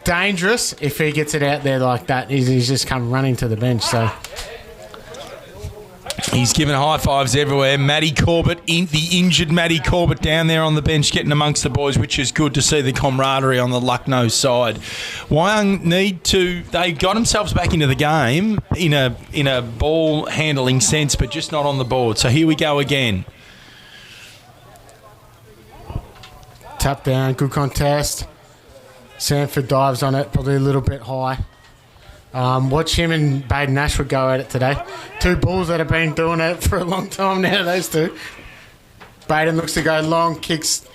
dangerous if he gets it out there like that. He's just come running to the bench. So he's giving high fives everywhere. Matty Corbett, the injured Matty Corbett down there on the bench getting amongst the boys, which is good to see the camaraderie on the Lucknow side. Wyong they got themselves back into the game in a ball handling sense, but just not on the board. So here we go again. Tap down, good contest. Sanford dives on it, probably a little bit high. Watch him and Baden Ashwood go at it today. Two bulls that have been doing it for a long time now, those two. Baden looks to go long, kicks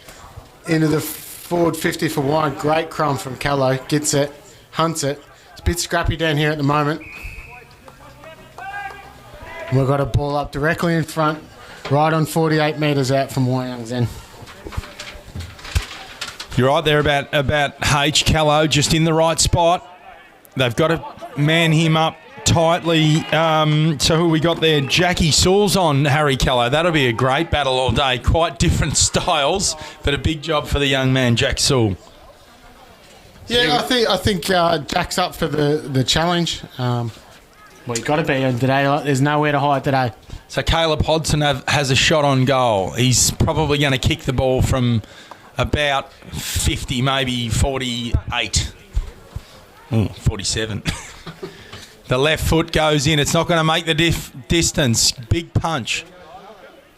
into the forward 50 for one. Great crumb from Callow. Gets it, hunts it. It's a bit scrappy down here at the moment. We've got a ball up directly in front, right on 48 metres out from Wyong's end. You're right there about H. Callow, just in the right spot. They've got to man him up tightly. So who we got there? Jackie Sauls on Harry Callow. That'll be a great battle all day. Quite different styles, but a big job for the young man, Jack Saul. Yeah, I think Jack's up for the challenge. Well, you got to be in today. There's nowhere to hide today. So Caleb Hodson has a shot on goal. He's probably going to kick the ball from about 50, maybe 48. 47. The left foot goes in. It's not going to make the distance. Big punch.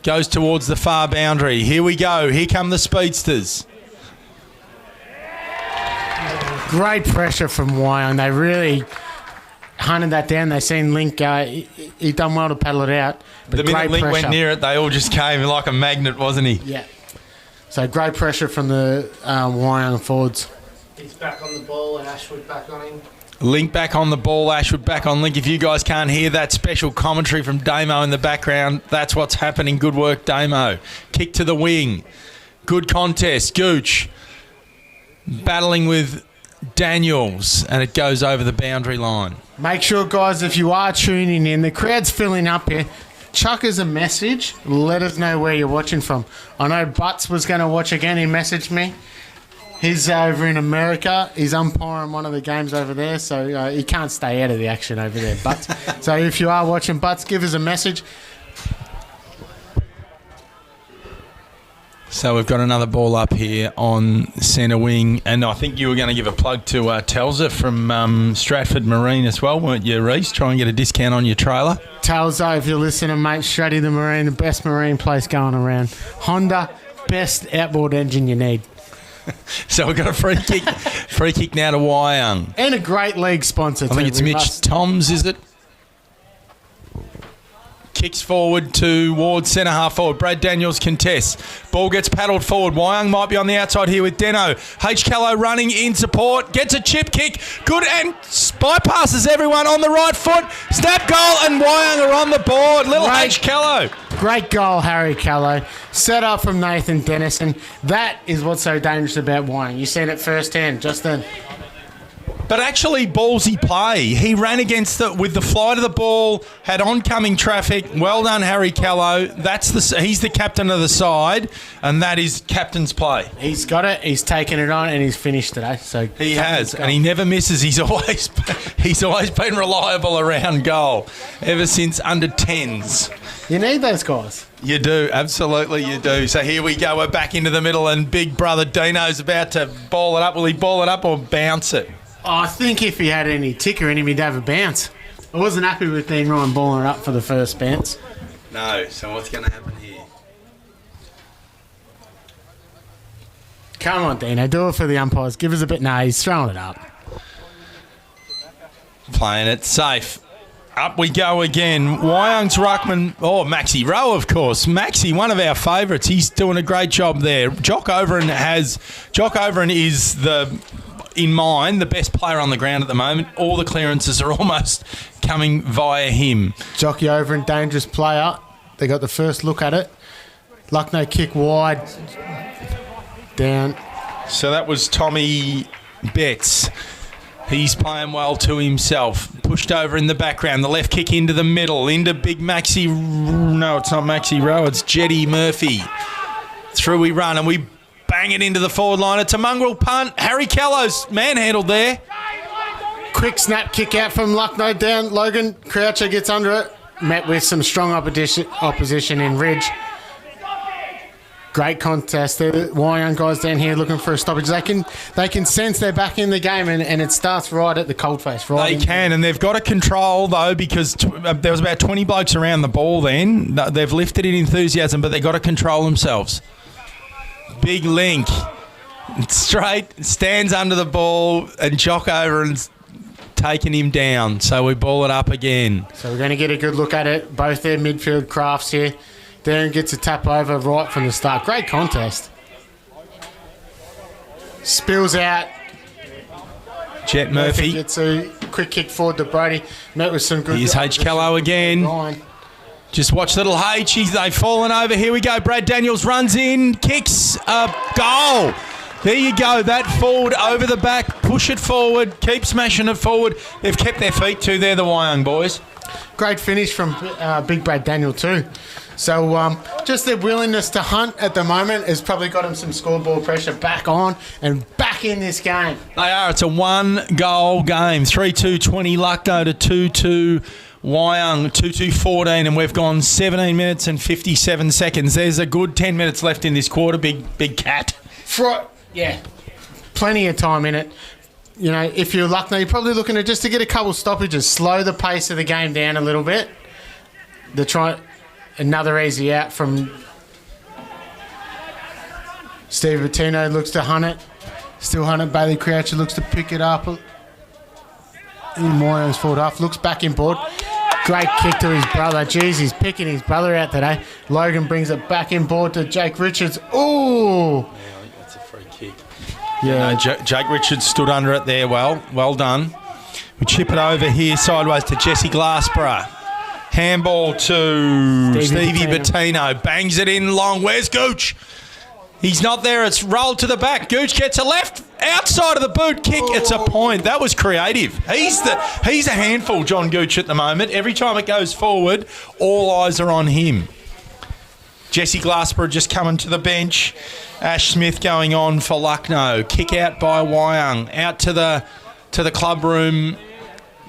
Goes towards the far boundary. Here we go. Here come the speedsters. Great pressure from Wyong. They really hunted that down. They seen Link go. He done well to paddle it out. But the minute Link pressure. went near it, they all just came like a magnet, wasn't he? Yeah. So great pressure from the Wyong forwards. He's back on the ball and Ashwood back on him. Link back on the ball, Ashwood back on Link. If you guys can't hear that special commentary from Damo in the background, that's what's happening. Good work, Damo. Kick to the wing. Good contest. Gooch battling with Daniels, and it goes over the boundary line. Make sure, guys, if you are tuning in, the crowd's filling up here. Chuck us a message. Let us know where you're watching from. I know Butts was going to watch again. He messaged me. He's over in America. He's umpiring one of the games over there, so he can't stay out of the action over there, Butts. So if you are watching, Butts, give us a message. So we've got another ball up here on centre wing, and I think you were going to give a plug to Telza from Stratford Marine as well, weren't you, Reece? Try and get a discount on your trailer. Telza, if you're listening, mate, Stratty the Marine, the best marine place going around. Honda, best outboard engine you need. So we've got a free kick now to Wyong. And a great league sponsor, I think it's Mitch Toms, is it? Kicks forward towards centre half forward. Brad Daniels contests. Ball gets paddled forward. Wyong might be on the outside here with Deno. H. Callow running in support. Gets a chip kick. Good, and bypasses everyone on the right foot. Snap goal, and Wyong are on the board. Little H. Callow. Great goal, Harry Callow. Set up from Nathan Dennison. That is what's so dangerous about Wyong. You seen it firsthand just then. But actually, ballsy play. He ran against it with the flight of the ball, had oncoming traffic. Well done, Harry Callow. He's the captain of the side, and that is captain's play. He's got it. He's taken it on, and he's finished today. So he has, and he never misses. He's always been reliable around goal ever since under 10s. You need those guys. You do, absolutely you do. So here we go. We're back into the middle, and big brother Dino's about to ball it up. Will he ball it up or bounce it? I think if he had any ticker in him, he'd have a bounce. I wasn't happy with Dean Ryan balling it up for the first bounce. No, so what's going to happen here? Come on, Dino, do it for the umpires. Give us a bit. No, he's throwing it up. Playing it safe. Up we go again. Wyong's ruckman. Oh, Maxi Rowe, of course. Maxi, one of our favourites. He's doing a great job there. Jock Overend is in mind, the best player on the ground at the moment. All the clearances are almost coming via him. Jockey Overend, dangerous player. They got the first look at it. Lucknow kick wide. Down. So that was Tommy Betts. He's playing well to himself. Pushed over in the background. The left kick into the middle. Into big Maxi. No, it's not Maxi Rowe. It's Jetty Murphy. Through we run, and we bang bang it into the forward line. It's a mongrel punt. Harry Kello's manhandled there. Quick snap kick out from Lucknow down. Logan Croucher gets under it. Met with some strong opposition in Ridge. Great contest. The Wyong guys down here looking for a stoppage. They can sense they're back in the game, and it starts right at the coldface. Right, they can, and they've got to control though, because there was about 20 blokes around the ball. Then they've lifted in enthusiasm, but they've got to control themselves. Big link, straight, stands under the ball, and Jock over and taking him down. So we ball it up again. So we're going to get a good look at it. Both their midfield crafts here. Darren gets a tap over right from the start. Great contest. Spills out. Jet Murphy gets a quick kick forward to Brody. Met with some good... Here's H. Kello again. Just watch little H. They've fallen over. Here we go. Brad Daniels runs in. Kicks a goal. There you go. That forward over the back. Push it forward. Keep smashing it forward. They've kept their feet too. They're the Wyong boys. Great finish from Big Brad Daniel too. So just their willingness to hunt at the moment has probably got them some scoreboard pressure back on and back in this game. They are. It's a 1-goal game. 3-2-20 Lucknow to 2-2 Wyong, 2-2-14, and we've gone 17 minutes and 57 seconds. There's a good 10 minutes left in this quarter, big cat. Yeah, plenty of time in it. You know, if you're Lucknow, you're probably looking at just to get a couple stoppages, slow the pace of the game down a little bit. They're trying... Another easy out from Steve Bettino. Looks to hunt it. Still hunt it. Bailey Croucher looks to pick it up. Moyon's forward off. Looks back in board. Great kick to his brother. Jeez, he's picking his brother out today. Logan brings it back in board to Jake Richards. Ooh! Yeah, I think that's a free kick. Yeah, Jake Richards stood under it there. Well done. We chip it over here sideways to Jesse Glassborough. Handball to Stevie Bettino. Bangs it in long. Where's Gooch? He's not there. It's rolled to the back. Gooch gets a left outside of the boot kick. It's a point. That was creative. He's a handful, John Gooch, at the moment. Every time it goes forward, all eyes are on him. Jesse Glassborough just coming to the bench. Ash Smith going on for Lucknow. Kick out by Wyong. Out to the club room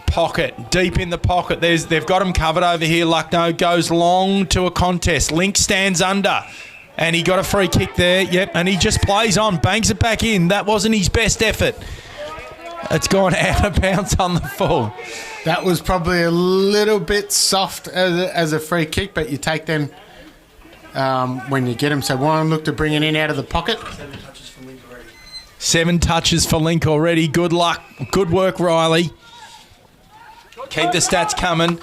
pocket, deep in the pocket. They've got him covered over here. Lucknow goes long to a contest. Link stands under, and he got a free kick there. Yep, and he just plays on, bangs it back in. That wasn't his best effort. It's gone out of bounds on the full. That was probably a little bit soft as a free kick, but you take them when you get them. So Warren looked to bring it in out of the pocket. 7 touches for Link already. Good luck. Good work, Riley. Keep the stats coming.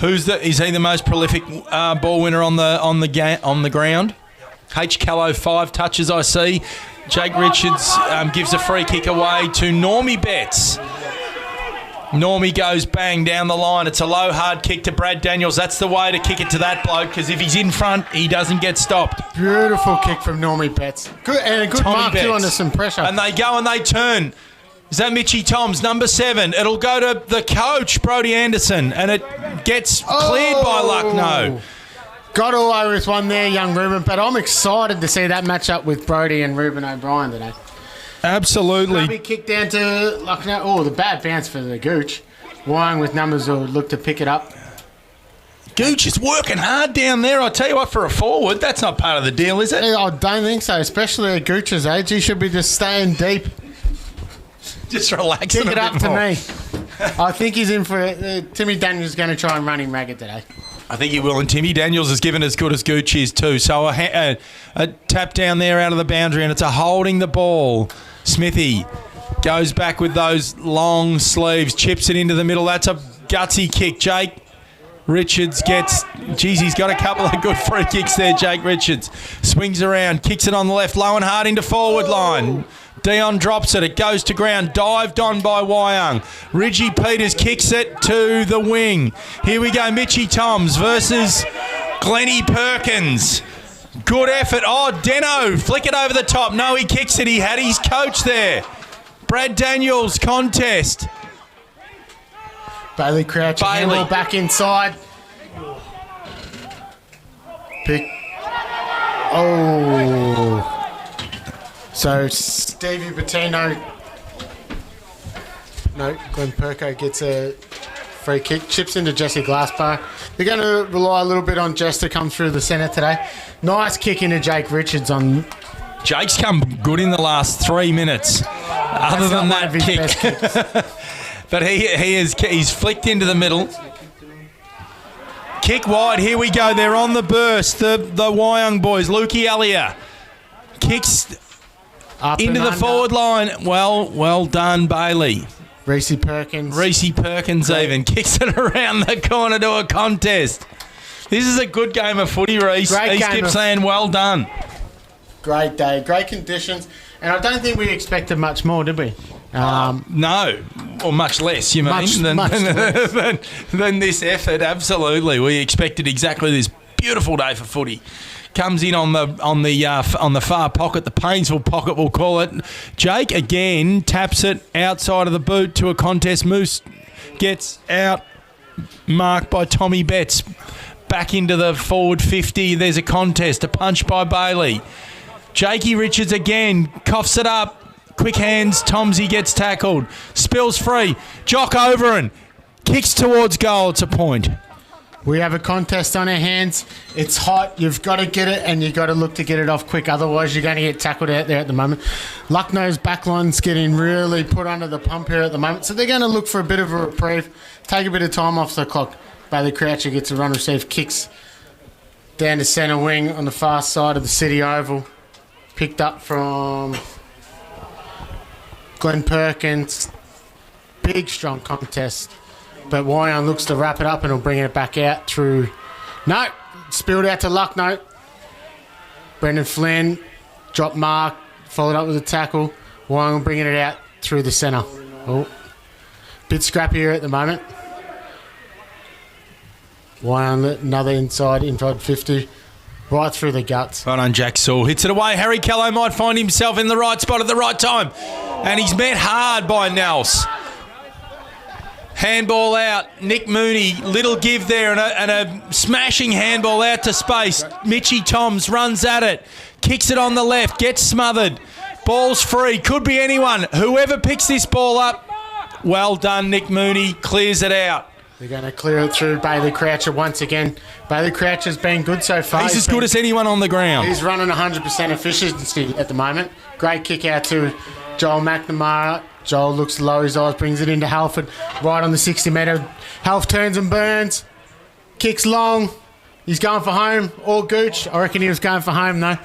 Is he the most prolific ball winner on the ground? H. Kello, 5 touches, I see. Jake Richards gives a free kick away to Normie Betts. Normie goes bang down the line. It's a low, hard kick to Brad Daniels. That's the way to kick it to that bloke, because if he's in front, he doesn't get stopped. Beautiful kick from Normie Betts. Good, and a good Tommy mark Betts. too under some pressure. And they go and they turn. Is that Mitchie Toms, number 7? It'll go to the coach, Brodie Anderson, and it gets cleared by Lucknow. Got all over with one there, young Ruben, but I'm excited to see that match up with Brodie and Ruben O'Brien today. Absolutely. Big kick down to Lucknow. Oh, the bad bounce for the Gooch. Wyong with numbers will look to pick it up. Gooch is working hard down there. I tell you what, for a forward, that's not part of the deal, is it? I don't think so, especially at Gooch's age. He should be just staying deep. Just relaxing. Kick it a up bit to more. me. I think he's in for it. Timmy Daniels is going to try and run him ragged today. I think he will, and Timmy Daniels is given as good as Gooch is too. So a tap down there out of the boundary, and it's a holding the ball. Smithy goes back with those long sleeves, chips it into the middle. That's a gutsy kick. Jake Richards gets... Geez, he's got a couple of good free kicks there, Jake Richards. Swings around, kicks it on the left, low and hard into forward line. Dion drops it. It goes to ground. Dived on by Wyong. Reggie Peters kicks it to the wing. Here we go. Mitchie Toms versus Glennie Perkins. Good effort. Oh, Deno. Flick it over the top. No, he kicks it. He had his coach there. Brad Daniels contest. Bailey Croucher. Handball back inside. Pick. Oh. So Stevie Bettino, no, Glenn Perko gets a free kick, chips into Jesse Glassbar. They're going to rely a little bit on Jess to come through the centre today. Nice kick into Jake Richards on. Jake's come good in the last 3 minutes. Other than that kick. But he's flicked into the middle. Kick wide. Here we go. They're on the burst. The Wyong boys. Lukey Elliott kicks Up into and the under. forward line. Well done, Bailey. Reece Perkins even kicks it around the corner to a contest. This is a good game of footy, Reece. Great East game of- Gippsland, well done. Great day, great conditions, and I don't think we expected much more, did we? No, or much less, you mean, Much than, less. than this effort. Absolutely, we expected exactly this beautiful day for footy. Comes in on the far pocket, the Paynesville pocket, we'll call it. Jake again taps it outside of the boot to a contest. Moose gets out, marked by Tommy Betts. Back into the forward 50. There's a contest, a punch by Bailey. Jakey Richards again coughs it up. Quick hands. Tomsey gets tackled. Spills free. Jock Overend kicks towards goal. It's a point. We have a contest on our hands. It's hot. You've got to get it, and you've got to look to get it off quick. Otherwise, you're going to get tackled out there at the moment. Lucknow's backline's getting really put under the pump here at the moment, so they're going to look for a bit of a reprieve, take a bit of time off the clock. Bailey Croucher gets a run receive, kicks down to centre wing on the far side of the City Oval. Picked up from Glenn Perkins. Big, strong contest. But Wyong looks to wrap it up and he'll bring it back out through. No, spilled out to Lucknow. Brendan Flynn, drop mark, followed up with a tackle. Wyong bringing it out through the centre. Oh, bit scrappy here at the moment. Wyong, another inside 50. Right through the guts. Right on, Jack Saul. Hits it away. Harry Kello might find himself in the right spot at the right time. And he's met hard by Nels. Handball out. Nick Mooney, little give there and a smashing handball out to space. Mitchie Toms runs at it. Kicks it on the left. Gets smothered. Ball's free. Could be anyone. Whoever picks this ball up, well done, Nick Mooney. Clears it out. They're going to clear it through Bailey Croucher once again. Bailey Croucher's been good so far. He's as good as anyone on the ground. He's running 100% efficiency at the moment. Great kick out to Joel McNamara. Joel looks low his eyes, brings it into Halford. Right on the 60-metre. Half turns and burns. Kicks long. He's going for home. Or Gooch. I reckon he was going for home, though.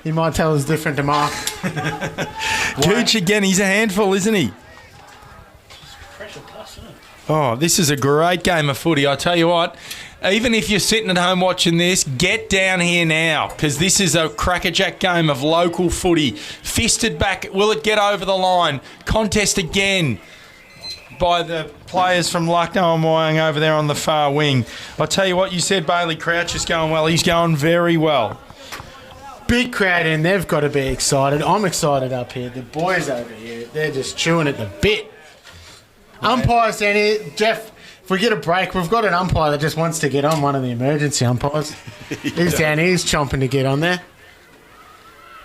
He might tell us different tomorrow. Gooch again, he's a handful, isn't he? Oh, this is a great game of footy. I tell you what, even if you're sitting at home watching this, get down here now because this is a crackerjack game of local footy. Fisted back. Will it get over the line? Contest again by the players from Lucknow and Wyong over there on the far wing. I tell you what, you said Bailey Crouch is going well. He's going very well. Big crowd in. They've got to be excited. I'm excited up here. The boys over here, they're just chewing at the bit. Umpires down here. Jeff, if we get a break, we've got an umpire that just wants to get on, one of the emergency umpires. He's down here. He's chomping to get on there.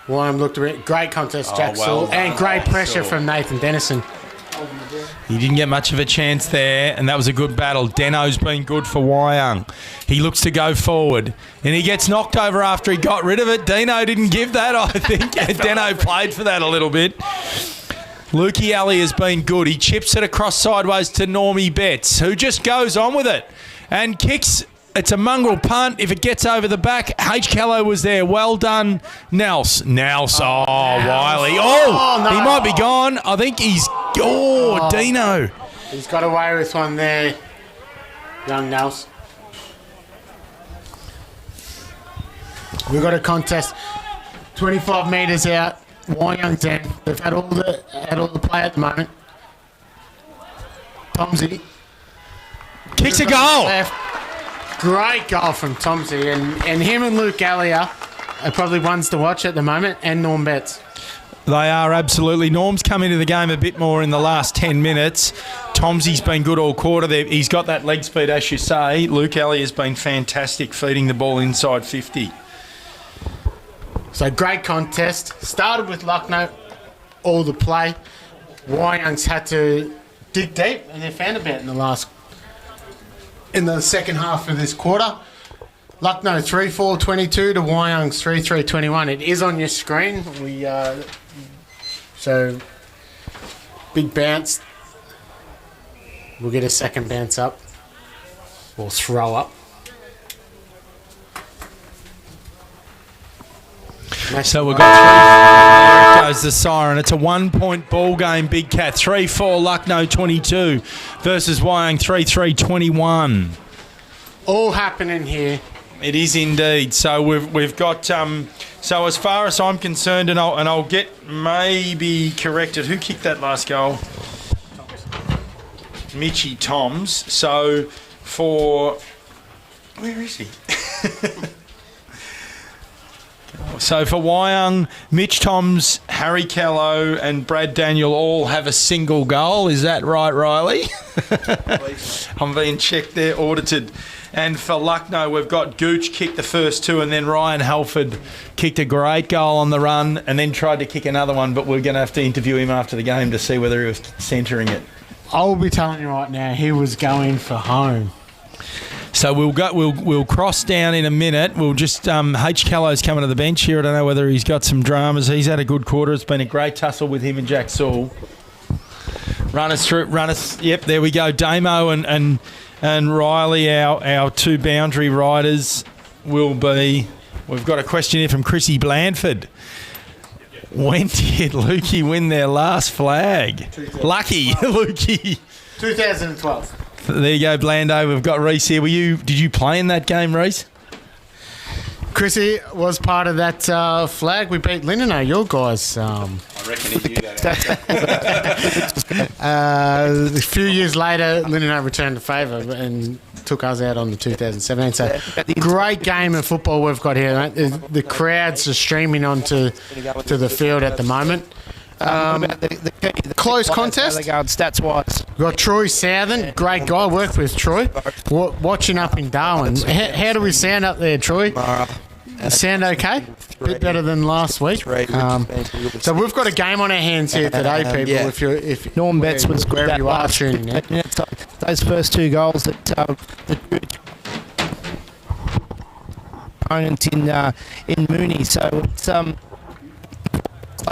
Wyong looked around. Great contest, Jack Saul. And great pressure from Nathan Dennison. He didn't get much of a chance there, and that was a good battle. Deno's been good for Wyong. He looks to go forward, and he gets knocked over after he got rid of it. Deno didn't give that, I think. Deno played for that a little bit. Lukey Alley has been good. He chips it across sideways to Normie Betts, who just goes on with it and kicks. It's a mongrel punt. If it gets over the back, H. Kello was there. Well done, Nels. Wiley. Oh, no. He might be gone. I think he's... Oh, Dino. He's got away with one there, young Nels. We've got a contest. 25 metres out. Wyong's in. They've had all the play at the moment. Tomsey kicks a goal. Left. Great goal from Tomsey, and him and Luke Gallia are probably ones to watch at the moment, and Norm Betts. They are absolutely. Norm's come into the game a bit more in the last 10 minutes. Tomsey's been good all quarter. He's got that leg speed, as you say. Luke Alley has been fantastic feeding the ball inside 50. So great contest. Started with Lucknow, all the play. Wyong's had to dig deep, and they found a bet in the second half of this quarter. Lucknow 3-4-22 to Wyong's 3-3-21. It is on your screen. So big bounce. We'll get a second bounce up or throw up. So we've got 3. There goes the siren. It's a 1-point ball game, Big Cat. 3-4 Lucknow 22 versus Wyong 3-3-21. All happening here. It is indeed. So we've got. So as far as I'm concerned, and I'll get maybe corrected. Who kicked that last goal? Mitchy Toms. So for where is he? So for Wyong, Mitch Toms, Harry Kello and Brad Daniel all have a single goal. Is that right, Riley? I'm being checked there, audited. And for Lucknow, we've got Gooch kicked the first 2 and then Ryan Halford kicked a great goal on the run and then tried to kick another one, but we're going to have to interview him after the game to see whether he was centering it. I'll be telling you right now, he was going for home. So we'll cross down in a minute. We'll just H. Callo's coming to the bench here. I don't know whether he's got some dramas. He's had a good quarter. It's been a great tussle with him and Jack Saul. Run us. Yep, there we go. Damo and Riley, our 2 boundary riders, will be. We've got a question here from Chrissy Blandford. When did Lukey win their last flag? Lucky Lukey. 2012. There you go, Blando. We've got Reese here. Did you play in that game, Reese? Chrissy was part of that flag. We beat Lindenow, your guys. I reckon he knew that. A few years later, Lindenow returned the favour and took us out on the 2017. So great game of football we've got here. Mate. The crowds are streaming onto the field at the moment. Close contest. Stats wise, We've got Troy Southern, great guy. Worked with Troy. Watching up in Darwin. How do we sound up there, Troy? Sound okay? A bit better than last week. So we've got a game on our hands here today, people. Yeah. If Norm Betts was good wherever that you are last tuning in. those first 2 goals that opponent in Mooney. So it's late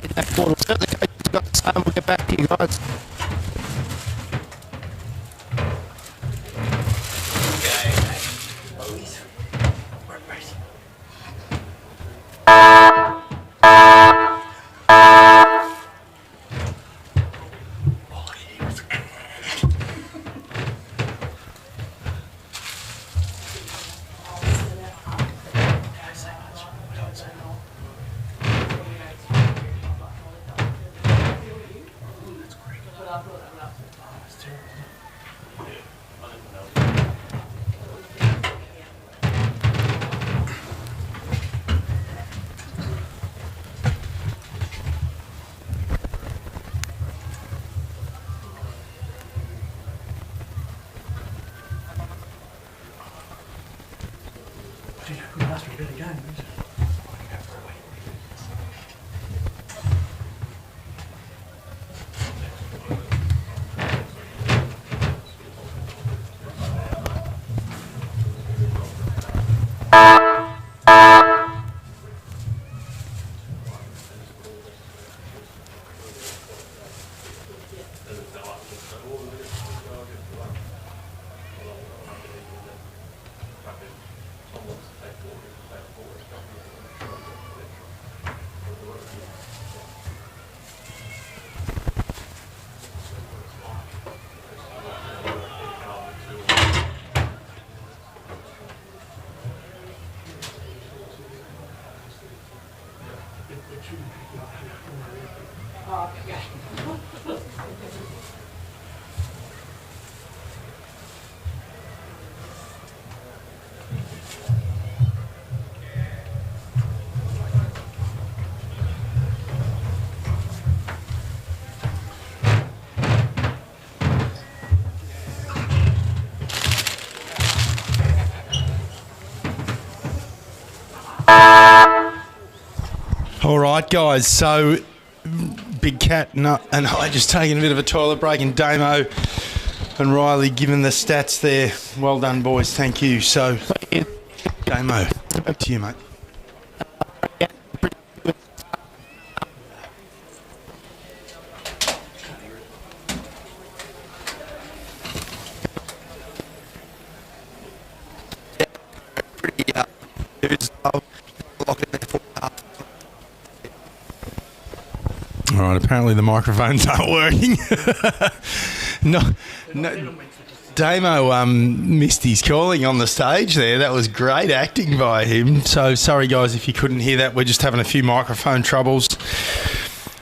in that quarter. Certainly, coach got the same. We'll get back to you guys. All right, guys. So, Big Cat and I just taking a bit of a toilet break, and Damo and Riley giving the stats there. Well done, boys. Thank you. So, Damo, back to you, mate. All right, apparently the microphones aren't working. no, Damo missed his calling on the stage there. That was great acting by him. So sorry, guys, if you couldn't hear that. We're just having a few microphone troubles.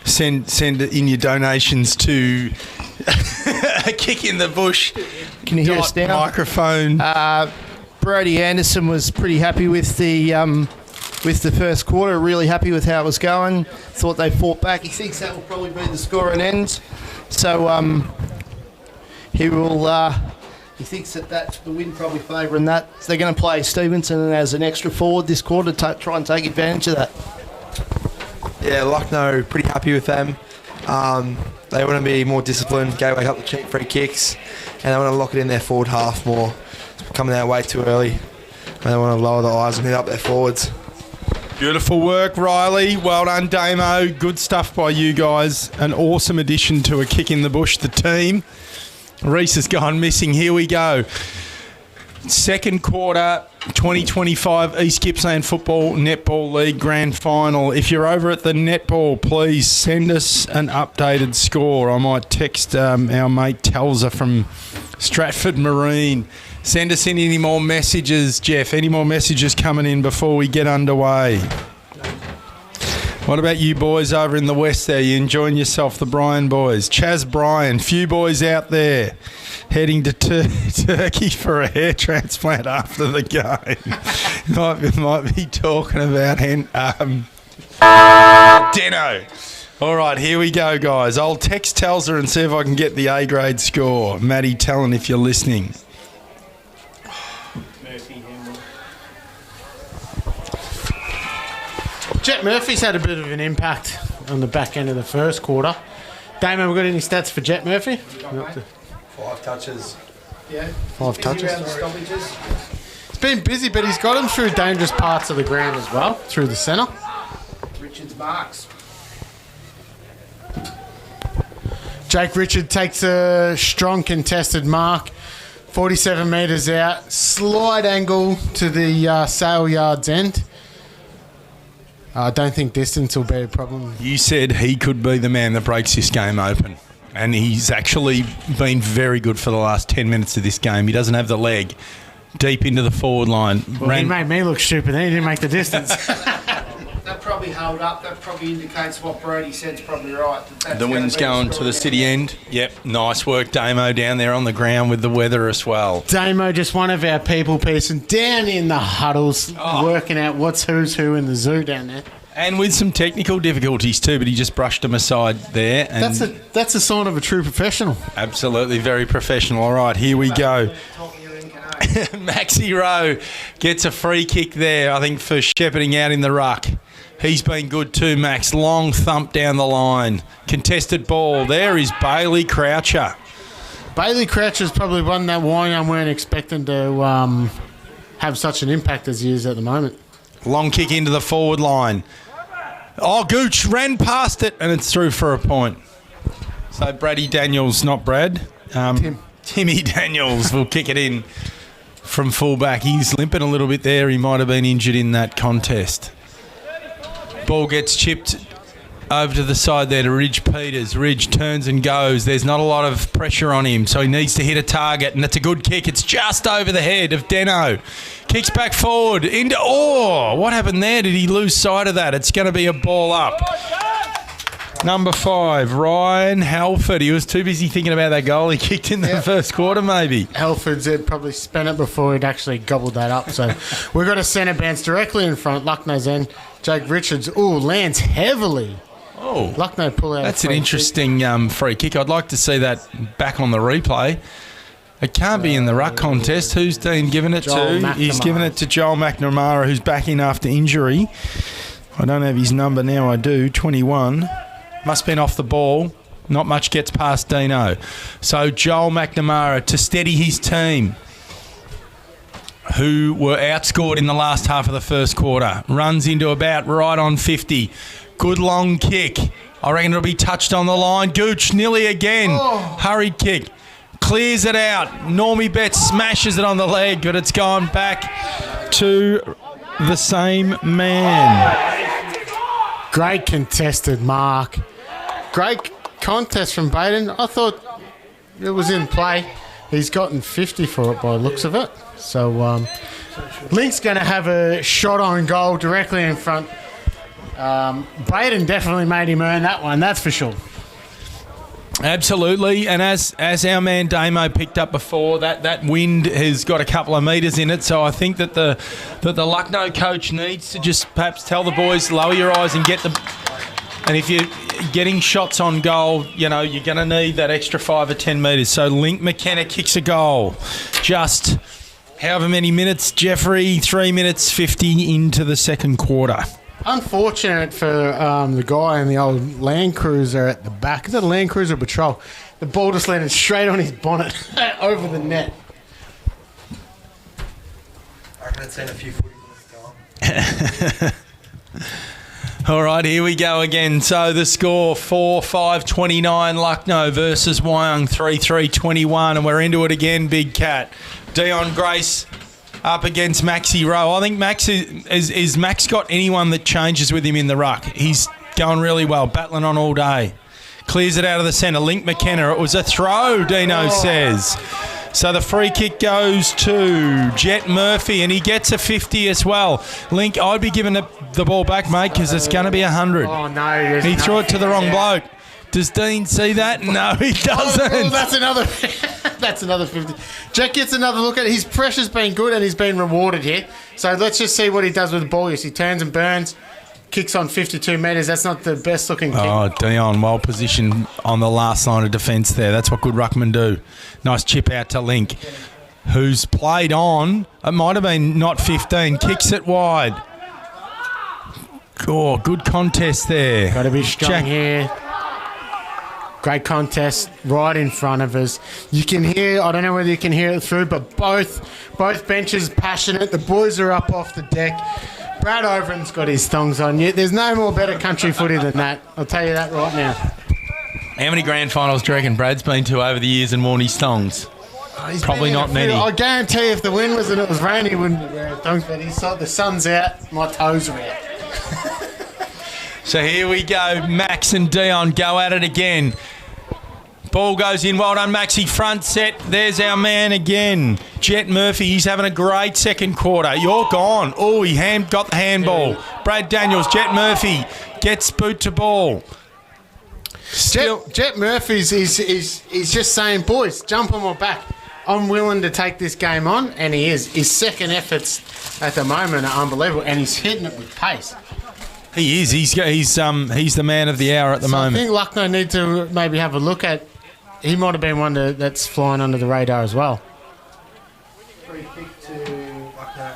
Send in your donations to a kick in the bush. Can you hear us now? Microphone. Brody Anderson was pretty happy with the first quarter. Really happy with how it was going. Thought they fought back. He thinks that will probably be the score and ends. So he will. He thinks that's the win probably favouring that. So they're going to play Stevenson as an extra forward this quarter to try and take advantage of that. Yeah, Lucknow, pretty happy with them. They want to be more disciplined, gave away a couple of cheap free kicks, and they want to lock it in their forward half more. It's coming out way too early, and they want to lower the eyes and hit up their forwards. Beautiful work, Riley. Well done, Damo. Good stuff by you guys. An awesome addition to a kick in the bush, the team. Reese has gone missing. Here we go. Second quarter, 2025 East Gippsland Football Netball League Grand Final. If you're over at the netball, please send us an updated score. I might text our mate Telza from Stratford Marine. Send us in any more messages, Jeff. Any more messages coming in before we get underway? What about you boys over in the west there? You enjoying yourself, the Bryan boys? Chaz Bryan, few boys out there heading to Turkey for a hair transplant after the game. might be talking about Deno. All right, here we go, guys. I'll text Telza and see if I can get the A-grade score. Maddie Tellin, if you're listening. Jet Murphy's had a bit of an impact on the back end of the first quarter. Damon, we got any stats for Jet Murphy? 5 touches. Yeah. 5 touches. It's been busy, but he's got them through dangerous parts of the ground as well, through the centre. Richard's marks. Jake Richard takes a strong contested mark, 47 metres out, slide angle to the sail yard's end. I don't think distance will be a problem. You said he could be the man that breaks this game open, and he's actually been very good for the last 10 minutes of this game. He doesn't have the leg deep into the forward line. Well, he made me look stupid. He didn't make the distance. That probably held up. That probably indicates what Brody said's probably right. The wind's going to the city end. Yep, nice work, Damo, down there on the ground with the weather as well. Damo, just one of our people person down in the huddles, working out what's who's who in the zoo down there. And with some technical difficulties too, but he just brushed them aside there. And that's a sign of a true professional. Absolutely, very professional. All right, here we go. Maxi Rowe gets a free kick there, I think, for shepherding out in the ruck. He's been good too, Max. Long thump down the line. Contested ball. There is Bailey Croucher. Bailey Croucher's probably one that Wyong weren't expecting to have such an impact as he is at the moment. Long kick into the forward line. Oh, Gooch ran past it, and it's through for a point. So Brady Daniels, not Brad. Timmy Daniels will kick it in from fullback. He's limping a little bit there. He might have been injured in that contest. Ball gets chipped over to the side there to Ridge Peters. Ridge turns and goes. There's not a lot of pressure on him, so he needs to hit a target, and it's a good kick. It's just over the head of Deno. Kicks back forward. What happened there? Did he lose sight of that? It's going to be a ball up. Number 5, Ryan Halford. He was too busy thinking about that goal he kicked in the first quarter, maybe. Halford's had probably spent it before he'd actually gobbled that up. So we've got a centre bounce directly in front. Lucknow's end. Jake Richards, lands heavily. Oh, Lucknow pull out. That's an interesting free kick. I'd like to see that back on the replay. It can't be in the ruck contest. Who's Dean giving it to? He's giving it to Joel McNamara, who's back in after injury. I don't have his number now. I do. 21. Must have been off the ball. Not much gets past Dino. So Joel McNamara to steady his team, who were outscored in the last half of the first quarter. Runs into about right on 50. Good long kick. I reckon it'll be touched on the line. Gooch nearly again. Hurried kick. Clears it out. Normie Betts smashes it on the leg, but it's gone back to the same man. Great contested mark. Great contest from Baden. I thought it was in play. He's gotten 50 for it by the looks of it. So Link's going to have a shot on goal directly in front. Baden definitely made him earn that one, that's for sure. Absolutely, and as our man Damo picked up before, that wind has got a couple of metres in it, so I think that the Lucknow coach needs to just perhaps tell the boys, lower your eyes and get them. And if you're getting shots on goal, you know, you're going to need that extra 5 or 10 metres. So Link McKenna kicks a goal. Just however many minutes, Jeffrey, 3 minutes 50 into the second quarter. Unfortunate for the guy in the old Land Cruiser at the back. Is it a Land Cruiser Patrol? The ball just landed straight on his bonnet over the net. I reckon it's seen a few footies in this time. All right, here we go again. So the score, 4-5-29 Lucknow versus Wyong, 3-3-21. And we're into it again, Big Cat. Dion Grace up against Maxi Rowe. I think Max is Max got anyone that changes with him in the ruck. He's going really well, battling on all day. Clears it out of the centre. Link McKenna. It was a throw, Dino says. So the free kick goes to Jet Murphy, and he gets a 50 as well. Link, I'd be giving the ball back, mate, because it's going to be 100. Oh, no. He threw it to the wrong bloke. Does Dean see that? No, he doesn't. Oh, that's another that's another 50. Jack gets another look at it. His pressure's been good and he's been rewarded here. So let's just see what he does with the ball. Yes, he turns and burns, kicks on 52 metres. That's not the best looking kick. Oh, Dion, well positioned on the last line of defence there. That's what good ruckmen do. Nice chip out to Link, who's played on. It might have been not 15. Kicks it wide. Oh, good contest there. Got to be strong here. Great contest right in front of us. You can hear, I don't know whether you can hear it through, but both benches passionate. The boys are up off the deck. Brad Overton's got his thongs on. There's no more better country footy than that. I'll tell you that right now. How many grand finals do you reckon Brad's been to over the years and worn his thongs? Probably not many. I guarantee if the wind was and it was raining, he wouldn't be wearing thongs, but the sun's out, my toes are out. So here we go. Max and Dion go at it again. Ball goes in. Well done, Maxi. Front set. There's our man again. Jet Murphy. He's having a great second quarter. You're gone. Oh, he got the handball. Brad Daniels. Jet Murphy gets boot to ball. Jet Murphy's he's just saying, boys, jump on my back. I'm willing to take this game on, and he is. His second efforts at the moment are unbelievable, and he's hitting it with pace. He is. He's the man of the hour at the moment. I think Lucknow need to maybe have a look at. He might have been one that's flying under the radar as well. Free kick to Lucknow.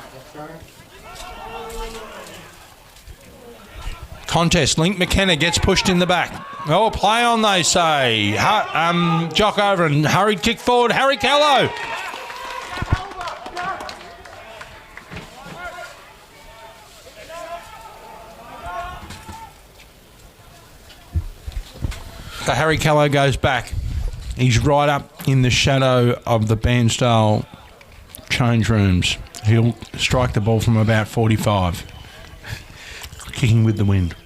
Contest. Link McKenna gets pushed in the back. Oh, play on, they say. Jock over and hurried kick forward. Harry Callow. So Harry Callow goes back. He's right up in the shadow of the Bairnsdale change rooms. He'll strike the ball from about 45. Kicking with the wind.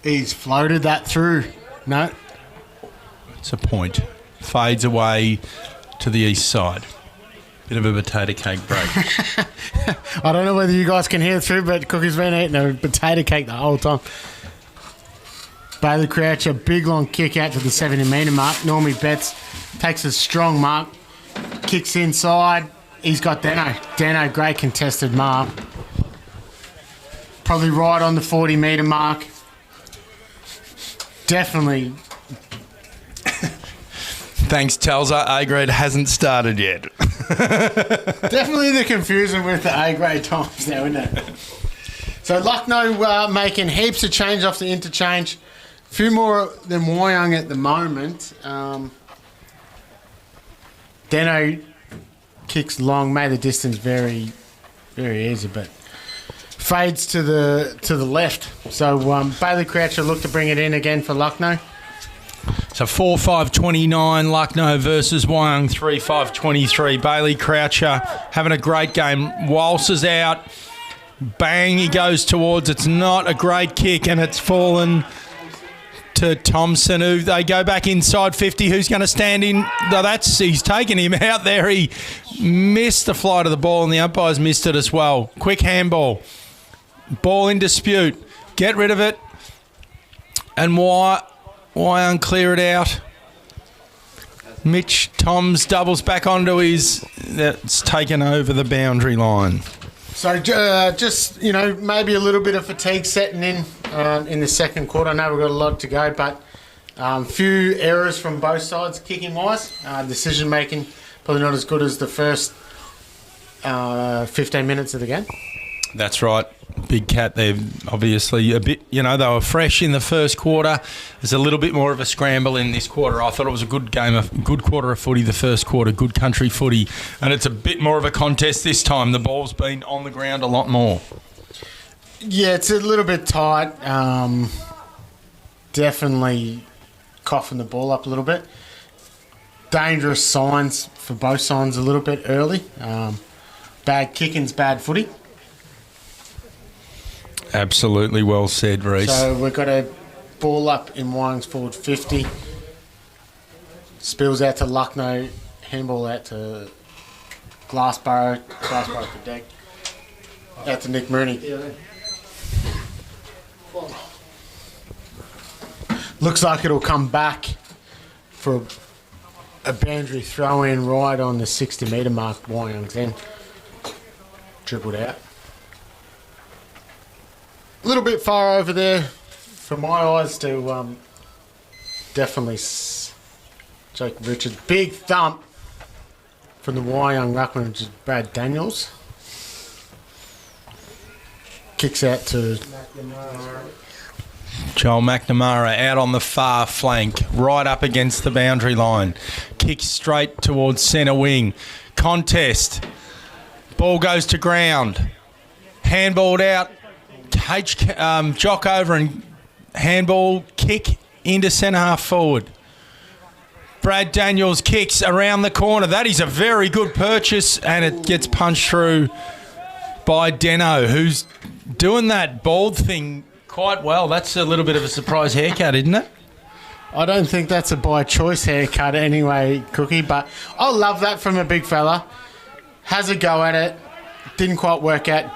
He's floated that through. No. It's a point. Fades away to the east side. Bit of a potato cake break. I don't know whether you guys can hear it through, but Cookie's been eating a potato cake the whole time. Bailey Crouch, a big long kick out to the 70-metre mark. Normie Betts takes a strong mark, kicks inside. He's got Dano. Dano, great contested mark. Probably right on the 40-metre mark. Definitely. Thanks, Telza. A-grade hasn't started yet. Definitely the confusion with the A-grade times now, isn't it? So Lucknow making heaps of change off the interchange. A few more than Wyong at the moment. Deno kicks long, made the distance very, very easy, but fades to the left. So Bailey Croucher look to bring it in again for Lucknow. So 4-5-29 Lucknow versus Wyong 3-5-23. Bailey Croucher having a great game. Walsh is out. Bang, he goes towards. It's not a great kick, and it's fallen to Thompson, who they go back inside 50. Who's going to stand in? No, he's taken him out there. He missed the flight of the ball, and the umpires missed it as well. Quick handball. Ball in dispute. Get rid of it. And Wyong clear it out. Mitch Toms doubles back onto his. That's taken over the boundary line. So just, maybe a little bit of fatigue setting in the second quarter. I know we've got a lot to go, but a few errors from both sides kicking-wise. Decision-making probably not as good as the first 15 minutes of the game. That's right. Big Cat, they're obviously a bit, they were fresh in the first quarter. There's a little bit more of a scramble in this quarter. I thought it was a good game, a good quarter of footy the first quarter, good country footy. And it's a bit more of a contest this time. The ball's been on the ground a lot more. Yeah, it's a little bit tight. Definitely coughing the ball up a little bit. Dangerous signs for both sides a little bit early. Bad kicking's bad footy. Absolutely well said, Reece. So we've got a ball up in Wyong's forward 50. Spills out to Lucknow. Handball out to Glassborough. Glassborough to deck. Out to Nick Mooney. Looks like it'll come back for a boundary throw-in right on the 60-metre mark. Wyong's end. Dribbled out. A little bit far over there for my eyes to definitely Jacob Richards. Big thump from the Wyong ruckman, which is Brad Daniels. Kicks out to Joel McNamara out on the far flank, right up against the boundary line. Kicks straight towards centre wing. Contest. Ball goes to ground. Handballed out. Jock over and handball kick into centre half forward. Brad Daniels kicks around the corner. That is a very good purchase, and it gets punched through by Deno, who's doing that bald thing quite well. That's a little bit of a surprise haircut, isn't it? I don't think that's a by choice haircut anyway, Cookie, but I love that from a big fella. Has a go at it. Didn't quite work out.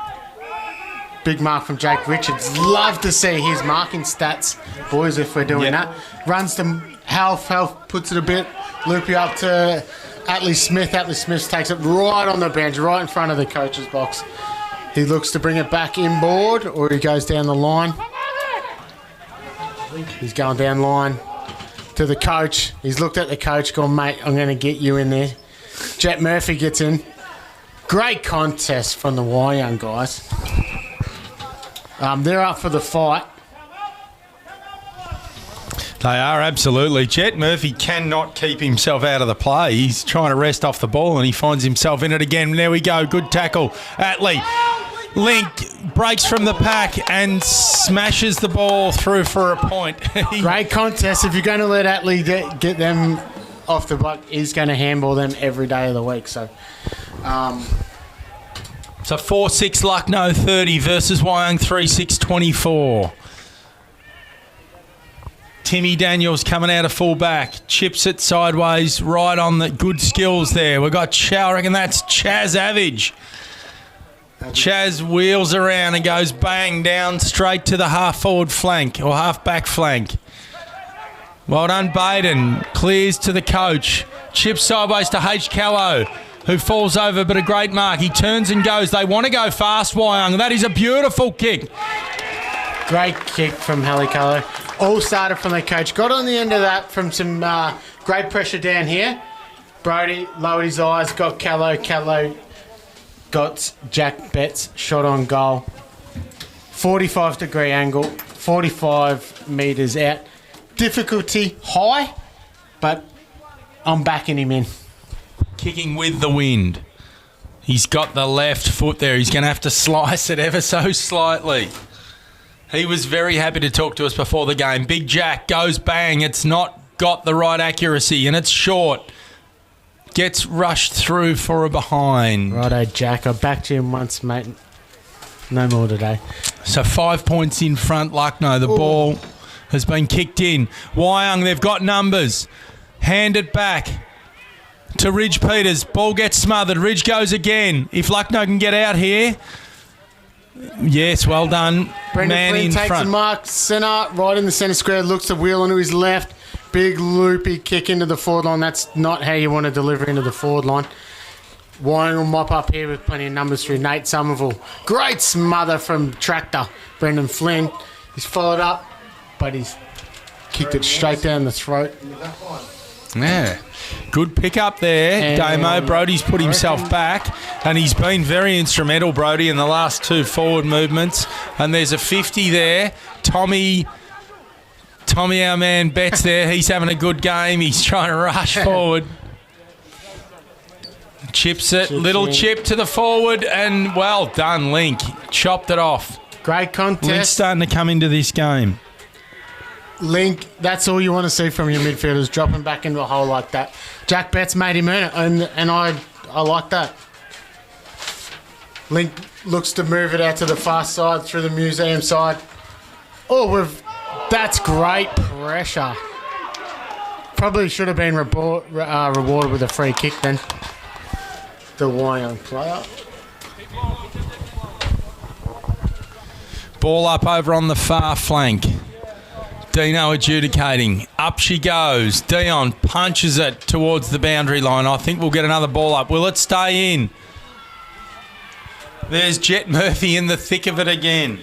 Big mark from Jake Richards. Love to see his marking stats, boys, if we're doing that. Runs to Half puts it a bit loopy up to Atlee Smith. Atlee Smith takes it right on the bench, right in front of the coach's box. He looks to bring it back inboard, or he goes down the line. He's going down line to the coach. He's looked at the coach, gone, mate, I'm going to get you in there. Jet Murphy gets in. Great contest from the Wyong guys. They're up for the fight. They are, absolutely. Jet Murphy cannot keep himself out of the play. He's trying to rest off the ball and he finds himself in it again. There we go. Good tackle. Atlee. Link breaks from the pack and smashes the ball through for a point. Great contest. If you're going to let Atlee get them off the block, he's going to handball them every day of the week. So 4-6 Lucknow 30 versus Wyong 3-6 24. Timmy Daniels coming out of full back. Chips it sideways right on the good skills there. We've got I reckon that's Chaz Avage. Chaz wheels around and goes bang down straight to the half-forward flank or half-back flank. Well done, Baden. Clears to the coach. Chips sideways to H. Callow, who falls over, but a great mark. He turns and goes. They want to go fast, Wyong. That is a beautiful kick. Great kick from Hallie Callow. All started from the coach. Got on the end of that from some great pressure down here. Brody lowered his eyes, got Callow. Callow got Jack Betts shot on goal. 45-degree angle, 45 metres out. Difficulty high, but I'm backing him in. Kicking with the wind. He's got the left foot there. He's going to have to slice it ever so slightly. He was very happy to talk to us before the game. Big Jack goes bang. It's not got the right accuracy and it's short. Gets rushed through for a behind. Righto, Jack. I backed you in once, mate. No more today. So 5 points in front, Lucknow. The ball has been kicked in. Wyong, they've got numbers. Hand it back to Ridge Peters. Ball gets smothered. Ridge goes again. If Lucknow can get out here. Yes, well done. Brendan Man Flynn in takes front. the mark, centre, right in the centre square, looks the wheel onto his left. Big loopy kick into the forward line. That's not how you want to deliver into the forward line. Wyong will mop up here with plenty of numbers through Nate Somerville. Great smother from Tractor. Brendan Flynn. He's followed up, but he's kicked it straight down the throat. Yeah. Good pick up there, And Damo. Brody's put himself back, and he's been very instrumental, Brody, in the last two forward movements. And there's a 50 there. Tommy, our man, Betts there. He's having a good game. He's trying to rush forward. Chips it. Little chip to the forward, and well done, Link. Chopped it off. Great contest. Link's starting to come into this game. Link, that's all you want to see from your midfielders, dropping back into a hole like that. Jack Betts made him earn it, and I like that. Link looks to move it out to the far side through the museum side. That's great pressure. Probably should have been rewarded with a free kick then. The Wyong player. Ball up over on the far flank. Dino adjudicating. Up she goes. Dion punches it towards the boundary line. I think we'll get another ball up. Will it stay in? There's Jet Murphy in the thick of it again.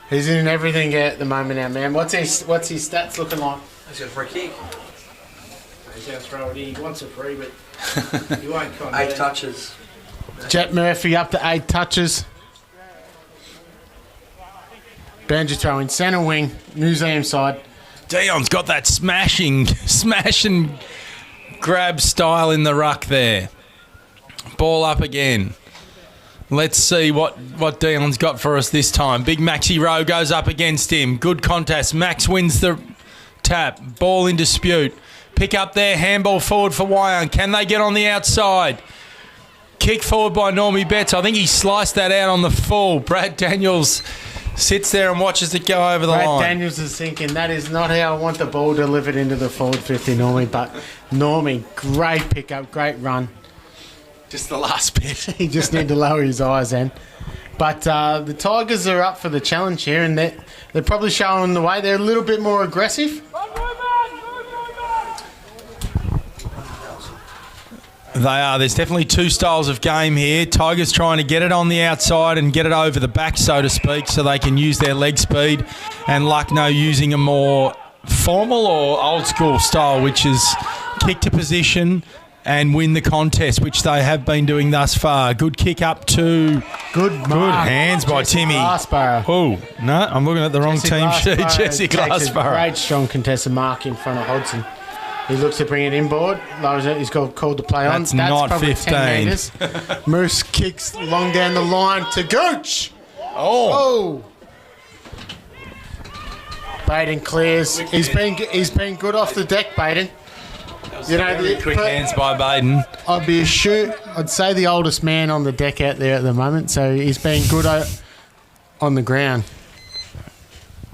He's in everything at the moment now, man. What's his stats looking like? He's got a free kick. He's going to throw it in. He wants a free, but he won't convert. 8 touches. Jet Murphy up to 8 touches. Banjo throwing centre wing, museum side. Dion's got that smash and grab style in the ruck there. Ball up again. Let's see what Dion's got for us this time. Big Maxi Rowe goes up against him. Good contest. Max wins the tap. Ball in dispute. Pick up there. Handball forward for Wyong. Can they get on the outside? Kick forward by Normie Betts. I think he sliced that out on the full. Brad Daniels sits there and watches it go over the line. Brad Daniels is thinking, that is not how I want the ball delivered into the forward 50, Normie. But Normie, great pickup, great run. Just the last bit. He just need to lower his eyes then. But the Tigers are up for the challenge here, and they're probably showing the way. They're a little bit more aggressive. They are. There's definitely two styles of game here. Tigers trying to get it on the outside and get it over the back, so to speak, so they can use their leg speed. And Lucknow using a more formal or old school style, which is kick to position and win the contest, which they have been doing thus far. Good kick up to... Good hands by Timmy. Glassborough. Oh, no, I'm looking at the wrong team sheet. Jesse Glassborough. Great strong contested mark in front of Hodgson. He looks to bring it inboard. Lowers it. He's got called to play on. That's not probably 15. 10 metres. Moose kicks long down the line to Gooch. Oh. Baden clears. He's been good off the deck, Baden. You know, quick hands by Baden. I'd say the oldest man on the deck out there at the moment. So he's been good on the ground.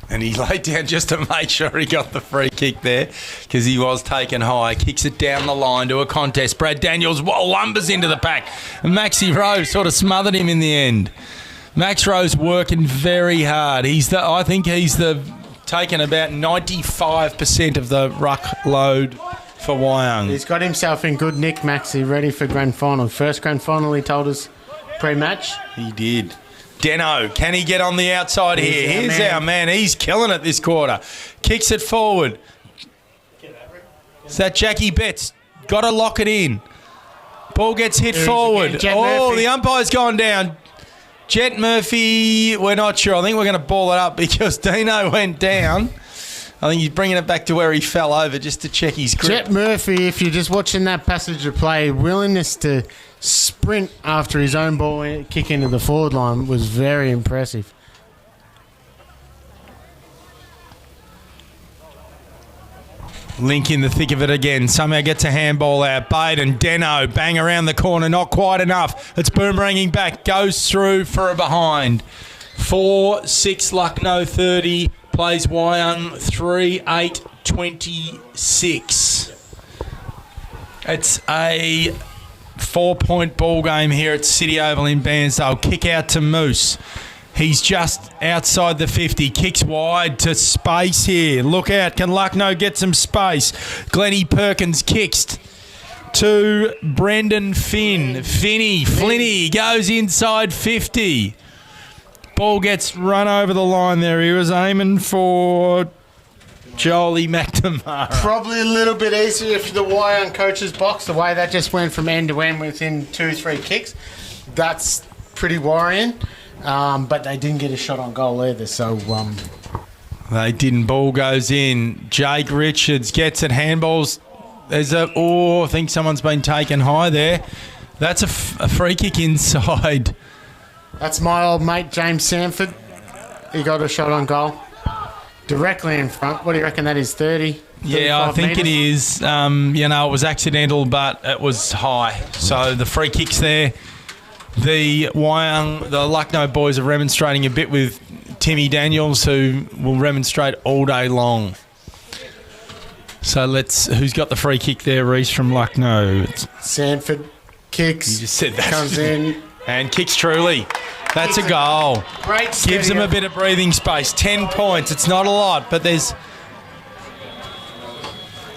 And he laid down just to make sure he got the free kick there because he was taken high. Kicks it down the line to a contest. Brad Daniels lumbers into the pack. And Maxi Rose sort of smothered him in the end. Max Rose working very hard. I think he's taken about 95% of the ruck load for Wyong. He's got himself in good nick, Maxi, ready for grand final. First grand final, he told us pre-match. He did. Deno, can he get on the outside here? Here's our man. He's killing it this quarter. Kicks it forward. Is that Jackie Betts? Got to lock it in. Ball gets hit forward. Murphy. The umpire's gone down. Jet Murphy, we're not sure. I think we're going to ball it up because Dino went down. I think he's bringing it back to where he fell over just to check his grip. Jet Murphy, if you're just watching that passage of play, willingness to sprint after his own ball kick into the forward line was very impressive. Link in the thick of it again. Somehow gets a handball out. Baden, Deno, bang around the corner. Not quite enough. It's boomeranging back. Goes through for a behind. 4-6 Lucknow 30. Plays Wyong 3-8 26. It's a 4-point ball game here at City Oval in Bairnsdale. Kick out to Moose. He's just outside the 50. Kicks wide to space here. Look out. Can Lucknow get some space? Glennie Perkins kicks to Brendan Finn. Flinny goes inside 50. Ball gets run over the line there. He was aiming for Jolie McNamara. Probably a little bit easier for the Wyong coach's box, the way that just went from end to end within 2-3 kicks. That's pretty worrying. But they didn't get a shot on goal either, so... They didn't. Ball goes in. Jake Richards gets it. Handballs. There's a... Oh, I think someone's been taken high there. That's a free kick inside. That's my old mate, James Sanford. He got a shot on goal. Directly in front. What do you reckon that is, 30? Yeah, I think it is. It was accidental, but it was high. So the free kick's there. The Lucknow boys are remonstrating a bit with Timmy Daniels, who will remonstrate all day long. So who's got the free kick there, Reece, from Lucknow? It's Sanford kicks. You just said that. Comes in. And kicks truly. That's a goal. Great Gives them a bit of breathing space. 10 points. It's not a lot, but it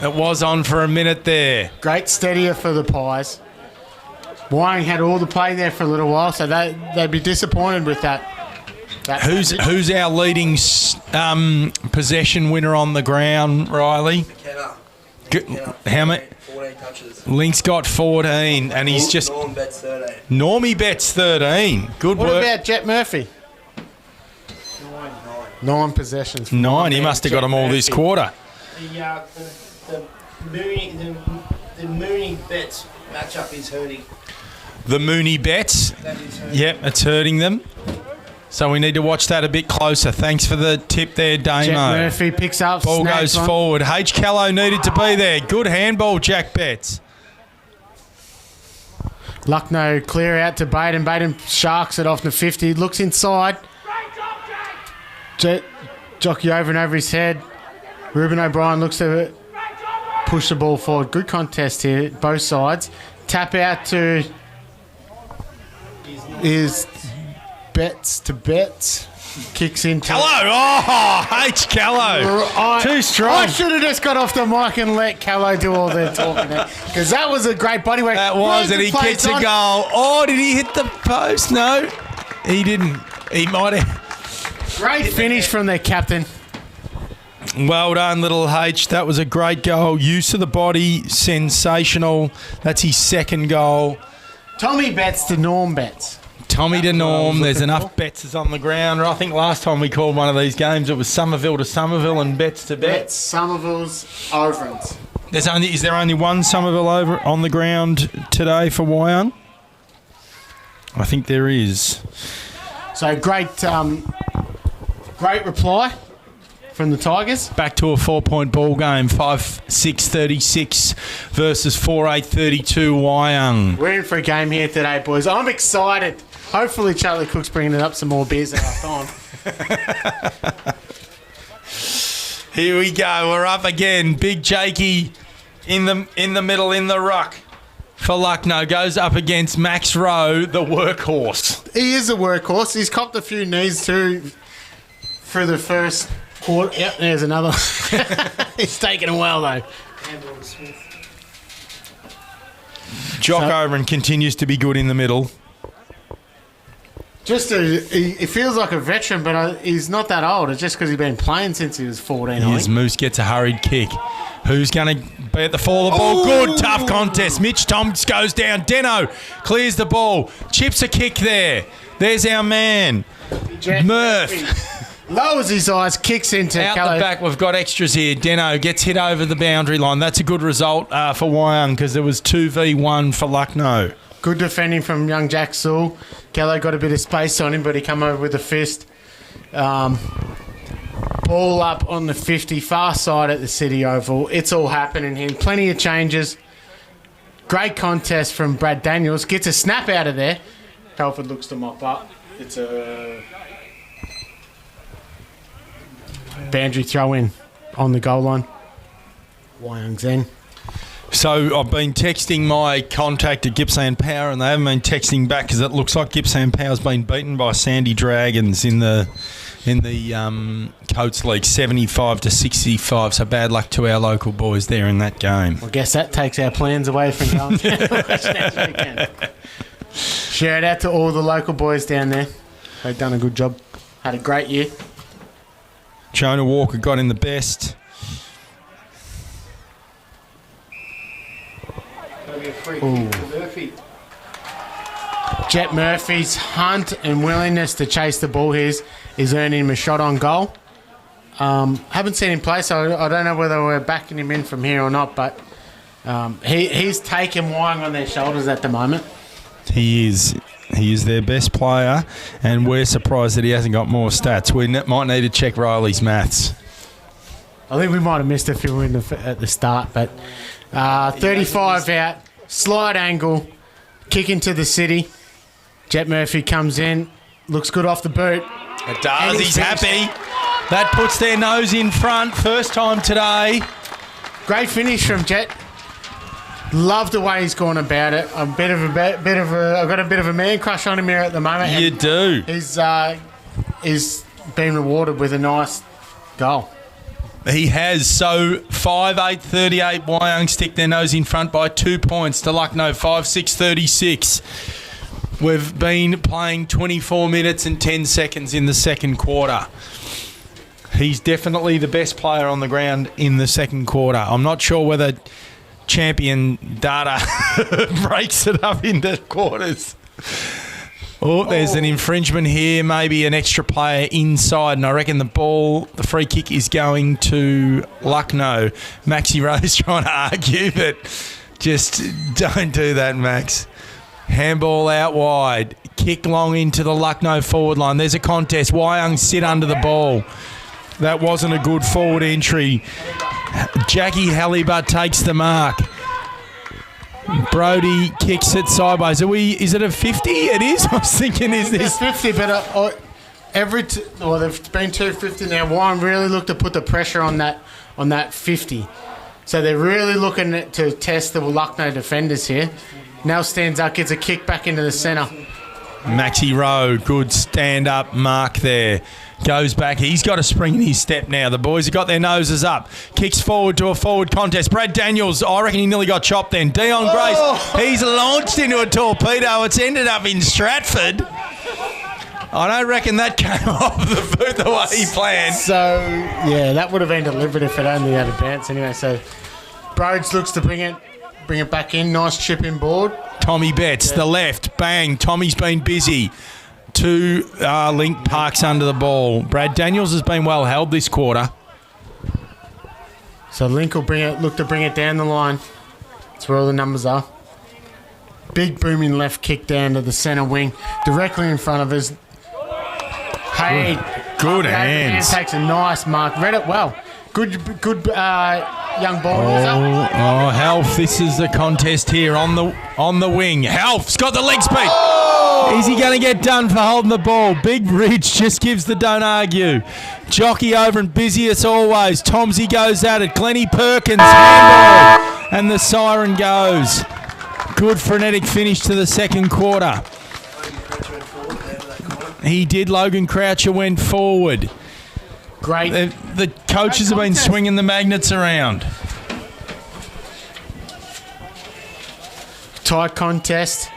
was on for a minute there. Great steadier for the Pies. Wyong had all the play there for a little while, so they'd be disappointed with that. Who's our leading possession winner on the ground, Riley? McKenna. How many? 14 touches. Link's got 14, and he's just... Norm bets 13. Normie bets 13. Good work. What about Jet Murphy? 9 possessions. 9. He must have got them all this quarter. The Mooney bets matchup is hurting. The Mooney bets. Yep, it's hurting them. So we need to watch that a bit closer. Thanks for the tip there, Damo. Jet Murphy picks up. Ball goes forward. H. Callow needed to be there. Good handball, Jack Betts. Lucknow clear out to Baden. Baden sharks it off the 50. Looks inside. Jet jockey over and over his head. Ruben O'Brien looks to push the ball forward. Good contest here, both sides. Tap out to is Betts to Betts. Kicks into... Callow! Oh, H. Callow. Too strong. I should have just got off the mic and let Callow do all their talking there. Because that was a great body work. That was, and he gets a goal. Oh, did he hit the post? No, he didn't. He might have. Great finish from their captain. Well done, little H. That was a great goal. Use of the body, sensational. That's his second goal. Tommy Betts to Norm Betts. Tommy to Norm. There's enough Betts on the ground. I think last time we called one of these games, it was Somerville to Somerville and Betts to Betts. Betts, Somerville's, Overens. Is there only one Somerville over on the ground today for Wyong? I think there is. So great reply from the Tigers. Back to a 4-point ball game. 5-6-36 versus 4-8-32 Wyong. We're in for a game here today, boys. I'm excited. Hopefully Charlie Cook's bringing it up some more beers at half time. Here we go. We're up again. Big Jakey in the middle in the ruck for Lucknow. Goes up against Max Rowe, the workhorse. He is a workhorse. He's copped a few knees too for the first quarter. Yep, there's another. It's taken a while though. Jock Overen continues to be good in the middle. He feels like a veteran, but he's not that old. It's just because he's been playing since he was 14. Yes, Moose gets a hurried kick. Who's going to Be at the fall of the ball. Good, tough contest. Mitch Toms goes down. Deno clears the ball. Chips a kick there. There's our man. Murph. Lowers his eyes, kicks into Out Kelly. the back, we've got extras here. Deno gets hit over the boundary line. That's a good result for Wyong because there was 2v1 for Lucknow. Good defending from young Jack Sewell. Kelly got a bit of space on him, but he come over with a fist. Ball up on the 50, far side at the City Oval. It's all happening here. Plenty of changes. Great contest from Brad Daniels. Gets a snap out of there. Telford looks to mop up. It's a boundary throw in on the goal line. Wyong's in. So I've been texting my contact at Gippsland Power, and they haven't been texting back because it looks like Gippsland Power's been beaten by Sandy Dragons in the Coates League, 75-65. So bad luck to our local boys there in that game. I guess that takes our plans away from going next weekend. Shout out to all the local boys down there. They've done a good job. Had a great year. Jonah Walker got in the best. Ooh. Jet Murphy's hunt and willingness to chase the ball is earning him a shot on goal. Haven't seen him play, so I don't know whether we're backing him in from here or not, but he's taken Wyong on their shoulders at the moment. He is their best player, and we're surprised that he hasn't got more stats. We might need to check Riley's maths. I think we might have missed a few at the start, but 35 out, slide angle, kick into the City. Jet Murphy comes in, looks good off the boot. It does, he's happy. That puts their nose in front, first time today. Great finish from Jet. Love the way he's gone about it. I've got a bit of a man crush on him here at the moment. You do. He's been rewarded with a nice goal. He has. So 5-8-38, Wyong stick their nose in front by 2 points to Lucknow, 5-6-36. We've been playing 24 minutes and 10 seconds in the second quarter. He's definitely the best player on the ground in the second quarter. I'm not sure whether champion data breaks it up into quarters. Oh, there's an infringement here, maybe an extra player inside, and I reckon the free kick is going to Lucknow. Maxi Rose trying to argue, but just don't do that, Max. Handball out wide, kick long into the Lucknow forward line. There's a contest. Wyong sit under the ball. That wasn't a good forward entry. Jackie Halibut takes the mark. Brody kicks it sideways. Is it a 50? It is. I was thinking, is this 50? But they've been 250 now. Wyong really looked to put the pressure on that 50. So they're really looking to test the Lucknow defenders here. Now stands up, gets a kick back into the centre. Maxi Rowe, good stand-up mark there. Goes back. He's got a spring in his step now. The boys have got their noses up. Kicks forward to a forward contest. Brad Daniels, I reckon he nearly got chopped then. Dion Grace, he's launched into a torpedo. It's ended up in Stratford. I don't reckon that came off the boot the way he planned. So, yeah, that would have been delivered if it only had a bounce anyway. So, Broads looks to bring it back in. Nice chip in board. Tommy Betts, the left. Bang. Tommy's been busy. Two Link Parks under the ball. Brad Daniels has been well held this quarter. So Link will look to bring it down the line. That's where all the numbers are. Big booming left kick down to the centre wing, directly in front of us. Hey, good hands. Takes a nice mark. Read it well. Good young ball. Oh, Half! This is the contest here on the wing. Half's got the leg speed. Is he going to get done for holding the ball? Big Ridge just gives the don't argue. Jockey over and busy as always. Tomsey goes at it. Glennie Perkins, handball. And the siren goes. Good frenetic finish to the second quarter. He did. Logan Croucher went forward. Great. The coaches have been swinging the magnets around. Tight contest.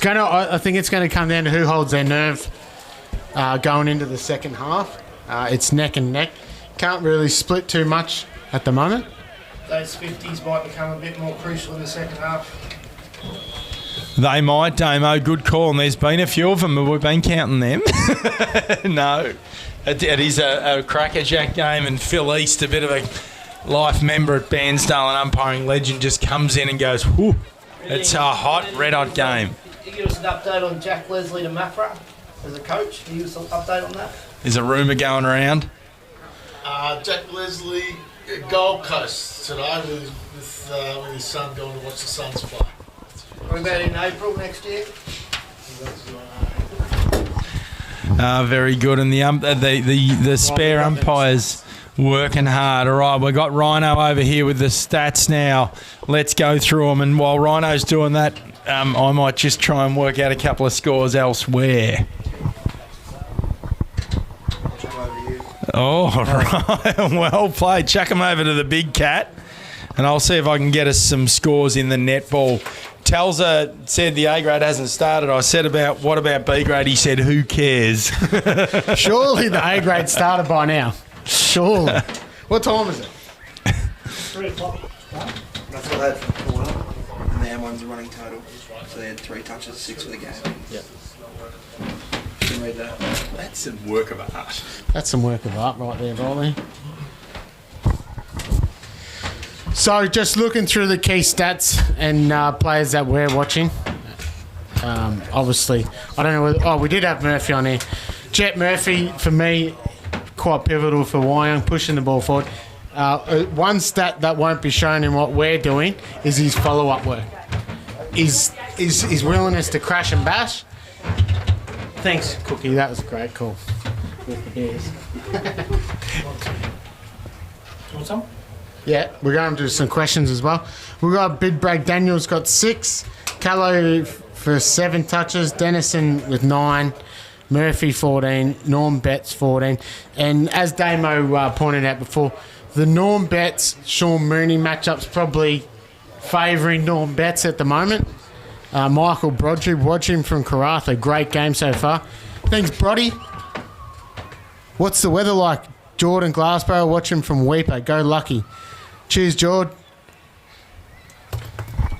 I think it's going to come down to who holds their nerve going into the second half. It's neck and neck. Can't really split too much at the moment. Those 50s might become a bit more crucial in the second half. They might, Damo. Good call. And there's been a few of them, but we've been counting them. No. It is a crackerjack game, and Phil East, a bit of a life member at Bairnsdale and umpiring legend, just comes in and goes, whoo. It's a hot, red-hot game. Can you give us an update on Jack Leslie to Mafra as a coach? Can you give us an update on that? There's a rumour going around. Jack Leslie, Gold Coast today with his son going to watch the Suns play. What about in April next year? Very good. And the spare umpires working hard. All right, we've got Rhino over here with the stats now. Let's go through them. And while Rhino's doing that, I might just try and work out a couple of scores elsewhere. Oh, right. Well played. Chuck him over to the big cat, and I'll see if I can get us some scores in the netball. Telza said the A grade hasn't started. I said what about B grade? He said, who cares? Surely the A grade started by now. Surely. What time is it? 3 o'clock. That's what I had from corner. And the M1's a running total. So they had 3 touches, 6 for the game. Yep. You can read that. That's some work of art. That's some work of art right there, Bolly. So just looking through the key stats and players that we're watching. Obviously, I don't know whether... we did have Murphy on here. Jet Murphy, for me, quite pivotal for Wyong, pushing the ball forward. One stat that won't be shown in what we're doing is his follow-up work. His willingness to crash and bash. Thanks, Cookie. That was a great call with the beers. Want some? Yeah, we're going to do some questions as well. We've got Bidbrag Daniels got 6, Callow for 7 touches, Dennison with 9, Murphy 14, Norm Betts 14. And as Damo pointed out before, the Norm Betts Sean Mooney matchup's probably favouring Norm Betts at the moment. Michael Brodry, watch him from Karratha. Great game so far. Thanks, Broddy. What's the weather like? Jordan Glassborough, watch him from Weeper. Go Lucky. Cheers, Jord.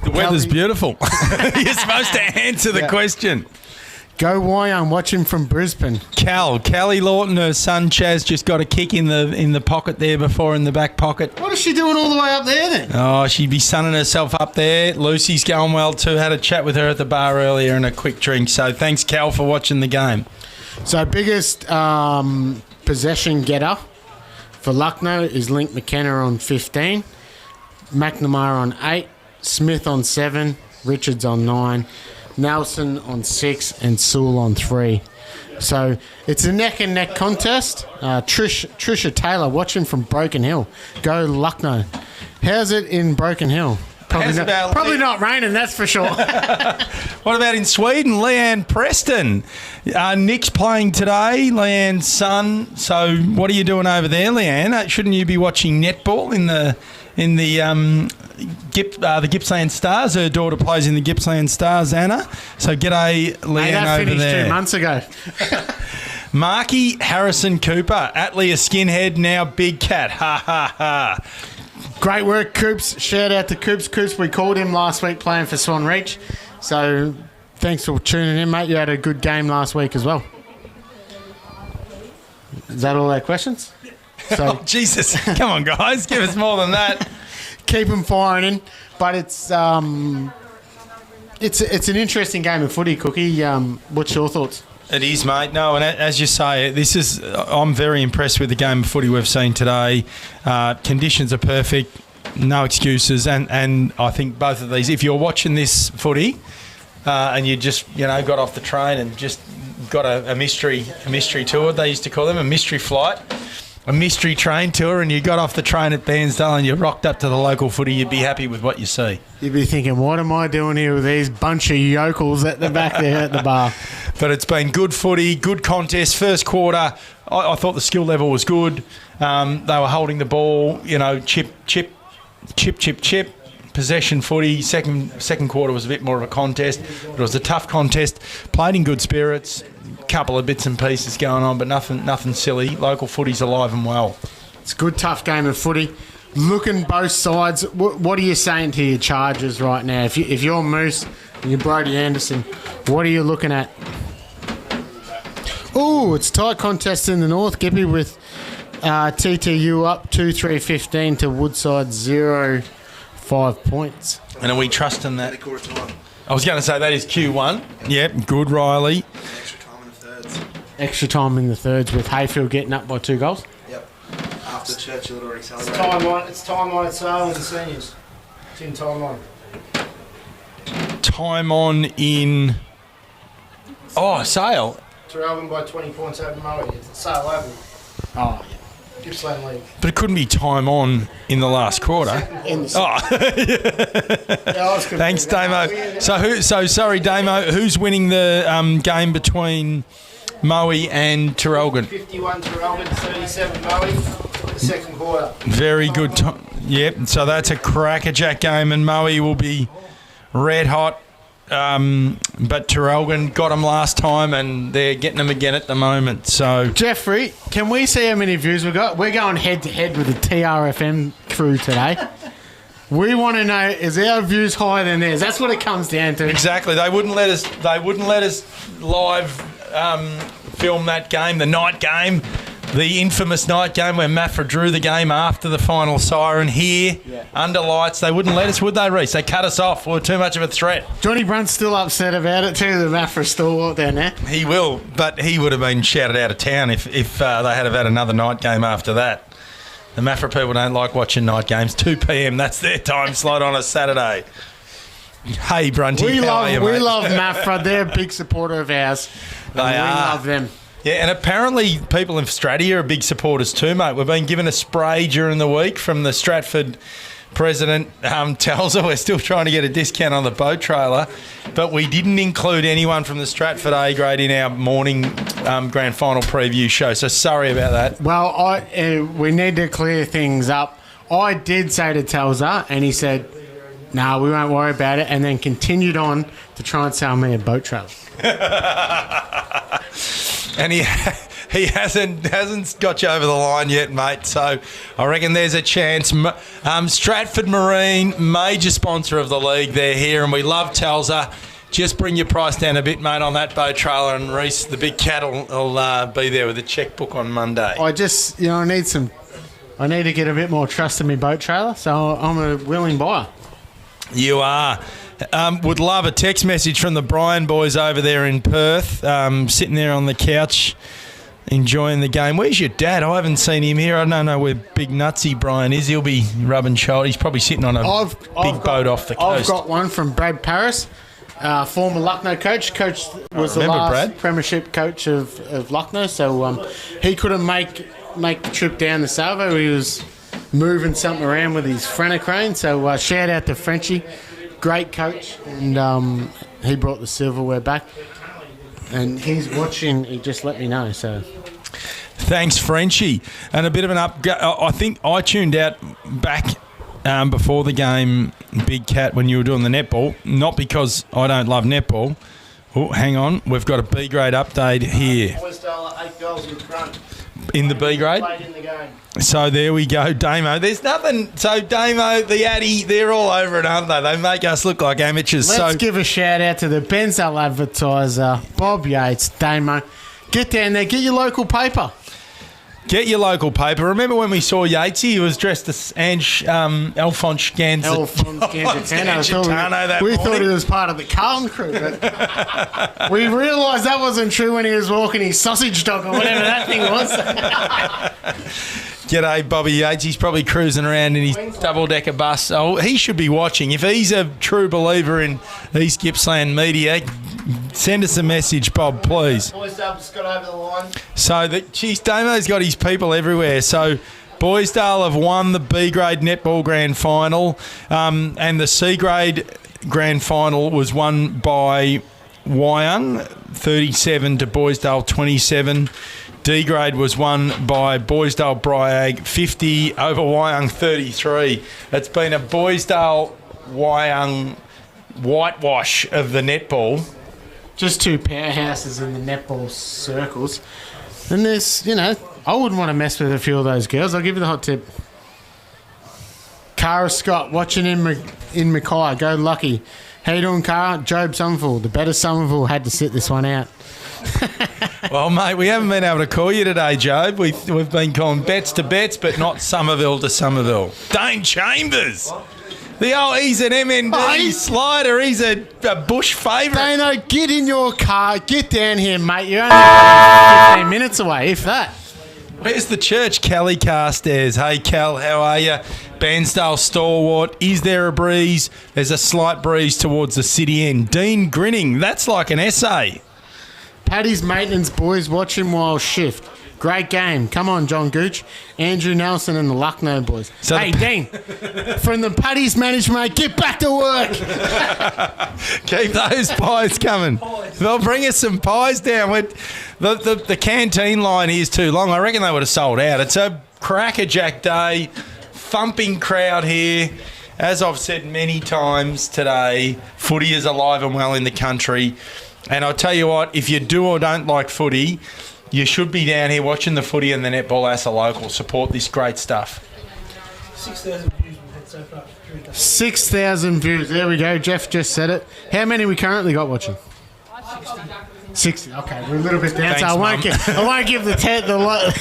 The weather's beautiful. You're supposed to answer the question. Go Wyong, watch him from Brisbane. Callie Lawton, her son Chaz, just got a kick in the pocket there before, in the back pocket. What is she doing all the way up there then? Oh, she'd be sunning herself up there. Lucy's going well too. Had a chat with her at the bar earlier and a quick drink. So thanks, Cal, for watching the game. So biggest possession getter for Lucknow is Link McKenna on 15, McNamara on 8, Smith on 7, Richards on 9, Nelson on 6, and Sewell on 3. So it's a neck and neck contest. Trisha Taylor watching from Broken Hill. Go Lucknow. How's it in Broken Hill? Probably not raining, that's for sure. What about in Sweden? Leanne Preston. Nick's playing today, Leanne's son. So what are you doing over there, Leanne? Shouldn't you be watching netball in the Gippsland Stars? Her daughter plays in the Gippsland Stars, Anna. So g'day, Leanne, that over finished there. 2 months ago. Marky Harrison Cooper. Atlee a skinhead, now big cat. Ha, ha, ha. Great work, Coops. Shout out to Coops. Coops, we called him last week playing for Swan Reach. So thanks for tuning in, mate. You had a good game last week as well. Is that all our questions? So, oh, Jesus. Come on, guys. Give us more than that. Keep them firing in. But it's an interesting game of footy, Cookie. What's your thoughts? It is, mate. No, and as you say, I'm very impressed with the game of footy we've seen today. Conditions are perfect, no excuses, and I think both of these, if you're watching this footy and you just, got off the train and just got a mystery tour, they used to call them, a mystery flight, a mystery train tour, and you got off the train at Bairnsdale and you rocked up to the local footy, you'd be happy with what you see. You'd be thinking, what am I doing here with these bunch of yokels at the back there at the bar? But it's been good footy, good contest. First quarter, I thought the skill level was good. They were holding the ball, chip. Possession footy. Second quarter was a bit more of a contest. But it was a tough contest. Played in good spirits. Couple of bits and pieces going on, but nothing silly. Local footy's alive and well. It's a good, tough game of footy. looking both sides, what are you saying to your Chargers right now? If you're Moose and you're Brody Anderson, what are you looking at? Oh, it's a tight contest in the north, Gippy, with TTU up 2-3-15 to Woodside 0-5 points. And are we trusting that? I was going to say that is Q1. Yep, good, Riley. Extra time in the thirds with Hayfield getting up by 2 goals. Yep. After Churchill had already It's celebrated. time on at Sale and the seniors. It's in time on. Time on in... Oh, Sale. Traralgon by 20 points over Moe. It's Sale over. Oh, yeah. Gippsland League. But it couldn't be time on in the last quarter. Thanks, Damo. Sorry, Damo. Who's winning the game between Moe and Traralgon? 51 Traralgon, 37 Moe. The second quarter. Very good. Yep. So that's a crackerjack game, and Moe will be red hot. But Traralgon got them last time, and they're getting them again at the moment. So Jeffrey, can we see how many views we got? We're going head to head with the TRFM crew today. We want to know, is our views higher than theirs? That's what it comes down to. Exactly. They wouldn't let us live film that game, the night game, the infamous night game where Mafra drew the game after the final siren here under lights. They wouldn't let us, would they, Reece? They cut us off. We were too much of a threat. Johnny Brunt's still upset about it too, the Mafra stalwart down there. He will, but he would have been shouted out of town if they had have had another night game after that. The Mafra people don't like watching night games. 2 p.m, that's their time slot on a Saturday. Hey, Brunty, We how are you, mate? love Mafra. They're a big supporter of ours. They We are. love them. Yeah, and apparently people in Stratia are big supporters too, mate. We've been given a spray during the week from the Stratford president, tells us we're still trying to get a discount on the boat trailer, but we didn't include anyone from the Stratford A grade in our morning grand final preview show, so sorry about that. Well, we need to clear things up. I did say to Telza, and he said, no, we won't worry about it, and then continued on to try and sell me a boat trailer. And he hasn't got you over the line yet, mate. So I reckon there's a chance. Stratford Marine, major sponsor of the league, they're here, and we love Telza. Just bring your price down a bit, mate, on that boat trailer, and Reece, the big cat, will be there with a checkbook on Monday. I just, I need to get a bit more trust in my boat trailer, so I'm a willing buyer. You are. Would love a text message from the Bryan boys over there in Perth, sitting there on the couch enjoying the game. Where's your dad? I haven't seen him here. I don't know where big nutsy Bryan is. He'll be rubbing shoulders. He's probably sitting on a big boat off the coast. I've got one from Brad Paris, former Lucknow coach. Coach was the last Brad. premiership coach of Lucknow, so he couldn't make the trip down to Salvo. He was moving something around with his Franacrane, so shout out to Frenchie. Great coach, and he brought the silverware back, and he's watching. He just let me know. So, thanks, Frenchie. And a bit of an I think I tuned out back before the game, Big Cat, when you were doing the netball. Not because I don't love netball. Oh, hang on, we've got a B grade update here. Boysdale 8 goals in front. In the B grade. Played in the game. So there we go, Damo. There's nothing. So Damo, the Addy, they're all over it, aren't they? They make us look like amateurs. Let's give a shout out to the Benzel advertiser, Bob Yates, Damo. Get down there, get your local paper. Get your local paper. Remember when we saw Yatesy? He was dressed as Alphonse Gangitano We thought he was part of the Carlton crew, but we realised that wasn't true when he was walking his sausage dog or whatever that thing was. G'day, Bobby Yates. He's probably cruising around in his double-decker bus. Oh, he should be watching. If he's a true believer in East Gippsland media, send us a message, Bob, please. Boysdale just got over the line. So, Damo's got his people everywhere. So, Boysdale have won the B-grade netball grand final, and the C-grade grand final was won by Wyong, 37 to Boysdale 27. D-grade was won by Boysdale Bryag, 50 over Wyong 33. It's been a Boysdale Wyong whitewash of the netball. Just two powerhouses in the netball circles. And there's, I wouldn't want to mess with a few of those girls. I'll give you the hot tip. Cara Scott watching in Mackay. Go Lucky. How you doing, Cara? Job Somerville. The better Somerville had to sit this one out. Well, mate, we haven't been able to call you today, Job. We've been calling bets to bets, but not Somerville to Somerville. Dane Chambers. He's an MND slider. He's a Bush favourite. Dano, get in your car. Get down here, mate. You're only 15 minutes away, if that. Where's the church? Kelly Carstairs. Hey, Cal, how are you? Bairnsdale stalwart. Is there a breeze? There's a slight breeze towards the city end. Dean grinning. That's like an essay. Paddy's maintenance boys watching while shift. Great game. Come on, John Gooch. Andrew Nelson and the Lucknow boys. So hey, Dean, from the Paddy's management, get back to work. Keep those pies coming. They'll bring us some pies down. The canteen line here is too long. I reckon they would have sold out. It's a crackerjack day. Thumping crowd here. As I've said many times today, footy is alive and well in the country. And I'll tell you what, if you do or don't like footy, you should be down here watching the footy and the netball as a local. Support this great stuff. 6,000 views we've had so far. 6,000 views. There we go. Jeff just said it. How many we currently got watching? 60. Okay, we're a little bit down. Thanks, so I won't give the lot.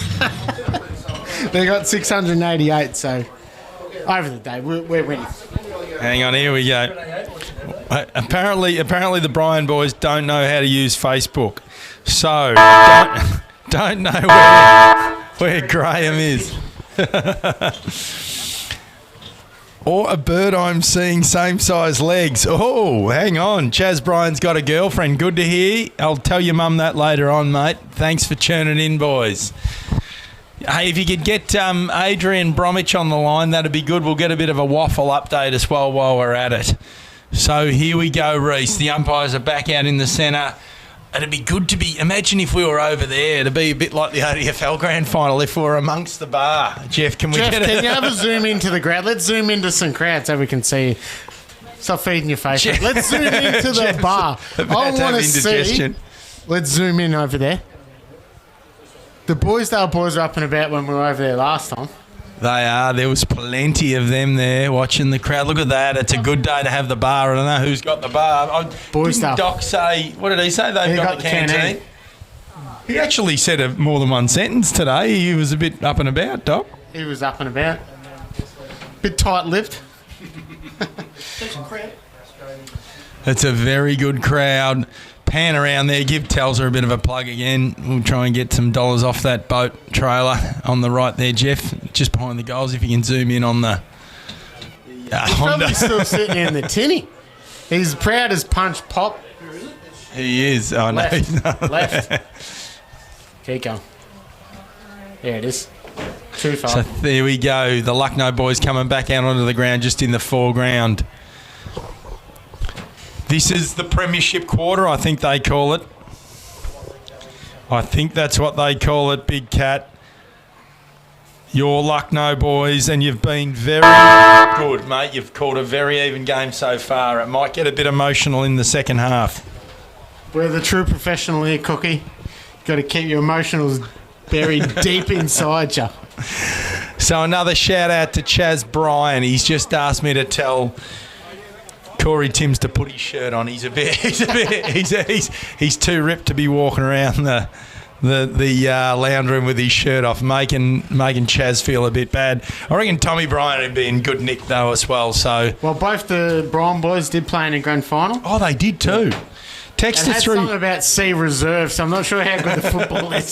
They got 688. So over the day, we're winning. Hang on, here we go. Apparently the Bryan boys don't know how to use Facebook. So, don't know where Graham is. Or a bird I'm seeing same size legs. Oh, hang on. Chaz Bryan's got a girlfriend. Good to hear. I'll tell your mum that later on, mate. Thanks for tuning in, boys. Hey, if you could get Adrian Bromwich on the line, that'd be good. We'll get a bit of a waffle update as well while we're at it. So here we go, Reece. The umpires are back out in the centre. It'd be good to be... Imagine if we were over there. It'd be a bit like the ADFL Grand Final if we were amongst the bar. Jeff, can you have a zoom into the crowd? Let's zoom into some crowd so we can see... Stop feeding your face. Let's zoom into the bar. I want to see... Let's zoom in over there. The Boysdale boys are up and about when we were over there last time. They are. There was plenty of them there watching the crowd. Look at that. It's a good day to have the bar. I don't know who's got the bar. Didn't Doc say... What did he say? They've got the canteen. He actually said more than one sentence today. He was a bit up and about, Doc. He was up and about. Bit tight-lipped. It's a very good crowd. Pan around there, give Telsa a bit of a plug again. We'll try and get some dollars off that boat trailer on the right there, Jeff, just behind the goals. If you can zoom in on the He's probably still sitting in the tinny. He's proud as punch pop. He is. I know. Left. Keep going. There it is. Too far. So there we go. The Lucknow boys coming back out onto the ground just in the foreground. This is the premiership quarter, I think they call it. I think that's what they call it, Big Cat. Your Lucknow boys, and you've been very good, mate. You've called a very even game so far. It might get a bit emotional in the second half. We're the true professional here, Cookie. Got to keep your emotionals buried deep inside you. So another shout out to Chaz Bryan. He's just asked me to tell Corey Timms to put his shirt on. He's too ripped to be walking around the lounge room with his shirt off, making Chaz feel a bit bad. I reckon Tommy Bryan would be in good nick though as well. So both the Bryan boys did play in a grand final. Oh, they did too. Text us through. Something about C reserve, so I'm not sure how good the football is.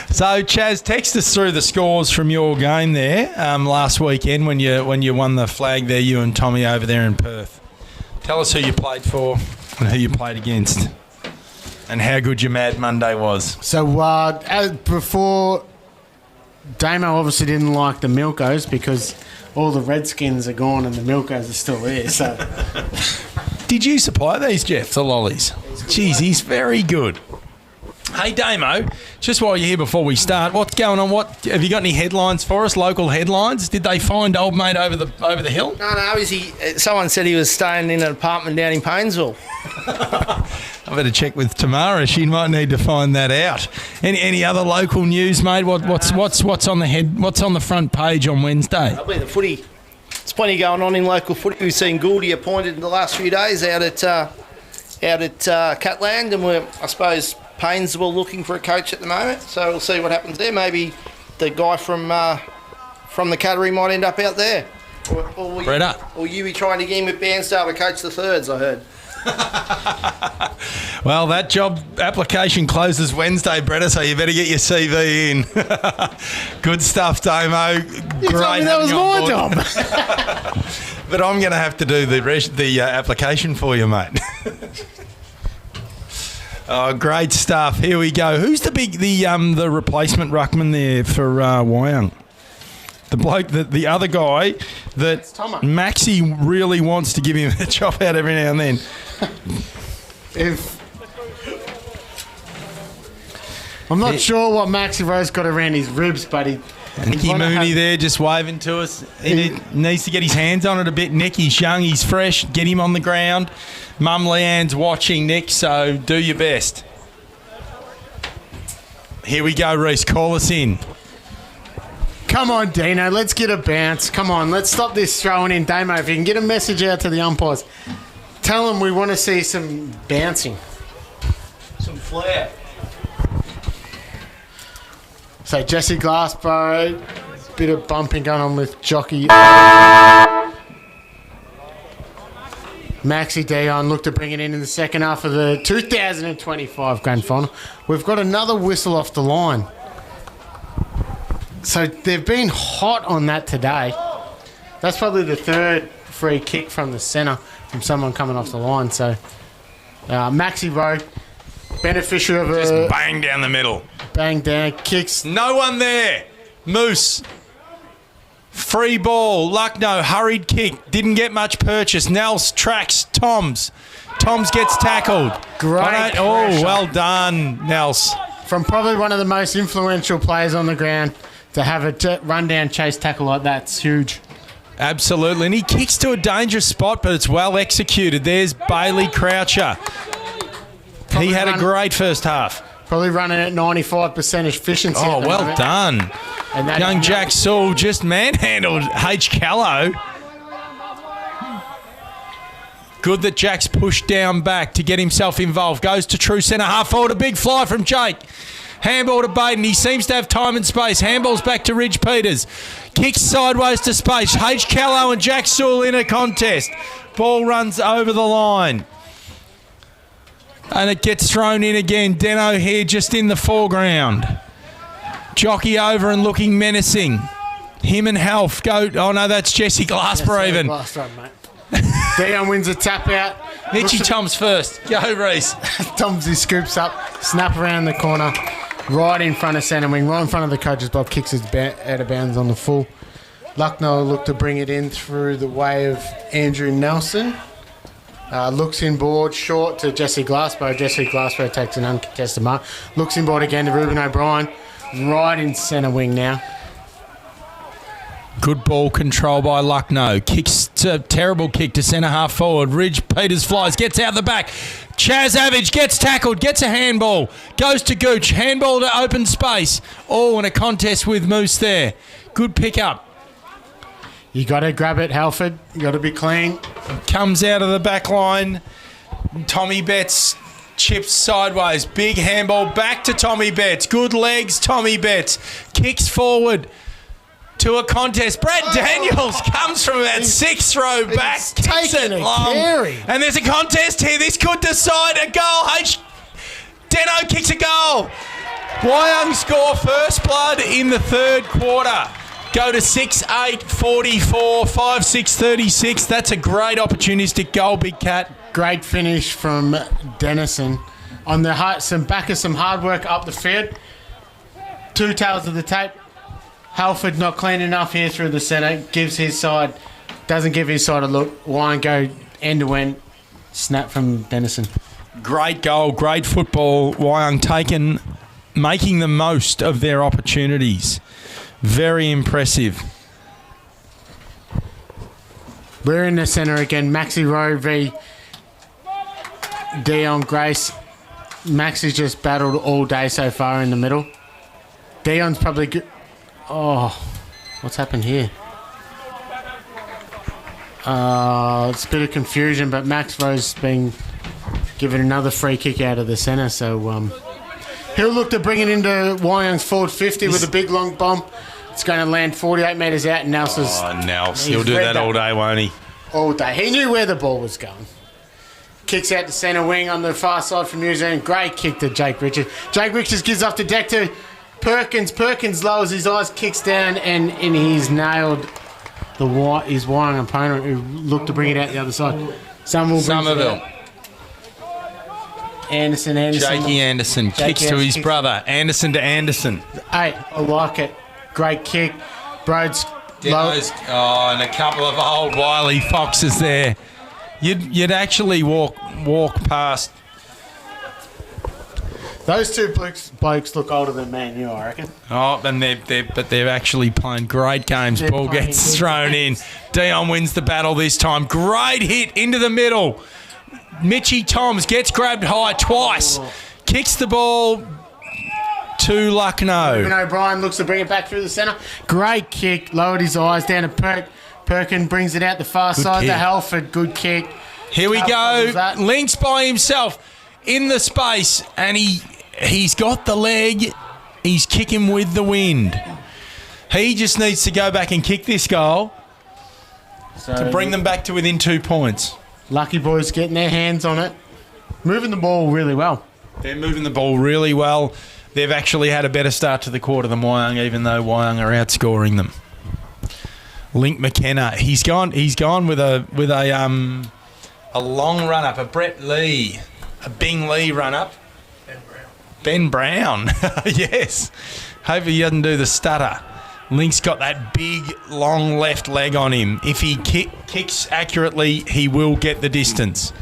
So Chaz, text us through the scores from your game there last weekend when you won the flag there. You and Tommy over there in Perth. Tell us who you played for and who you played against and how good your Mad Monday was. So before, Damo obviously didn't like the Milkos because all the Redskins are gone and the Milkos are still there. So, did you supply these, Jeff, the lollies? Jeez, he's very good. Hey, Damo, just while you're here before we start, what's going on? Have you got any headlines for us, local headlines? Did they find old mate over the hill? No, someone said he was staying in an apartment down in Paynesville. I better check with Tamara. She might need to find that out. Any other local news, mate? What's on the front page on Wednesday? That'll be the footy. There's plenty going on in local footy. We've seen Gouldy appointed in the last few days out at Catland, and I suppose Paynesville looking for a coach at the moment. So we'll see what happens there. Maybe the guy from the Cattery might end up out there. Or you be trying to get him at Bairnsdale to coach the thirds, I heard. Well, that job application closes Wednesday, Bretta, so you better get your CV in. Good stuff, Damo. You told me that was my job. But I'm going to have to do the application for you, mate. Oh, great stuff. Here we go. Who's the replacement ruckman there for Wyong? The bloke, the other guy that Maxie really wants to give him a chop out every now and then. I'm not sure what Maxie Rose got around his ribs, but Nicky Mooney there just waving to us. He needs to get his hands on it a bit. Nick, he's young, he's fresh. Get him on the ground. Mum Leanne's watching, Nick, so do your best. Here we go, Reece. Call us in. Come on, Dino. Let's get a bounce. Come on, let's stop this throwing in. Damo, if you can get a message out to the umpires, tell them we want to see some bouncing. Some flair. So Jesse Glassborough, bit of bumping going on with Jockey. Maxi Dion looked to bring it in the second half of the 2025 Grand Final. We've got another whistle off the line. So they've been hot on that today. That's probably the third free kick from the centre from someone coming off the line. So Maxi Rowe, beneficiary of just bang down the middle. Bang down, kicks. No one there. Moose. Free ball. Lucknow, hurried kick. Didn't get much purchase. Nels tracks Toms. Toms gets tackled. Great. Oh, well done, Nels. From probably one of the most influential players on the ground to have a run-down chase tackle like that's huge. Absolutely. And he kicks to a dangerous spot, but it's well executed. There's Bailey Croucher. He had a great first half. Probably running at 95% efficiency. Oh, well done. And young Jack Sewell just manhandled H. Callow. Good that Jack's pushed down back to get himself involved. Goes to true centre half forward. A big fly from Jake. Handball to Baden. He seems to have time and space. Handball's back to Ridge Peters. Kicks sideways to space. H. Callow and Jack Sewell in a contest. Ball runs over the line. And it gets thrown in again. Deno here just in the foreground. Jockey over and looking menacing. Him and Half go... Oh, no, that's Jesse Glassborough even. Dion wins a tap out. Mitchy Toms first. Go, Reece. Tomsy scoops up. Snap around the corner. Right in front of centre wing. Right in front of the coach's bob. Kicks it out of bounds on the full. Lucknow looked to bring it in through the way of Andrew Nelson. Looks inboard, short to Jesse Glassborough. Jesse Glassborough takes an uncontested mark. Looks inboard again to Ruben O'Brien. Right in centre wing now. Good ball control by Lucknow. Kicks to terrible kick to centre half forward. Ridge Peters flies, gets out the back. Chaz Avage gets tackled, gets a handball. Goes to Gooch. Handball to open space. Oh, in a contest with Moose there. Good pick up. You got to grab it, Halford. You got to be clean. Comes out of the back line. Tommy Betts chips sideways. Big handball back to Tommy Betts. Good legs, Tommy Betts. Kicks forward to a contest. Brad Daniels comes from about 6th row back. Kicks it long. And there's a contest here. This could decide a goal. Deno kicks a goal. Wyong score first blood in the third quarter. Go to 6-8, 44, 5-6, 36. That's a great opportunistic goal, Big Cat. Great finish from Dennison. On the back of some hard work up the field. Two tails of the tape. Halford not clean enough here through the centre. Gives his side. Doesn't give his side a look. Wyong go end to end. Snap from Dennison. Great goal. Great football. Wyong making the most of their opportunities. Very impressive. We're in the centre again. Maxi Rowe v. Dion Grace. Maxi's just battled all day so far in the middle. Dion's probably good. Oh, what's happened here? It's a bit of confusion, but Max Rowe's been given another free kick out of the centre, so he'll look to bring it into Wyong's forward 50 with a big long bomb. It's going to land 48 metres out, and Nelson's... Oh, Nels. He'll do that all day, won't he? All day. He knew where the ball was going. Kicks out to centre wing on the far side from New Zealand. Great kick to Jake Richards. Jake Richards gives off the deck to Perkins. Perkins lowers his eyes, kicks down, and he's nailed his Wyong opponent who looked to bring it out the other side. Somerville. Anderson. Jakey Anderson kicks to his brother. Anderson to Anderson. Hey, I like it. Great kick. Broad's and a couple of old wily foxes there. You'd actually walk past. Those two blokes look older than Man U, I reckon. Oh, and they're actually playing great games. Ball gets thrown in. Dion wins the battle this time. Great hit into the middle. Mitchie Toms gets grabbed high twice. Kicks the ball to Lucknow. Ruben O'Brien looks to bring it back through the centre. Great kick. Lowered his eyes down to Perkin. Brings it out the far side to Halford. Good kick. Here we go. Links by himself in the space, and he's got the leg. He's kicking with the wind. He just needs to go back and kick this goal to bring them back to within 2 points. Lucky boys getting their hands on it. Moving the ball really well. They're moving the ball really well. They've actually had a better start to the quarter than Wyong, even though Wyong are outscoring them. Link McKenna, he's gone with a long run up, a Brett Lee, a Bing Lee run up. Ben Brown, yes. Hope he doesn't do the stutter. Link's got that big, long left leg on him. If he kicks accurately, he will get the distance.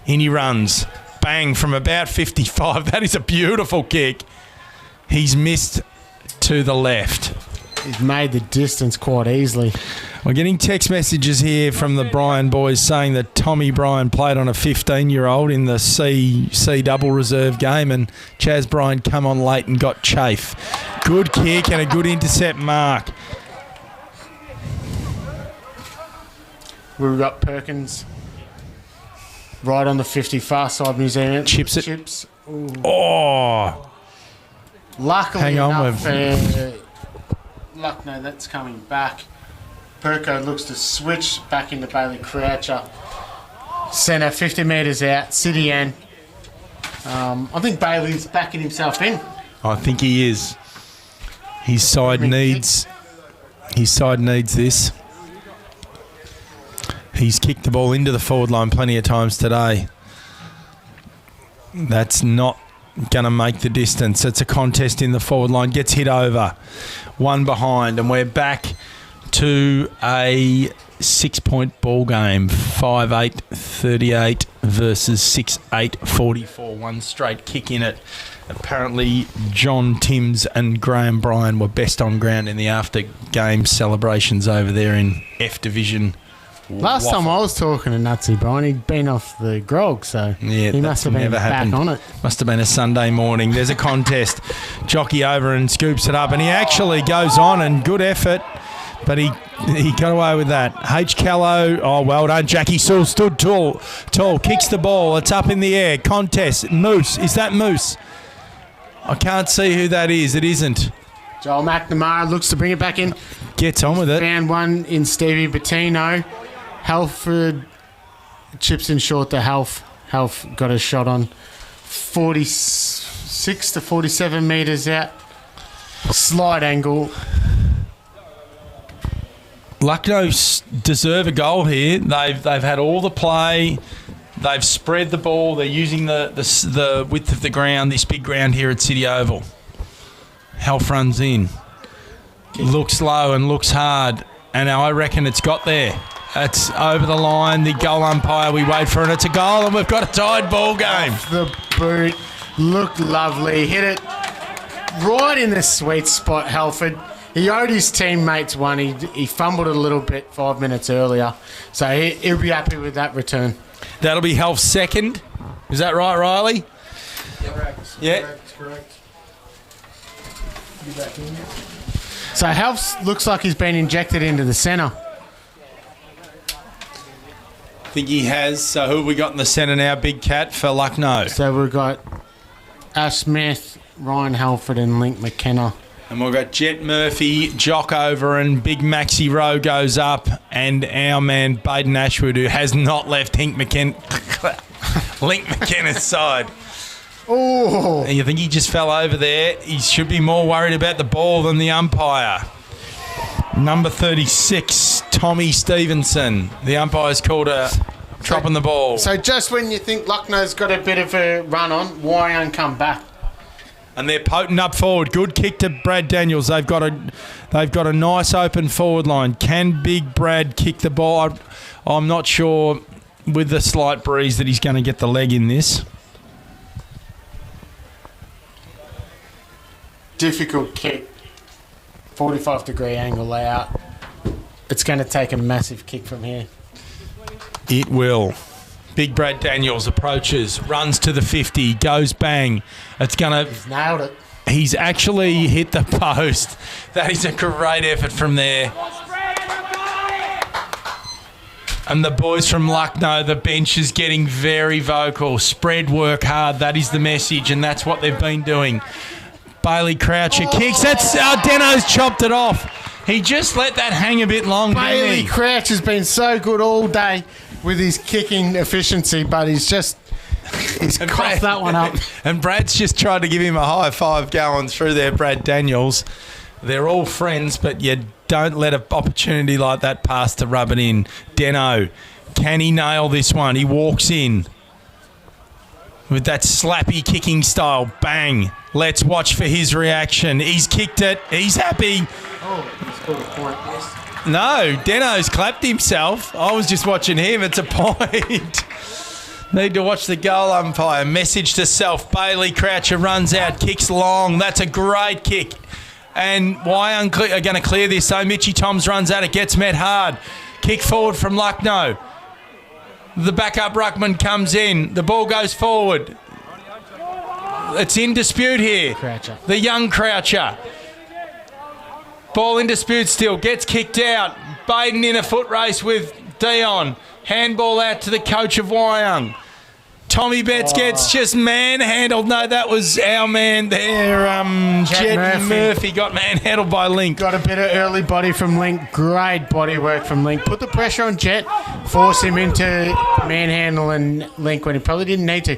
In he runs. Bang, from about 55. That is a beautiful kick. He's missed to the left. He's made the distance quite easily. We're getting text messages here from the Bryan boys saying that Tommy Bryan played on a 15-year-old in the C double reserve game, and Chaz Bryan come on late and got chafe. Good kick and a good intercept mark. We've got Perkins right on the 50, far side New Zealand. Chips it. Ooh. Oh. Luckily Hang on, enough, no, that's coming back. Perko looks to switch back into Bailey Croucher. Centre, 50 metres out, City end. I think Bailey's backing himself in. I think he is. His side needs this. He's kicked the ball into the forward line plenty of times today. That's not going to make the distance. It's a contest in the forward line. Gets hit over. One behind, and we're back to a 6-point ball game. 5-8-38 versus 6-8-44. One straight kick in it. Apparently, John Timms and Graham Bryan were best on ground in the after-game celebrations over there in F Division. Last time I was talking to Nutsy Bryan, he'd been off the grog, so he must have been back on it. Must have been a Sunday morning. There's a contest. Jockey over and scoops it up, and he actually goes on, and good effort, but he got away with that. H. Callow, oh, well done. Jackie Sewell stood tall, kicks the ball. It's up in the air. Contest. Moose. Is that Moose? I can't see who that is. It isn't. Joel McNamara looks to bring it back in. Gets on with it. Found one in Stevie Bettino. Halford chips in short to Half. Half got a shot on 46 to 47 metres out. Slight angle. Lucknow deserve a goal here. They've had all the play. They've spread the ball. They're using the width of the ground, this big ground here at City Oval. Half runs in. Looks low and looks hard. And I reckon it's got there. It's over the line. The goal umpire, we wait for it. It's a goal, and we've got a tied ball game. Off the boot. Looked lovely. Hit it right in the sweet spot, Halford. He owed his teammates one. He fumbled it a little bit 5 minutes earlier. So he'll be happy with that return. That'll be Half's second. Is that right, Riley? Correct. Yeah. Correct. Be back in here. So Half looks like he's been injected into the centre. think he has. So who have we got in the centre now, Big Cat, for Lucknow? So we've got Ash Smith, Ryan Halford and Link McKenna. And we've got Jet Murphy, Jock over, and Big Maxi Rowe goes up, and our man Baden Ashwood, who has not left Link McKenna's side. Oh! And you think he just fell over there? He should be more worried about the ball than the umpire. Number 36, Tommy Stevenson. The umpire's called a dropping the ball. So just when you think Lucknow's got a bit of a run on, Wyong come back. And they're potent up forward. Good kick to Brad Daniels. They've got a nice open forward line. Can Big Brad kick the ball? I'm not sure with the slight breeze that he's going to get the leg in this. Difficult kick. 45-degree angle out. It's going to take a massive kick from here. It will. Big Brad Daniels approaches, runs to the 50, goes bang. It's going to... He's nailed it. He's actually hit the post. That is a great effort from there. And the boys from Lucknow, the bench is getting very vocal. Spread, work hard. That is the message, and that's what they've been doing. Bailey Croucher kicks. That's Deno's chopped it off. He just let that hang a bit long, didn't Bailey he? Crouch has been so good all day with his kicking efficiency, but he's coughed that one up. And Brad's just tried to give him a high five going through there, Brad Daniels. They're all friends, but you don't let an opportunity like that pass to rub it in. Deno, can he nail this one? He walks in with that slappy kicking style. Bang. Let's watch for his reaction. He's kicked it. He's happy. Oh, he scored a point. Yes. No, Deno's clapped himself. I was just watching him. It's a point. Need to watch the goal umpire. Message to self. Bailey Croucher runs out, kicks long. That's a great kick. And Wyong are going to clear this. So Mitchy Toms runs out. It gets met hard. Kick forward from Lucknow. The backup ruckman comes in. The ball goes forward. It's in dispute here. Croucher. The young Croucher. Ball in dispute still. Gets kicked out. Baden in a foot race with Dion. Handball out to the coach of Wyong. Tommy Betts gets just manhandled. No, that was our man there. Jet Murphy got manhandled by Link. Got a bit of early body from Link. Great body work from Link. Put the pressure on Jet. Force him into manhandling Link when he probably didn't need to.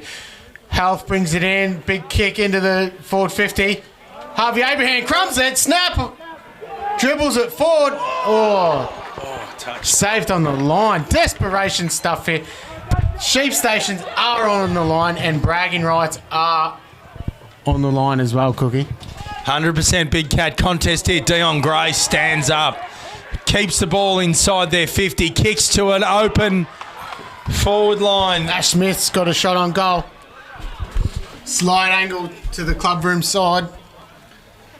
Health brings it in. Big kick into the forward 50. Harvey Abraham crumbs it. Snap. Dribbles it forward. Saved on the line. Desperation stuff here. Sheep stations are on the line and bragging rights are on the line as well, Cookie. 100% Big Cat contest here. Dion Gray stands up. Keeps the ball inside their 50. Kicks to an open forward line. Ash Smith's got a shot on goal. Slide angle to the club room side.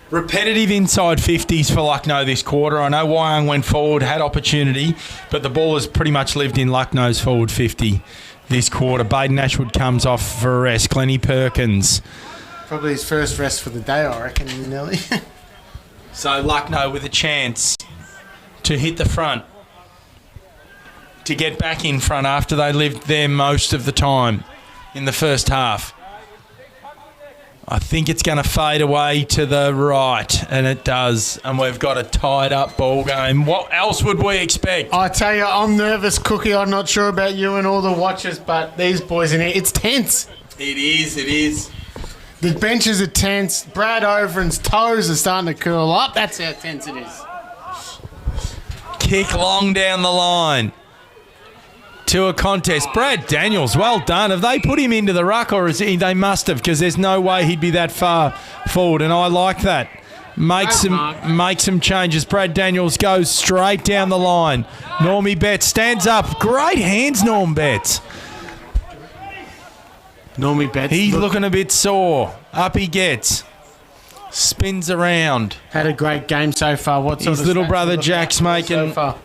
Repetitive inside 50s for Lucknow this quarter. I know Wyong went forward, had opportunity, but the ball has pretty much lived in Lucknow's forward 50 this quarter. Baden Ashwood comes off for a rest. Glennie Perkins. Probably his first rest for the day, I reckon, Nelly. So Lucknow with a chance to hit the front, to get back in front after they lived there most of the time in the first half. I think it's going to fade away to the right, and it does. And we've got a tied-up ball game. What else would we expect? I tell you, I'm nervous, Cookie. I'm not sure about you and all the watchers, but these boys in here, it's tense. It is. The benches are tense. Brad Overen's toes are starting to curl up. That's how tense it is. Kick long down the line to a contest. Brad Daniels, well done. Have they put him into the ruck, or is he? They must have, because there's no way he'd be that far forward, and I like that. Make some changes. Brad Daniels goes straight down the line. Normie Betts stands up. Great hands, Norm Betts. Normie Betts. He's looking a bit sore. Up he gets. Spins around. Had a great game so far. What sort His of little stats brother look Jack's like making... so far?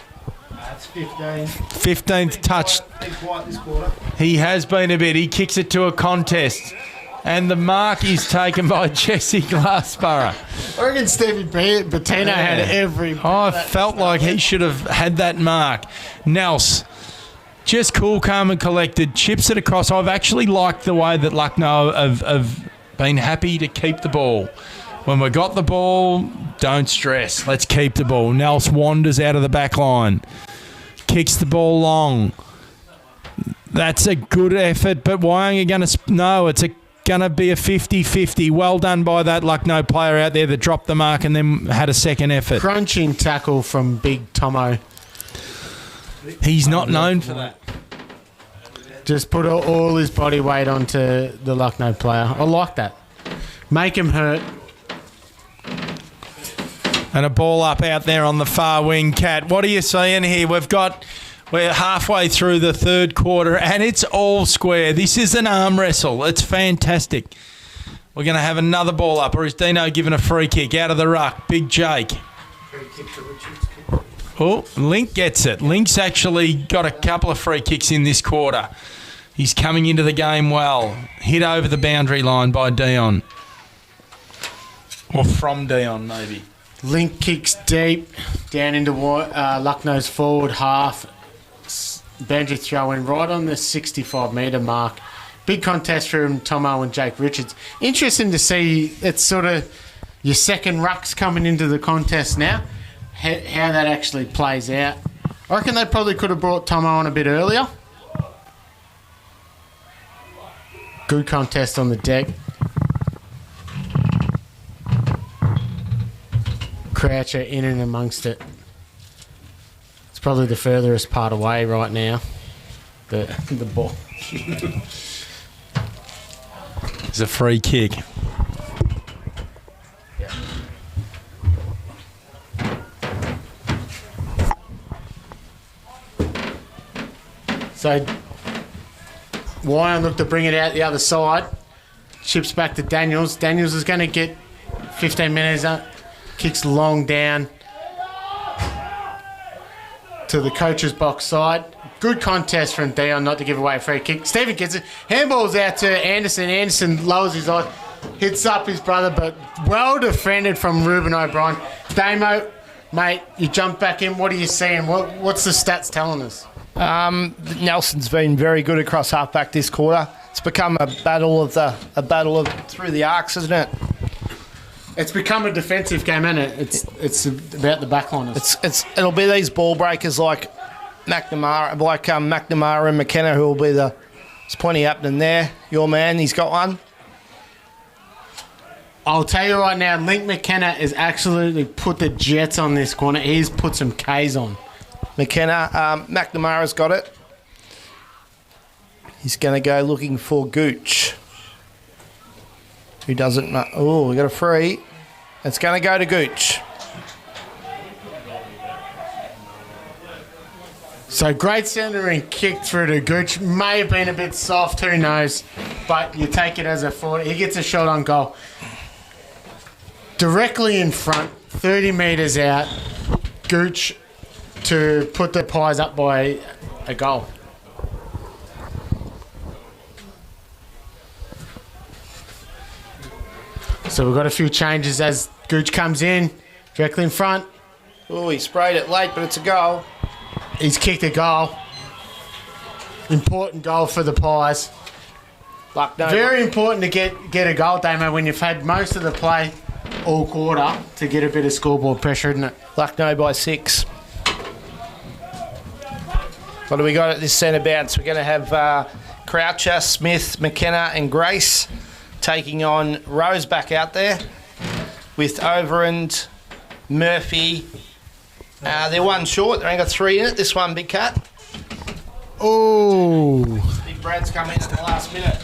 That's 15. 15th touch. Been quiet this quarter. He has been a bit. He kicks it to a contest. And the mark is taken by Jesse Glassborough. I reckon Stevie Bettino had every... I felt like he should have had that mark. Nels Just cool, calm and collected. Chips it across. I've actually liked the way that Lucknow have been happy to keep the ball. When we got the ball, don't stress. Let's keep the ball. Nels wanders out of the back line. Kicks the ball long. That's a good effort, but Wyong are going to... No, it's going to be a 50-50. Well done by that Lucknow player out there that dropped the mark and then had a second effort. Crunching tackle from Big Tomo. He's not known for that. Just put all his body weight onto the Lucknow player. I like that. Make him hurt. And a ball up out there on the far wing, Cat. What are you seeing here? We're halfway through the third quarter and it's all square. This is an arm wrestle. It's fantastic. We're going to have another ball up, or is Dino giving a free kick out of the ruck? Big Jake. Oh, Link gets it. Link's actually got a couple of free kicks in this quarter. He's coming into the game well. Hit over the boundary line by Dion. Or from Dion, maybe. Link kicks deep down into Lucknow's forward half. Boundary throw in right on the 65-metre mark. Big contest from Tomo and Jake Richards. Interesting to see it's sort of your second rucks coming into the contest now. How that actually plays out. I reckon they probably could have brought Tomo on a bit earlier. Good contest on the deck. Croucher in and amongst it. It's probably the furthest part away right now. The ball. It's a free kick. So Wyong looked to bring it out the other side. Chips back to Daniels. Daniels is going to get 15 minutes up. Kicks long down to the coach's box side. Good contest from Dion not to give away a free kick. Stephen gets it. Handball's out to Anderson. Anderson lowers his eyes. Hits up his brother, but well defended from Ruben O'Brien. Damo, mate, you jump back in. What are you seeing? What's the stats telling us? Nelson's been very good across halfback this quarter. It's become a battle of through the arcs, isn't it? It's become a defensive game, isn't it? It's about the backliners. It'll be these ball breakers like McNamara and McKenna who will be there's plenty happening there. Your man, he's got one. I'll tell you right now, Link McKenna has absolutely put the Jets on this corner. He's put some Ks on. McKenna, McNamara's got it. He's going to go looking for Gooch. Who doesn't... Oh, we got a free. It's going to go to Gooch. So great centering kick through to Gooch. May have been a bit soft, who knows. But you take it as a forward. He gets a shot on goal. Directly in front, 30 metres out. Gooch to put the Pies up by a goal. So we've got a few changes as Gooch comes in, directly in front. Oh, he sprayed it late, but it's a goal. He's kicked a goal. Important goal for the Pies. Very important to get a goal, Damo, when you've had most of the play all quarter to get a bit of scoreboard pressure, isn't it? Lucknow by 6. What do we got at this centre bounce? We're going to have Croucher, Smith, McKenna and Grace taking on Rose back out there with Overend, Murphy. They're one short. They only got 3 in it. This one, Big Cat. Oh. Big Brad's come in at the last minute.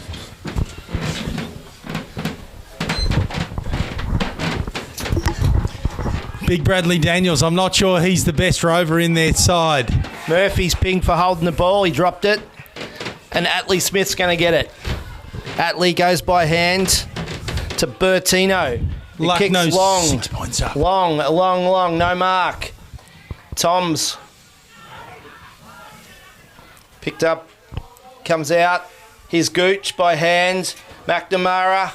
Big Bradley Daniels. I'm not sure he's the best rover in their side. Murphy's pinged for holding the ball. He dropped it. And Atlee Smith's going to get it. Atlee goes by hand to Bertino. He Lucknow's kicks long. 6 points up. Long. No mark. Tom's picked up. Comes out. Here's Gooch by hand. McNamara.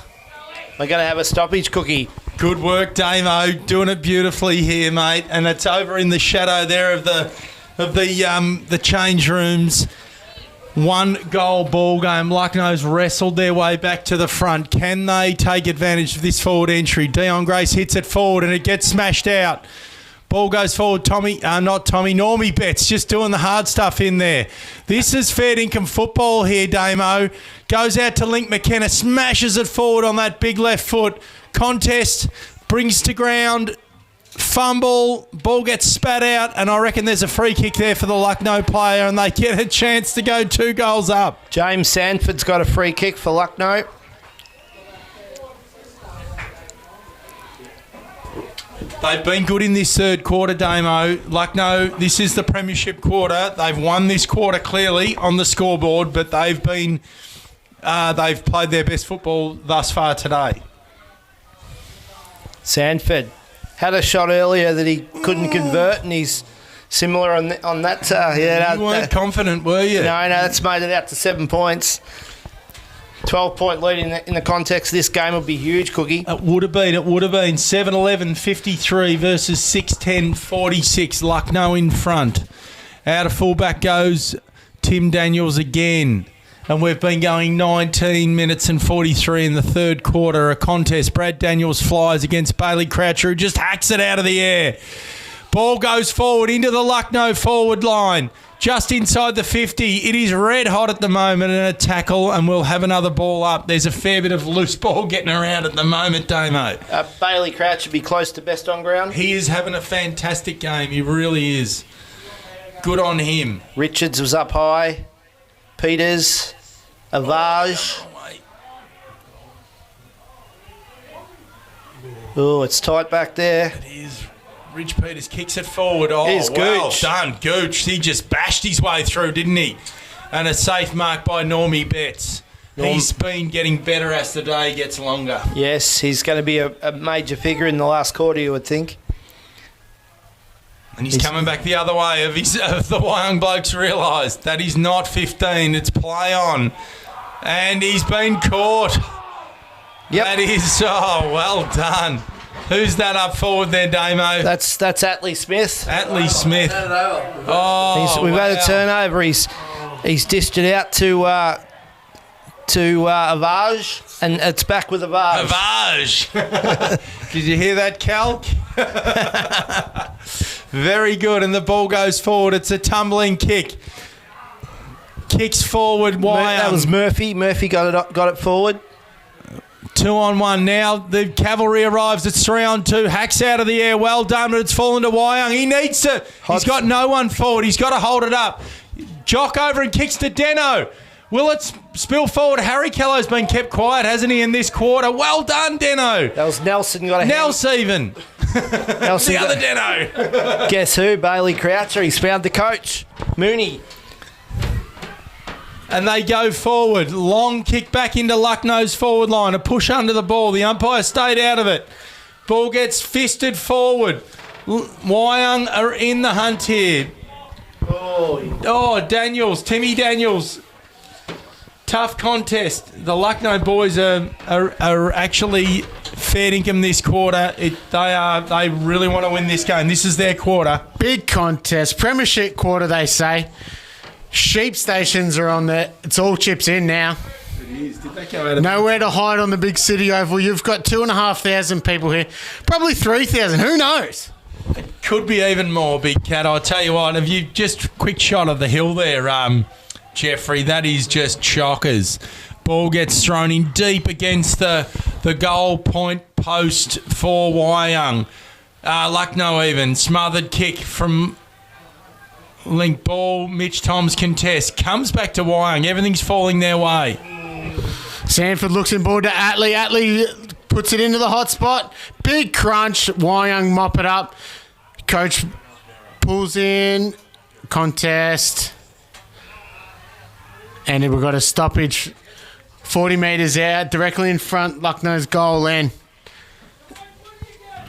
We're going to have a stoppage, Cookie. Good work, Damo. Doing it beautifully here, mate. And it's over in the shadow there of the change rooms. 1-goal ball game. Lucknow's wrestled their way back to the front. Can they take advantage of this forward entry? Dion Grace hits it forward and it gets smashed out. Ball goes forward. Normie Betts just doing the hard stuff in there. This is fair income football here, Damo. Goes out to Link McKenna, smashes it forward on that big left foot. Contest, brings to ground. Fumble, ball gets spat out, and I reckon there's a free kick there for the Lucknow player, and they get a chance to go 2 goals up. James Sanford's got a free kick for Lucknow. They've been good in this third quarter, Damo. Lucknow, this is the premiership quarter. They've won this quarter clearly on the scoreboard, but they've played their best football thus far today. Sanford had a shot earlier that he couldn't convert, and he's similar on that. You weren't confident, were you? No, that's made it out to 7 points. 12-point lead in the context of this game would be huge, Cookie. It would have been 7-11-53 versus 6-10-46. Lucknow in front. Out of fullback goes Tim Daniels again. And we've been going 19 minutes and 43 in the third quarter. A contest. Brad Daniels flies against Bailey Croucher, who just hacks it out of the air. Ball goes forward into the Lucknow forward line. Just inside the 50. It is red hot at the moment and a tackle, and we'll have another ball up. There's a fair bit of loose ball getting around at the moment, Damo. Bailey Crouch should be close to best on ground. He is having a fantastic game. He really is. Good on him. Richards was up high. Peters. Avage. Oh, it's tight back there. It is. Rich Peters kicks it forward. Oh, Here's well Gooch. done, Gooch. He just bashed his way through, didn't he? And a safe mark by Normie Betts. He's been getting better as the day gets longer. Yes, he's going to be a major figure in the last quarter, you would think. And he's coming back the other way of the Wyong blokes realised that he's not 15. It's play on. And he's been caught. Yep. That is, well done. Who's that up forward there, Damo? That's Atlee Smith. Atlee Smith. We've had a turnover. He's dished it out to Avage, and it's back with Avage. Avage. Did you hear that, Cal? Very good, and the ball goes forward. It's a tumbling kick. Kicks forward. That was Murphy. Murphy got it forward. 2-on-1 now. The cavalry arrives. It's 3-on-2. Hacks out of the air. Well done, but it's fallen to Wyong. He needs to. He's got no one forward. He's got to hold it up. Jock over and kicks to Deno. Will it spill forward? Harry Kello's been kept quiet, hasn't he, in this quarter? Well done, Deno. That was Nelson. Got a Nelson even. Nelson the other Deno. Guess who? Bailey Croucher. He's found the coach. Mooney. And they go forward. Long kick back into Lucknow's forward line. A push under the ball. The umpire stayed out of it. Ball gets fisted forward. Wyong are in the hunt here. Daniels. Timmy Daniels. Tough contest. The Lucknow boys are actually fair income this quarter. They really want to win this game. This is their quarter. Big contest. Premiership quarter, they say. Sheep stations are on there. It's all chips in now. It is. Did that go out of Nowhere to hide on the big city oval. You've got 2,500 people here. Probably 3,000. Who knows? It could be even more, Big Cat. I'll tell you what. Have you just quick shot of the hill there, Jeffrey? That is just shockers. Ball gets thrown in deep against the goal point post for Wyong. Lucknow even. Smothered kick from link ball. Mitch Toms contest. Comes back to Wyong. Everything's falling their way. Sanford looks in board to Atlee. Atlee puts it into the hot spot. Big crunch. Wyong mop it up. Coach pulls in. Contest. And then we've got a stoppage 40 metres out, directly in front, Lucknow's goal end.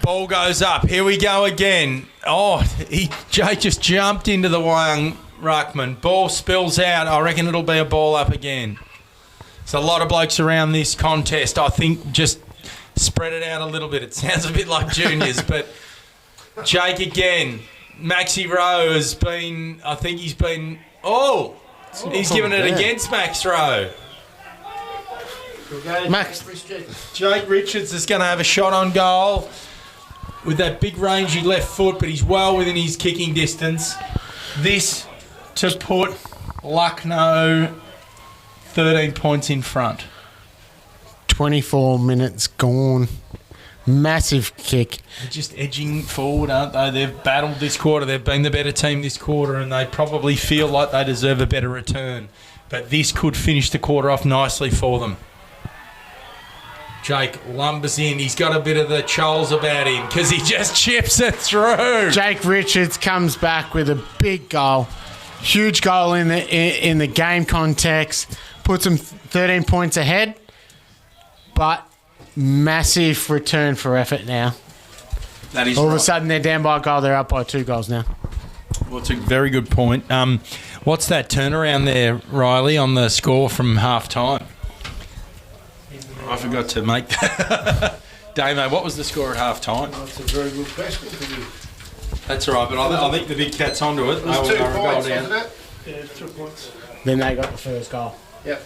Ball goes up. Here we go again. Jay just jumped into the Wyong ruckman. Ball spills out. I reckon it'll be a ball up again. There's a lot of blokes around this contest. I think just spread it out a little bit. It sounds a bit like juniors, but Jake again. Maxi Rowe has been, I think he's been, He's given it against Max Rowe. Max. Jake Richards is going to have a shot on goal with that big rangy left foot, but he's well within his kicking distance. This to put Lucknow 13 points in front. 24 minutes gone. Massive kick. They're just edging forward, aren't they? They've battled this quarter. They've been the better team this quarter, and they probably feel like they deserve a better return. But this could finish the quarter off nicely for them. Jake lumbers in. He's got a bit of the choles about him because he just chips it through. Jake Richards comes back with a big goal. Huge goal in the game context. Puts them 13 points ahead. But massive return for effort now. That is All of right. a sudden they're down by a goal. They're up by 2 goals now. Well, it's a very good point. What's that turnaround there, Riley, on the score from half time? I forgot to make that. Damo, what was the score at half time? That's a very good question for you. That's all right, but I think the big cat's onto it. It was 2 points, wasn't it? Yeah, 2 points. Then they got the first goal. Yep.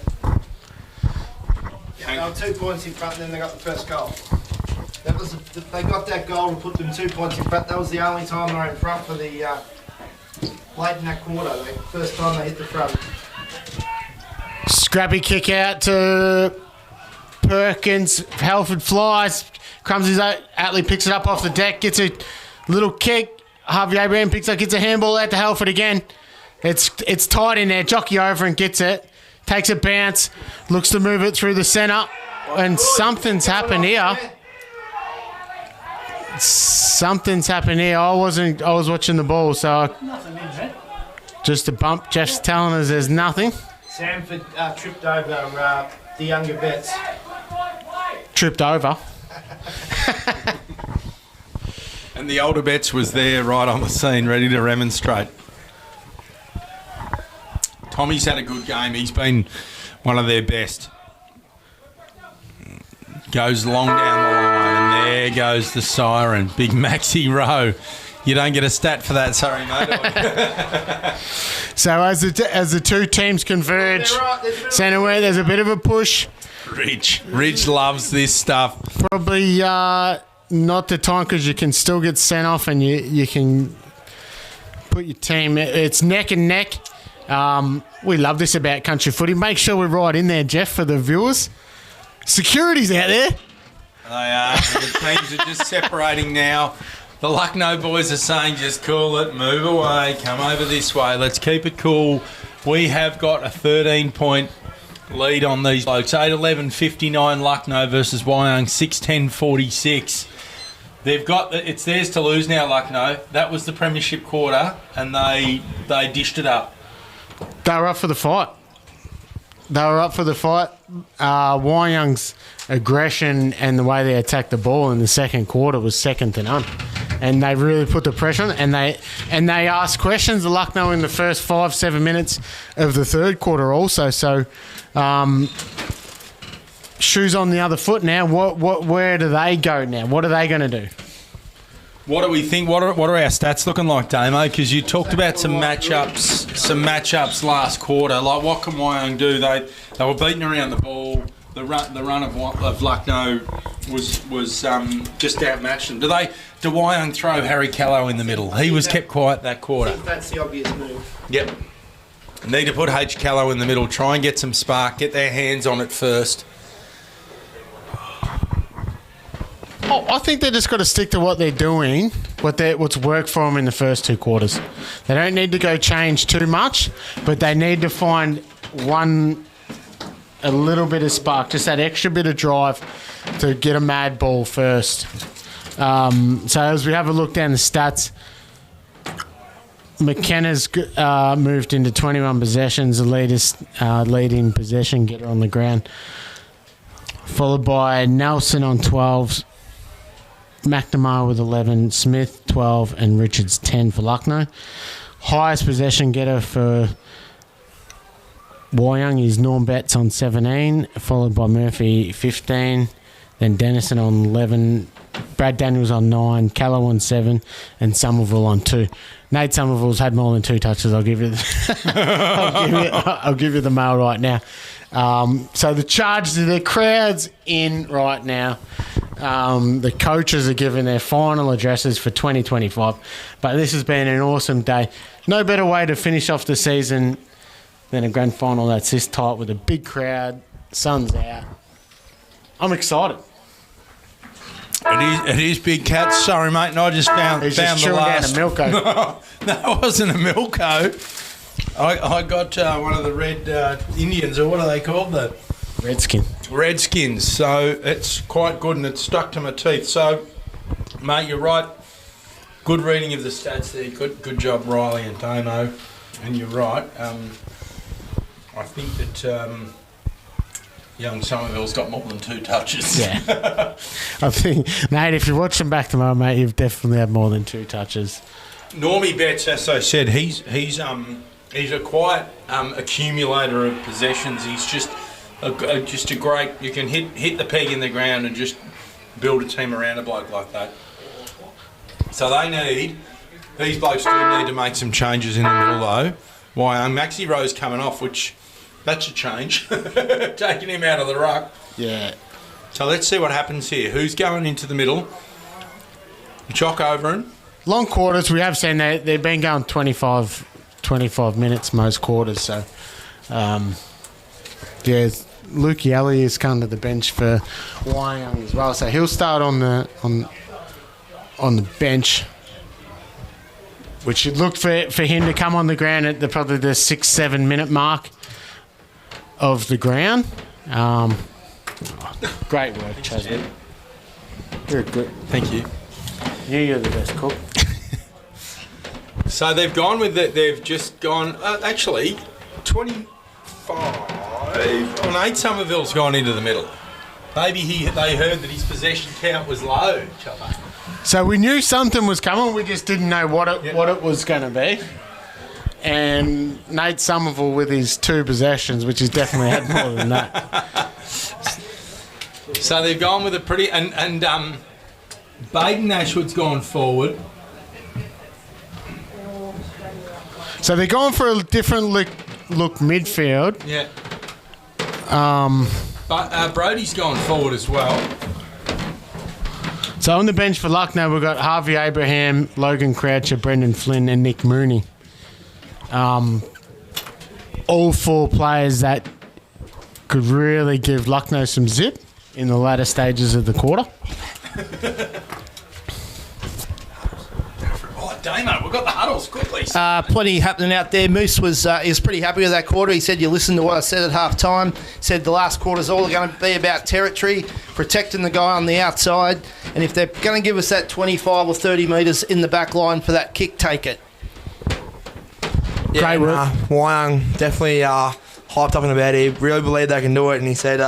They were 2 points in front, and then they got the first goal. That was they got that goal and put them 2 points in front. That was the only time they were in front for the late in that quarter. The first time they hit the front. Scrappy kick out to Perkins. Halford flies. Crumsey's Atley picks it up off the deck. Gets a little kick. Harvey Abraham picks up. Gets a handball out to Halford again. It's tight in there. Jockey over and gets it. Takes a bounce. Looks to move it through the centre. And something's happened here. Something's happened here. I was watching the ball, so Nothing in there. just a bump. Jeff's telling us there's nothing. Sanford tripped over the younger vets. Tripped over. And the older Betts was there right on the scene, ready to remonstrate. Tommy's had a good game. He's been one of their best. Goes long down the line, and there goes the siren. Big Maxi Rowe. You don't get a stat for that, sorry, mate. So as the two teams converge, centre-where there's a bit of a push. Ridge loves this stuff. Probably not the time because you can still get sent off and you can put your team. It's neck and neck. We love this about country footy. Make sure we're right in there, Jeff, for the viewers. Security's out there. They are. The teams are just separating now. The Lucknow boys are saying, just cool it, move away, come over this way. Let's keep it cool. We have got a 13-point lead on these blokes. 8-11-59 Lucknow versus Wyong, 6-10-46. They've got it's theirs to lose now, Lucknow. That was the premiership quarter, and they dished it up. They were up for the fight. Wyong's aggression and the way they attacked the ball in the second quarter was second to none. And they really put the pressure on, and they asked questions of Lucknow in the first 5-7 minutes of the third quarter also. So shoes on the other foot now. Where do they go now? What are they going to do? What do we think? What are our stats looking like, Damo? Because you talked about some matchups last quarter. Like, what can Wyong do? They were beating around the ball. The run of Lucknow was just outmatched them. Do Wyong throw Harry Callow in the middle? He was kept quiet that quarter. I think that's the obvious move. Yep. Need to put H. Callow in the middle. Try and get some spark. Get their hands on it first. I think they just got to stick to what they're doing, what's worked for them in the first two quarters. They don't need to go change too much, but they need to find a little bit of spark, just that extra bit of drive to get a mad ball first. So as we have a look down the stats, McKenna's moved into 21 possessions, the leading possession getter on the ground, followed by Nelson on 12, McNamara with 11, Smith 12, and Richards 10 for Lucknow. Highest possession getter for Wyong is Norm Betts on 17, followed by Murphy 15, then Dennison on 11, Brad Daniels on 9, Callow on 7, and Somerville on 2. Nate Somerville's had more than 2 touches. I'll give you I'll give you the mail right now. So the Chargers, the crowd's in right now. The coaches are giving their final addresses for 2025. But this has been an awesome day. No better way to finish off the season than a grand final that's this tight with a big crowd. Sun's out. I'm excited. It is big cats. Sorry, mate. And I just found He's the just chewing last. down a Milko. No, it wasn't a Milko. I got one of the red Indians, or what are they called? The Redskins. So it's quite good, and it's stuck to my teeth. So, mate, you're right. Good reading of the stats there. Good job, Riley and Damo. And you're right. I think that young Somerville's got more than 2 touches. Yeah. I think, Nate, if you watch them back tomorrow, mate, you've definitely had more than 2 touches. Normie Betts, as I said, he's a quiet accumulator of possessions. He's just a great. You can hit the peg in the ground and just build a team around a bloke like that. So these blokes do need to make some changes in the middle though. Why Maxi Rose coming off, which that's a change, taking him out of the ruck. Yeah. So let's see what happens here. Who's going into the middle? Jock Overend. Long quarters, we have seen they've been going 25 minutes most quarters. So, Luke Yelly is coming to the bench for Wyong as well. So he'll start on the bench, which should look for him to come on the ground at probably the 6-7 minute mark of the ground. Great work, Chasman. Very good. Thank you. You're the best cook. So they've gone with it. They've just gone. Actually, 25. Nate Somerville's gone into the middle. Maybe they heard that his possession count was low. So we knew something was coming. We just didn't know what it was going to be. And Nate Somerville with his 2 possessions, which he's definitely had more than that. So they've gone with a pretty and Baden Ashwood's gone forward. So they're going for a different look midfield. Yeah. But Brody's gone forward as well. So on the bench for Lucknow, we've got Harvey Abraham, Logan Croucher, Brendan Flynn, and Nick Mooney. All 4 players that could really give Lucknow some zip in the latter stages of the quarter. Damo, we've got the huddles quickly. Plenty happening out there. Moose was pretty happy with that quarter. He said, you listened to what I said at half time. Said the last quarter's all going to be about territory, protecting the guy on the outside. And if they're going to give us that 25 or 30 metres in the back line for that kick, take it. Yeah, great work. Wyong definitely hyped up and about it. He really believed they can do it. And he said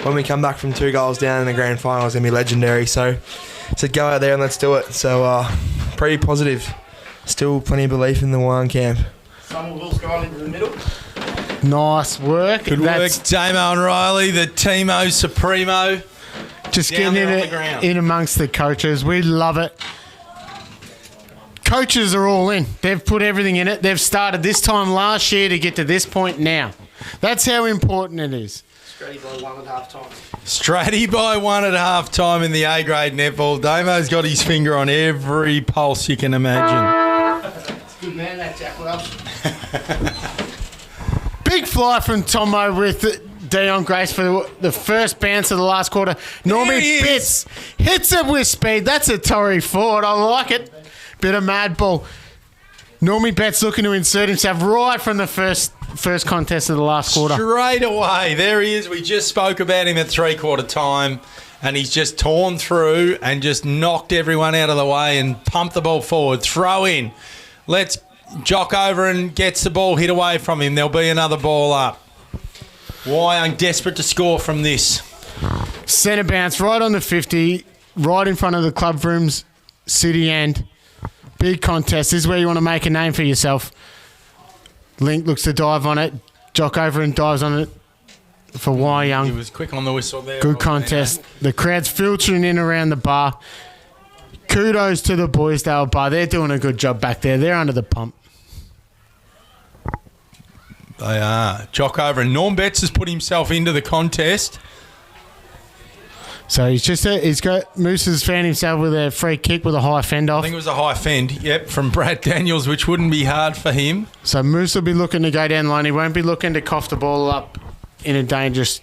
when we come back from 2 goals down in the grand final, it's going to be legendary. So he said, go out there and let's do it. So pretty positive. Still plenty of belief in the Wyong camp. Somerville's gone into the middle. Nice work. Good work, Damo and Riley, the Teemo Supremo. Just getting in amongst the coaches. We love it. Coaches are all in. They've put everything in it. They've started this time last year to get to this point now. That's how important it is. Straighty by 1 at half time. Straighty by 1 at half time in the A grade netball. Damo's got his finger on every pulse you can imagine. Good man, that Jack. What else? Big fly from Tomo with Dion Grace for the first bounce of the last quarter. Normie Betts hits it with speed. That's a Torrey Ford. I like it. Bit of mad ball. Normie Betts looking to insert himself right from the first contest of the last quarter. Straight away. There he is. We just spoke about him at 3/4 time, and he's just torn through and just knocked everyone out of the way and pumped the ball forward. Throw in. Let's jock over and gets the ball hit away from him. There'll be another ball up. Wyong desperate to score from this. Centre bounce right on the 50, right in front of the club rooms, city end. Big contest. This is where you want to make a name for yourself. Link looks to dive on it. Jock over and dives on it. for Wyong. He was quick on the whistle there. Good contest. The crowd's filtering in around the bar. Kudos to the Boysdale bar. They're doing a good job back there. They're under the pump. They are. Jock over. And Norm Betts has put himself into the contest. So Moose has found himself with a free kick with a high fend off. I think it was a high fend, from Brad Daniels, which wouldn't be hard for him. So Moose will be looking to go down the line. He won't be looking to cough the ball up in a dangerous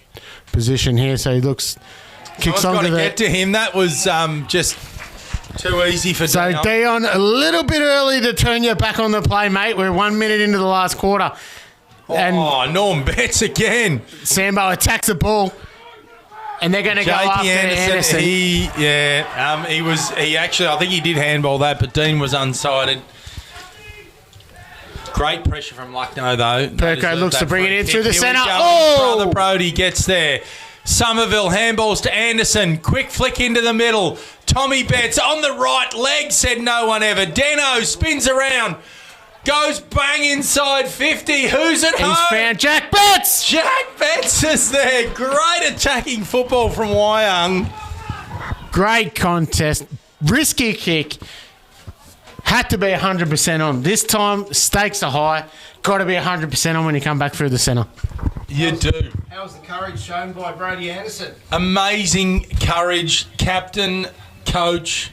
position here. So he kicks I've got onto to get to him. That was just too easy for So Dion. Dion, a little bit early to turn you back on the play, mate. We're 1 minute into the last quarter. And Norm Betts again. Sambo attacks the ball. And they're going to go after Anderson. He actually, I think he did handball that, but Dean was unsighted. Great pressure from Lucknow, though. Perko looks to bring it in through the centre. Brother Brody gets there. Somerville handballs to Anderson. Quick flick into the middle. Tommy Betts on the right leg, said no one ever. Deno spins around. Goes bang inside 50. Who's at home? He's found Jack Betts. Jack Betts is there. Great attacking football from Wyong. Great contest. Risky kick. Had to be 100% on. This time, stakes are high. Got to be 100% on when you come back through the centre. You do. How's the courage shown by Brody Anderson? Amazing courage. Captain, coach.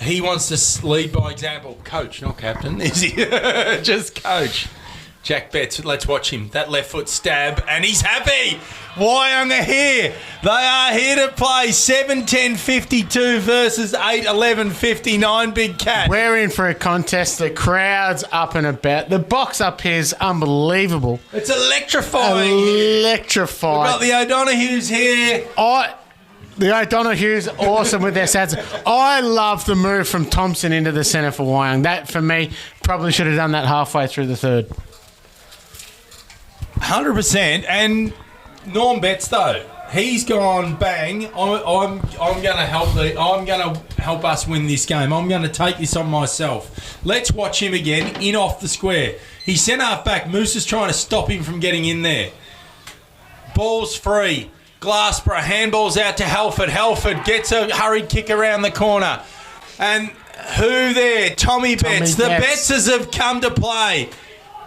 He wants to lead by example. Coach, not captain, is he? Just coach. Jack Betts, let's watch him. That left foot stab, and he's happy. Wyong are here. They are here to play 7-10-52 versus 8-11-59, Big Cat. We're in for a contest. The crowd's up and about. The box up here is unbelievable. It's electrifying. Electrifying. We've got the O'Donoghues here. The O'Donoghues awesome with their stats. I love the move from Thompson into the centre for Wyong. That, for me, probably should have done that halfway through the third. 100%. And Norm Betts, though, he's gone bang. I'm going to help. I'm going to help us win this game. I'm going to take this on myself. Let's watch him again in off the square. He's sent half back. Moose is trying to stop him from getting in there. Ball's free. Glassborough handballs out to Halford. Halford gets a hurried kick around the corner. And who there? Tommy Betts. The Bettses have come to play.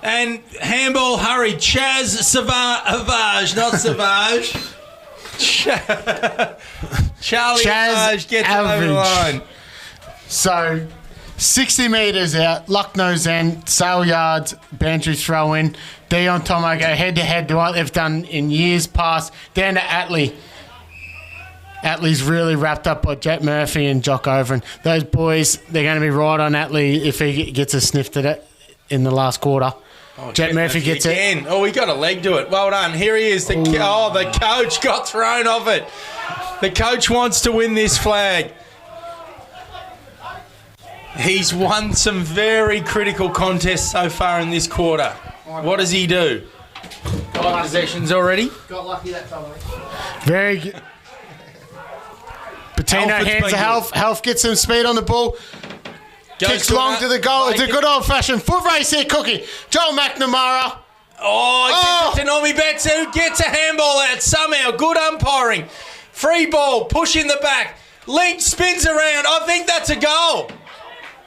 And handball hurried. Chaz Savage, not Savage. Charlie Savage gets over the line. So, 60 metres out. Lucknow's end. Sale yards. Bantry throw in. Dion Tomo go head-to-head to what they've done in years past. Down to Atlee. Atlee's really wrapped up by Jet Murphy and Jock Overend. Those boys, they're going to be right on Atlee if he gets a sniff at it in the last quarter. Jet Murphy gets again. it. Oh, he got a leg to it. Well done. Here he is. The coach got thrown off it. The coach wants to win this flag. He's won some very critical contests so far in this quarter. What does he do? Got possessions already? Got lucky that time, mate. Very good. Patino hands to Health gets some speed on the ball. Kicks long to the goal. It's a good old-fashioned foot race here, Cookie. Joel McNamara. Oh, to Normie Betts, who gets a handball out somehow. Good umpiring. Free ball, push in the back. Link spins around. I think that's a goal.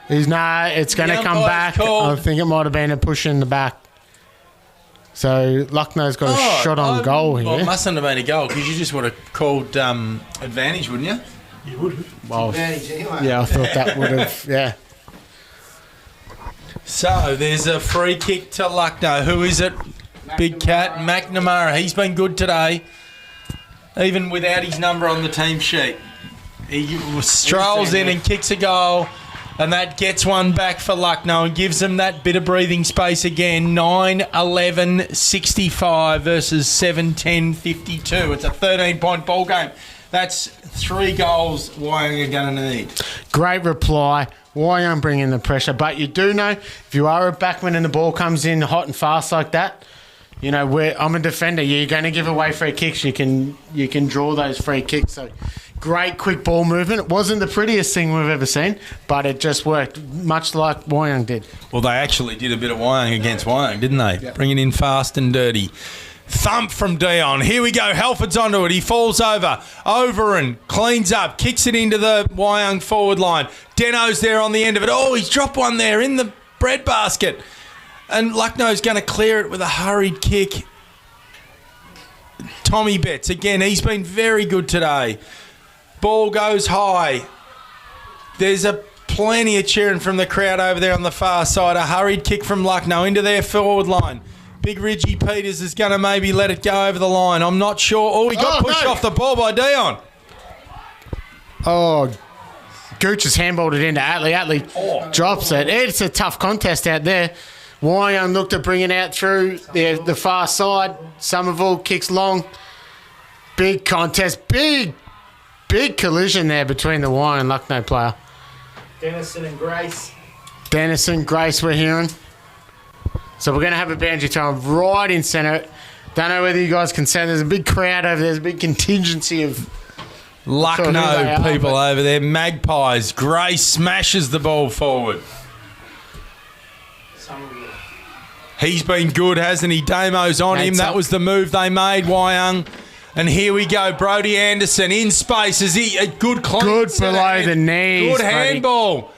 It's going to come back. I think it might have been a push in the back. So Lucknow's got a shot on goal here. Well, it mustn't have been a goal because you just would have called advantage, wouldn't you? You would have. Well, Advantage anyway. yeah, I thought that would have, yeah. So there's a free kick to Lucknow. Who is it? Big Cat, McNamara. He's been good today, even without his number on the team sheet. He strolls in and kicks a goal. And that gets one back for Lucknow and gives them that bit of breathing space again. 9-11-65 versus 7-10-52. It's a 13-point ball game. That's 3 goals Wyong are going to need. Great reply. Wyong bringing the pressure. But you do know, if you are a backman and the ball comes in hot and fast like that, you know, I'm a defender. You're going to give away free kicks. You can draw those free kicks. So great quick ball movement. It wasn't the prettiest thing we've ever seen, but it just worked, much like Wyong did. Well, they actually did a bit of Wyong against Wyong, didn't they? Yep. Bring it in fast and dirty. Thump from Dion. Here we go. Halford's onto it. He falls over. Overend cleans up. Kicks it into the Wyong forward line. Deno's there on the end of it. Oh, he's dropped one there in the breadbasket. And Lucknow's going to clear it with a hurried kick. Tommy Betts, again, he's been very good today. Ball goes high. There's plenty of cheering from the crowd over there on the far side. A hurried kick from Lucknow into their forward line. Big Ridgie Peters is going to maybe let it go over the line. I'm not sure. Oh, he got pushed off the ball by Dion. Oh, Gooch has handballed it into Atley. Atley drops it. It's a tough contest out there. Wyong looked to bring it out through the far side. Somerville kicks long. Big contest. Big collision there between the Wyong and Lucknow player. Dennison and Grace. Grace we're hearing. So we're going to have a boundary throw right in centre. Don't know whether you guys can see. There's a big crowd over there. There's a big contingency of Lucknow people over there. Magpies. Grace smashes the ball forward. He's been good, hasn't he? Damo's on him. That was the move they made, Wyong. And here we go. Brody Anderson in space. Is he a good clean? Good below the knees. Good handball.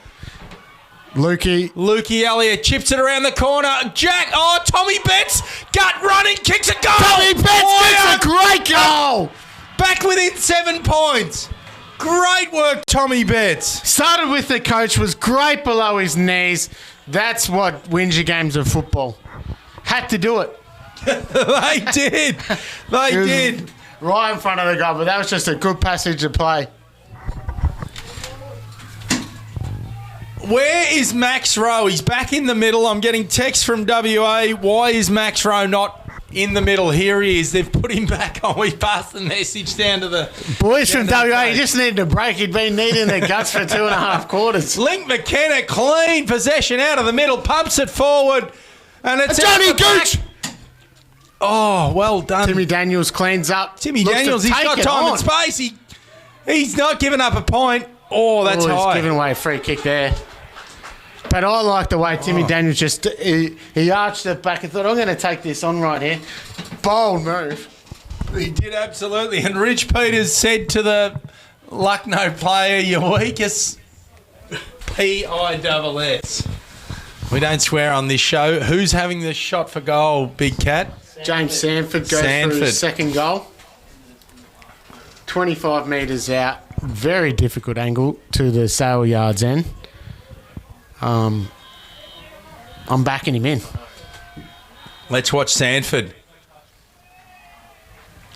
Lukey Elliott chips it around the corner. Jack. Oh, Tommy Betts. Gut running. Kicks a goal. Tommy Betts kicks a great goal. Back within 7 points. Great work, Tommy Betts. Started with the coach. Was great below his knees. That's what wins your games of football. Had to do it. They did. They did. Right in front of the goal, but that was just a good passage of play. Where is Max Rowe? He's back in the middle. I'm getting text from WA. Why is Max Rowe not in the middle? Here he is. They've put him back on. We passed the message down to the... Boys from WA, he just needed a break. He'd been needing the guts for 2.5 quarters. Link McKenna, clean possession out of the middle, pumps it forward, and it's Johnny Gooch! Oh, well done. Timmy Daniels cleans up. Timmy Daniels, he's got time and space. He's not giving up a point. Oh, that's high. He's giving away a free kick there. But I like the way Timmy Daniels just... He arched it back and thought, I'm going to take this on right here. Bold move. He did, absolutely. And Rich Peters said to the Lucknow player, your weakest P-I-double-S. We don't swear on this show. Who's having the shot for goal, Big Cat? James Sanford goes for his second goal. 25 metres out. Very difficult angle to the Sale Yards end. I'm backing him in. Let's watch Sanford.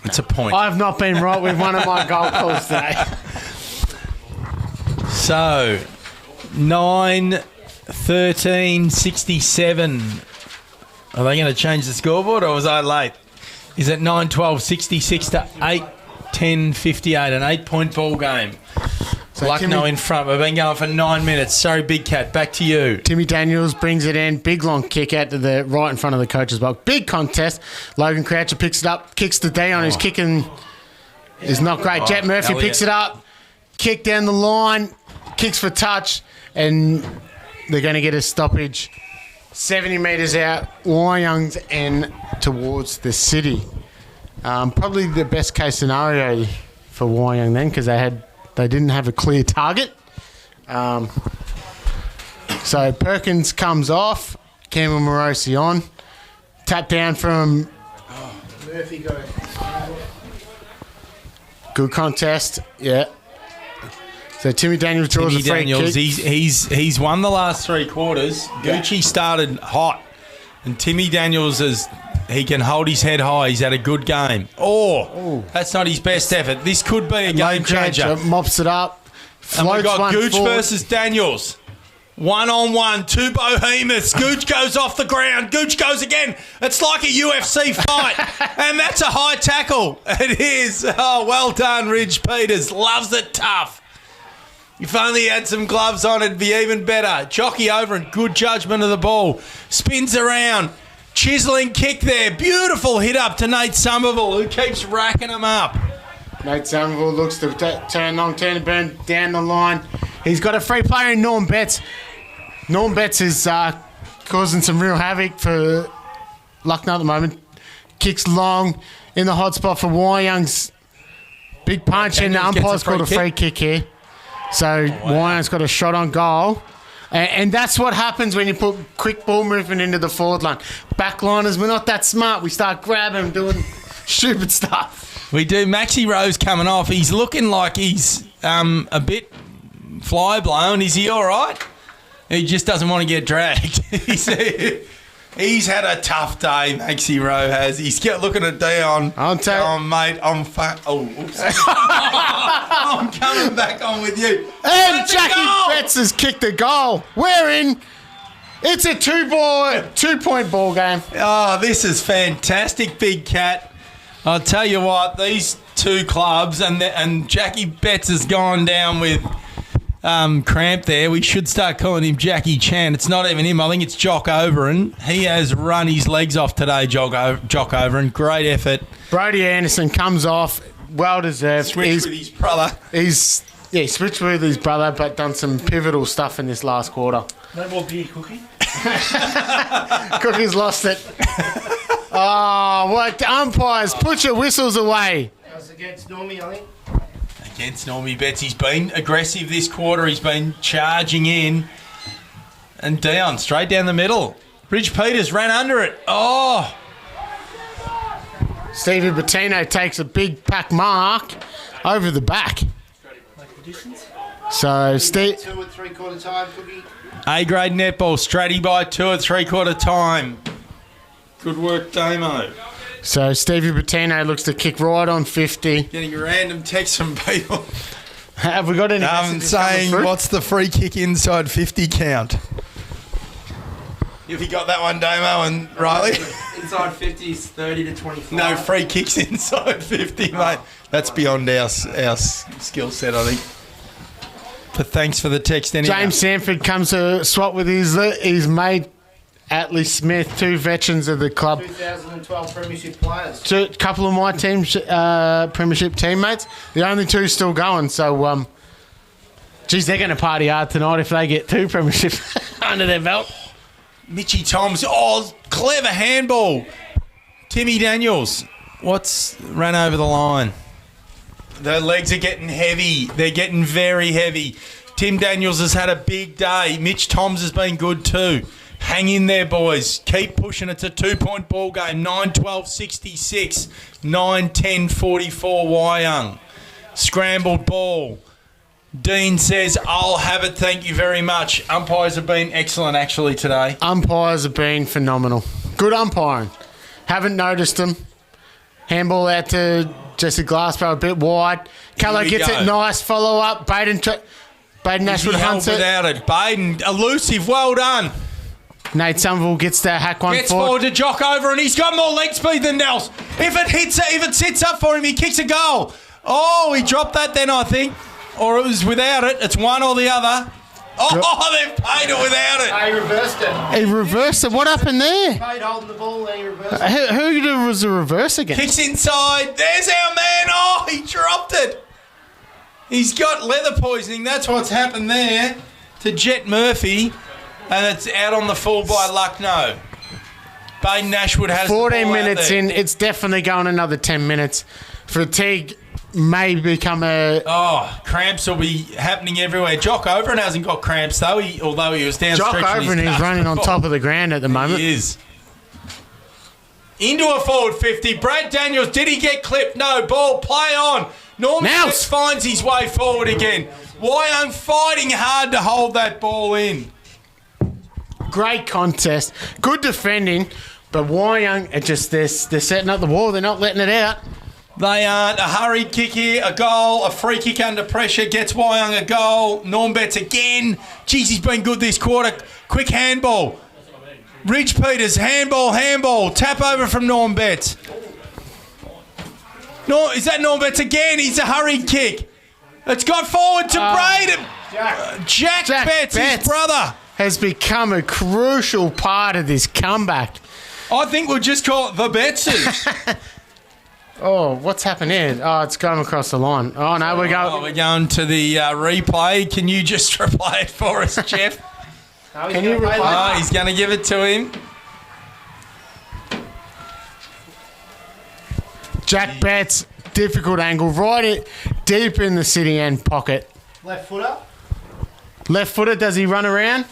It's a point. I've not been right with one of my goal calls today. So, 9-13-67. Are they going to change the scoreboard, or was I late? Is it 9-12-66 to 8-10-58, an 8-point ball game? So Lucknow in front. We've been going for 9 minutes. Sorry, Big Cat. Back to you. Timmy Daniels brings it in. Big long kick out to the right in front of the coach's box. Big contest. Logan Croucher picks it up. Kicks to Dion. His kicking is not great. Jet Murphy picks it up. Kick down the line. Kicks for touch. And they're going to get a stoppage. 70 metres out. Wyong's end towards the city. Probably the best case scenario for Wyong then, because they didn't have a clear target. So Perkins comes off. Campbell Morosi on. Tap down from Murphy. Good contest. Yeah. So Timmy Daniels draws a free kick. He's won the last 3 quarters. Yeah. Gucci started hot. And Timmy Daniels he can hold his head high. He's had a good game. That's not his best effort. This could be a game changer. Mops it up. And we've got Gooch versus Daniels. 1-on-1, 2 behemoths. Gooch goes off the ground. Gooch goes again. It's like a UFC fight. And that's a high tackle. It is. Oh, well done, Ridge Peters. Loves it tough. If only he had some gloves on, it'd be even better. Jockey over and good judgment of the ball. Spins around. Chiseling kick there. Beautiful hit up to Nate Somerville, who keeps racking them up. Nate Somerville looks to turn and burn down the line. He's got a free player in Norm Betts. Norm Betts is causing some real havoc for Lucknow at the moment. kicks long in the hot spot for Wyong's big punch, and the Daniels gets umpire's a free called a free kick here. So Wyong's got a shot on goal. And that's what happens when you put quick ball movement into the forward line. Backliners, we're not that smart. We start grabbing, doing stupid stuff. We do. Maxi Rose coming off. He's looking like he's a bit fly blown. Is he all right? He just doesn't want to get dragged. He's had a tough day, Maxi Rowe has. He's looking at Dion. Mate, I'm I'm coming back on with you. And Jackie Betts has kicked a goal. We're in. It's a 2-point ball game. Oh, this is fantastic, Big Cat. I'll tell you what, these two clubs, and Jackie Betts has gone down with cramp there. We should start calling him Jackie Chan. It's not even him. I think it's Jock Overend. He has run his legs off today, Jock Overend. Great effort. Brody Anderson comes off. Well deserved. Switched with his brother. Switched with his brother, but done some pivotal stuff in this last quarter. No more beer, Cookie. Cookie's lost it. Oh, what? Umpires, put your whistles away. That was against Normie, I think. Against Normie Betts. He's been aggressive this quarter. He's been charging in. And down, straight down the middle. Bridge Peters ran under it. Oh! Stevie Bettino takes a big pack mark over the back. So, Steve. 2 3/4 time, Cookie. A-grade netball, Stratty by 2 3/4 time. Good work, Damo. So, Stevie Bettino looks to kick right on 50. Getting random texts from people. Have we got any messages saying, coming through? what's the free kick inside 50 count? Have you got that one, Damo and Riley? Inside 50 is 30 to 25. No free kicks inside 50, mate. That's beyond our skill set, I think. But thanks for the text anyway. James Sanford comes to swap with his mate, Atlee Smith, 2 veterans of the club. 2012 Premiership players. A couple of my team's Premiership teammates. The only 2 still going, so, geez, they're going to party hard tonight if they get 2 Premierships under their belt. Mitchy Toms. Oh, clever handball. Timmy Daniels. Ran over the line? The legs are getting heavy. They're getting very heavy. Tim Daniels has had a big day. Mitch Toms has been good too. Hang in there, boys. Keep pushing. It's a 2-point ball game. 9-12-66. 9-10-44 Wyong. Scrambled ball. Dean says, I'll have it, thank you very much. Umpires have been excellent, actually, today. Umpires have been phenomenal. Good umpiring. Haven't noticed them. Handball out to Jesse Glassborough, a bit wide. Keller gets it nice. Follow up. Baden Ashwood hunts it. Without it. Baden, elusive, well done. Nate Somerville gets that hack one Gets forward to Jock over, and he's got more leg speed than Nels. If it sits up for him, he kicks a goal. Oh, he dropped that then, I think. Or it was without it. It's one or the other. Oh, they've paid it without it. He reversed it. He reversed it. What happened there? Paid holding the ball, then he reversed it. Who was the reverse again? Kicks inside. There's our man. Oh, he dropped it. He's got leather poisoning. That's what's happened there to Jet Murphy. And it's out on the full by Lucknow. Baden Ashwood has 14 the ball minutes out there. in. It's definitely going another 10 minutes. Fatigue may become a... Oh, cramps will be happening everywhere. Jock Overend hasn't got cramps, though, although he was down Jock stretching his Overend is nuts running on before. top of the ground at the moment. He is. Into a forward 50. Brad Daniels, did he get clipped? No. Ball, play on. Norman Betts finds his way forward again. Wyong fighting hard to hold that ball in. Great contest. Good defending. But Wyong, they're setting up the wall. They're not letting it out. They aren't. A hurried kick here, a goal, a free kick under pressure, gets Wyong a goal. Norm Betts again. Jeez, he's been good this quarter. Quick handball. Ridge Peters, handball. Tap over from Norm Betts. Is that Norm Betts again? He's a hurried kick. It's got forward to Braden. Jack Betts, his brother. Has become a crucial part of this comeback. I think we'll just call it the Betses. Oh, what's happened here? Oh, it's going across the line. Oh, no, we're going to the replay. Can you just replay it for us, Jeff? Can you replay Oh, he's going to give it to him. Jack Betts, difficult angle, right it deep in the city end pocket. Left footer. Left footer, does he run around?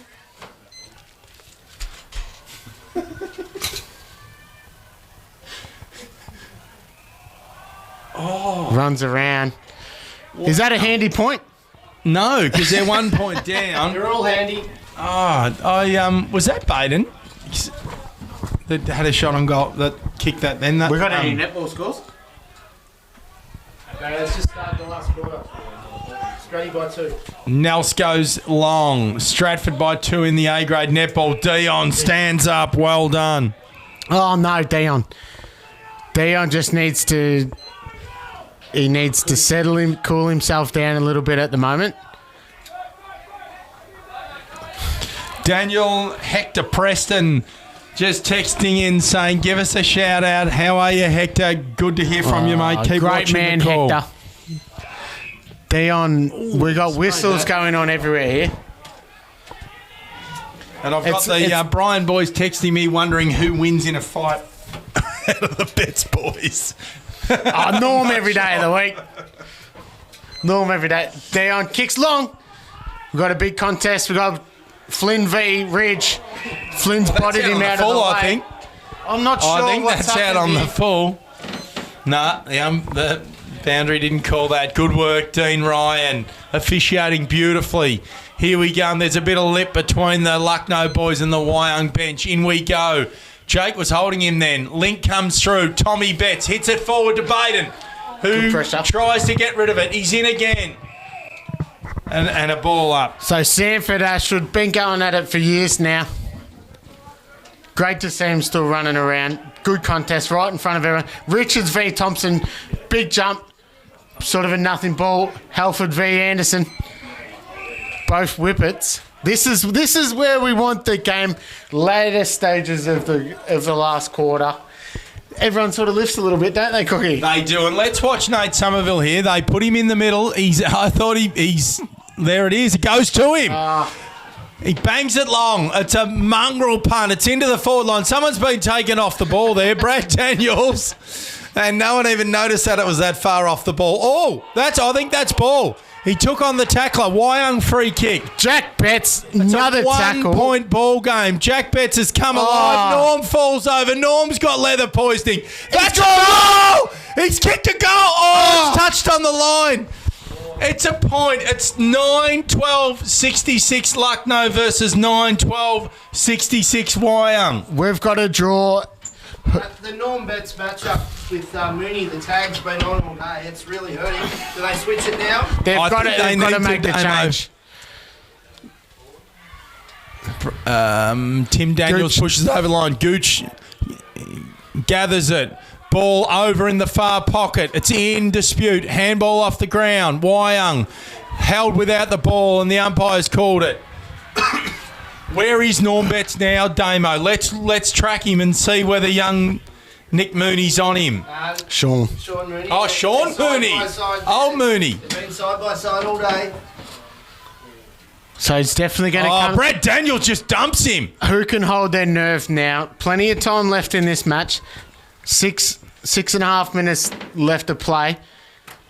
Runs around. Is that a handy point? No, because they're 1 point down. They're all handy. Was that Baden that had a shot on goal that kicked that? Then that We got any netball scores? Okay, let's just start the last quarter. Stratty by 2. Nels goes long. Stratford by 2 in the A grade netball. Dion stands up. Well done. Oh no, Dion. Dion just needs to. He needs to settle him, cool himself down a little bit at the moment. Daniel Hector Preston just texting in saying, give us a shout out. How are you, Hector? Good to hear from you, mate. Keep great watching man, the call. Hector. Dion, we got whistles going on everywhere here. And I've got the Brian boys texting me wondering who wins in a fight out of the Bets boys. Norm every day of the week. Norm every day. Dion kicks long. We've got a big contest. We've got Flynn v. Ridge. Flynn's bodied him out of the way. I think. I'm not sure I think what's that's out on happened the here. full. Nah, the boundary didn't call that. Good work, Dean Ryan. Officiating beautifully. Here we go. And there's a bit of lip between the Lucknow boys and the Wyong bench. In we go. Jake was holding him then. Link comes through. Tommy Betts hits it forward to Baden, who tries to get rid of it. He's in again. And a ball up. So Sanford Ashwood, been going at it for years now. Great to see him still running around. Good contest right in front of everyone. Richards v Thompson, big jump. Sort of a nothing ball. Halford v Anderson. Both whippets. This is where we want the game. Later stages of the last quarter. Everyone sort of lifts a little bit, don't they, Cookie? They do. And let's watch Nate Somerville here. They put him in the middle. I thought he's there it is. It goes to him. He bangs it long. It's a mongrel punt. It's into the forward line. Someone's been taken off the ball there. Brad Daniels. And no one even noticed that it was that far off the ball. Oh, I think that's ball. He took on the tackler. Wyong free kick. Jack Betts, another tackle. 1 point ball game. Jack Betts has come alive. Norm falls over. Norm's got leather poisoning. That's a goal! He's kicked a goal. It's touched on the line. It's a point. It's 9-12-66 Lucknow versus 9-12-66 Wyong. We've got a draw. The Norm Betts matchup with Mooney, the tag's been on all day. It's really hurting. Do they switch it now? They've got to make the change. Tim Daniels pushes over the line. Gooch gathers it. Ball over in the far pocket. It's in dispute. Handball off the ground. Wyong held without the ball and the umpire's called it. Where is Norm Betts now, Damo? Let's track him and see whether young Nick Mooney's on him. Sean Mooney. Oh, Sean Mooney. Old Mooney. They've been side by side all day. So it's definitely going to come. Brad Daniel just dumps him. Who can hold their nerve now? Plenty of time left in this match. 6.5 minutes left to play.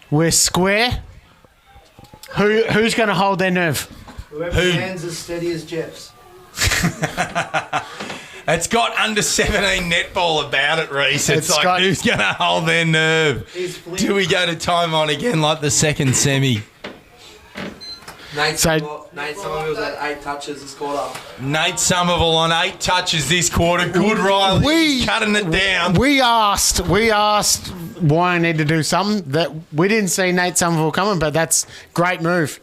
We're square. Who's going to hold their nerve? Whoever's hands as steady as Jeff's. It's got under 17 netball about it, Reece. It's like, who's going to hold their nerve? Do we go to time on again like the second semi? Nate Somerville's had 8 touches this quarter. Nate Somerville on 8 touches this quarter. Good, Riley. Cutting it down. We asked why I need to do something. That we didn't see Nate Somerville coming, but that's great move.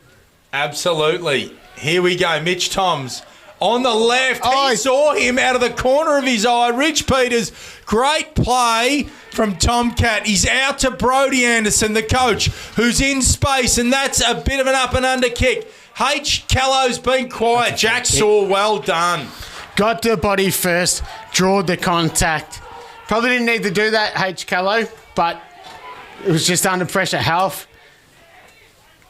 Absolutely. Here we go. Mitch Toms on the left. He saw him out of the corner of his eye. Rich Peters, great play from Tomcat. He's out to Brodie Anderson, the coach, who's in space, and that's a bit of an up and under kick. H. Callow's been quiet. Jack Saw, well done. Got the body first, drawed the contact. Probably didn't need to do that, H. Callow, but it was just under pressure. Half.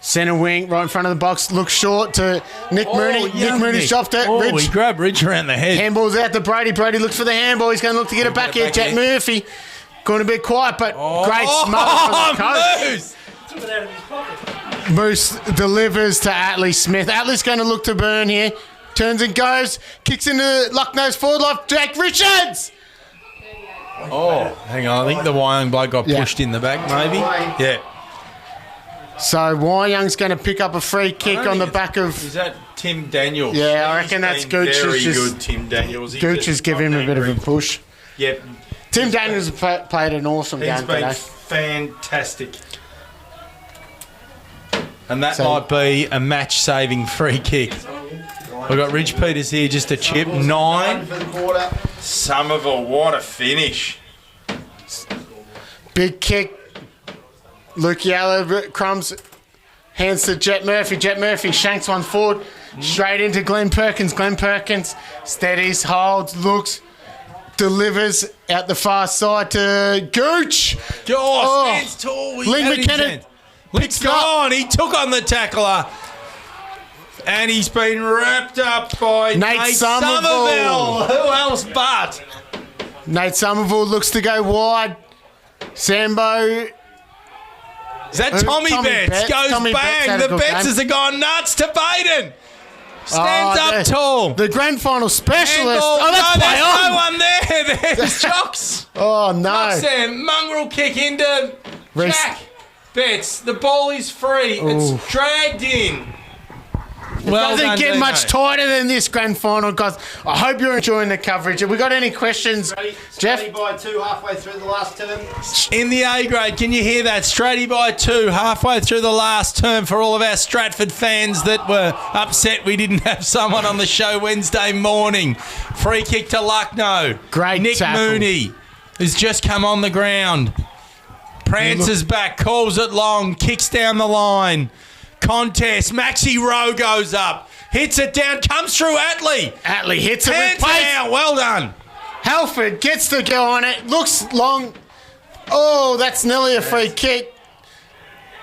Centre wing, right in front of the box, looks short to Nick Mooney. Nick Mooney chopped it. He grabbed Rich around the head. Handball's out to Brady. Brady looks for the handball. He's going to look to get it back here. Jack Murphy. Going a bit quiet, but great smother from the coach. Moose! Took it out of his pocket. Moose delivers to Atlee Smith. Atlee's going to look to burn here. Turns and goes. Kicks into Lucknow's forward line. Jack Richards! Oh, hang on. I think the Wyong bloke got pushed in the back, maybe. Yeah. So Wyong's going to pick up a free kick on the back of... Is that Tim Daniels? Yeah, I reckon that's Gooch. Very good, Tim Daniels. Gooch has given him a bit of a push. Yep. Tim Daniels played an awesome He's game been today. fantastic. And that might be a match-saving free kick. We've got Ridge Peters here just a chip. 9. Somerville, what a finish. Big kick. Luke Yellow, Crumbs, hands to Jet Murphy. Jet Murphy shanks one forward. Straight into Glenn Perkins. Glenn Perkins steadies, holds, looks, delivers out the far side to Gooch. Stands tall. Ling McKenna. Link's gone. He took on the tackler. And he's been wrapped up by Nate Somerville. Who else but? Nate Somerville looks to go wide. Sambo. Is that Tommy Betts? Goes Tommy bang. The Bettses have gone nuts to Baden. Stands up tall. The grand final specialist. There's play no on. one there. There's Jocks. Oh, no. Knocks there. Mongrel kick into Jack Betts. The ball is free. It's dragged in. It doesn't get much tighter than this grand final, guys. I hope you're enjoying the coverage. Have we got any questions, Jeff? Straighty by 2 halfway through the last term. In the A grade, can you hear that? Straighty by 2 halfway through the last term for all of our Stratford fans that were upset we didn't have someone on the show Wednesday morning. Free kick to Lucknow. Great Nick tackle. Mooney has just come on the ground. Prances back, calls it long, kicks down the line. Contest. Maxi Rowe goes up. Hits it down. Comes through Atlee. Atlee hits it Hands with pace. out. Well done. Halford gets to go on it. Looks long. Oh, that's nearly a free kick.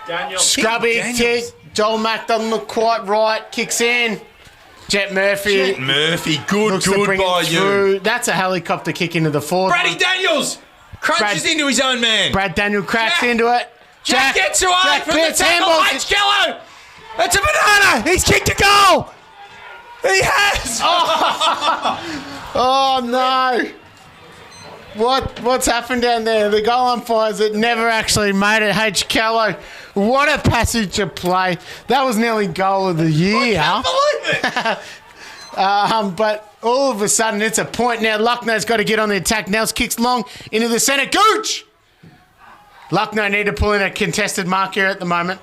Daniel. Scrubby kick. Joel Mack doesn't look quite right. Kicks in. Jet Murphy. Jet Murphy. Good looks to bring by it you. through. That's a helicopter kick into the forward. Brady Daniels crunches into his own man. Brad Daniel cracks into it. Jack gets away Jack from the Pitts tackle. handballs H. Kello. That's a banana. He's kicked a goal. He has. Oh no! What's happened down there? The goal umpires that never actually made it. H. Callow, what a passage of play! That was nearly goal of the year. I can't believe it. But all of a sudden, it's a point now. Lucknow's got to get on the attack. Nels kicks long into the centre. Gooch. Lucknow need to pull in a contested mark here at the moment.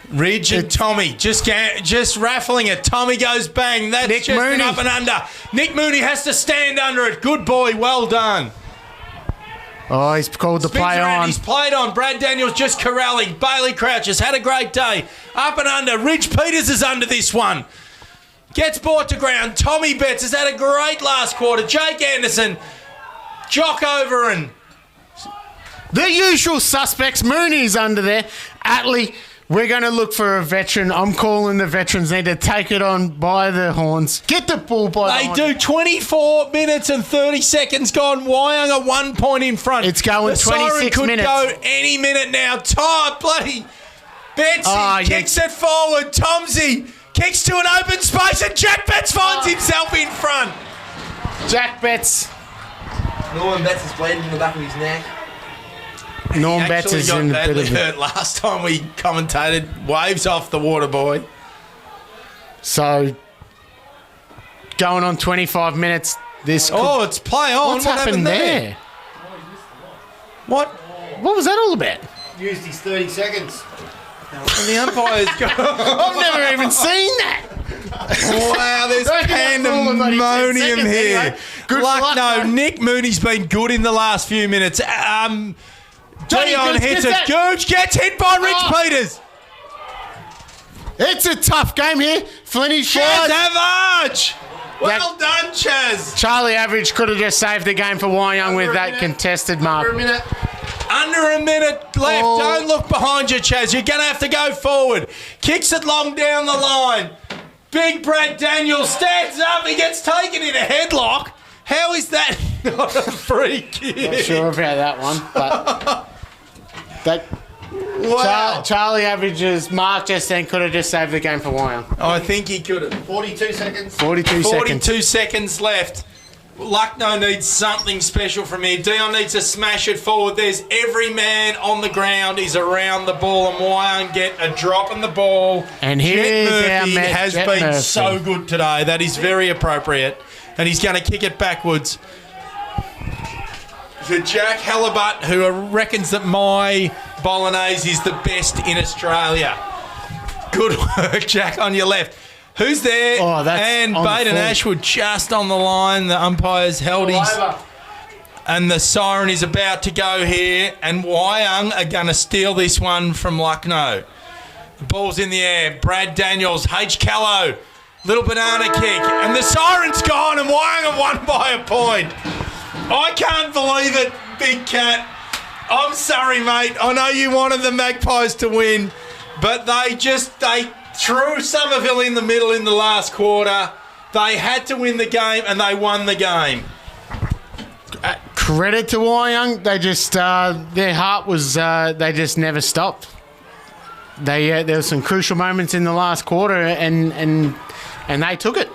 Ridge and Tommy just raffling it. Tommy goes bang. That's Nick just an Mooney. up and under. Nick Mooney has to stand under it. Good boy. Well done. Oh, he's called the Spins play around, on. He's played on. Brad Daniels just corralling. Bailey Crouches had a great day. Up and under. Ridge Peters is under this one. Gets brought to ground. Tommy Betts has had a great last quarter. Jake Anderson. Jock over and... The usual suspects. Mooney's under there. Atlee. We're going to look for a veteran. I'm calling the veterans need to take it on by the horns. Get the ball by the horns. They do. 24 minutes and 30 seconds gone. Wyong are 1 point in front. It's going the siren 26 could minutes. go any minute now. Todd bloody Betsy kicks it forward. Tomsey kicks to an open space and Jack Betts finds himself in front. Jack Betts. Norman Betts is bleeding from the back of his neck. Norm Betts is in a bit of hurt last time we commentated. Waves off the water boy. So, going on 25 minutes. It's play on. What's what happened there? What was that all about? Used his 30 seconds. And the umpire's gone. I've never even seen that. Wow, there's pandemonium here. Good luck, luck, no. Nick Mooney's been good in the last few minutes. Dion hits it. Gooch gets hit by Rich Peters. It's a tough game here. Flinny Chaz Average. Well done, Chaz. Charlie Average could have just saved the game for Wyong with that contested mark. Under a minute left. Don't look behind you, Chaz. You're going to have to go forward. Kicks it long down the line. Big Brad Daniels stands up. He gets taken in a headlock. How is that not a free kick? Not sure about that one, but that Wow. Charlie averages. Mark just then could have just saved the game for Wyong. I think he could have. 42 seconds. 42 seconds. 42 seconds left. Lucknow needs something special from here. Dion needs to smash it forward. There's every man on the ground is around the ball, and Wyong get a drop in the ball. And Jet here's our Murphy man, has Jet been Murphy. so good today. That is very appropriate. And he's going to kick it backwards to Jack Halibut, who reckons that my bolognese is the best in Australia. Good work, Jack, on your left. Who's there? Oh, that's and on the Baden full. Ashwood just on the line. The umpire's held his... And the siren is about to go here. And Wyong are going to steal this one from Lucknow. The ball's in the air. Brad Daniels, H. Callow. Little banana kick. And the siren's gone and Wyong have won by a point. I can't believe it, Big Cat. I'm sorry, mate. I know you wanted the Magpies to win. But they threw Somerville in the middle in the last quarter. They had to win the game, and they won the game. Credit to Wyong. They just their heart was. They just never stopped. There were some crucial moments in the last quarter, and they took it.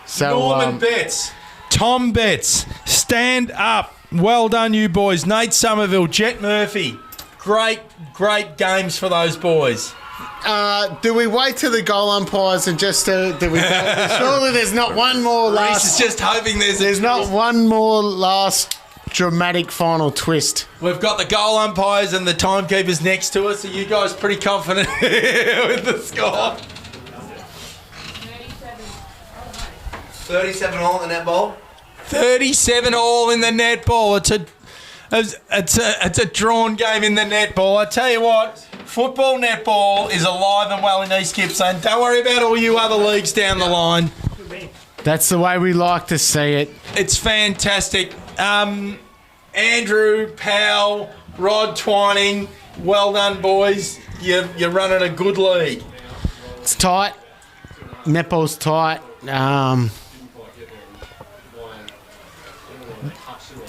So Norman Betts, Tom Betts, stand up. Well done, you boys. Nate Somerville, Jet Murphy. Great games for those boys. Do we wait till the goal umpires and just do we? Surely there's not one more last. Reece is just hoping there's not one more last dramatic final twist. We've got the goal umpires and the timekeepers next to us. Are you guys pretty confident with the score? 37 all in the netball. 37 all in the netball. It's a drawn game in the netball. I tell you what, football netball is alive and well in East Gippsland. Don't worry about all you other leagues down the line. That's the way we like to see it. It's fantastic. Andrew, Powell, Rod Twining, well done, boys. You're running a good league. It's tight. Netball's tight.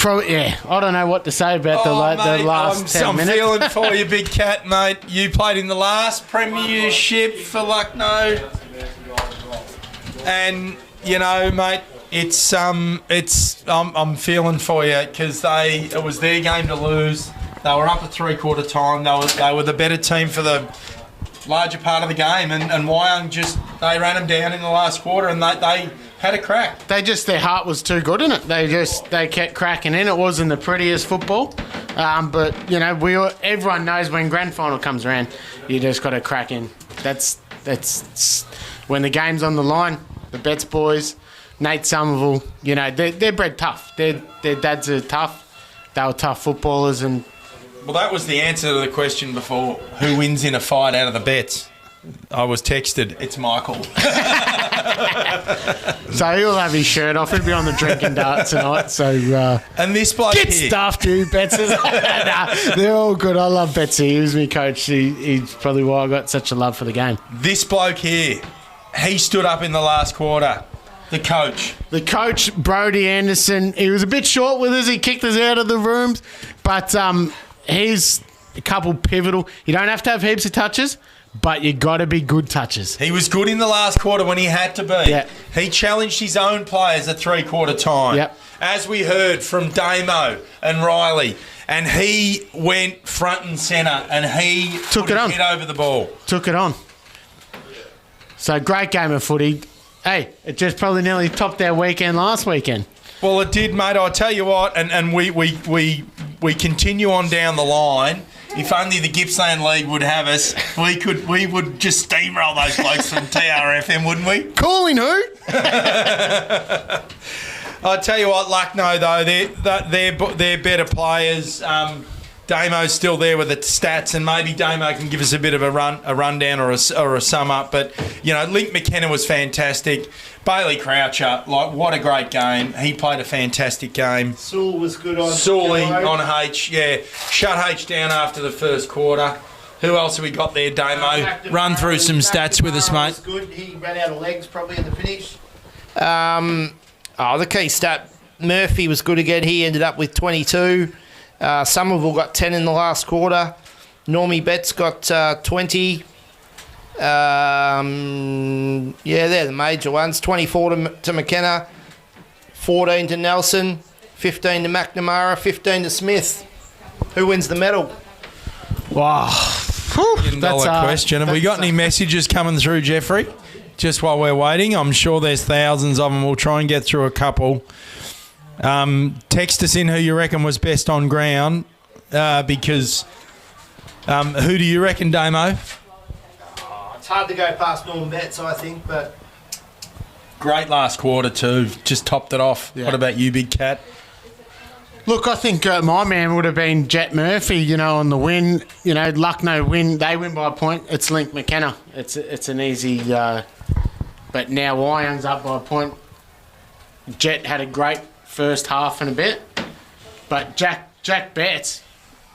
I don't know what to say about the last 10 minutes. I'm feeling for you, Big Cat, mate. You played in the last premiership for Lucknow, and you know, mate, I'm feeling for you because it was their game to lose. They were up at 3/4 time. They were the better team for the larger part of the game, and Wyong they ran them down in the last quarter, and they had a crack. Their heart was too good in it. They kept cracking in. It wasn't the prettiest football, but you know everyone knows when grand final comes around, you just got to crack in. That's when the game's on the line. The Betts boys, Nate Somerville, you know they're bred tough. Their dads are tough. They were tough footballers, and well, that was the answer to the question before. Who wins in a fight out of the bets? I was texted. It's Michael. So he'll have his shirt off. He'll be on the drinking dart tonight. So and this bloke get here. stuffed, dude. Betsy. Nah, they're all good. I love Betsy. He was my coach. He's probably why I got such a love for the game. This bloke here, he stood up in the last quarter. The coach, Brodie Anderson. He was a bit short with us. He kicked us out of the rooms, but he's a couple pivotal. You don't have to have heaps of touches, but you got to be good touches. He was good in the last quarter when he had to be. Yeah. He challenged his own players at 3/4 time. Yep. As we heard from Damo and Riley, and he went front and centre, and he took it on. Hit over the ball. Took it on. So great game of footy. Hey, it just probably nearly topped our weekend last weekend. Well, it did, mate. I'll tell you what, and we continue on down the line. If only the Gippsland League would have us, we would just steamroll those blokes from TRFM, wouldn't we? Calling who? I'll tell you what, Lucknow though, they're better players. Damo's still there with the stats, and maybe Damo can give us a bit of a rundown or a sum up. But you know, Link McKenna was fantastic. Bailey Croucher, what a great game. He played a fantastic game. Sewell was good on. Sully on H, yeah. Shut H down after the first quarter. Who else have we got there, Damo? Run through some stats with us, mate. Good. He ran out of legs probably in the finish. Oh, the key stat, Murphy was good again. He ended up with 22. Somerville got 10 in the last quarter. Normie Betts got 20. Yeah, they're the major ones. 24 to McKenna, 14 to Nelson, 15 to McNamara, 15 to Smith. Who wins the medal? Wow. $1 question. Have we got any messages coming through, Jeffrey? Just while we're waiting, I'm sure there's thousands of them. We'll try and get through a couple. Text us in who you reckon was best on ground, because who do you reckon, Damo? It's hard to go past Norm Betts, I think, but... Great last quarter too. Just topped it off. Yeah. What about you, Big Cat? Look, I think my man would have been Jet Murphy, on the win. Luck no win. They win by a point. It's Link McKenna. It's an easy... but now Wyong's up by a point. Jet had a great first half and a bit. But Jack Betts,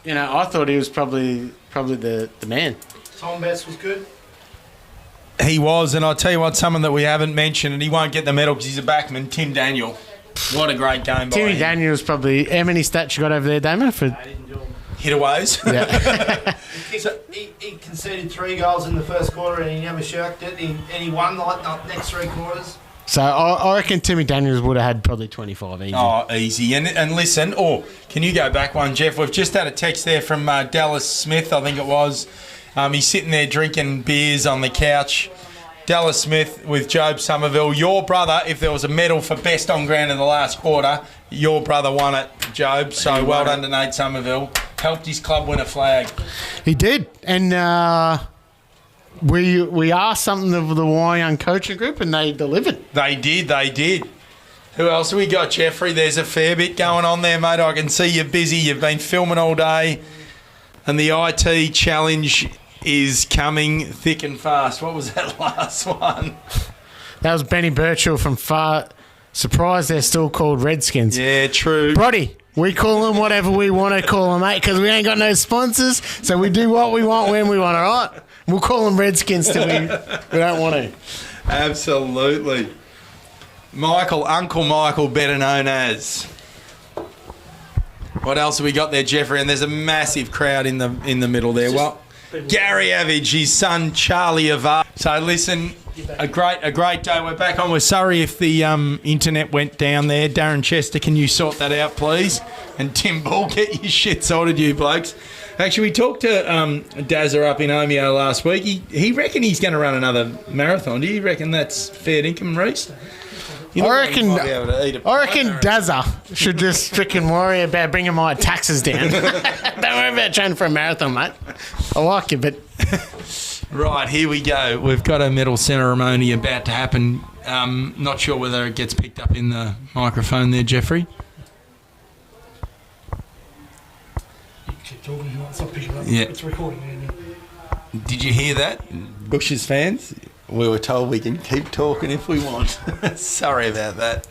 I thought he was probably the man. Tom Betts was good. He was, and I'll tell you what, someone that we haven't mentioned, and he won't get the medal because he's a backman, Tim Daniel. What a great game by Timmy him. Daniel's probably... How many stats you got over there, Damo? For hit-aways? Yeah. He conceded 3 goals in the first quarter and he never shirked it. And he won the next 3 quarters. So I reckon Timmy Daniels would have had probably 25 easy. Oh, easy. And listen, can you go back one, Jeff? We've just had a text there from Dallas Smith, I think it was. He's sitting there drinking beers on the couch. Dallas Smith with Job Somerville. Your brother, if there was a medal for best on ground in the last quarter, your brother won it, Job. So well done to Nate Somerville. Helped his club win a flag. He did. And we asked something of the Wyong coaching group and they delivered. They did. Who else have we got, Jeffrey? There's a fair bit going on there, mate. I can see you're busy. You've been filming all day. And the IT challenge is coming thick and fast. What was that last one? That was Benny Birchall from Far. Surprised they're still called Redskins. Yeah, true. Brody, we call them whatever we want to call them, mate, because we ain't got no sponsors, so we do what we want when we want, all right? We'll call them Redskins till we don't want to. Absolutely. Uncle Michael, better known as. What else have we got there, Jeffrey? And there's a massive crowd in the middle there. Well, Gary Avage, his son Charlie Avar. So listen, a great day. We're back on. We're sorry if the internet went down there. Darren Chester, can you sort that out, please? And Tim Ball, get your shit sorted, you blokes. Actually, we talked to Dazza up in Omeo last week. He reckon he's going to run another marathon. Do you reckon that's fair income, Reece? I reckon Dazza should just freaking worry about bringing my taxes down. Don't worry about training for a marathon, mate. I like you, but... Right, here we go. We've got a medal ceremony about to happen. Not sure whether it gets picked up in the microphone there, Jeffrey. Keep talking if you want. Stop picking up. Yeah. It's recording. Did you hear that, Bush's fans? We were told we can keep talking if we want. Sorry about that.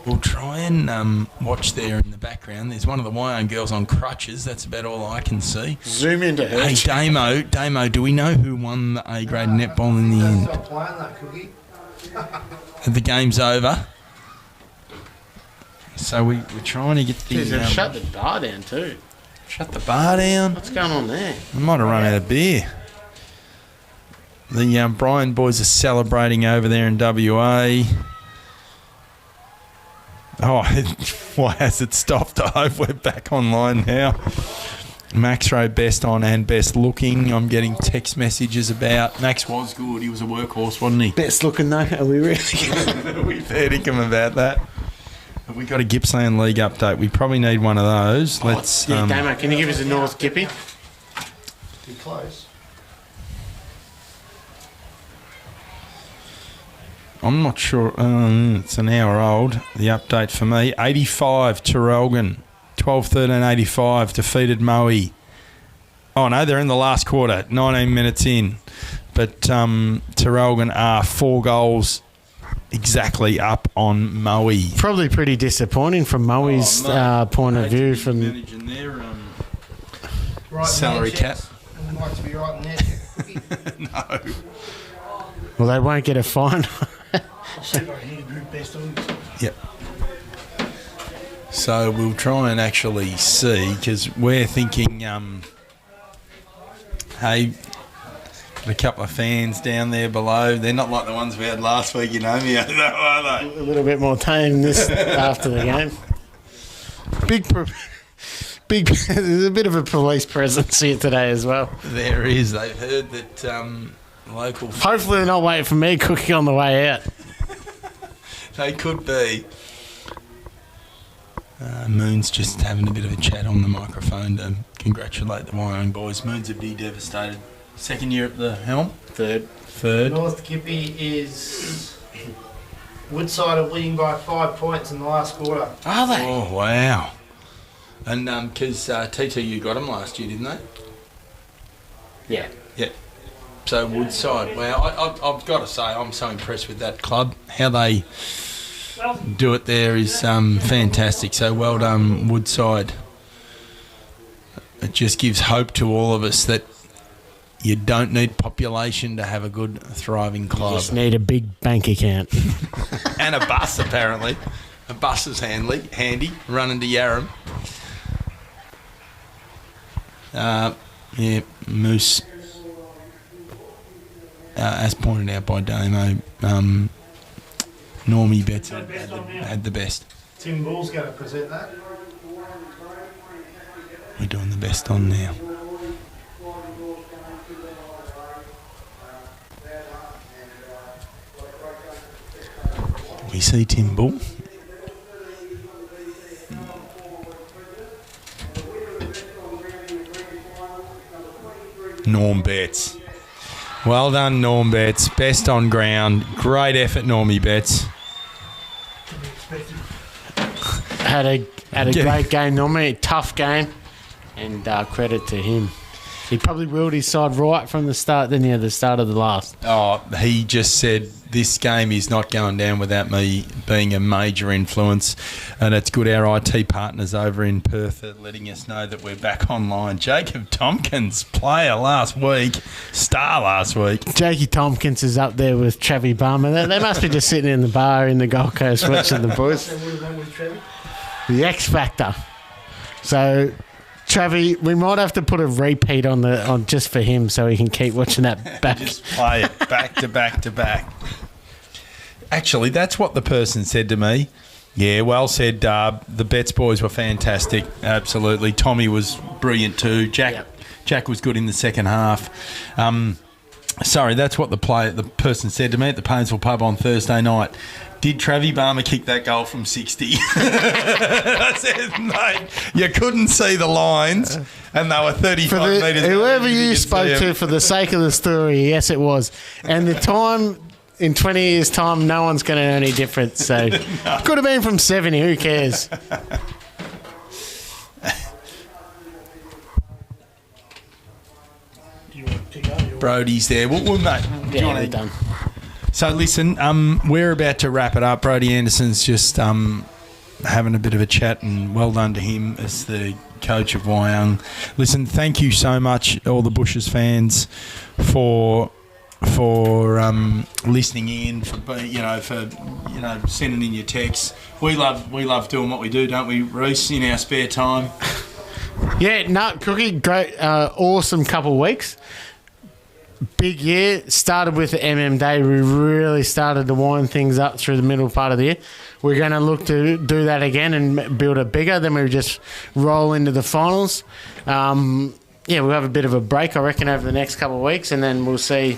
We'll try and watch there in the background. There's one of the Wyong girls on crutches. That's about all I can see. Zoom into her. Hey, Damo, do we know who won the A-grade netball in the end? Stop playing that, Cookie. The game's over. So we're trying to get the... Jeez, they've shut the bar down too. Shut the bar down? What's going on there? I might have run out of beer. The Bryan boys are celebrating over there in WA. Oh, why has it stopped? I hope we're back online now. Max wrote best on and best looking. I'm getting text messages about... Max was good. He was a workhorse, wasn't he? Best looking though? Are we really? We've heard him about that. Have we got a Gippsland League update? We probably need one of those. Let's... Yeah, Damo, can you give us a North Gippy? Too close. I'm not sure. It's an hour old. The update for me. 85 Terrelgan. 12-13-85 defeated Moe. Oh, no, they're in the last quarter. 19 minutes in. But Terrelgan are 4 goals exactly up on Moe. Probably pretty disappointing from Moe's point of view. From managing their salary cap. I'd like to be right in there. No. Well, they won't get a fine. I said I need a group best on. Yep. So we'll try and actually see, because we're thinking, hey, a couple of fans down there below. They're not like the ones we had last week in Omeo, though, are they? A little bit more tame this after the game. There's a bit of a police presence here today as well. There is. They've heard that local... Hopefully they're not waiting for me cooking on the way out. They could be. Moon's just having a bit of a chat on the microphone to congratulate the Wyong boys. Moon's a bit devastated. Second year at the helm? Third. North Kippy is... Woodside are winning by 5 points in the last quarter. Are they? Oh, wow. And because TTU got them last year, didn't they? Yeah. Yeah. So Woodside, wow, I've got to say, I'm so impressed with that club. How they do it there is fantastic. So well done, Woodside. It just gives hope to all of us that you don't need population to have a good, thriving club. You just need a big bank account. And a bus, apparently. A bus is handy, running to Yarram. Yeah, Moose, as pointed out by Damo, Normie Betts had the best. Tim Bull's going to present that. We're doing the best on now. We see Tim Bull. Norm Betts. Well done, Norm Betts. Best on ground. Great effort, Normie Betts. Had a great game, Normie. A tough game. And credit to him. He probably willed his side right from the start, didn't he, at the start of the last? Oh, he just said, this game is not going down without me being a major influence. And it's good our IT partners over in Perth are letting us know that we're back online. Jacob Tompkins, player last week, star last week. Jakey Tompkins is up there with Travi Barmer. They must be just sitting in the bar in the Gold Coast watching the boys. The X Factor. So... Travi, we might have to put a repeat on just for him so he can keep watching that back. Just play it back to back to back. Actually, that's what the person said to me. Yeah, well said, the Betts boys were fantastic. Absolutely. Tommy was brilliant too. Jack was good in the second half. Sorry, that's what the person said to me at the Paynesville pub on Thursday night. Did Travi Barmer kick that goal from 60? I said, mate, you couldn't see the lines, and they were 35 metres. Whoever you spoke to, for the sake of the story, yes, it was. And the time, in 20 years' time, no one's going to know any difference. So no. Could have been from 70. Who cares? Brody's there. Well mate, yeah, we're done. So listen, we're about to wrap it up. Brody Anderson's just having a bit of a chat, and well done to him as the coach of Wyong. Listen, thank you so much, all the Bushes fans, for listening in, for sending in your texts. We love doing what we do, don't we, Reece? In our spare time. Yeah, Cookie, great, awesome couple of weeks. Big year. Started with the MM Day. We really started to wind things up through the middle part of the year. We're going to look to do that again and build it bigger. Then we just roll into the finals. We'll have a bit of a break, I reckon, over the next couple of weeks, and then we'll see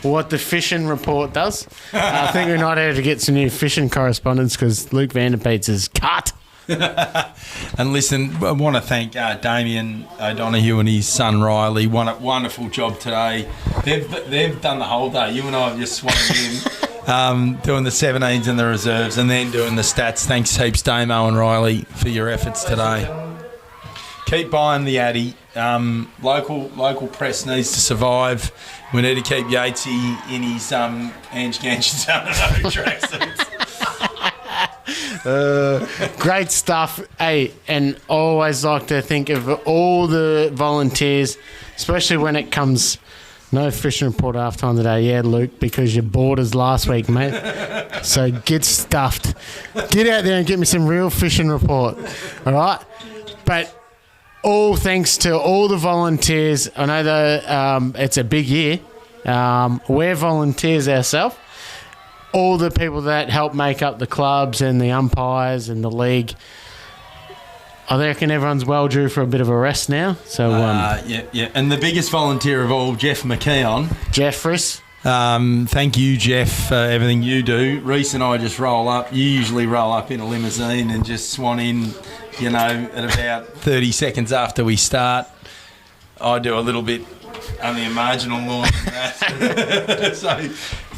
what the fishing report does. I think we might have to get some new fishing correspondence because Luke Vanderpeets is cut. And listen, I want to thank Damien O'Donoghue and his son Riley. Wonderful job today. They've done the whole day. You and I have just swung in, doing the 17s and the reserves, and then doing the stats. Thanks heaps, Damo and Riley, for your efforts today. Keep buying the Addy. Local press needs to survive. We need to keep Yatesy in his Ange Ganch's tracksuits. Great stuff. Hey, and always like to think of all the volunteers, especially when it comes No fishing report half time today, yeah, Luke, because you bored us last week, mate. So get stuffed. Get out there and get me some real fishing report, all right? But all thanks to all the volunteers. I know that it's a big year. We're volunteers ourselves. All the people that help make up the clubs and the umpires and the league. I reckon everyone's well due for a bit of a rest now. So yeah. And the biggest volunteer of all, Jeff McKeon. Jeffress. Thank you, Jeff, for everything you do. Reese and I just roll up. You usually roll up in a limousine and just swan in, at about 30 seconds after we start. I do a little bit, only a marginal more than that. So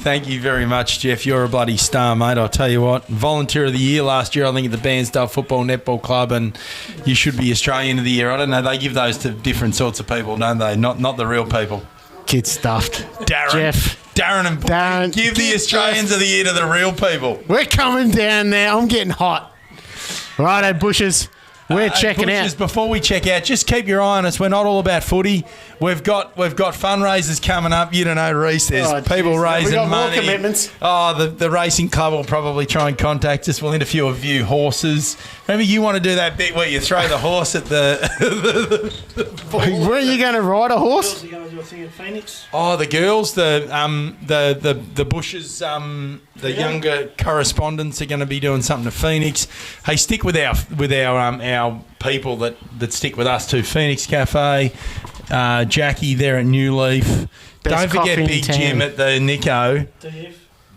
thank you very much, Jeff. You're a bloody star, mate. I'll tell you what. Volunteer of the Year last year, I think, at the Bairnsdale Football Netball Club, and you should be Australian of the Year. I don't know. They give those to different sorts of people, don't they? Not the real people. Get stuffed. Darren and Darren, give the Australians of the Year to the real people. We're coming down now. I'm getting hot. Righto, Bushes. We're checking Bushes, before we check out, just keep your eye on us. We're not all about footy. We've got fundraisers coming up. You don't know, Reese. There's people raising we got money. More commitments. Oh, the racing club will probably try and contact us. We'll interview a few horses. Remember, you want to do that bit where you throw the horse at the Where are you going to ride a horse? Girls are going to do a thing at Phoenix. Oh, the girls, the Bushes, the younger correspondents are going to be doing something to Phoenix. Hey, stick with our people that stick with us too. Phoenix Cafe, Jackie there at New Leaf. Don't forget Big Jim at the Nico.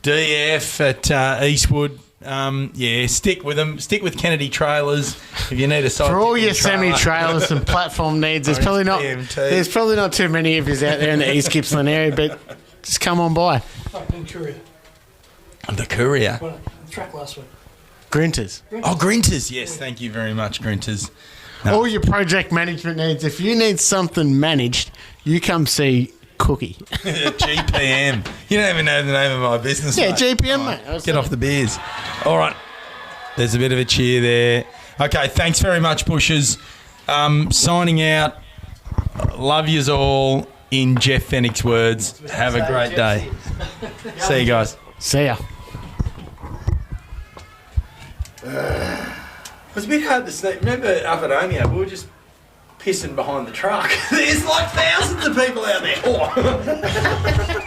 DF at Eastwood. Stick with them. Stick with Kennedy Trailers if you need a side. For all your semi-trailers and platform needs, there's probably not too many of you out there in the East Gippsland area, but just come on by. Courier. The Courier. Well, the track last week. Grinters. Oh, Grinters. Yes, thank you very much, Grinters. No. All your project management needs. If you need something managed, you come see Cookie. GPM. You don't even know the name of my business. Yeah, mate. GPM, mate. Get off the beers. All right. There's a bit of a cheer there. Okay, thanks very much, Bushes. Signing out. Love yous all. In Jeff Fennick's words, have a great day. See you guys. See ya. It was a bit hard to sleep. Remember up at Omeo, we were just pissing behind the truck. There's like thousands of people out there. Oh.